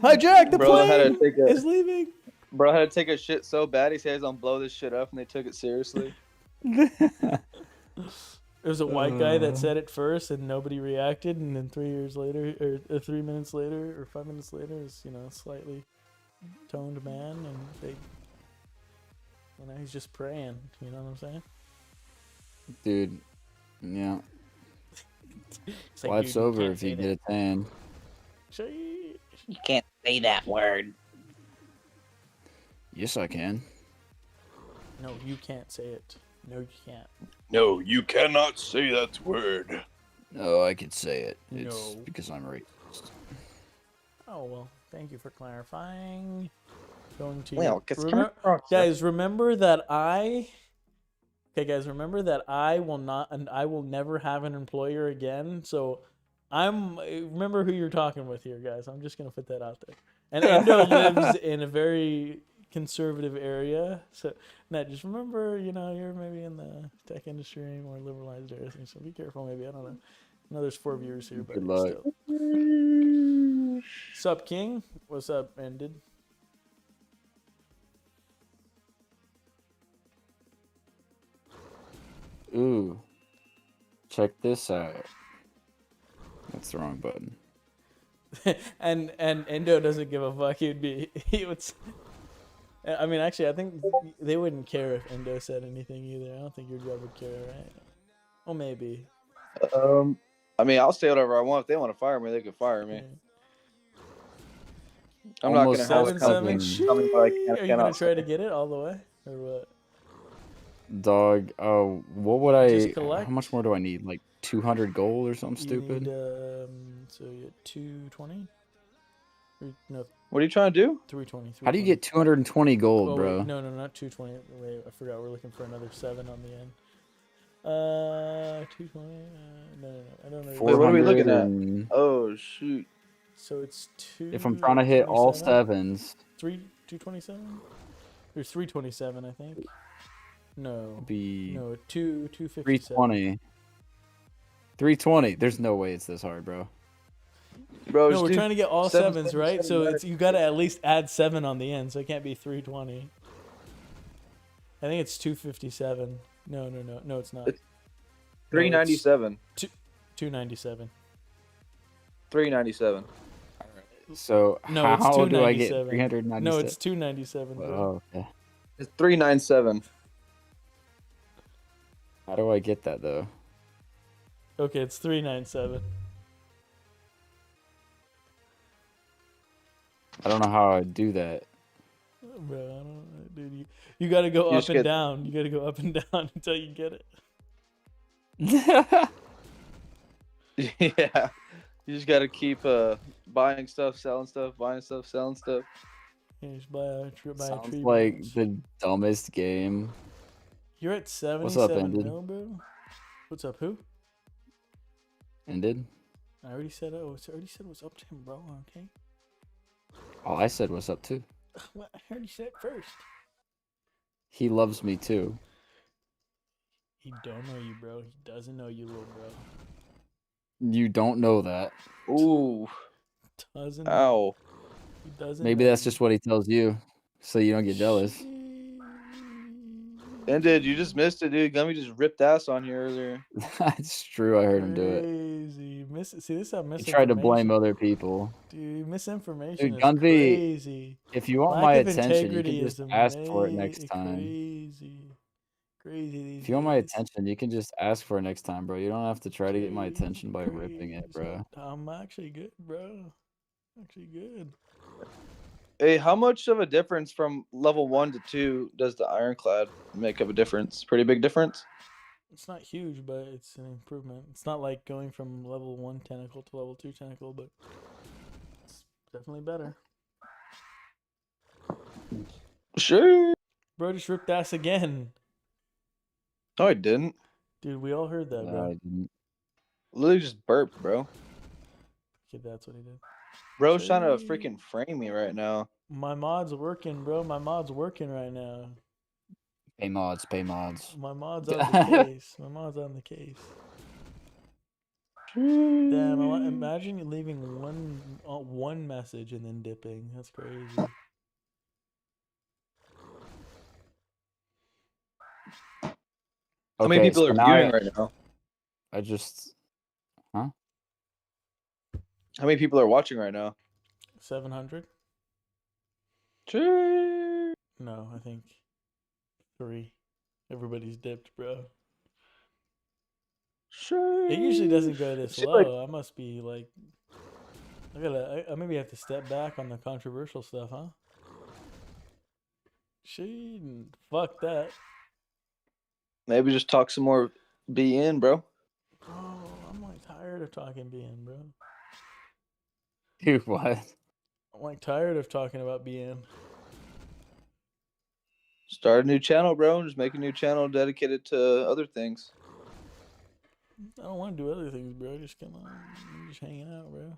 Hijack the Bro had to plane take a is leaving. bro had to take a shit so bad he said he's gonna blow this shit up, and they took it seriously. There was a white guy that said it first, and nobody reacted. And then 3 years later, or 3 minutes later, or 5 minutes later, is a slightly toned man, and they, he's just praying. You know what I'm saying? Dude, yeah. It's like, Life's dude, over can't if you say get a tan. that. You can't say that word. Yes, I can. No, you can't say it. No, you can't. No, you cannot say that word. No, I could say it. It's No. because I'm racist. Oh well, thank you for clarifying. Going to Well, 'cause guys, remember that remember that I will not, and I will never have an employer again. So remember who you're talking with here, guys. I'm just gonna put that out there. And Endo lives in a very conservative area, so just remember, you're maybe in the tech industry, more liberalized area, so be careful. Maybe, I don't know. I know there's 4 viewers here, but Good luck. still. Sup, King? What's up, Ended? Ooh. Check this out. That's the wrong button. and Endo doesn't give a fuck. He would. I mean, actually, I think they wouldn't care if Endo said anything either. I don't think your job would care, right? Well, maybe. I mean, I'll say whatever I want. If they want to fire me, they can fire me. Yeah. I'm not gonna Almost have a 7-7. company tell me what I can, Are you gonna cannot try to say. get it all the way, or what? Dog. Oh, what would I? Just collect. How much more do I need? Like 200 gold or something You stupid? need so you get 220. No, What are you trying to do? 320. How do you get 220 gold, Oh, bro? wait, no, not 220. Wait, I forgot. We're looking for another 7 on the end. 220. No, I don't know. Wait, what are we looking at? 400 Oh shoot! So it's 2. If I'm trying to hit all 7s, 227. There's 327, I think. No, be no, 257. 320. 320. There's no way it's this hard, bro. Bro, No, we're trying to get all 7s, right? So 777 it's you got to at least add 7 on the end, so it can't be 320. I think it's 257. No, it's not. 397. 297. 397. So No, it's how do I get 297. 397? No, it's 297. Bro. Oh, okay. It's 397. How do I get that though? Okay, it's 397. I don't know how I do that. Bro, I don't know, dude. You got to go You up just and get- down. You got to go up and down until you get it. Yeah. You just gotta keep buying stuff, selling stuff, buying stuff, selling stuff. Yeah, just buy a tree. Sounds like branch. the dumbest game. You're at What's 77 up, Ended? mil, bro. What's up? Who? Ended? I already said. Oh, I already said what's up to him, bro. Okay. Oh, I said what's up too. Well, I already said it first. He loves me too. He don't know you, bro. He doesn't know you, little bro. You don't know that. Ooh. Doesn't. Ow. He doesn't. Maybe know that's you. just what he tells you, so you don't get jealous. Ended. You just missed it, dude. Gummy just ripped ass on you earlier. It's true. I heard him do it. Crazy. See, this is how He misinformation. tried to blame other people. Dude, misinformation Dude, is Gunvi, crazy. if you want Lack my of attention, you integrity can is just ask for it next time. Crazy. Crazy these If you want my days. attention, you can just ask for it next time, bro. You don't have to try to get my attention by ripping it, bro. I'm actually good, bro. Actually good. Hey, how much of a difference from level 1 to 2 does the ironclad make of a difference? Pretty big difference? It's not huge, but it's an improvement. It's not like going from level 1 tentacle to level 2 tentacle, but it's definitely better. Sure. Bro just ripped ass again. No, I didn't. Dude, we all heard that, bro. I didn't. Literally just burped, bro. Okay, that's what he did. Bro's trying to Shay. freaking frame me right now. My mod's working, bro. My mod's working right now. Pay mods, pay mods. My mod's on the case. My mod's on the case. Damn, imagine you leaving one message and then dipping. That's crazy. How many people so are now viewing right now? I just How many people are watching right now? 700? Sure. No, I think 3. Everybody's dipped, bro. Sure. It usually doesn't go this Shit, low. like- I must be like, I maybe have to step back on the controversial stuff, huh? Fuck that. Maybe just talk some more BN, bro. Bro, I'm like tired of talking BN, bro. Dude, what? I'm like tired of talking about BN. Start a new channel, bro. Just make a new channel dedicated to other things. I don't want to do other things, bro. Just come on. I'm just hanging out, bro.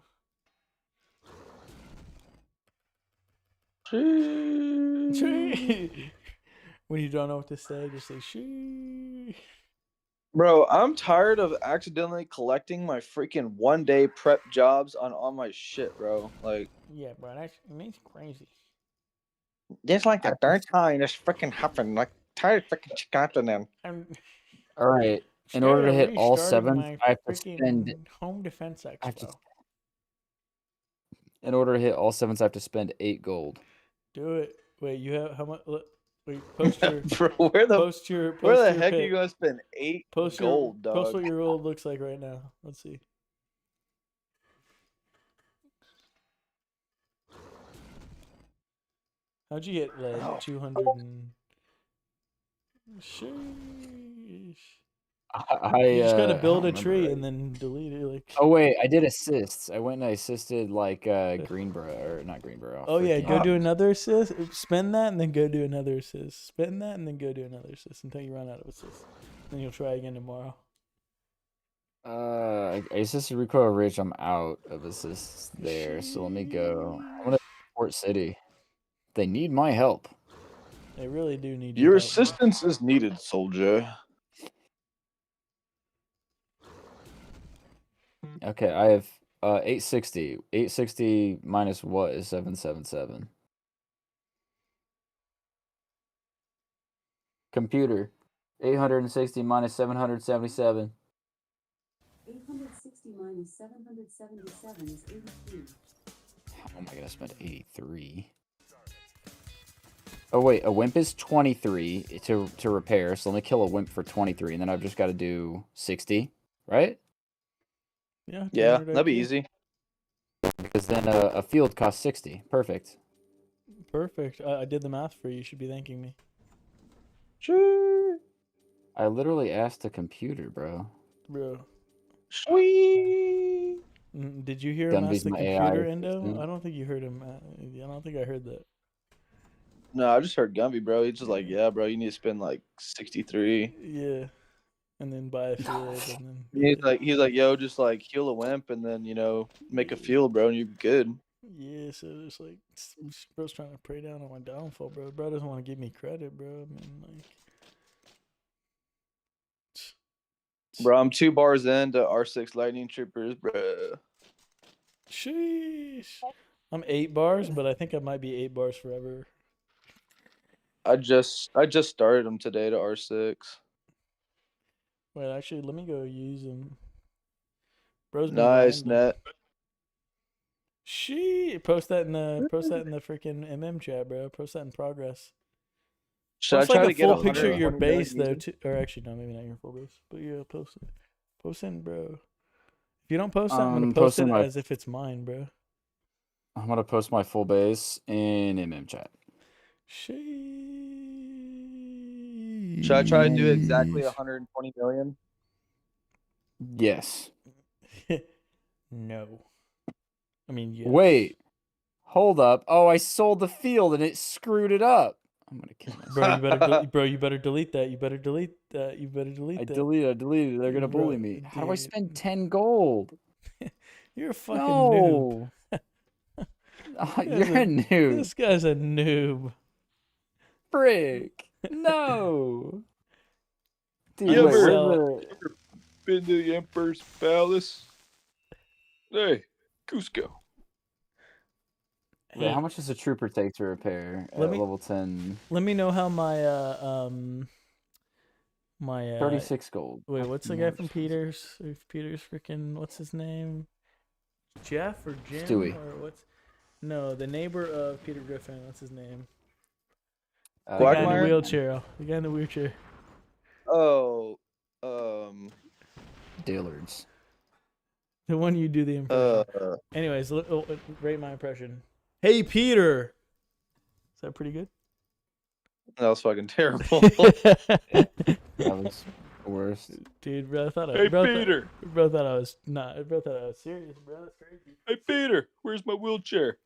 When you don't know what to say, just say shee. Bro, I'm tired of accidentally collecting my freaking 1-day prep jobs on all my shit, bro. Like, Yeah, bro, that's crazy. just like the third time this freaking happened. Like, tired of freaking happening. All right. In order to hit all Restarting 7s, my I have to spend. freaking home defense I have to, expo. in order to hit all 7s, I have to spend 8 gold. Do it. Wait, you have how much? Wait, post your Bro, where the post your heck are pic. you gonna spend 8 Post gold, post dog? what your gold looks like right now. Let's see. How'd you get like Oh. 200 and? Sheesh. You just gotta I build don't a remember tree right. and then delete it. Like. Oh wait, I did assists. I went and I assisted like Greenborough or not Greenborough. Oh yeah, go freaking- do another assist. Spend that and then go do another assist. Spend that and then go do another assist until you run out of assists. Then you'll try again tomorrow. I assisted Recoil Ridge. I'm out of assists there, so let me go. I'm gonna Port City. They need my help. They really do need Your help, bro. assistance is needed, soldier. Okay, I have 860. 860 minus what is 777? Computer. 860 minus 777. 860 minus 777 is 83. Oh my god, I spent 83. Oh wait, a wimp is 23 to repair, so let me kill a wimp for 23, and then I've just got to do 60, right? Yeah. Yeah, 200 that'd be IQ. easy. Because then a field costs 60. Perfect. Perfect. I did the math for you. You should be thanking me. Sure. I literally asked a computer, bro. Bro. Sweet. Did you hear him ask Gunvi's the my computer, AI Endo? assistant. I don't think you heard him. I don't think I heard that. No, I just heard Gunvi, bro. He's just like, yeah, bro, you need to spend like 63. Yeah. And then buy a field and then. He's like, yo, just like heal a wimp and then make a field, bro, and you're good. Yeah, so it's like bro's trying to prey down on my downfall, bro. Bro doesn't want to give me credit, bro. I mean, like, Bro, I'm 2 bars into R6 Lightning Troopers, bro. sheesh. I'm 8 bars, but I think I might be 8 bars forever. I just started them today to R6. Wait, actually, let me go use them. Bro's been Nice grinding. net. Post that in the freaking MM chat, bro. Post that in progress. Should I Post try like to a get full picture of your 120 million base though, easy? or actually no, maybe not your full base, but yeah, post it. Post in, bro. If you don't post that, I'm gonna post it posting my- as if it's mine, bro. I'm gonna post my full base in MM chat. Sheesh. Should I try to do exactly 120 million? Yes. No. I mean, yes. Wait. Hold up. Oh, I sold the field and it screwed it up. I'm gonna kill myself. Bro, you better delete that. You better delete that. You better delete I that. deleted. They're gonna Bro, bully me. How do I dude. spend 10 gold? You're a fucking noob. No. You're a noob. This guy's a noob. Frick. No. Dude, You wait, ever- where's the... Been to the Emperor's Palace? Hey, Cusco. Wait, how much does a trooper take to repair at level 10? Let me know how my 36 gold. Wait, what's the guy from Peters? Peters freaking what's his name? Jeff or Jim Stewie. or what's? No, the neighbor of Peter Griffin. What's his name? The guy in Quagmire? the wheelchair. The guy in the wheelchair. Oh, Dillards. The one you do the impression. uh, Anyways, rate my impression. Hey Peter. Is that pretty good? that was fucking terrible. That was the worst. Dude, bro, I thought I, Hey, bro, Peter. Bro thought I was not. Bro thought I was serious, bro. That's crazy. Hey, Peter, where's my wheelchair?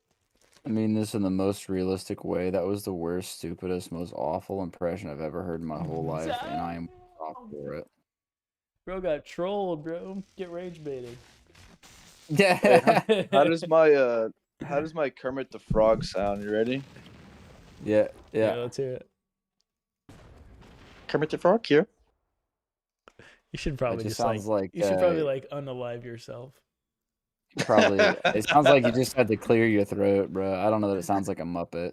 I mean this in the most realistic way. That was the worst, stupidest, most awful impression I've ever heard in my whole life, and I am off for it. Bro got trolled, bro. Get rage baited. Yeah. How does my Kermit the Frog sound? You ready? Yeah. Let's hear it. Kermit the Frog here. You should probably just just like, sounds like, you should probably like unalive yourself. Probably. It sounds like you just had to clear your throat, bro. I don't know that it sounds like a Muppet.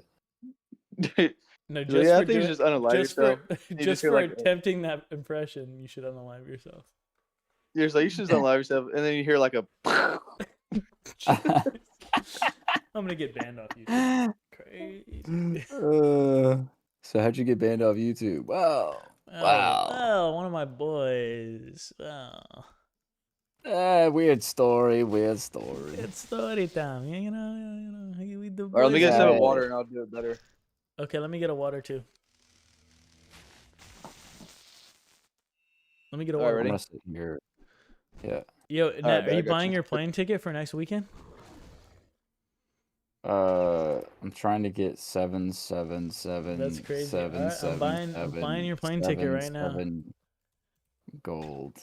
No, So, just yeah, I for think you doing, just unalive just for yourself. You just hear for like attempting that impression, you should unalive yourself. you're just like you should just unalive yourself, and then you hear like a. I'm gonna get banned off YouTube. Crazy. So how'd you get banned off YouTube? Wow. Oh, well, one of my boys. Oh, Weird story. Weird story. it's story time. You know. We the All right, let me boys. get a sip of Right. water, and I'll do it better. Okay, let me get a water too. Let me get a All water. right, I'm ready? gonna sit here. Yeah. Yo, right, Nat, bet, are I you got buying you. your plane ticket for next weekend? I'm trying to get 777. That's crazy. All right, I'm buying your plane ticket right now. Gold.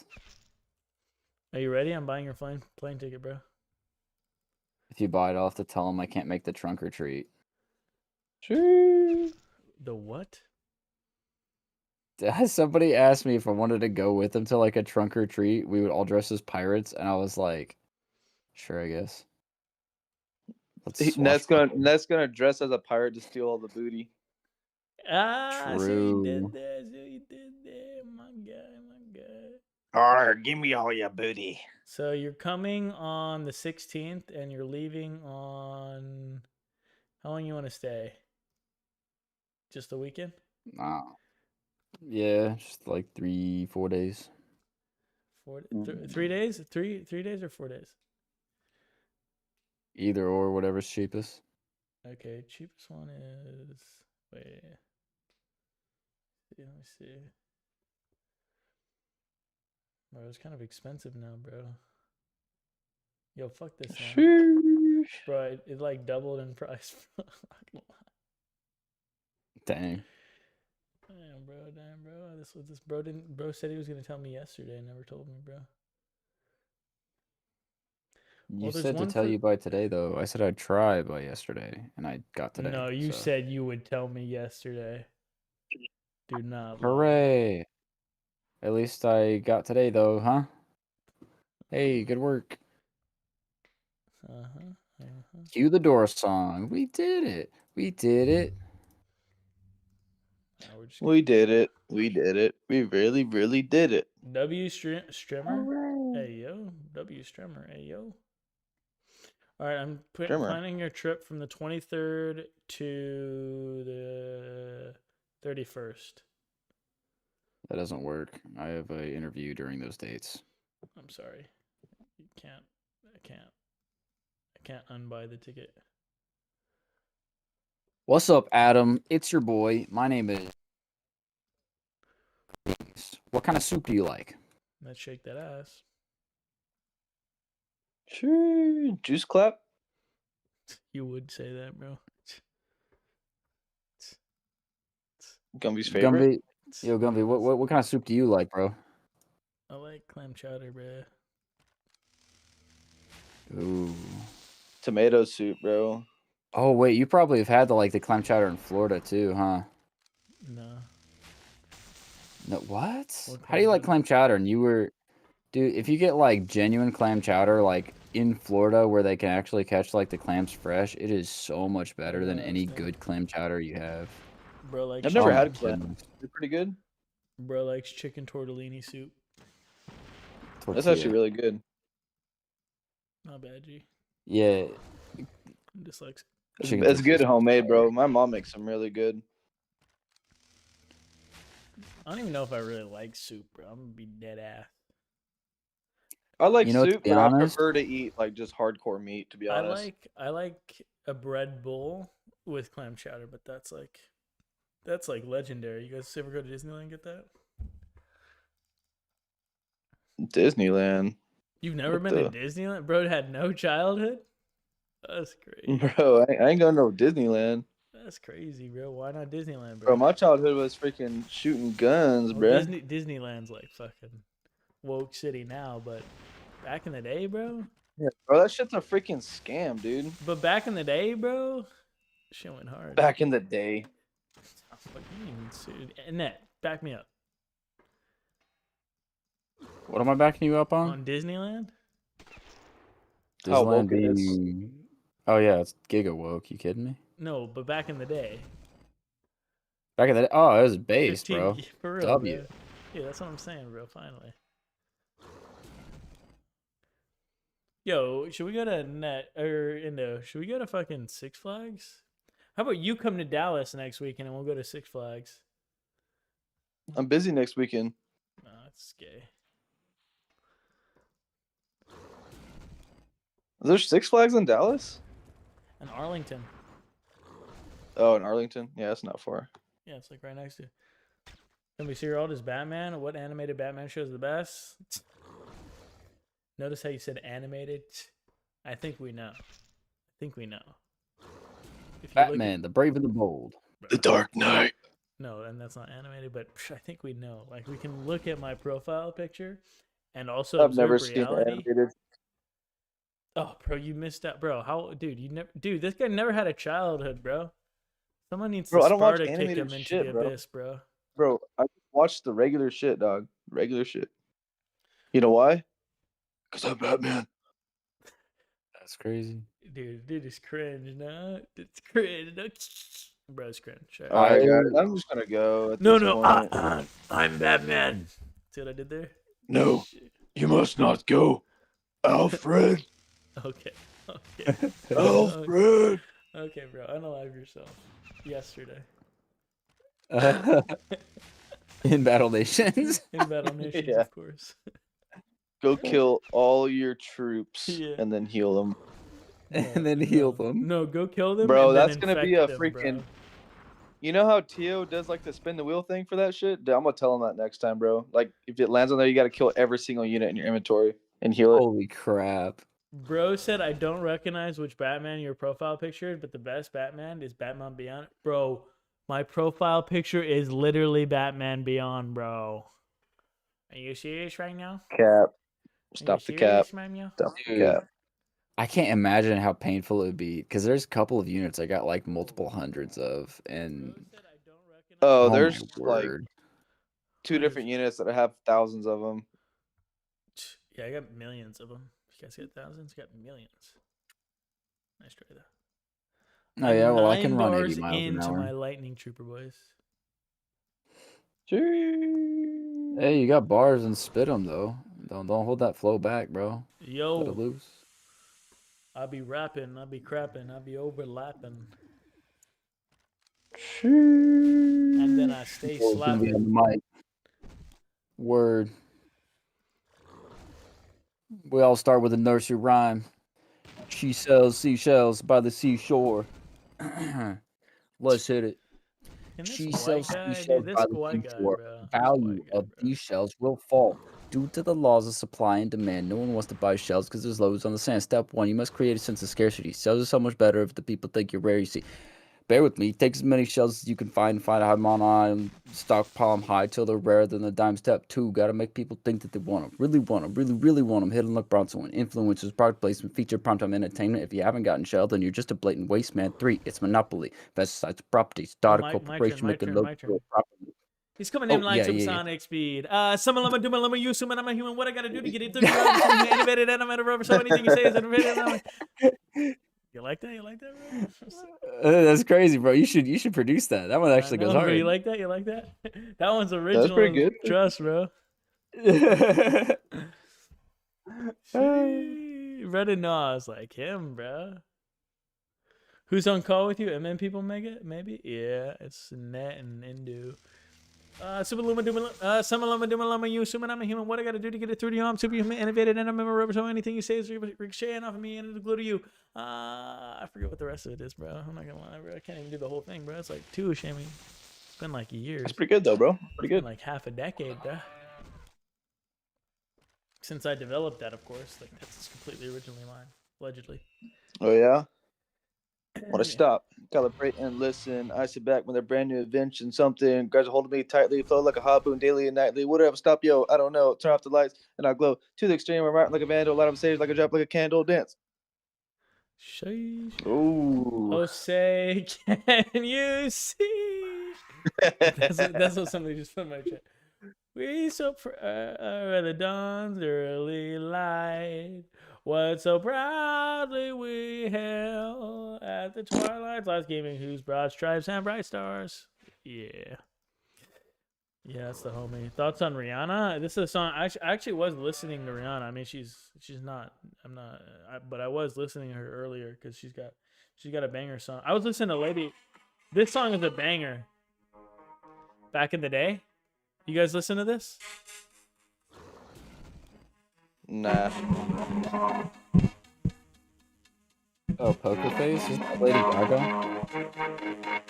Are you ready? I'm buying your plane ticket, bro. If you buy it, I'll have to tell them I can't make the trunk or treat. Sure. The what? Somebody asked me if I wanted to go with them to like a trunk or treat. We would all dress as pirates, and I was like, sure, I guess. Let's Net's swashbuckle. gonna dress as a pirate to steal all the booty. Ah, I see what you did True. there. I see what you did there. My guy, my guy. Arr, give me all your booty. So you're coming on the 16th, and you're leaving on. How long you want to stay? Just a weekend? Nah. Yeah, just like 3-4 days. 3 days? 3 days or 4 days? Either or, whatever's cheapest. Okay, cheapest one is. Wait. Let me see. Bro, it's kind of expensive now, bro. Yo, fuck this now. Sure. Bro, it like doubled in price. Dang. Damn, bro. This bro said he was gonna tell me yesterday, never told me, bro. You Well, there's said to one tell for- you by today, though. I said I'd try by yesterday, and I got today. No, you so. said you would tell me yesterday. Do not lie. Hooray! At least I got today, though, huh? Hey, good work. Cue the door song. We did it. We did it. We did it. We did it. We really, really did it. Strimmer. Hey yo, W Strimmer. Hey yo. All right, I'm Strimmer. planning your trip from the 23rd to the 31st. That doesn't work. I have an interview during those dates. I'm sorry. You can't. I can't unbuy the ticket. What's up, Adam? It's your boy. My name is. What kind of soup do you like? Let's shake that ass. Sure. Juice clap. You would say that, bro. Gumby's favorite. Gumby. Yo, Gumby, what kind of soup do you like, bro? I like clam chowder, bro. Ooh. Tomato soup, bro. Oh wait, you probably have had the clam chowder in Florida too, huh? No. No, what? What How do you like clam clam chowder? And you were, dude, if you get like genuine clam chowder, like in Florida where they can actually catch like the clams fresh, it is so much better than any good clam chowder you have. Bro likes I've never Oh my had clam. goodness. They're pretty good. Bro likes chicken tortellini soup. That's Tortilla. actually really good. Not bad, G. Yeah. Dyslexic. Chicken It's good tortilla. homemade, bro. My mom makes them really good. I don't even know if I really like soup, bro. I'm gonna be dead ass. I like You know, to soup, be but honest- I prefer to eat like just hardcore meat. To be honest, I like a bread bowl with clam chowder, but that's like legendary. You guys ever go to Disneyland and get that? Disneyland, You've never What been the- to Disneyland? Bro had no childhood? That's crazy. bro. I ain't going to no Disneyland, That's crazy, bro. Why not Disneyland, bro? bro. My childhood was freaking shooting guns, Well, bro. Disneyland's like fucking woke city now, but back in the day, bro. Yeah, bro, that shit's a freaking scam, dude. But back in the day, bro, shit went hard. Back in the day, What do you mean, dude? Annette, back me up. What am I backing you up on? On Disneyland? How Disneyland woke it is. being. Oh yeah, it's giga woke. You kidding me? No, but back in the day. Back in the oh, it was based, 15 bro. for real, W. bro. Yeah, that's what I'm saying, bro. Finally. Yo, should we go to should we go to fucking Six Flags? How about you come to Dallas next weekend and we'll go to Six Flags? I'm busy next weekend. No, that's gay. Is there Six Flags in Dallas? And Arlington. Oh, in Arlington? Yeah, that's not far. Yeah, it's like right next to. Can we see your oldest Batman? What animated Batman show is the best? Notice how you said animated? I think we know. If you look Batman, the Brave and the Bold. The Dark Knight. No, and that's not animated, but I think we know. Like, we can look at my profile picture and also I've never observe seen reality. animated. Oh, bro, you missed out, bro. How, dude, this guy never had a childhood, bro. Someone needs Bro, to I don't watch Sparta kick animated him into shit, the bro. abyss, bro. Bro, I just watched the regular shit, dog. Regular shit. You know why? Because I'm Batman. That's crazy. Dude, it's cringe, no? It's cringe. No? Bro, it's cringe. All right, guys. I'm just going to go at this point. I'm Batman. See what I did there? No, you must not go. Alfred. Okay. Alfred. Okay, bro. Unalive yourself. Yesterday. In Battle Nations. In Battle Nations, Yeah. of course. Go kill all your troops Yeah. and then heal them. And then heal them. No, go kill them. Bro, and then that's going to be infect a them, freaking... bro. You know how Tio does like the spin the wheel thing for that shit? Dude, I'm going to tell him that next time, bro. Like, if it lands on there, you got to kill every single unit in your inventory and heal it. Holy crap. Bro said, I don't recognize which Batman your profile picture is, but the best Batman is Batman Beyond. Bro, my profile picture is literally Batman Beyond, bro. Are you serious right now? Cap. Are Stop you the cap. serious right now? Stop the Dude. cap. I can't imagine how painful it would be because there's a couple of units I got like multiple hundreds of, and Bro said, I don't recognize Oh, my there's like word. 2 different units that have thousands of them. Yeah, I got millions of them. You guys got thousands? Got millions. Nice try, though. Oh yeah, well I I'm can 9 run bars 80 miles an into hour. my lightning trooper, boys. Hey, you got bars and spit them though. Don't hold that flow back, bro. Let it Yo, loose. I'll be rapping, I'll be crapping, I'll be overlapping. And then I stay Oh, it's gonna be on slapping. the mic. Word. We all start with a nursery rhyme. She sells seashells by the seashore. Let's hit it. And this She white sells guy, seashells dude, this by the white guy, seashore. bro. This Value white guy, of bro. these shells will fall due to the laws of supply and demand. No one wants to buy shells because there's loads on the sand. Step 1, you must create a sense of scarcity. Shells are so much better if the people think you're rare. You see, bear with me. Take as many shells as you can find out them on stockpile them high till they're rarer than the dime. Step 2, gotta make people think that they want them. Really want them. Really want them. Hit them like Bronson. Influencers, product placement, feature, primetime entertainment. If you haven't gotten shelled, then you're just a blatant waste man. 3, it's monopoly. Pesticides, properties, data my corporation, turn, make a my load turn. properly. He's coming in Oh, like yeah, some yeah. Sonic speed. Summon lama, duma lama, you summon, I'm a human. What I gotta do to get it through the road? Innovated, and I'm at a rubber. So anything you say is innovative. You like that? You like that, bro? That's crazy, bro. You should produce that. That one actually goes Bro, hard. you like that? You like that? That one's original. pretty good. Trust, bro. Reddit Nas like him, bro. Who's on call with you? MN people maybe? Yeah, it's Net and Indu. Super Luma Duma Summon Lama Duma Lama you assuming I'm a human. What I gotta do to get it through to you? I'm superhuman, innovated, and I'm a rubber, so anything you say is ricocheting off of me and it'll glue to you. I forget what the rest of it is, bro. I'm not gonna lie, bro. I can't even do the whole thing, bro. It's like 2 shaming. It's been like years. That's pretty good, though, bro. Pretty good. Like half a decade, bro. Since I developed that, of course. Like, that's completely originally mine. Allegedly. Oh, yeah? Want to stop, calibrate, and listen. I sit back when they're brand new invention. Something guys are holding me tightly, flow like a harpoon daily and nightly. Whatever, stop, yo. I don't know. Turn off the lights and I'll glow to the extreme. I'm right like a vandal, light up stage like a drop, like a candle. Dance. Sheesh. Ooh. Oh, say, can you see? That's what somebody just put in my chat. We so the dawn's early light. What so proudly we hail at the twilight's last giving, whose broad stripes and bright stars. Yeah. Yeah, that's the homie. Thoughts on Rihanna? This is a song. I actually was listening to Rihanna. I mean, she's not. I'm not. But I was listening to her earlier because she's got a banger song. I was listening to Lady. This song is a banger. Back in the day, you guys listen to this? Nah. Oh, Poker Face? Is that Lady Gaga?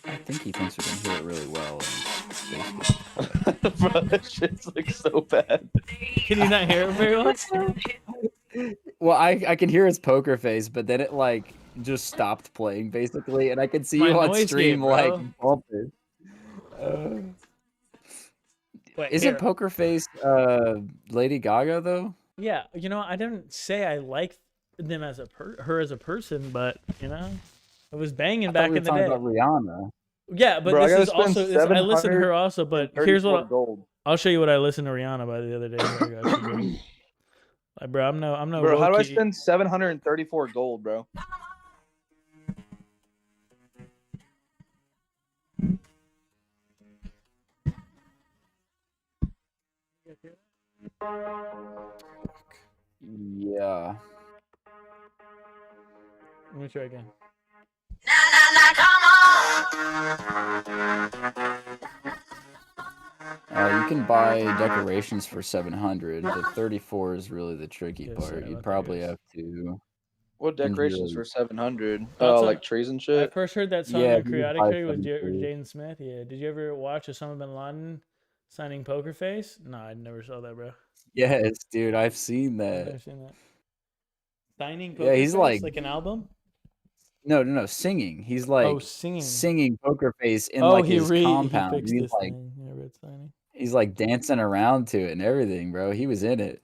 I think he thinks we can hear it really well. Bro, that shit's like so bad. Can you not hear it very well? Well, I can hear his Poker Face, but then it like just stopped playing basically, and I can see My you on noise stream gate, like bro. bumping. Wait, Isn't here. Poker Face Lady Gaga though? Yeah, I didn't say I liked them as her as a person, but it was banging I thought back we were in the talking day. about Rihanna. Yeah, but Bro, I this gotta is spend also I listened to her also. But here's what gold. I'll show you what I listened to Rihanna by the other day. Here, I got you, bro. Like, bro, I'm no. Bro, how do I wokey. spend 734 gold, bro? Yeah. Let me try again. You can buy decorations for 700. The 34 is really the tricky Yeah, part. sorry You'd about that, probably guys. have to. What decorations Enjoy. for 700? That's Oh, a- like trees and I shit? first heard that song Yeah, on if you could Periodic buy Trade with some trees. Jaden Smith. Yeah. Did you ever watch Osama bin Laden signing Poker Face? No, I never saw that, bro. Yes, dude, I've seen I've that. never seen that. Signing Yeah, Poker he's Face, like an album? no, singing. He's like Singing. singing Poker Face in Oh, like he his he compound. fixed He's this like thing. Yeah, red signing. he's like dancing around to it and everything, bro. He was in it.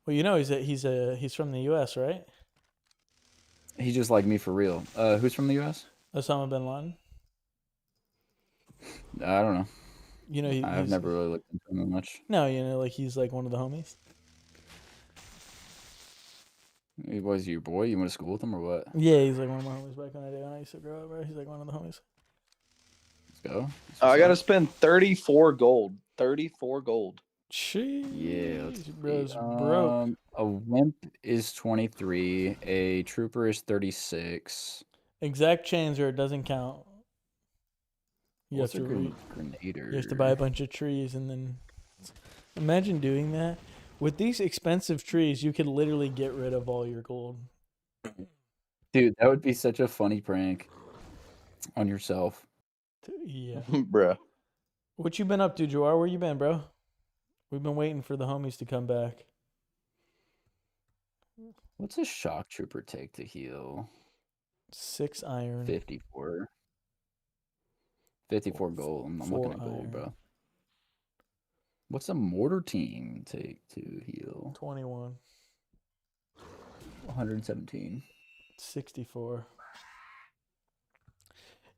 Well, he's from the U.S., right? He's just like me for real. Who's from the U.S.? Osama bin Laden. I don't know. I've He's never really looked into him that much. no, he's like one of the homies. He was your boy. You went to school with him or what? Yeah, he's like one of my homies back in the day when I used to grow up, bro. He's like one of the homies. Let's go. Oh, I gotta spend 34 gold. 34 gold. Jeez, Yeah, let's bro's see. broke. A wimp is 23. A trooper is 36. Exact chains or it doesn't count. You What's have a to grenader? you have to buy a bunch of trees and then imagine doing that. With these expensive trees, you could literally get rid of all your gold. Dude, that would be such a funny prank on yourself. Yeah. Bruh. What you been up to, Joar? Where you been, bro? We've been waiting for the homies to come back. What's a shock trooper take to heal? 6 iron. 54. 54 gold. I'm looking at gold, iron. bro. What's a mortar team take to heal? 21. 117. 64.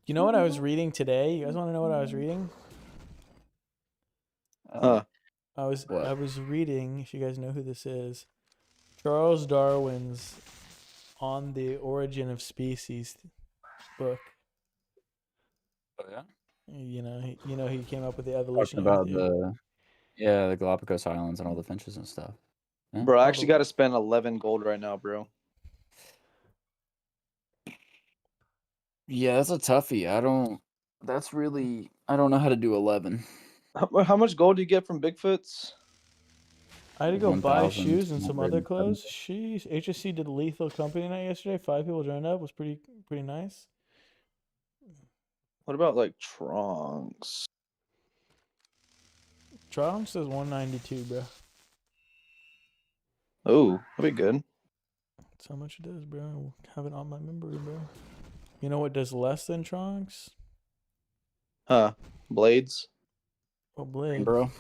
You know what I was reading today? You guys want to know what I was reading? Huh. I was What? reading, if you guys know who this is, Charles Darwin's On the Origin of Species book. Oh yeah. He came up with the Talking evolutionary about theory. the Galapagos Islands and all the finches and stuff. Yeah. Bro, I actually gotta spend 11 gold right now, bro. Yeah, that's a toughie. I don't know how to do 11. How much gold do you get from Bigfoots? I had to go buy shoes and some other 1,270. clothes. Sheesh. HSC did Lethal Company night yesterday. 5 people joined up. It was pretty nice. What about like Trunks? Trunks is 192, bro. Oh, that'd be good. That's how much it is, bro. I have it on my memory, bro. You know what does less than Trunks? Huh. Blades? Oh, Blade. Bro.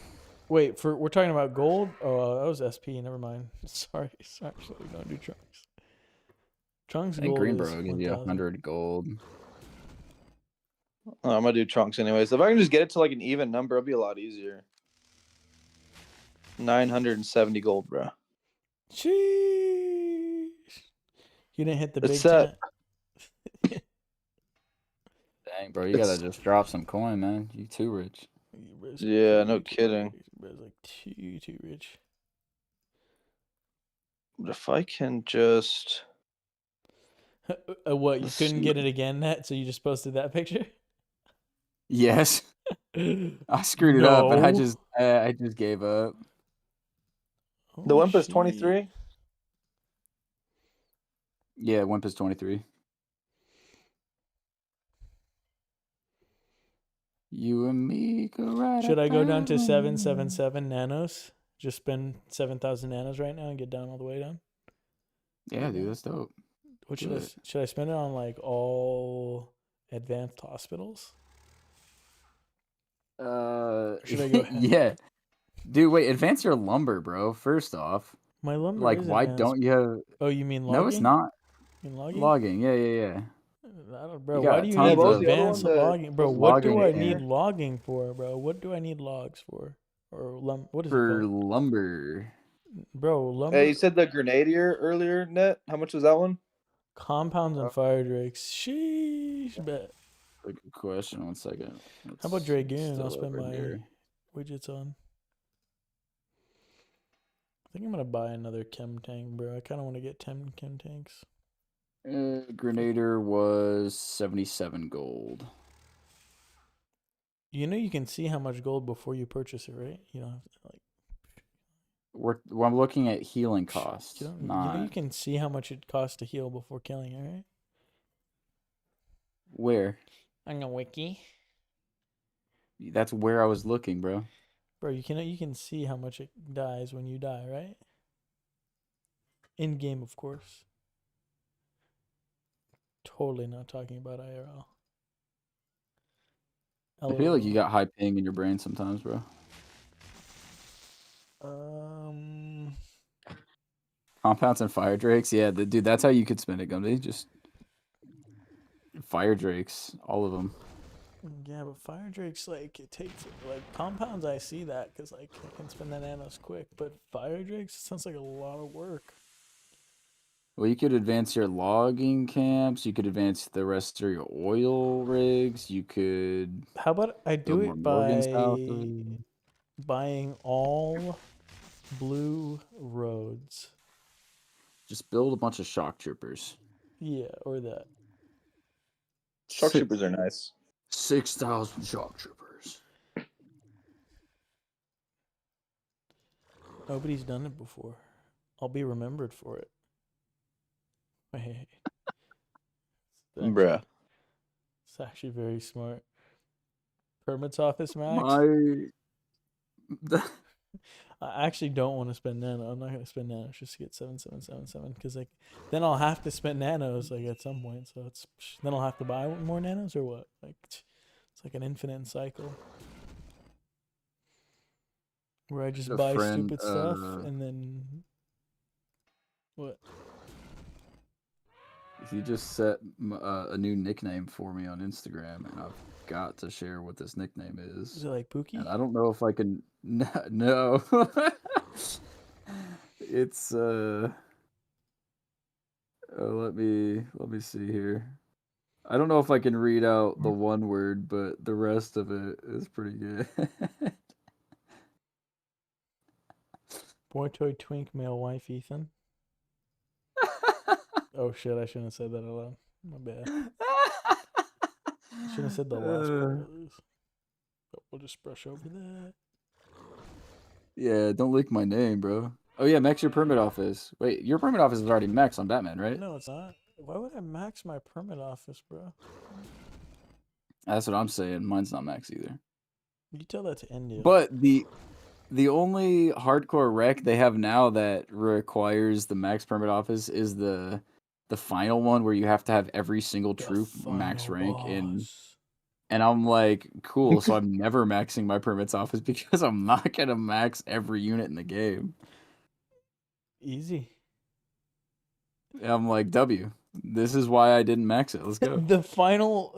Wait, we're talking about gold? Oh, that was SP. Never mind. Sorry. So we don't do Trunks. Trunks I think gold is Greenboro gives you 1,000. 100 gold. Oh, I'm gonna do Trunks anyways. If I can just get it to like an even number, it'll be a lot easier. 970 gold, bro. Sheesh. You didn't hit the It's big set. 10. Dang, bro, you gotta just drop some coin, man. You too rich. Bro's Yeah, no too kidding. rich. Bro's like too rich. But if I can just What? You let's couldn't see. get it again, Net? So you just posted that picture? Yes, I screwed it up, but I just gave up. The Oh, Wimp is shit. 23. Yeah, Wimp is 23. You and me go right. Should I go down to up 777 nanos? Just spend 7,000 nanos right now and get down all the way down? Yeah, dude, that's dope. What Do it. should I spend it on? Like all advanced hospitals? Should I go ahead? Yeah, dude. Wait, advance your lumber, bro. First off, My lumber like, is why advanced. don't you have? Oh, you mean logging? No, it's not. You mean logging? Logging. Yeah. Bro, You why got do you tons need what was of the other advanced one? logging? Bro, was what do logging I and- need logging for, bro? What do I need logs for? Or what is it For called? lumber. Bro, lumber, Hey, you said the Grenadier earlier, Net. How much was that one? compounds and fire drakes. Sheesh, bet. Good question. 1 second. How about It's Dragoon? still I'll spend over my here. widgets on. I think I'm gonna buy another chem tank, bro. I kind of want to get 10 chem tanks. Grenader was 77 gold. You know you can see how much gold before you purchase it, right? You don't have to, like. Well, I'm looking at healing costs. You Not know you can see how much it costs to heal before killing it, right? where. On the wiki. That's where I was looking, bro. Bro, you can see how much it dies when you die, right? In game, of course. Totally not talking about IRL. I feel like you LOL. got high ping in your brain sometimes, bro. Compounds and fire drakes. Yeah, dude, that's how you could spend it, Gunvi. Just fire drakes, all of them. Yeah, but fire drakes, like, it takes, like, compounds, I see that because, like, I can spend the nanos quick, but fire drakes, it sounds like a lot of work. Well, you could advance your logging camps. You could advance the rest of your oil rigs. You could How about I do build more it Morgan south by of it. buying all blue roads? Just build a bunch of shock troopers. Yeah, or that. Shock troopers are nice. 6,000 shock troopers. Nobody's done it before. I'll be remembered for it. Hey. Bruh. It's actually very smart. Permits office max. I actually don't want to spend nano. I'm not gonna spend nanos just to get 7777 because like then I'll have to spend nanos like at some point. So it's then I'll have to buy more nanos or what? Like it's like an infinite cycle where I just buy stupid stuff and then what? If you just set a new nickname for me on Instagram, and I've got to share what this nickname is. Is it like Pookie? And I don't know if I can. No. It's let me see here. I don't know if I can read out the one word, but the rest of it is pretty good. Boy toy twink male wife Ethan. Oh shit! I shouldn't have said that out loud. My bad. I should have said the last part of this. But we'll just brush over that. Yeah, don't leak my name, bro. Oh yeah, max your permit office. Wait, your permit office is already maxed on Batman, right? No, it's not. Why would I max my permit office, bro? That's what I'm saying. Mine's not max either. You tell that to India. But the only hardcore rec they have now that requires the max permit office is the final one where you have to have every single troop max rank and I'm like, cool, so I'm never maxing my permits office because I'm not gonna max every unit in the game. Easy. And I'm like, W. This is why I didn't max it. Let's go. The final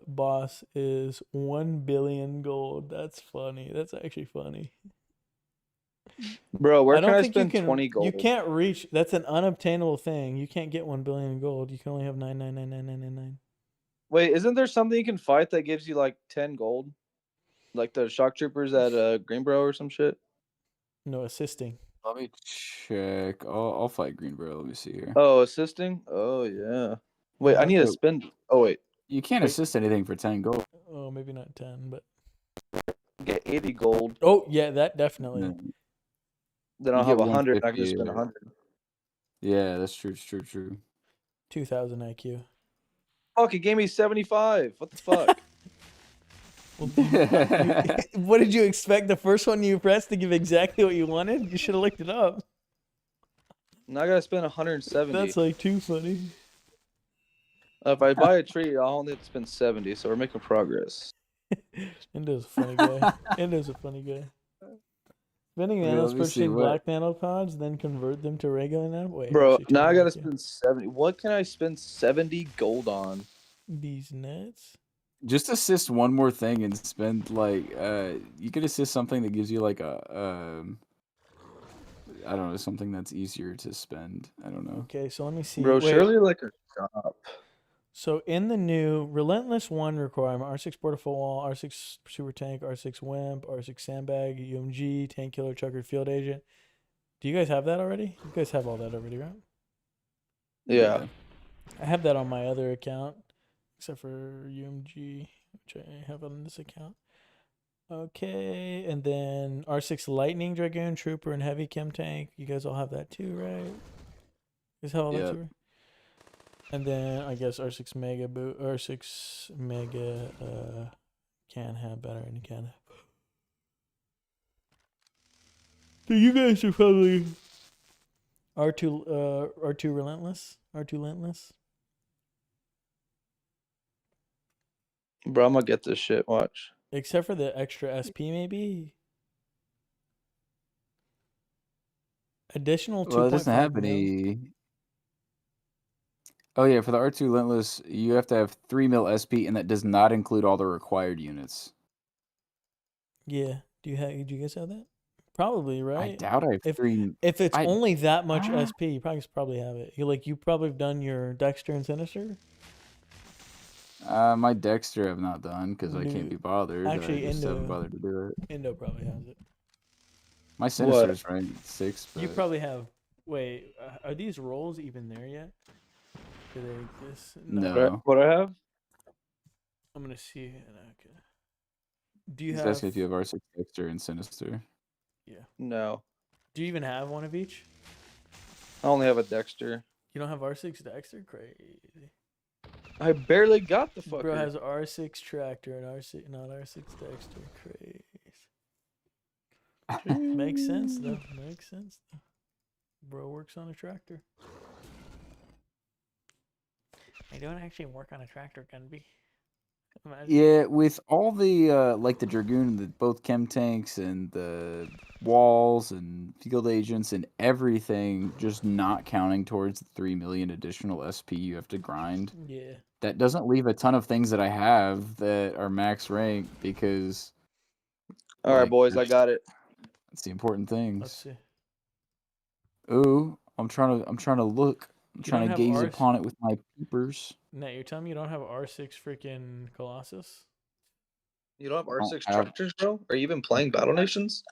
boss is 1 billion gold. That's funny. That's actually funny. Bro, where I can don't I think you spend can. 20 gold? You can't reach. That's an unobtainable thing. You can't get 1 billion in gold. You can only have 9999999. Wait, isn't there something you can fight that gives you like 10 gold? Like the shock troopers at Greenboro or some shit? No assisting. Let me check. I'll fight Greenboro. Let me see here. Oh, assisting? Oh, yeah. Wait, I need to So- spend. Oh, wait. You can't Wait. assist anything for 10 gold. Oh, maybe not 10, but Get 80 gold. oh yeah, that definitely. No. Then You I'll have get 100. I can 150 just spend or- 100. Yeah, that's true. It's true. True. 2000 IQ. Fuck, it gave me 75. What the fuck? Well, what did you expect? The first one you pressed to give exactly what you wanted? You should have looked it up. Now I gotta spend 170. That's like too funny. If I buy a tree, I'll only have to spend 70, so we're making progress. Endo's a funny guy. Endo's a funny guy. Spending Wait, nanos let me see, purchasing what- black nano pods, then convert them to regular nano. Wait, Bro, actually, now I 20 gotta IQ. spend 70. What can I spend 70 gold on? These nuts. Just assist one more thing and spend like you could assist something that gives you like a I don't know, something that's easier to spend. I don't know. Okay, so let me see. Bro, Wait, surely like a shop. so in the new Relentless 1 requirement, R6 Portafol Wall, R6 Super Tank, R6 Wimp, R6 Sandbag, UMG, Tank Killer, Trucker, Field Agent. Do you guys have that already? You guys have all that already, right? Yeah. I have that on my other account, except for UMG, which I have on this account. Okay, and then R6 Lightning Dragoon Trooper and Heavy Chem Tank. You guys all have that too, right? You guys have all that Yep. too, right? And then I guess R6 Mega Boot, R6 Mega can have better and can have. So you guys are probably R2 Relentless, R2 Relentless. Bro, I'm gonna get this shit. Watch. Except for the extra SP, maybe. Additional 2.5 Well, it doesn't have mil. any. Oh yeah, for the R2 Relentless, you have to have 3 mil SP, and that does not include all the required units. Yeah. Do you guys have that? Probably, right? I doubt I have If- 3. If it's I- only that much Ah. SP, you probably have it. You probably have done your Dexter and Sinister. My Dexter I've not done because I can't Dude, be bothered. actually, I just haven't Indo- bothered to do it. Indo probably has it. My Sinister's rank 6. But... You probably have. Wait, are these rolls even there yet? Do they exist? No. What I have? I'm gonna see. Okay. Do you He's have? asking if you have R6 Dexter and Sinister. No. Do you even have one of each? I only have a Dexter. You don't have R6 Dexter? Crazy. I barely got the fucker. Bro has R6 Tractor and not R6 Dexter. Crazy. Makes sense though. Makes sense. Though. Bro works on a tractor. I don't actually work on a tractor, Gunvi. Imagine. Yeah, with all the like the Dragoon, both chem tanks and the walls and field agents and everything, just not counting towards the 3 million additional SP you have to grind. Yeah. That doesn't leave a ton of things that I have that are max rank because All right, like, boys, I got it. that's the important Let's things. see. Ooh, I'm trying to look. I'm You trying don't to have gaze ours? upon it with my peepers. Nat, you're telling me you don't have R6 freaking Colossus? You don't have don't R6 have- tractors, bro? Are you even playing Battle Nations?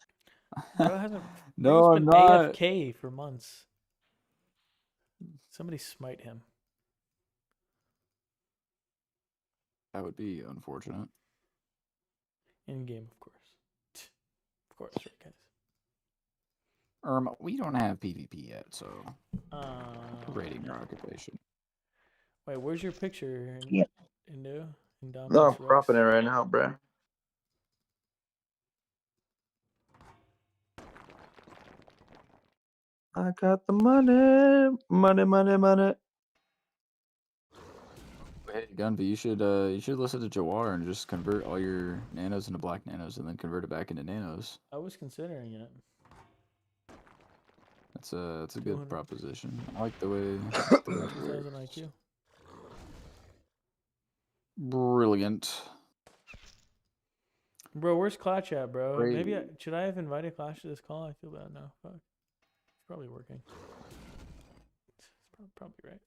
Bro hasn't. No, Bro's I'm been not. AFK for months. Somebody smite him. That would be unfortunate. In game, of course. Of course, right, guys. We don't have PvP yet, so rating your No. occupation. Wait, where's your picture? Yeah. Indo? Indominus No, I'm Rex? cropping it right now, bro. I got the money, money. Hey, Gunvi, you should listen to Jawar and just convert all your nanos into black nanos and then convert it back into nanos. I was considering it. That's a 200. good proposition. I like the way. it 2000 works. IQ. Brilliant. Bro, where's Clutch at, bro? Maybe Great. should I have invited Clutch to this call? I feel bad now. Fuck. It's probably working. It's probably right.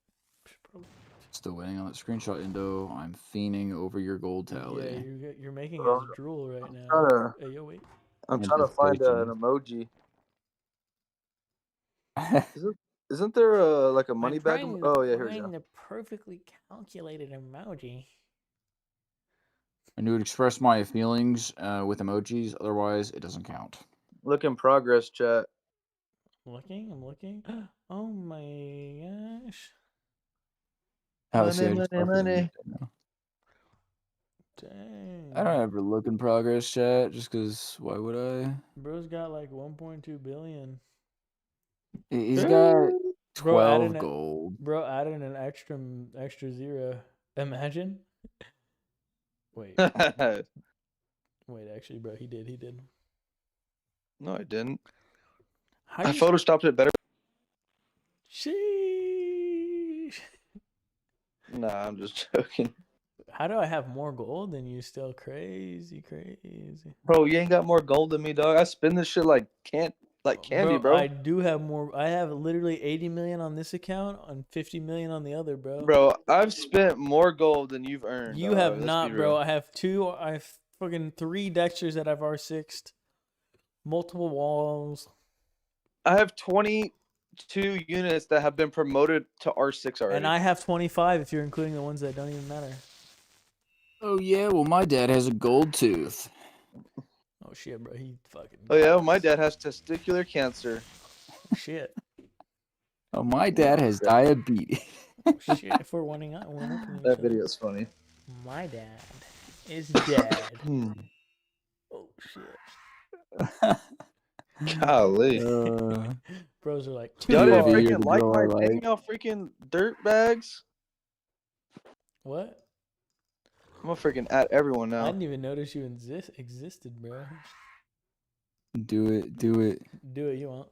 Should probably. Still waiting on that screenshot, Indo. I'm fiending over your gold Yeah, tally. you're making Bro, us drool right now. trying to, Hey, yo, wait. I'm trying to find an emoji. Isn't there like a money bag? Oh yeah, here we go. the perfectly calculated emoji. I would express my feelings with emojis. Otherwise, it doesn't count. Look in progress, chat. I'm looking. Oh my gosh. Money. Dang. I don't ever look in progress chat just because why would I? Bro's got like 1.2 billion. He's got Bro, 12 gold. Bro added an extra zero. Imagine. Wait. Wait, actually, bro, he did. No, I didn't. How I you... photoshopped it better. Sheesh. Nah, I'm just joking. How do I have more gold than you? Still crazy. Bro, you ain't got more gold than me, dog. I spin this shit like candy, bro. I do have more. I have literally 80 million on this account and 50 million on the other, bro. Bro, I've spent more gold than you've earned. You dog. have Let's not, be bro. real. I have fucking 3 Dexters that I've R6'd. Multiple walls. I have 22 units that have been promoted to R6 already. And I have 25 if you're including the ones that don't even matter. Oh yeah, well my dad has a gold tooth. Oh shit, bro. He fucking. Oh yeah, well, my dad has testicular cancer. Shit. Oh, my dad has diabetes. Shit, if we're winning out, we're opening That video's funny. My dad is dead. Oh shit. Golly. Bros are like, Y'all didn't Gunvi, you're freaking the like bro my I thing, like. y'all freaking dirt bags. what? I'm gonna freaking at everyone I now. didn't even notice you existed, bro. Do it. Do it, you won't.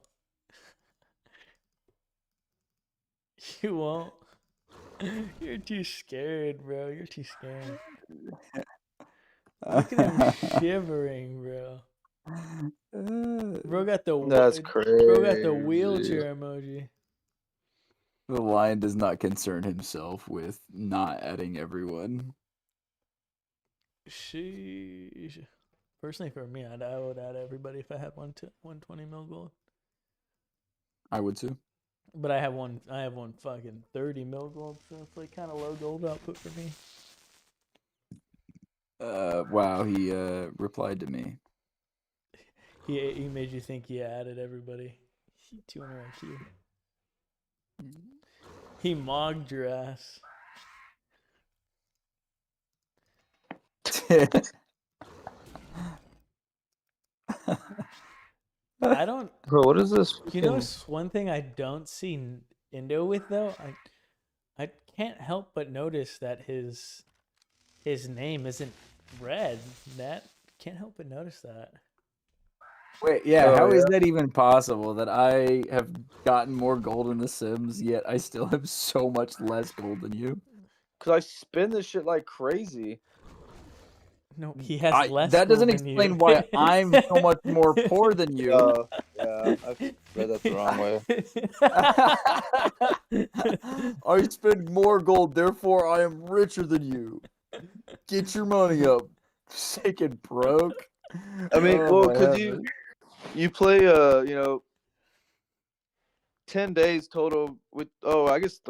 You won't. You're too scared, bro. You're too scared. Look at him shivering, bro. Bro got the That's crazy. Bro got the wheelchair emoji. The lion does not concern himself with not adding everyone. Sheesh. Personally, for me, I would add everybody if I had 120 mil gold. I would too. But I have one fucking 30 mil gold, so it's like kind of low gold output for me. Wow, he replied to me. He made you think he added everybody. 200 IQ. He mogged your ass. I don't. Bro, what is this? You know, one thing I don't see Indo with though. I can't help but notice that his name isn't red. That can't help but notice that. Wait, yeah, Oh, how is yeah. that even possible that I have gotten more gold in The Sims, yet I still have so much less gold than you? Cause I spin this shit like crazy. No, he has less. That doesn't gold than explain you. why I'm so much more poor than you. Yeah, I read that the wrong way. I spend more gold, therefore I am richer than you. Get your money up. Sick and broke. I mean, Oh, well, my cause heavens. you play 10 days total with I guess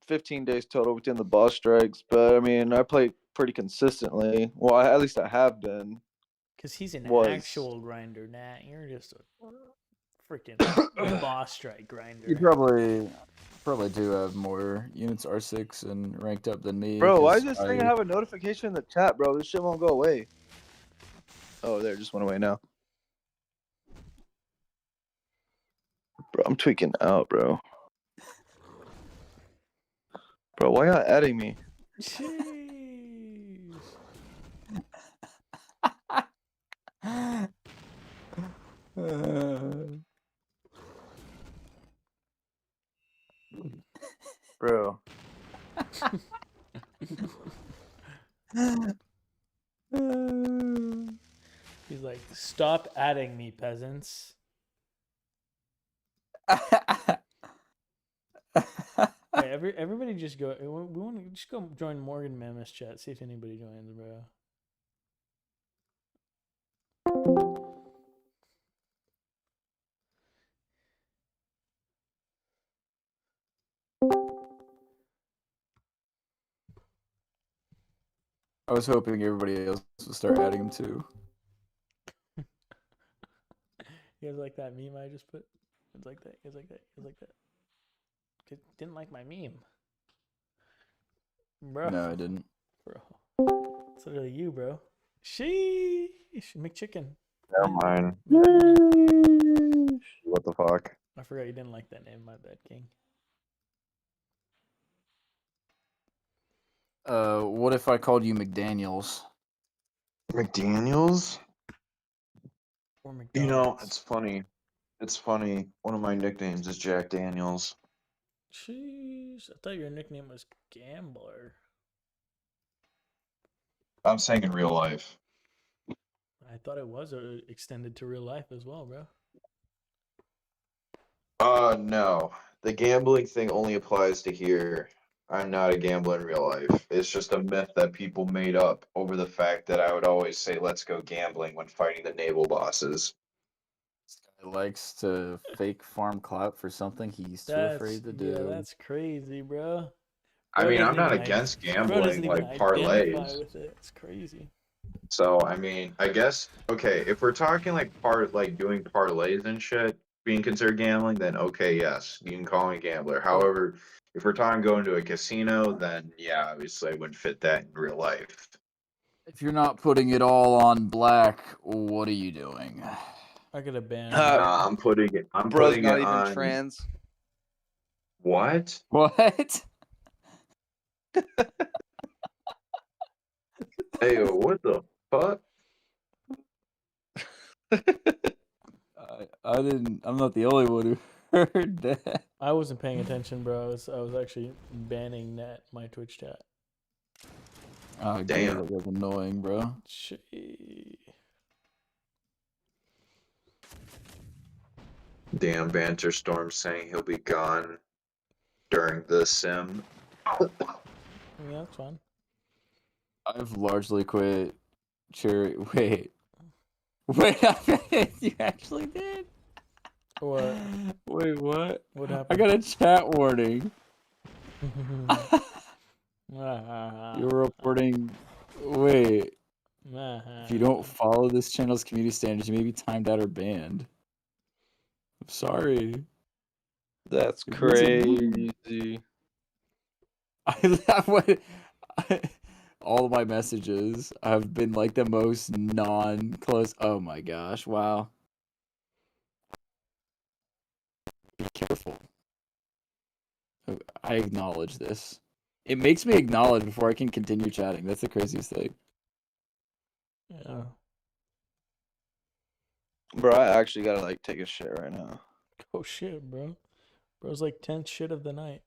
15 days total within the boss strikes. But I mean, I play pretty consistently. Well, at least I have been. Because he's an Was. actual grinder, Nat. You're just a freaking boss strike grinder. You probably do have more units R6 and ranked up than me. Bro, why 'cause does this thing have a notification in the chat, bro? This shit won't go away. Oh, there, it just went away now. Bro, I'm tweaking out, bro. Bro, why not adding me? Jeez. Bro. He's like, stop adding me, peasants. Hey, everybody just go. We want to just go join Morgan Mammoth's chat. See if anybody joins, bro. I was hoping everybody else would start adding him too. You guys like that meme I just put? It's like that. It's like that. It's like that. Didn't like my meme, bro. No, I didn't. Bro, it's literally you, bro. Sheesh, McChicken. Never mind. What the fuck? I forgot you didn't like that name. My bad, King. What if I called you McDaniels? McDaniels? Or McDonald's. You know, it's funny. It's funny. One of my nicknames is Jack Daniels. Sheesh, I thought your nickname was Gambler. I'm saying in real life. I thought it was extended to real life as well, bro. No. The gambling thing only applies to here. I'm not a gambler in real life. It's just a myth that people made up over the fact that I would always say, let's go gambling when fighting the naval bosses. This guy likes to fake farm clout for something he's too afraid to do. Yeah, that's crazy, bro. I Bro mean, I'm doesn't not even against bro gambling, doesn't even like identify parlays. with it. It's crazy. So, I mean, I guess, okay, if we're talking like doing parlays and shit, being considered gambling, then okay, yes, you can call me a gambler. However, if we're talking going to a casino, then yeah, obviously I wouldn't fit that in real life. If you're not putting it all on black, what are you doing? I got a ban. I'm putting it. I'm Bro's putting not it even on. trans. What? What? Hey, what the fuck? I didn't. I'm not the only one who heard that. I wasn't paying attention, bro. I was actually banning my Twitch chat. Oh, Damn. That was annoying, bro. Damn, Banter Storm saying he'll be gone during the sim. Yeah, that's fine. I've largely quit cherry. Wait, you actually did? What? Wait, what? What I happened? got a chat warning. You're reporting. Wait. If you don't follow this channel's community standards, you may be timed out or banned. I'm sorry. That's It wasn't crazy. All of my messages have been like the most non-close. Oh my gosh! Wow. Be careful. I acknowledge this. It makes me acknowledge before I can continue chatting. That's the craziest thing. Yeah. Bro, I actually gotta like take a shit right now. Oh shit, bro. Bro's like 10th shit of the night.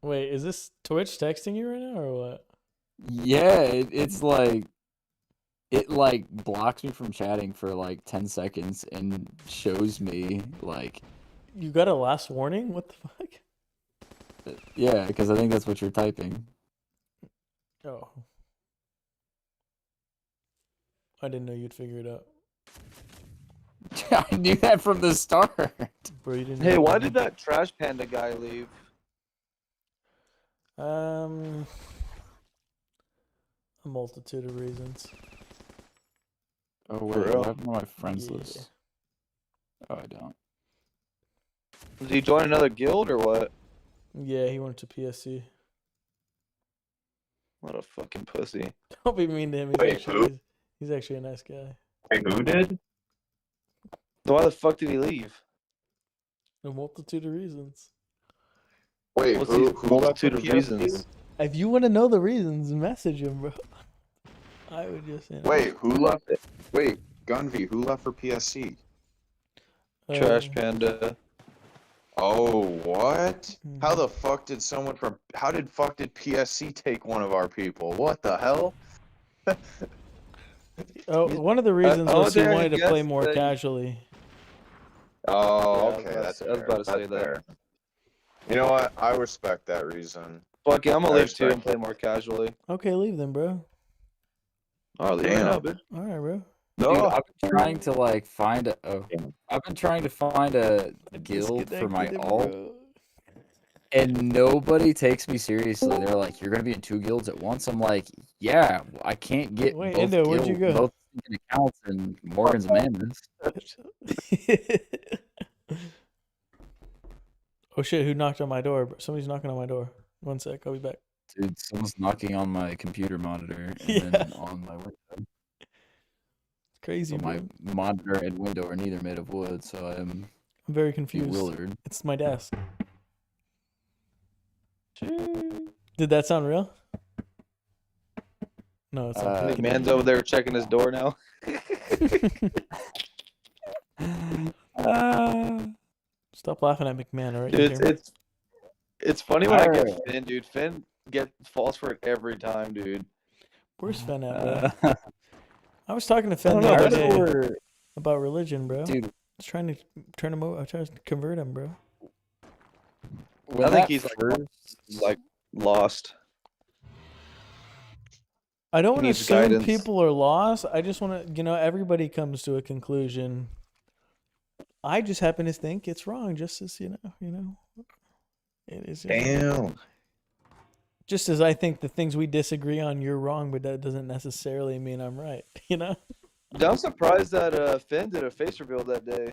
Wait, is this Twitch texting you right now or what? Yeah, it's like it like blocks me from chatting for like 10 seconds and shows me like You got a last warning? What the fuck? yeah, because I think that's what you're typing. Oh. I didn't know you'd figure it out. I knew that from the start. Bro, you didn't Hey, know why did that Trash Panda guy leave? A multitude of reasons. Oh For wait, real? what happened to my friends Yeah. list? Oh, I don't. Did he join another guild or what? Yeah, he went to PSC. What a fucking pussy. Don't be mean to him. Wait, who? He's actually a nice guy. Wait, who did? So why the fuck did he leave? A multitude of reasons. Wait, What's who? these Who multitude left of the reasons? If you want to know the reasons, message him, bro. I would just. Wait, who left it? Wait, Gunvi, who left for PSC? Trash Panda. Oh, what? How Mhm. the fuck did someone from? How did PSC take one of our people? What the hell? Oh, one of the reasons was he dare I wanted to play guess more that- casually. Oh, Yeah, okay, I was that's about fair. to say That's that. fair. You know what? I respect that reason. Fuck it, I'm gonna I leave too and respect play it. more casually. Okay, leave them, bro. I'll leave right now, bitch. All right, bro. No, Dude, I've been trying to like find a. Oh, I've been trying to find a guild for my Disconnected him, alt, bro. and nobody takes me seriously. They're like, "You're gonna be in 2 guilds at once." I'm like, "Yeah, I can't get Wait, both Endo, where'd you guild, go? both stinking accounts and Morgan's Madness." Oh shit, who knocked on my door? Somebody's knocking on my door. One sec, I'll be back. Dude, someone's knocking on my computer monitor and Yeah. then on my window. It's crazy, So my bro. monitor and window are neither made of wood, so I'm I'm very confused. bewildered. It's my desk. Did that sound real? No, it's not. Big man's over there checking his door now. Stop laughing at McMahon, alright? Dude, You hear me? it's funny when I get Alright. Finn, dude. Finn falls for it every time, dude. Where's Finn at, bro? I was talking to Finn don't the know, other but day We're- about religion, bro. Dude, I was trying to turn him over. I was trying to convert him, bro. when I think that he's first- like lost. I don't want to needs assume guidance. people are lost. I just want to, everybody comes to a conclusion. I just happen to think it's wrong, just as it is. Damn. Just as I think the things we disagree on, you're wrong, but that doesn't necessarily mean I'm right. I'm surprised that Finn did a face reveal that day.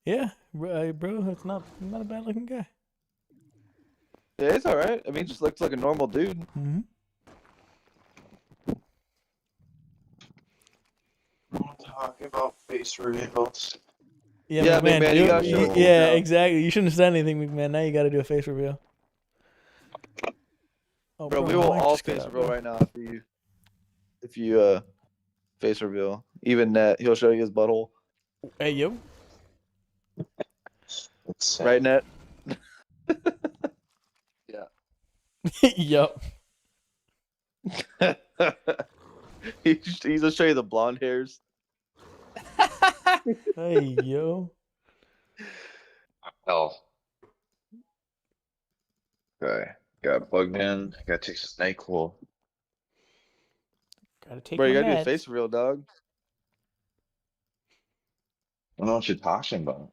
Yeah, bro, it's not a bad looking guy. Yeah, it's all right. I mean, he just looks like a normal dude. Mm-hmm. Talking about face reveals. Yeah, Yeah, McMahon. McMahon, you gotta show us yeah, now. exactly. You shouldn't have said anything, McMahon. Now you got to do a face reveal. Oh, Bro, we my will mic all just cut face out, reveal bro. right now if you face reveal. Even Net, he'll show you his butthole. Hey, yo. Right, Net? Yup. He's gonna show you the blonde hairs. Hey, yo. Oh. Okay. Got plugged in. Got to take some NyQuil. Gotta take Bro, you my gotta do a meds. face reveal, dog. I don't know what you're talking about.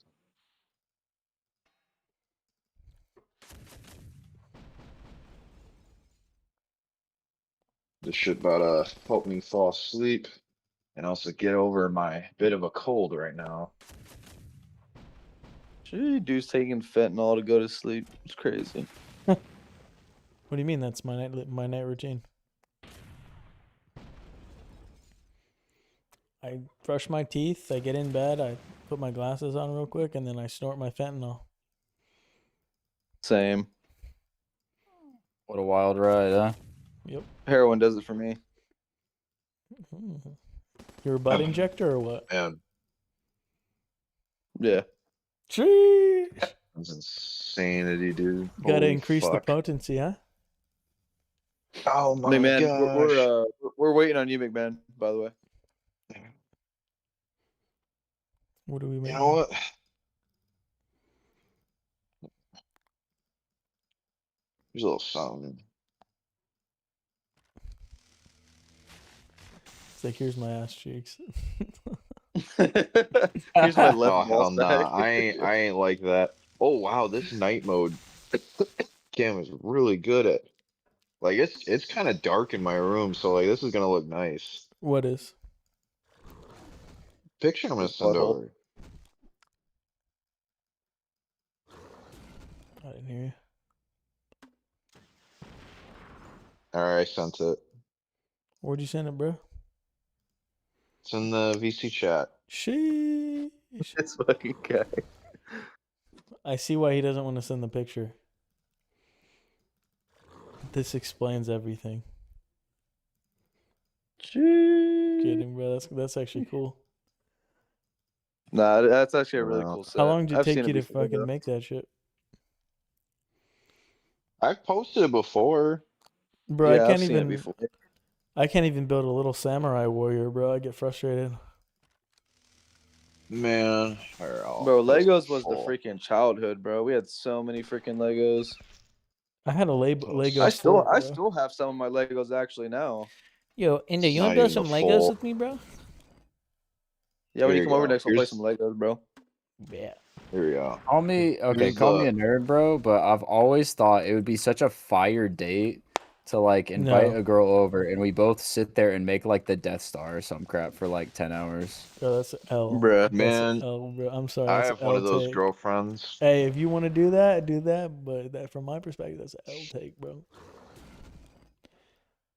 This shit about help me fall asleep and also get over my bit of a cold right now. Gee, dude's taking fentanyl to go to sleep. It's crazy. What do you mean? That's my night routine. I brush my teeth. I get in bed. I put my glasses on real quick, and then I snort my fentanyl. Same. What a wild ride, huh? Yep. Heroin does it for me. You're a butt injector or what? Man, Yeah. Sheesh. that's insanity, dude. Gotta Holy increase the fuck. potency, huh? Oh my McMahon, gosh. we're waiting on you, McMahon, by the way. What do we You make? know what? Here's a little something. It's like, here's my ass cheeks. Here's my left Oh hell ball nah. sack. I ain't like that. Oh wow, this night mode cam is really good at like it's kind of dark in my room, so like this is gonna look nice. What is? Picture I'm gonna His send butthole. over. I didn't hear you. Alright, I sent it. Where'd you send it, bro? It's in the VC chat. Sheesh. This fucking guy. I see why he doesn't want to send the picture. This explains everything. Kidding, bro. That's actually cool. Nah, that's actually a really Wow. cool set. How long did it I've take seen you to before, fucking though. make that shit? I've posted it before. Bro, Yeah, I I've can't seen it even. before. I can't even build a little samurai warrior, bro. I get frustrated. Man, Bro, Legos was the freaking childhood, bro. We had so many freaking Legos. I had a Lego I fort, bro. still have some of my Legos actually now. Yo, Inda, you wanna Not build even some a Legos full. with me, bro? Yeah, when Here you you come over go. next, we'll play some Legos, bro. Yeah. Here we go. Call me Here's call me the a nerd, bro, but I've always thought it would be such a fire date to like invite No. a girl over and we both sit there and make like the Death Star or some crap for like 10 hours. Bro, that's an L. Bruh. That's man. an L, bro. I'm sorry. I That's have an one L of those take. girlfriends. Hey, if you want to do that. But that, from my perspective, that's an L take, bro.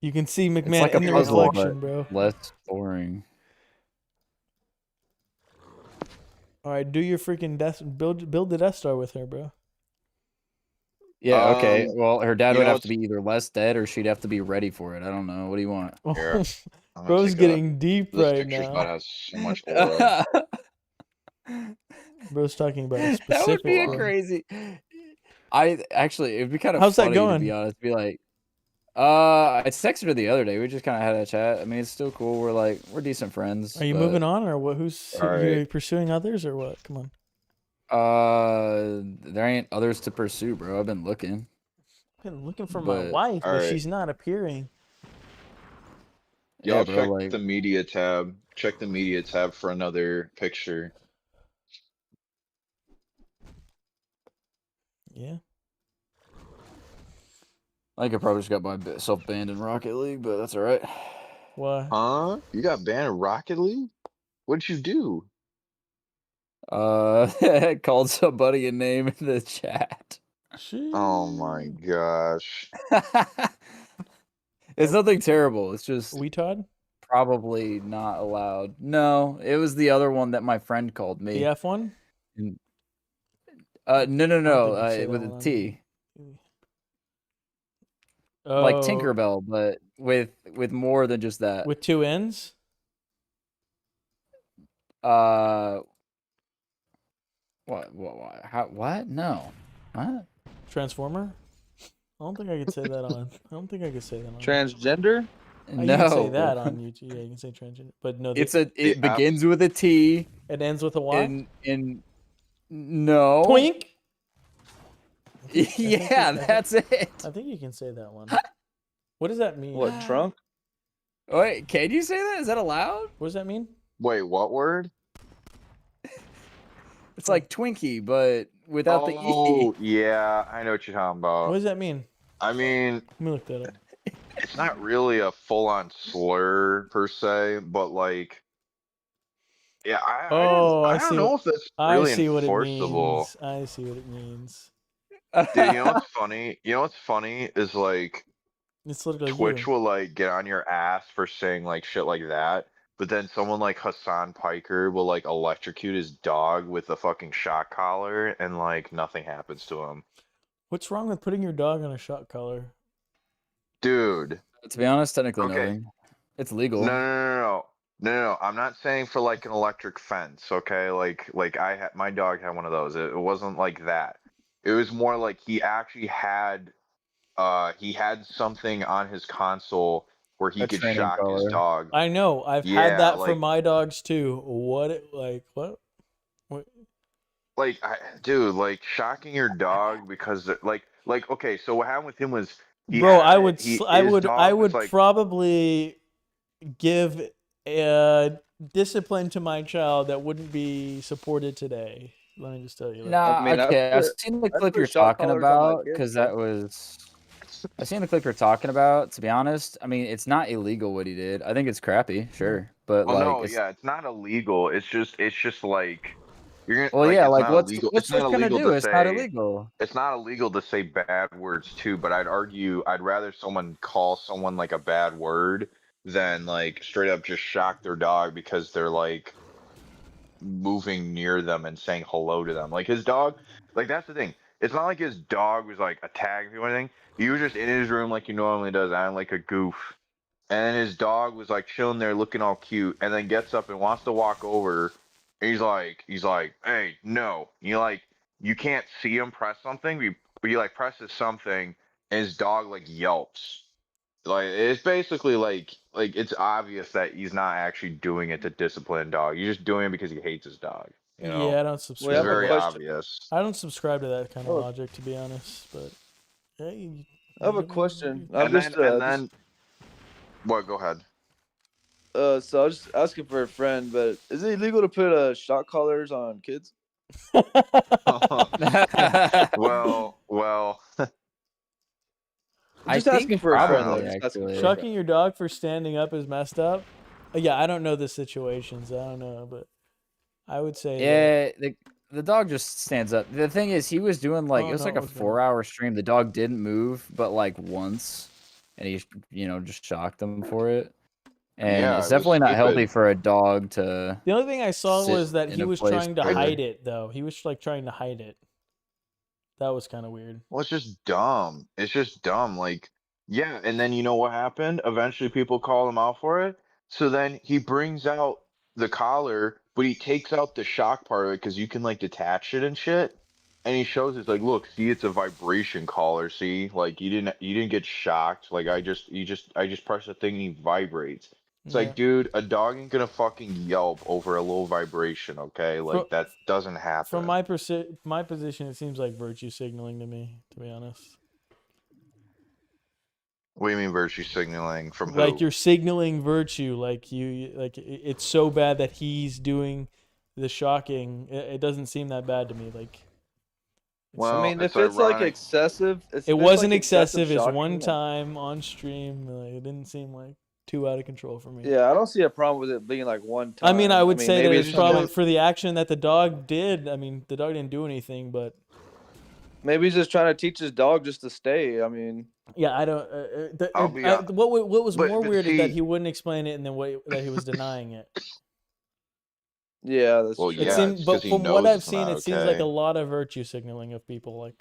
You can see It's McMahon like a in the puzzle, reflection, but bro. less boring. All right, do your freaking build the Death Star with her, bro. Yeah, okay. Um, Well, her dad you would know, have to be either less dead or she'd have to be ready for it. I don't know. What do you want? Here, I'm gonna Bro's take getting deep this right picture spot now. has so much aura. Bro's talking about a That specific would be a one. crazy. I actually, it'd be kind of How's that funny to going? be honest. Be like, I texted her the other day. We just kind of had a chat. I mean, it's still cool. We're decent friends. Are you but, moving on, or what? Who's All you right. pursuing others, or what? Come on. There ain't others to pursue, bro. I've been looking. I've been looking for my But wife, all but right. she's not appearing. yeah, Y'all bro. check Like, the media tab. Check the media tab for another picture. Yeah. I think I probably just got myself banned in Rocket League, but that's all right. Why? Huh? You got banned in Rocket League? What'd you do? Called somebody a name in the chat. Oh my gosh. It's nothing terrible. It's just Weetard? probably not allowed. No, it was the other one that my friend called me. The F one? No, I don't think you say with that a one. T. Oh, Like Tinkerbell, but with more than just that. with two N's? What? How? What? No. What? Transformer? I don't think I could say that on. I don't think I could say that on. Transgender? Oh, you can say No. that on YouTube. Yeah, you can say transgender, but no. It begins with a T. It ends with a Y. No. Twink. Yeah, that's it. I think you can say that one. What does that mean? What, trunk? Wait, can you say that? Is that allowed? What does that mean? Wait, what word? It's like Twinkie, but without the E. Oh, yeah, I know what you're talking about. What does that mean? I mean, Let me look that up. it's not really a full-on slur per se, but like, yeah, I don't know if that's really I see what it enforceable. means. I see what it means. Dude, you know what's funny? You know what's funny is like It's literally Twitch you. will like get on your ass for saying like shit like that, but then someone like Hassan Piker will like electrocute his dog with a fucking shock collar and like nothing happens to him. What's wrong with putting your dog on a shock collar? Dude. To be honest, technically Okay. nothing. It's legal. No. I'm not saying for like an electric fence, okay? Like my dog had one of those. It wasn't like that. It was more like he actually had something on his console where he A could training shock his collar. dog. I know. I've Yeah, had that for like- my dogs too. What? Like, dude, like shocking your dog because like okay, so what happened with him was Bro, I would like, probably give discipline to my child that wouldn't be supported today. Let me just tell you that. Nah, I mean, okay. I've put- seen the I clip put you're shock talking collars on my about kids, because bro. that was. I've seen the clip you're talking about. To be honest, I mean, it's not illegal what he did. I think it's crappy, sure, but well, like, no, yeah, it's not illegal. It's just like you're gonna well, like yeah, it's like not illegal. what's It's not Twitch gonna illegal do? to It's not say illegal. it's not illegal to say bad words too, but I'd argue I'd rather someone call someone like a bad word than like straight up just shock their dog because they're like moving near them and saying hello to them. Like his dog, like that's the thing. It's not like his dog was like attacking people or anything. He was just in his room like he normally does, acting like a goof. And his dog was like chilling there looking all cute and then gets up and wants to walk over. And he's like, hey, no. You can't see him press something, but he like presses something and his dog like yelps. Like it's basically like it's obvious that he's not actually doing it to discipline dog. He's just doing it because he hates his dog. You know, Yeah, I don't We subscribe. it's have a to very that. question. obvious. I don't subscribe to that kind of Oh, logic, to be honest. But hey, I have a whatever you question. do. I'm And then and just then what? Go ahead. so I was just asking for a friend, but is it illegal to put shock collars on kids? Well. I Just asking think for a I don't friend though. probably know. Just asking for a actually. friend. Shucking your dog for standing up is messed up. Yeah, I don't know the situations. I don't know, but I would say that. Yeah, the dog just stands up. The thing is, he was doing like Oh it was no, like it a was gonna. 4-hour stream. The dog didn't move, but like once, and he just shocked them for it. And Yeah, it's it was definitely not healthy stupid. for a dog to The only thing I saw sit was that in he a was place trying to I, hide where it, though. He was like trying to hide it. That was kind of weird. well, it's just dumb. It's just dumb. Like, yeah, and then you know what happened? Eventually, people call him out for it. So then he brings out the collar, but he takes out the shock part of it because you can like detach it and shit. And he shows it's like, look, see, it's a vibration collar. See, like you didn't get shocked. Like I just press the thing and he vibrates. It's Yeah. like, dude, a dog ain't gonna fucking yelp over a little vibration, okay? From Like that doesn't from happen. my position, it seems like virtue signaling to me, to be honest. What do you mean virtue signaling from Like who? you're signaling virtue, like it's so bad that he's doing the shocking. It doesn't seem that bad to me. Like I Well, mean, it's if it's like ironic. excessive, if it it's like wasn't excessive excessive. It's one shocking, then time on stream. Like, it didn't seem like too out of control for me. yeah, I don't see a problem with it being like one I mean, I time. I would mean, say that maybe it's it's just probably more. for the action that the dog did. I mean, the dog didn't do anything, but Maybe he's just trying to teach his dog just to stay. I mean, yeah, I don't. I'll be on, What was more but weird is that see, he wouldn't explain it, and then that he was denying it. yeah, that's well, It true. yeah, it's seemed, because but he from what knows I've it's seen, not it seems like a okay. lot of virtue signaling of people, like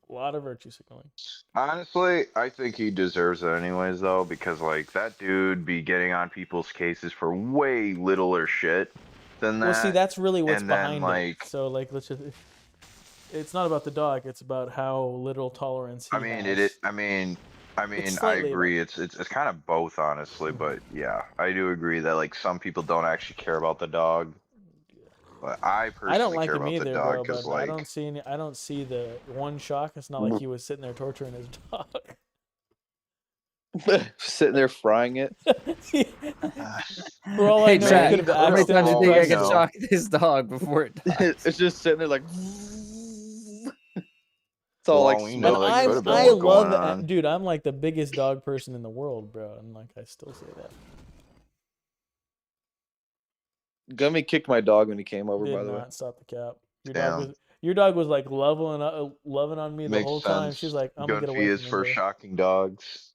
a lot of virtue signaling. Honestly, I think he deserves it anyways, though, because like that dude be getting on people's cases for way littler shit than Well, see, that, that's really what's and then behind it. like, So, like, let's just. It's not about the dog. It's about how little tolerance I he mean, has. I It's mean, I slightly about. agree. It's kind of both, honestly, but yeah, I do agree that like some people don't actually care about the dog, but I I don't personally like care him about the either, dog bro. because But I don't like. see any. I don't see the one shock. It's not like he was sitting there torturing his dog. Sitting there frying it. For all I Hey, know, Man, he chat, could he have how could many have. times do accidentally you All think I we pressed could it. know. shock this dog before it dies? It's just sitting there like. It's all Well, like all we And know, smoke that and could have been I stuff. what going love, on. dude. I'm like the biggest dog person in the world, bro, and like I still say that. Gummy kicked my dog when he came over. Did By the way, not stop the cap. Damn, Your dog was like loving on me the makes whole time. She's sense. like, I'm gonna get Gunfi away is from him, for bro. shocking dogs.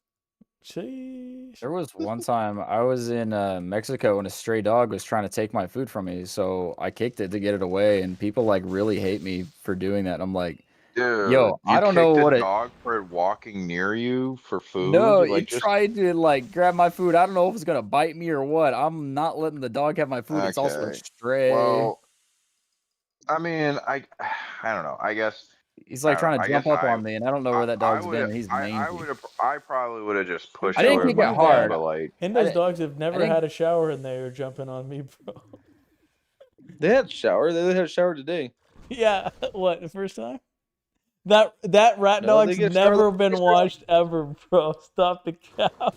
Sheesh. There was one time I was in Mexico and a stray dog was trying to take my food from me, so I kicked it to get it away, and people like really hate me for doing that. I'm like, Dude, yo, I you don't know kicked a what it. dog for it walking near you for food? No, Like, it just tried to like grab my food. I don't know if it's gonna bite me or what. I'm not letting the dog have my food. It's also a okay. stray. Well, I mean, I don't know. I guess He's I like don't know. trying I to jump guess up on me, and I don't know where that I dog's would been, and he's I mangy. would have I probably would have just Who I pushed it didn't with can't kick my it do hand, hard. that? but like, Hendo's dogs have I never didn't. had a shower and they're jumping on me, bro. they had a shower. They had a shower today. Yeah, what, the first time? That rat No, they dog's get a shower. never They been get a shower. washed ever, bro. Stop the cap.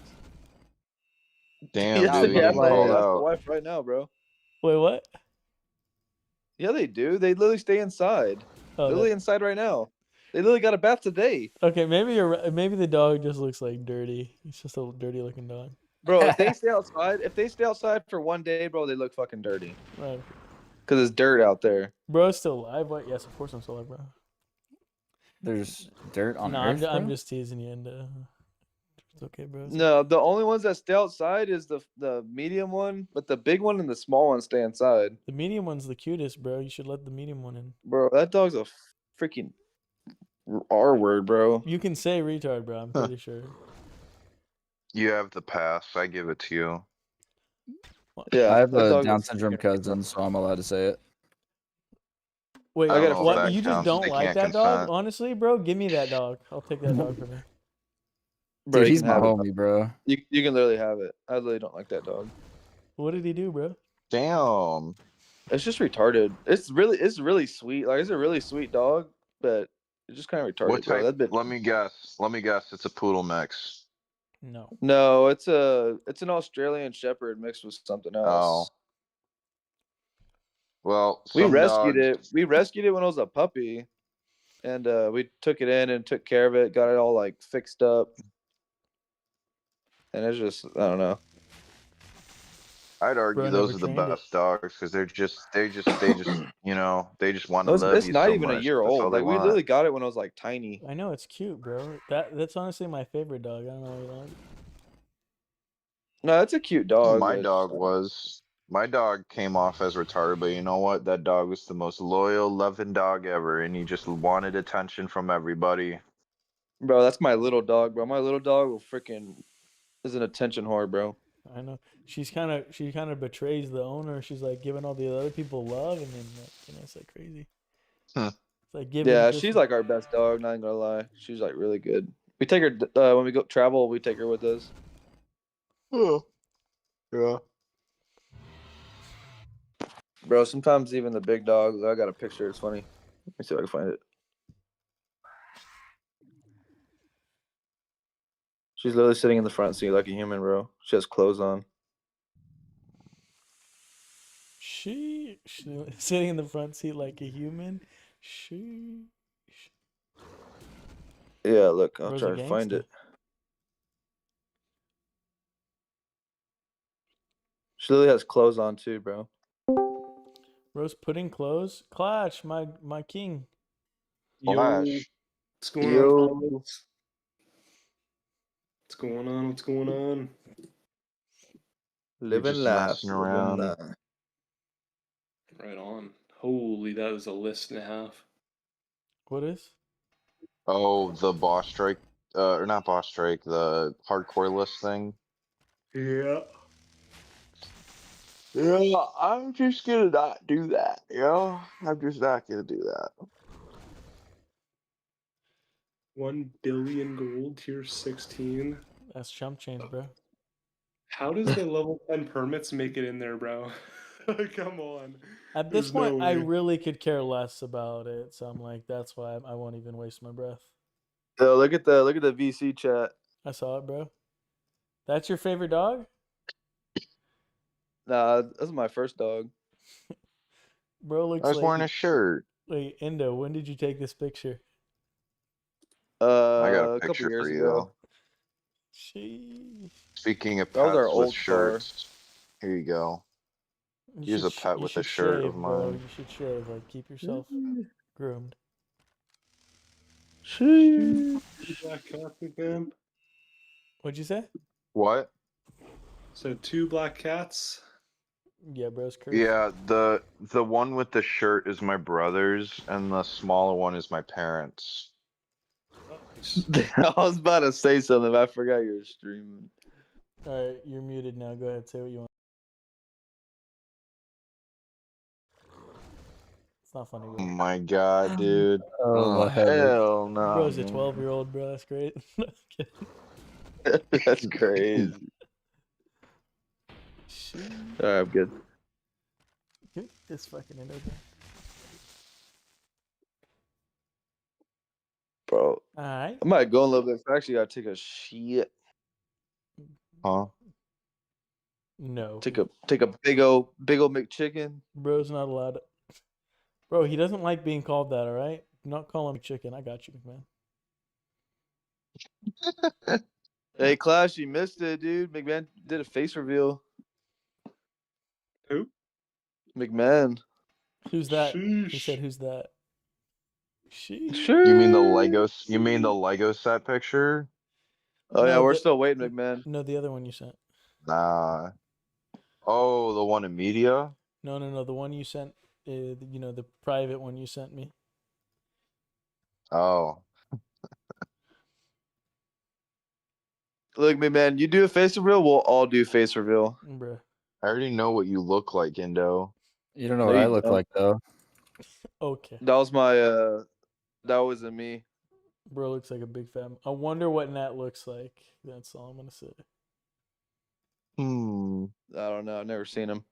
damn, Yes, Nah, dude, they you're but have, getting bro. called like, Ask my out. wife right now, bro. Wait, what? Yeah, they do. They literally stay inside. Oh, Literally inside right now. They literally got a bath today, okay. Maybe the dog just looks like dirty. He's just a dirty looking dog. bro. If they stay outside for one day, bro, they look fucking dirty Right. because it's dirt out there. Bro's still alive. What? Yes, of course I'm still alive, bro. there's dirt on No, Earth, I'm bro? just teasing you, and it's okay, bro. No, the only ones that stay outside is the medium one, but the big one and the small one stay inside. The medium one's the cutest, bro. You should let the medium one in. Bro, that dog's a freaking R word, bro. You can say retard, bro. I'm Huh. pretty sure. You have the pass. I give it to you. Yeah, I have that a dog Down is syndrome freaking cousin, so I'm allowed to say it. Wait, I I don't gotta know if what? that find- You just counts. don't They like can't that dog? consent. Honestly, bro, give me that dog. I'll take that dog from you. Bro, Dude, you he's can my have it. homie, bro. You can literally have it. I literally don't like that dog. What did he do, bro? Damn. It's just retarded. It's really sweet. Like it's a really sweet dog, but it's just kind of retarded, What bro. type? That bit. Let me guess. Let me guess. It's a poodle mix. No. No, it's an Australian Shepherd mixed with something Oh. else. Well, We some rescued dogs. it. We rescued it when it was a puppy, and we took it in and took care of it. Got it all like fixed up, and it's just I don't know. I'd argue Bro those never are the trained it. best dogs because they just you know they just want to It's, love it's you not so even a much. year That's all old. they Like we want. literally got it when it was like tiny. I know it's cute, bro. That's honestly my favorite dog. I don't know what you like. No, it's a cute dog. My but dog was. My dog came off as retarded, but you know what? That dog was the most loyal, loving dog ever, and he just wanted attention from everybody. Bro, that's my little dog, bro. My little dog will freaking is an attention whore, bro. I know. She kind of betrays the owner. She's like giving all the other people love, and then like, it's like crazy. Huh. It's like giving. Yeah, just- she's like our best dog. Not gonna lie, she's like really good. We take her when we go travel. We take her with us. Oh, yeah. Bro, sometimes even the big dogs. I got a picture. It's funny. Let me see if I can find it. She's literally sitting in the front seat like a human, bro. She has clothes on. she sitting in the front seat like a human. She. Yeah, look, I'll Bro's try a to find gangster. it. She literally has clothes on too, bro. Rose putting clothes. Clash, my king. Yo, Flash. what's going on? Yo, fellas? What's going on? What's going on? living just life, messing living around. life. Right on. Holy, that is a list and a half. What is? Oh, the boss strike, or not boss strike, the hardcore list thing. Yeah. Yeah, I'm just gonna not do that. You know, I'm just not gonna do that. 1 billion gold, tier 16. That's chump change, bro. How does the level 10 permits make it in there, bro? Come on. At this There's point, no I way. really could care less about it. So I'm like, that's why I won't even waste my breath. Yo, look at the VC chat. I saw it, bro. That's your favorite dog? Nah, that's my first dog. Bro I looks was wearing a like. shirt. Wait, Endo, when did you take this picture? I got a A couple picture years for ago. Sheesh. Speaking of That was our pets with old car. shirts, here you go. You Here's should a pet you with a should shirt shave, of bro. mine. You should shave. Like, keep yourself groomed. Sheesh. Black cats again. What'd you say? What? So 2 black cats. Yeah, bro's cursed. Yeah, the one with the shirt is my brother's, and the smaller one is my parents'. Nice. I was about to say something, but I forgot you were streaming. All right, you're muted now. Go ahead, say what you want. It's not funny, Oh bro. my god, dude. Oh, Oh my heavens. hell no. Bro's a man. 12-year-old, bro. That's great. That's crazy. Sheesh. All right, I'm good. Get this fucking Endo guy. Bro, All right. I might go a little bit. I actually gotta take a shit. Huh? No. Take a big old McChicken. Bro's not allowed to. Bro, he doesn't like being called that, all right? Do not call him chicken. I got you, man. Hey, Clash, you missed it, dude. McMahon did a face reveal. Who? McMahon. Who's that? He Sheesh. said, "Who's that?" Sheesh. Sure. You mean the Lego? You mean the Lego set picture? Oh yeah, No, we're the- still waiting, McMahon. No, the other one you sent. Nah. Oh, the one in media? No. The one you sent. The private one you sent me. Oh. Look, McMahon, you do a face reveal, we'll all do face reveal. Bruh. I already know what you look like, Indo. You don't know No, what I you look don't. like, though. Okay. That was my that wasn't me. Bro looks like a big fat. I wonder what Nat looks like. That's all I'm gonna say. I don't know. I've never seen him.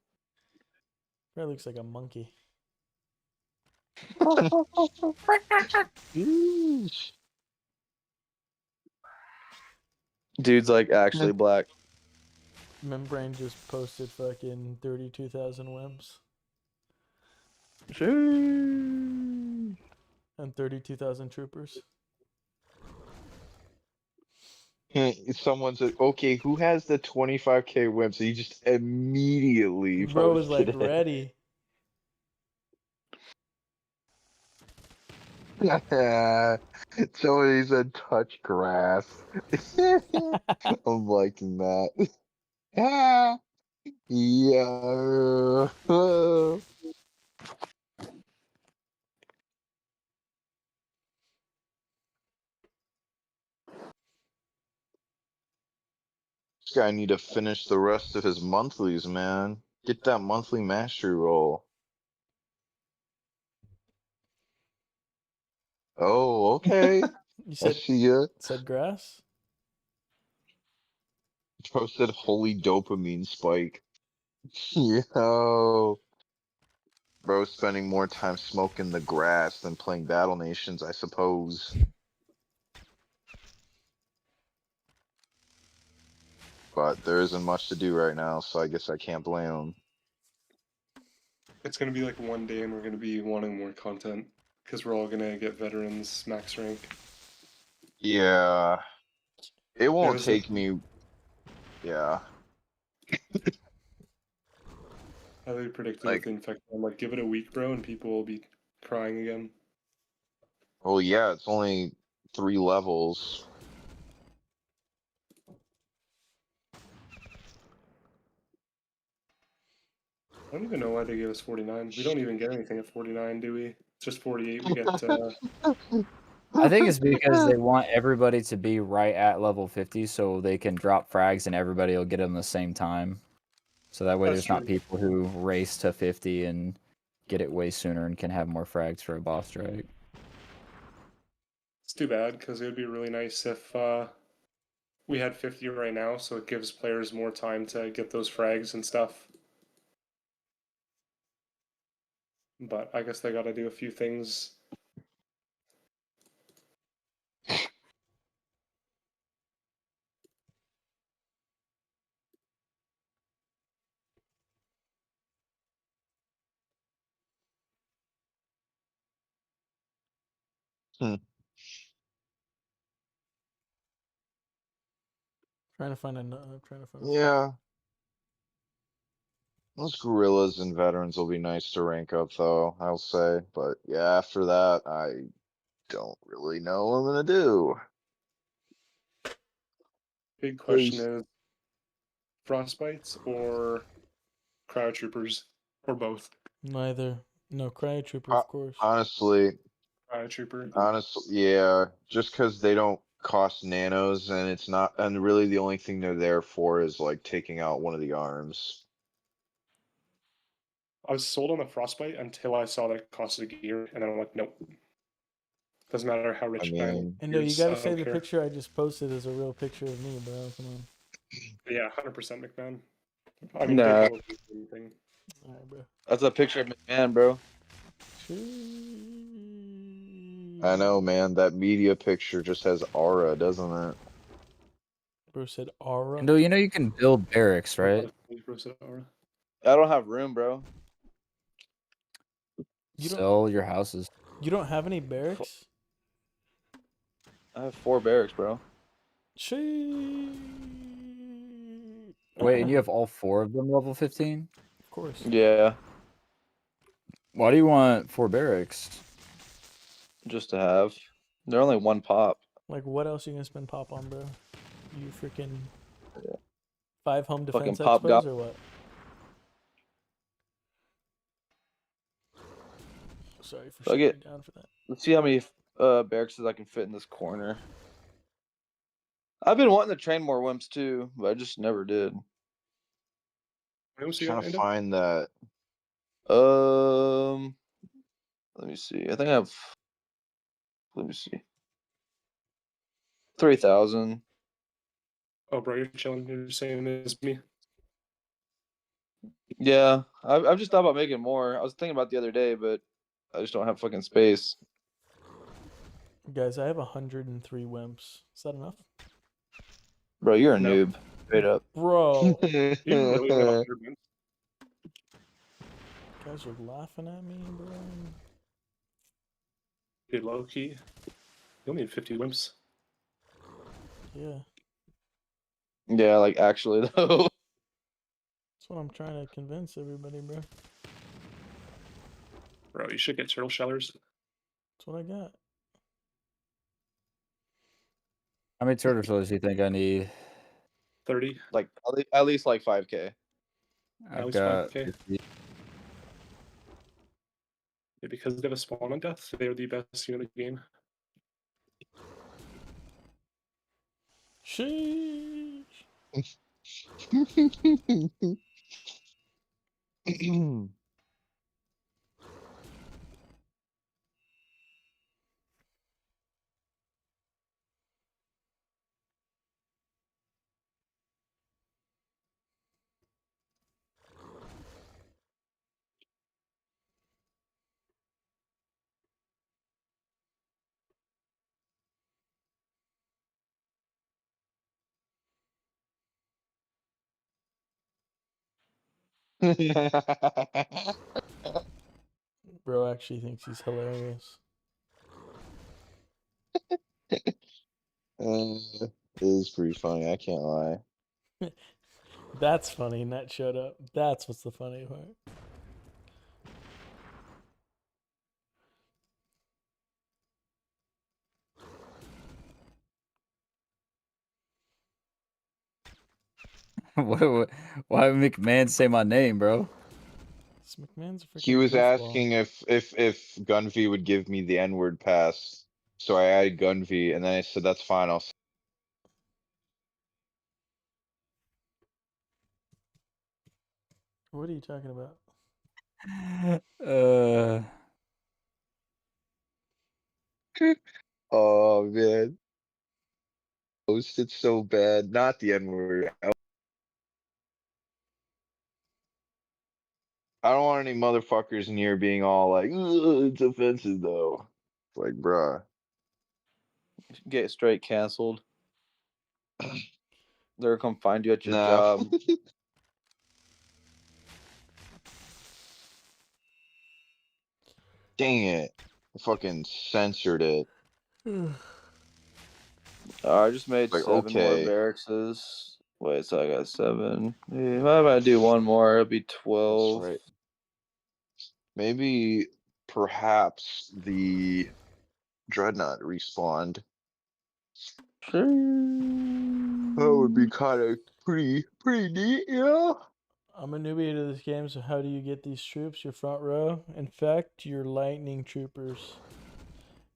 Probably looks like a monkey. Dude's like actually black. Membrane just posted fucking 32,000 wimps Sheesh. and 32,000 troopers. Someone said, "Okay, who has the 25K wimp?" So you just immediately Bro was like posted it. ready. Somebody said, "Touch grass." I'm liking that. Ah, yeah. This guy need to finish the rest of his monthlies, man. Get that monthly mastery roll. Oh, okay. You I said see ya. grass? Posted holy dopamine spike. Yo. Bro spending more time smoking the grass than playing Battle Nations, I suppose. But there isn't much to do right now, so I guess I can't blame him. It's gonna be like one day, and we're gonna be wanting more content because we're all gonna get veterans max rank. Yeah. It won't was like- take me. Yeah. How they predicted Like, with the infection. I'm like, give it a week, bro, and people will be crying again. well, yeah, it's only 3 levels. I don't even know why they gave us 49. We don't even get anything at 49, do we? It's just 48. We get. I think it's because they want everybody to be right at level 50 so they can drop frags and everybody will get them the same time. So that way That's there's not true. people who race to 50 and get it way sooner and can have more frags for a boss strike. It's too bad because it would be really nice if we had 50 right now, so it gives players more time to get those frags and stuff. But I guess they got to do a few things. Hmm. Trying to find a Yeah. Those gorillas and veterans will be nice to rank up, though, I'll say. But yeah, after that, I don't really know what I'm gonna do. Big question is frostbites or cryotroopers or both. Neither. No, Cryotrooper, of course. Honestly, Cryotrooper. yeah, just because they don't cost nanos, and it's not, and really the only thing they're there for is like taking out one of the arms. I was sold on the frostbite until I saw that it costed a gear, and then I'm like, nope. Doesn't matter how rich I am. And no, you gotta say the care. picture I just posted is a real picture of me, bro. Come on. Yeah, 100% McMahon. I mean, Nah. they both do anything. Alright, bro. That's a picture of McMahon, bro. I know, man. That media picture just has aura, doesn't it? Bro said aura. No, you know you can build barracks, right? I don't have room, bro. Sell your houses. You don't have any barracks? I have 4 barracks, bro. Wait, and you have all 4 of them level 15? Of course. Yeah. Why do you want 4 barracks? Just to have. They're only 1 pop. Like, what else you gonna spend pop on, bro? You freaking 5 home Fucking defense pop expos or what? Sorry for shutting you down for that. Let's see how many barracks I can fit in this corner. I've been wanting to train more wimps too, but I just never did. Trying to find that. Let me see. I think I have. Let me see. 3,000. Oh, bro, you're chilling. You're the same as me. Yeah, I've just thought about making more. I was thinking about it the other day, but I just don't have fucking space. Guys, I have 103 wimps. Is that enough? Bro, you're a No. noob. Straight up. Bro, You really only have 100 wins? guys are laughing at me, bro. Dude, low key. You'll need 50 wimps. Yeah, Yeah, like actually though. that's what I'm trying to convince everybody, bro. Bro, you should get turtle shellers. That's what I got. How many turtle shells do you think I need? 30. Like at least like 5K. At I've least got 5K. 50. Yeah, because they have a spawn on death, they're the best unit of the game. Sheesh. Bro actually thinks he's hilarious. It is pretty funny. I can't lie. That's funny. Net showed up. That's what's the funny part. Why would McMahon say my name, bro? This McMahon's a freaking He was goofball. asking if Gunvi would give me the N-word pass, so I added Gunvi, and then I said that's fine. I'll. What are you talking about? Oh man, it's so bad. Not the N-word. I don't want any motherfuckers in here being all like, "Ugh, it's offensive though." It's like, bruh. Get straight canceled. They're gonna come find you at your Nah. job. Dang it. I fucking censored it. I just made Like, 7 more okay. barracks. Wait, so I got 7. If I do one more, it'll be That's 12. right. Maybe, perhaps, the Dreadnought respawned. That would be kind of pretty neat, yeah? I'm a newbie to this game, so how do you get these troops? Your front row? Infect your lightning troopers.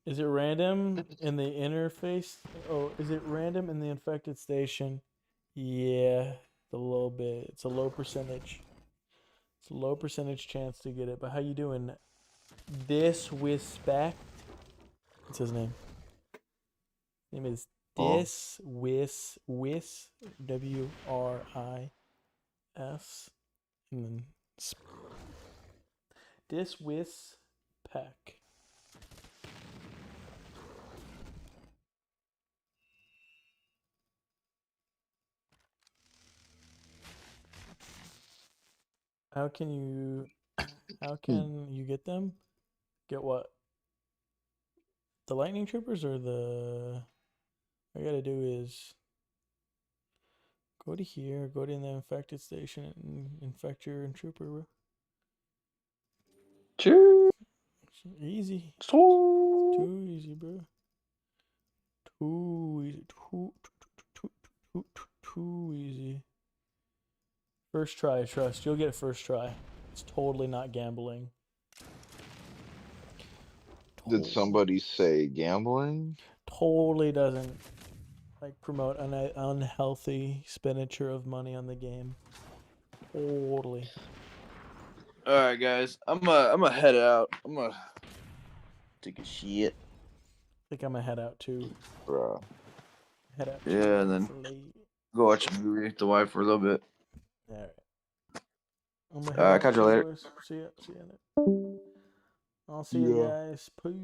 Is it random in the interface? Oh, is it random in the infected station? Yeah, a little bit. It's a low percentage. It's a low percentage chance to get it. But how you doing? This respect. What's his name? His name is Dis Wis WRIS, and then Dis Wis Peck. How can you get them? Get what? The lightning troopers or the all I gotta do is go to here, go to the infected station and infect your trooper, bro. Easy. Too easy, bro. Too easy. Too easy. First try, trust. You'll get it first try. It's totally not gambling. Did somebody say gambling? Totally doesn't like promote an unhealthy expenditure of money on the game. Totally. All right, guys. I'm gonna head out. I'm gonna take a shit. I think I'm gonna head out too. Bruh. Head out. Yeah, and then late. go watch a movie with the wife for a little bit. All right. I'm gonna head out Catch you too, later. boys. See ya. I'll see you Yeah. guys. Peace.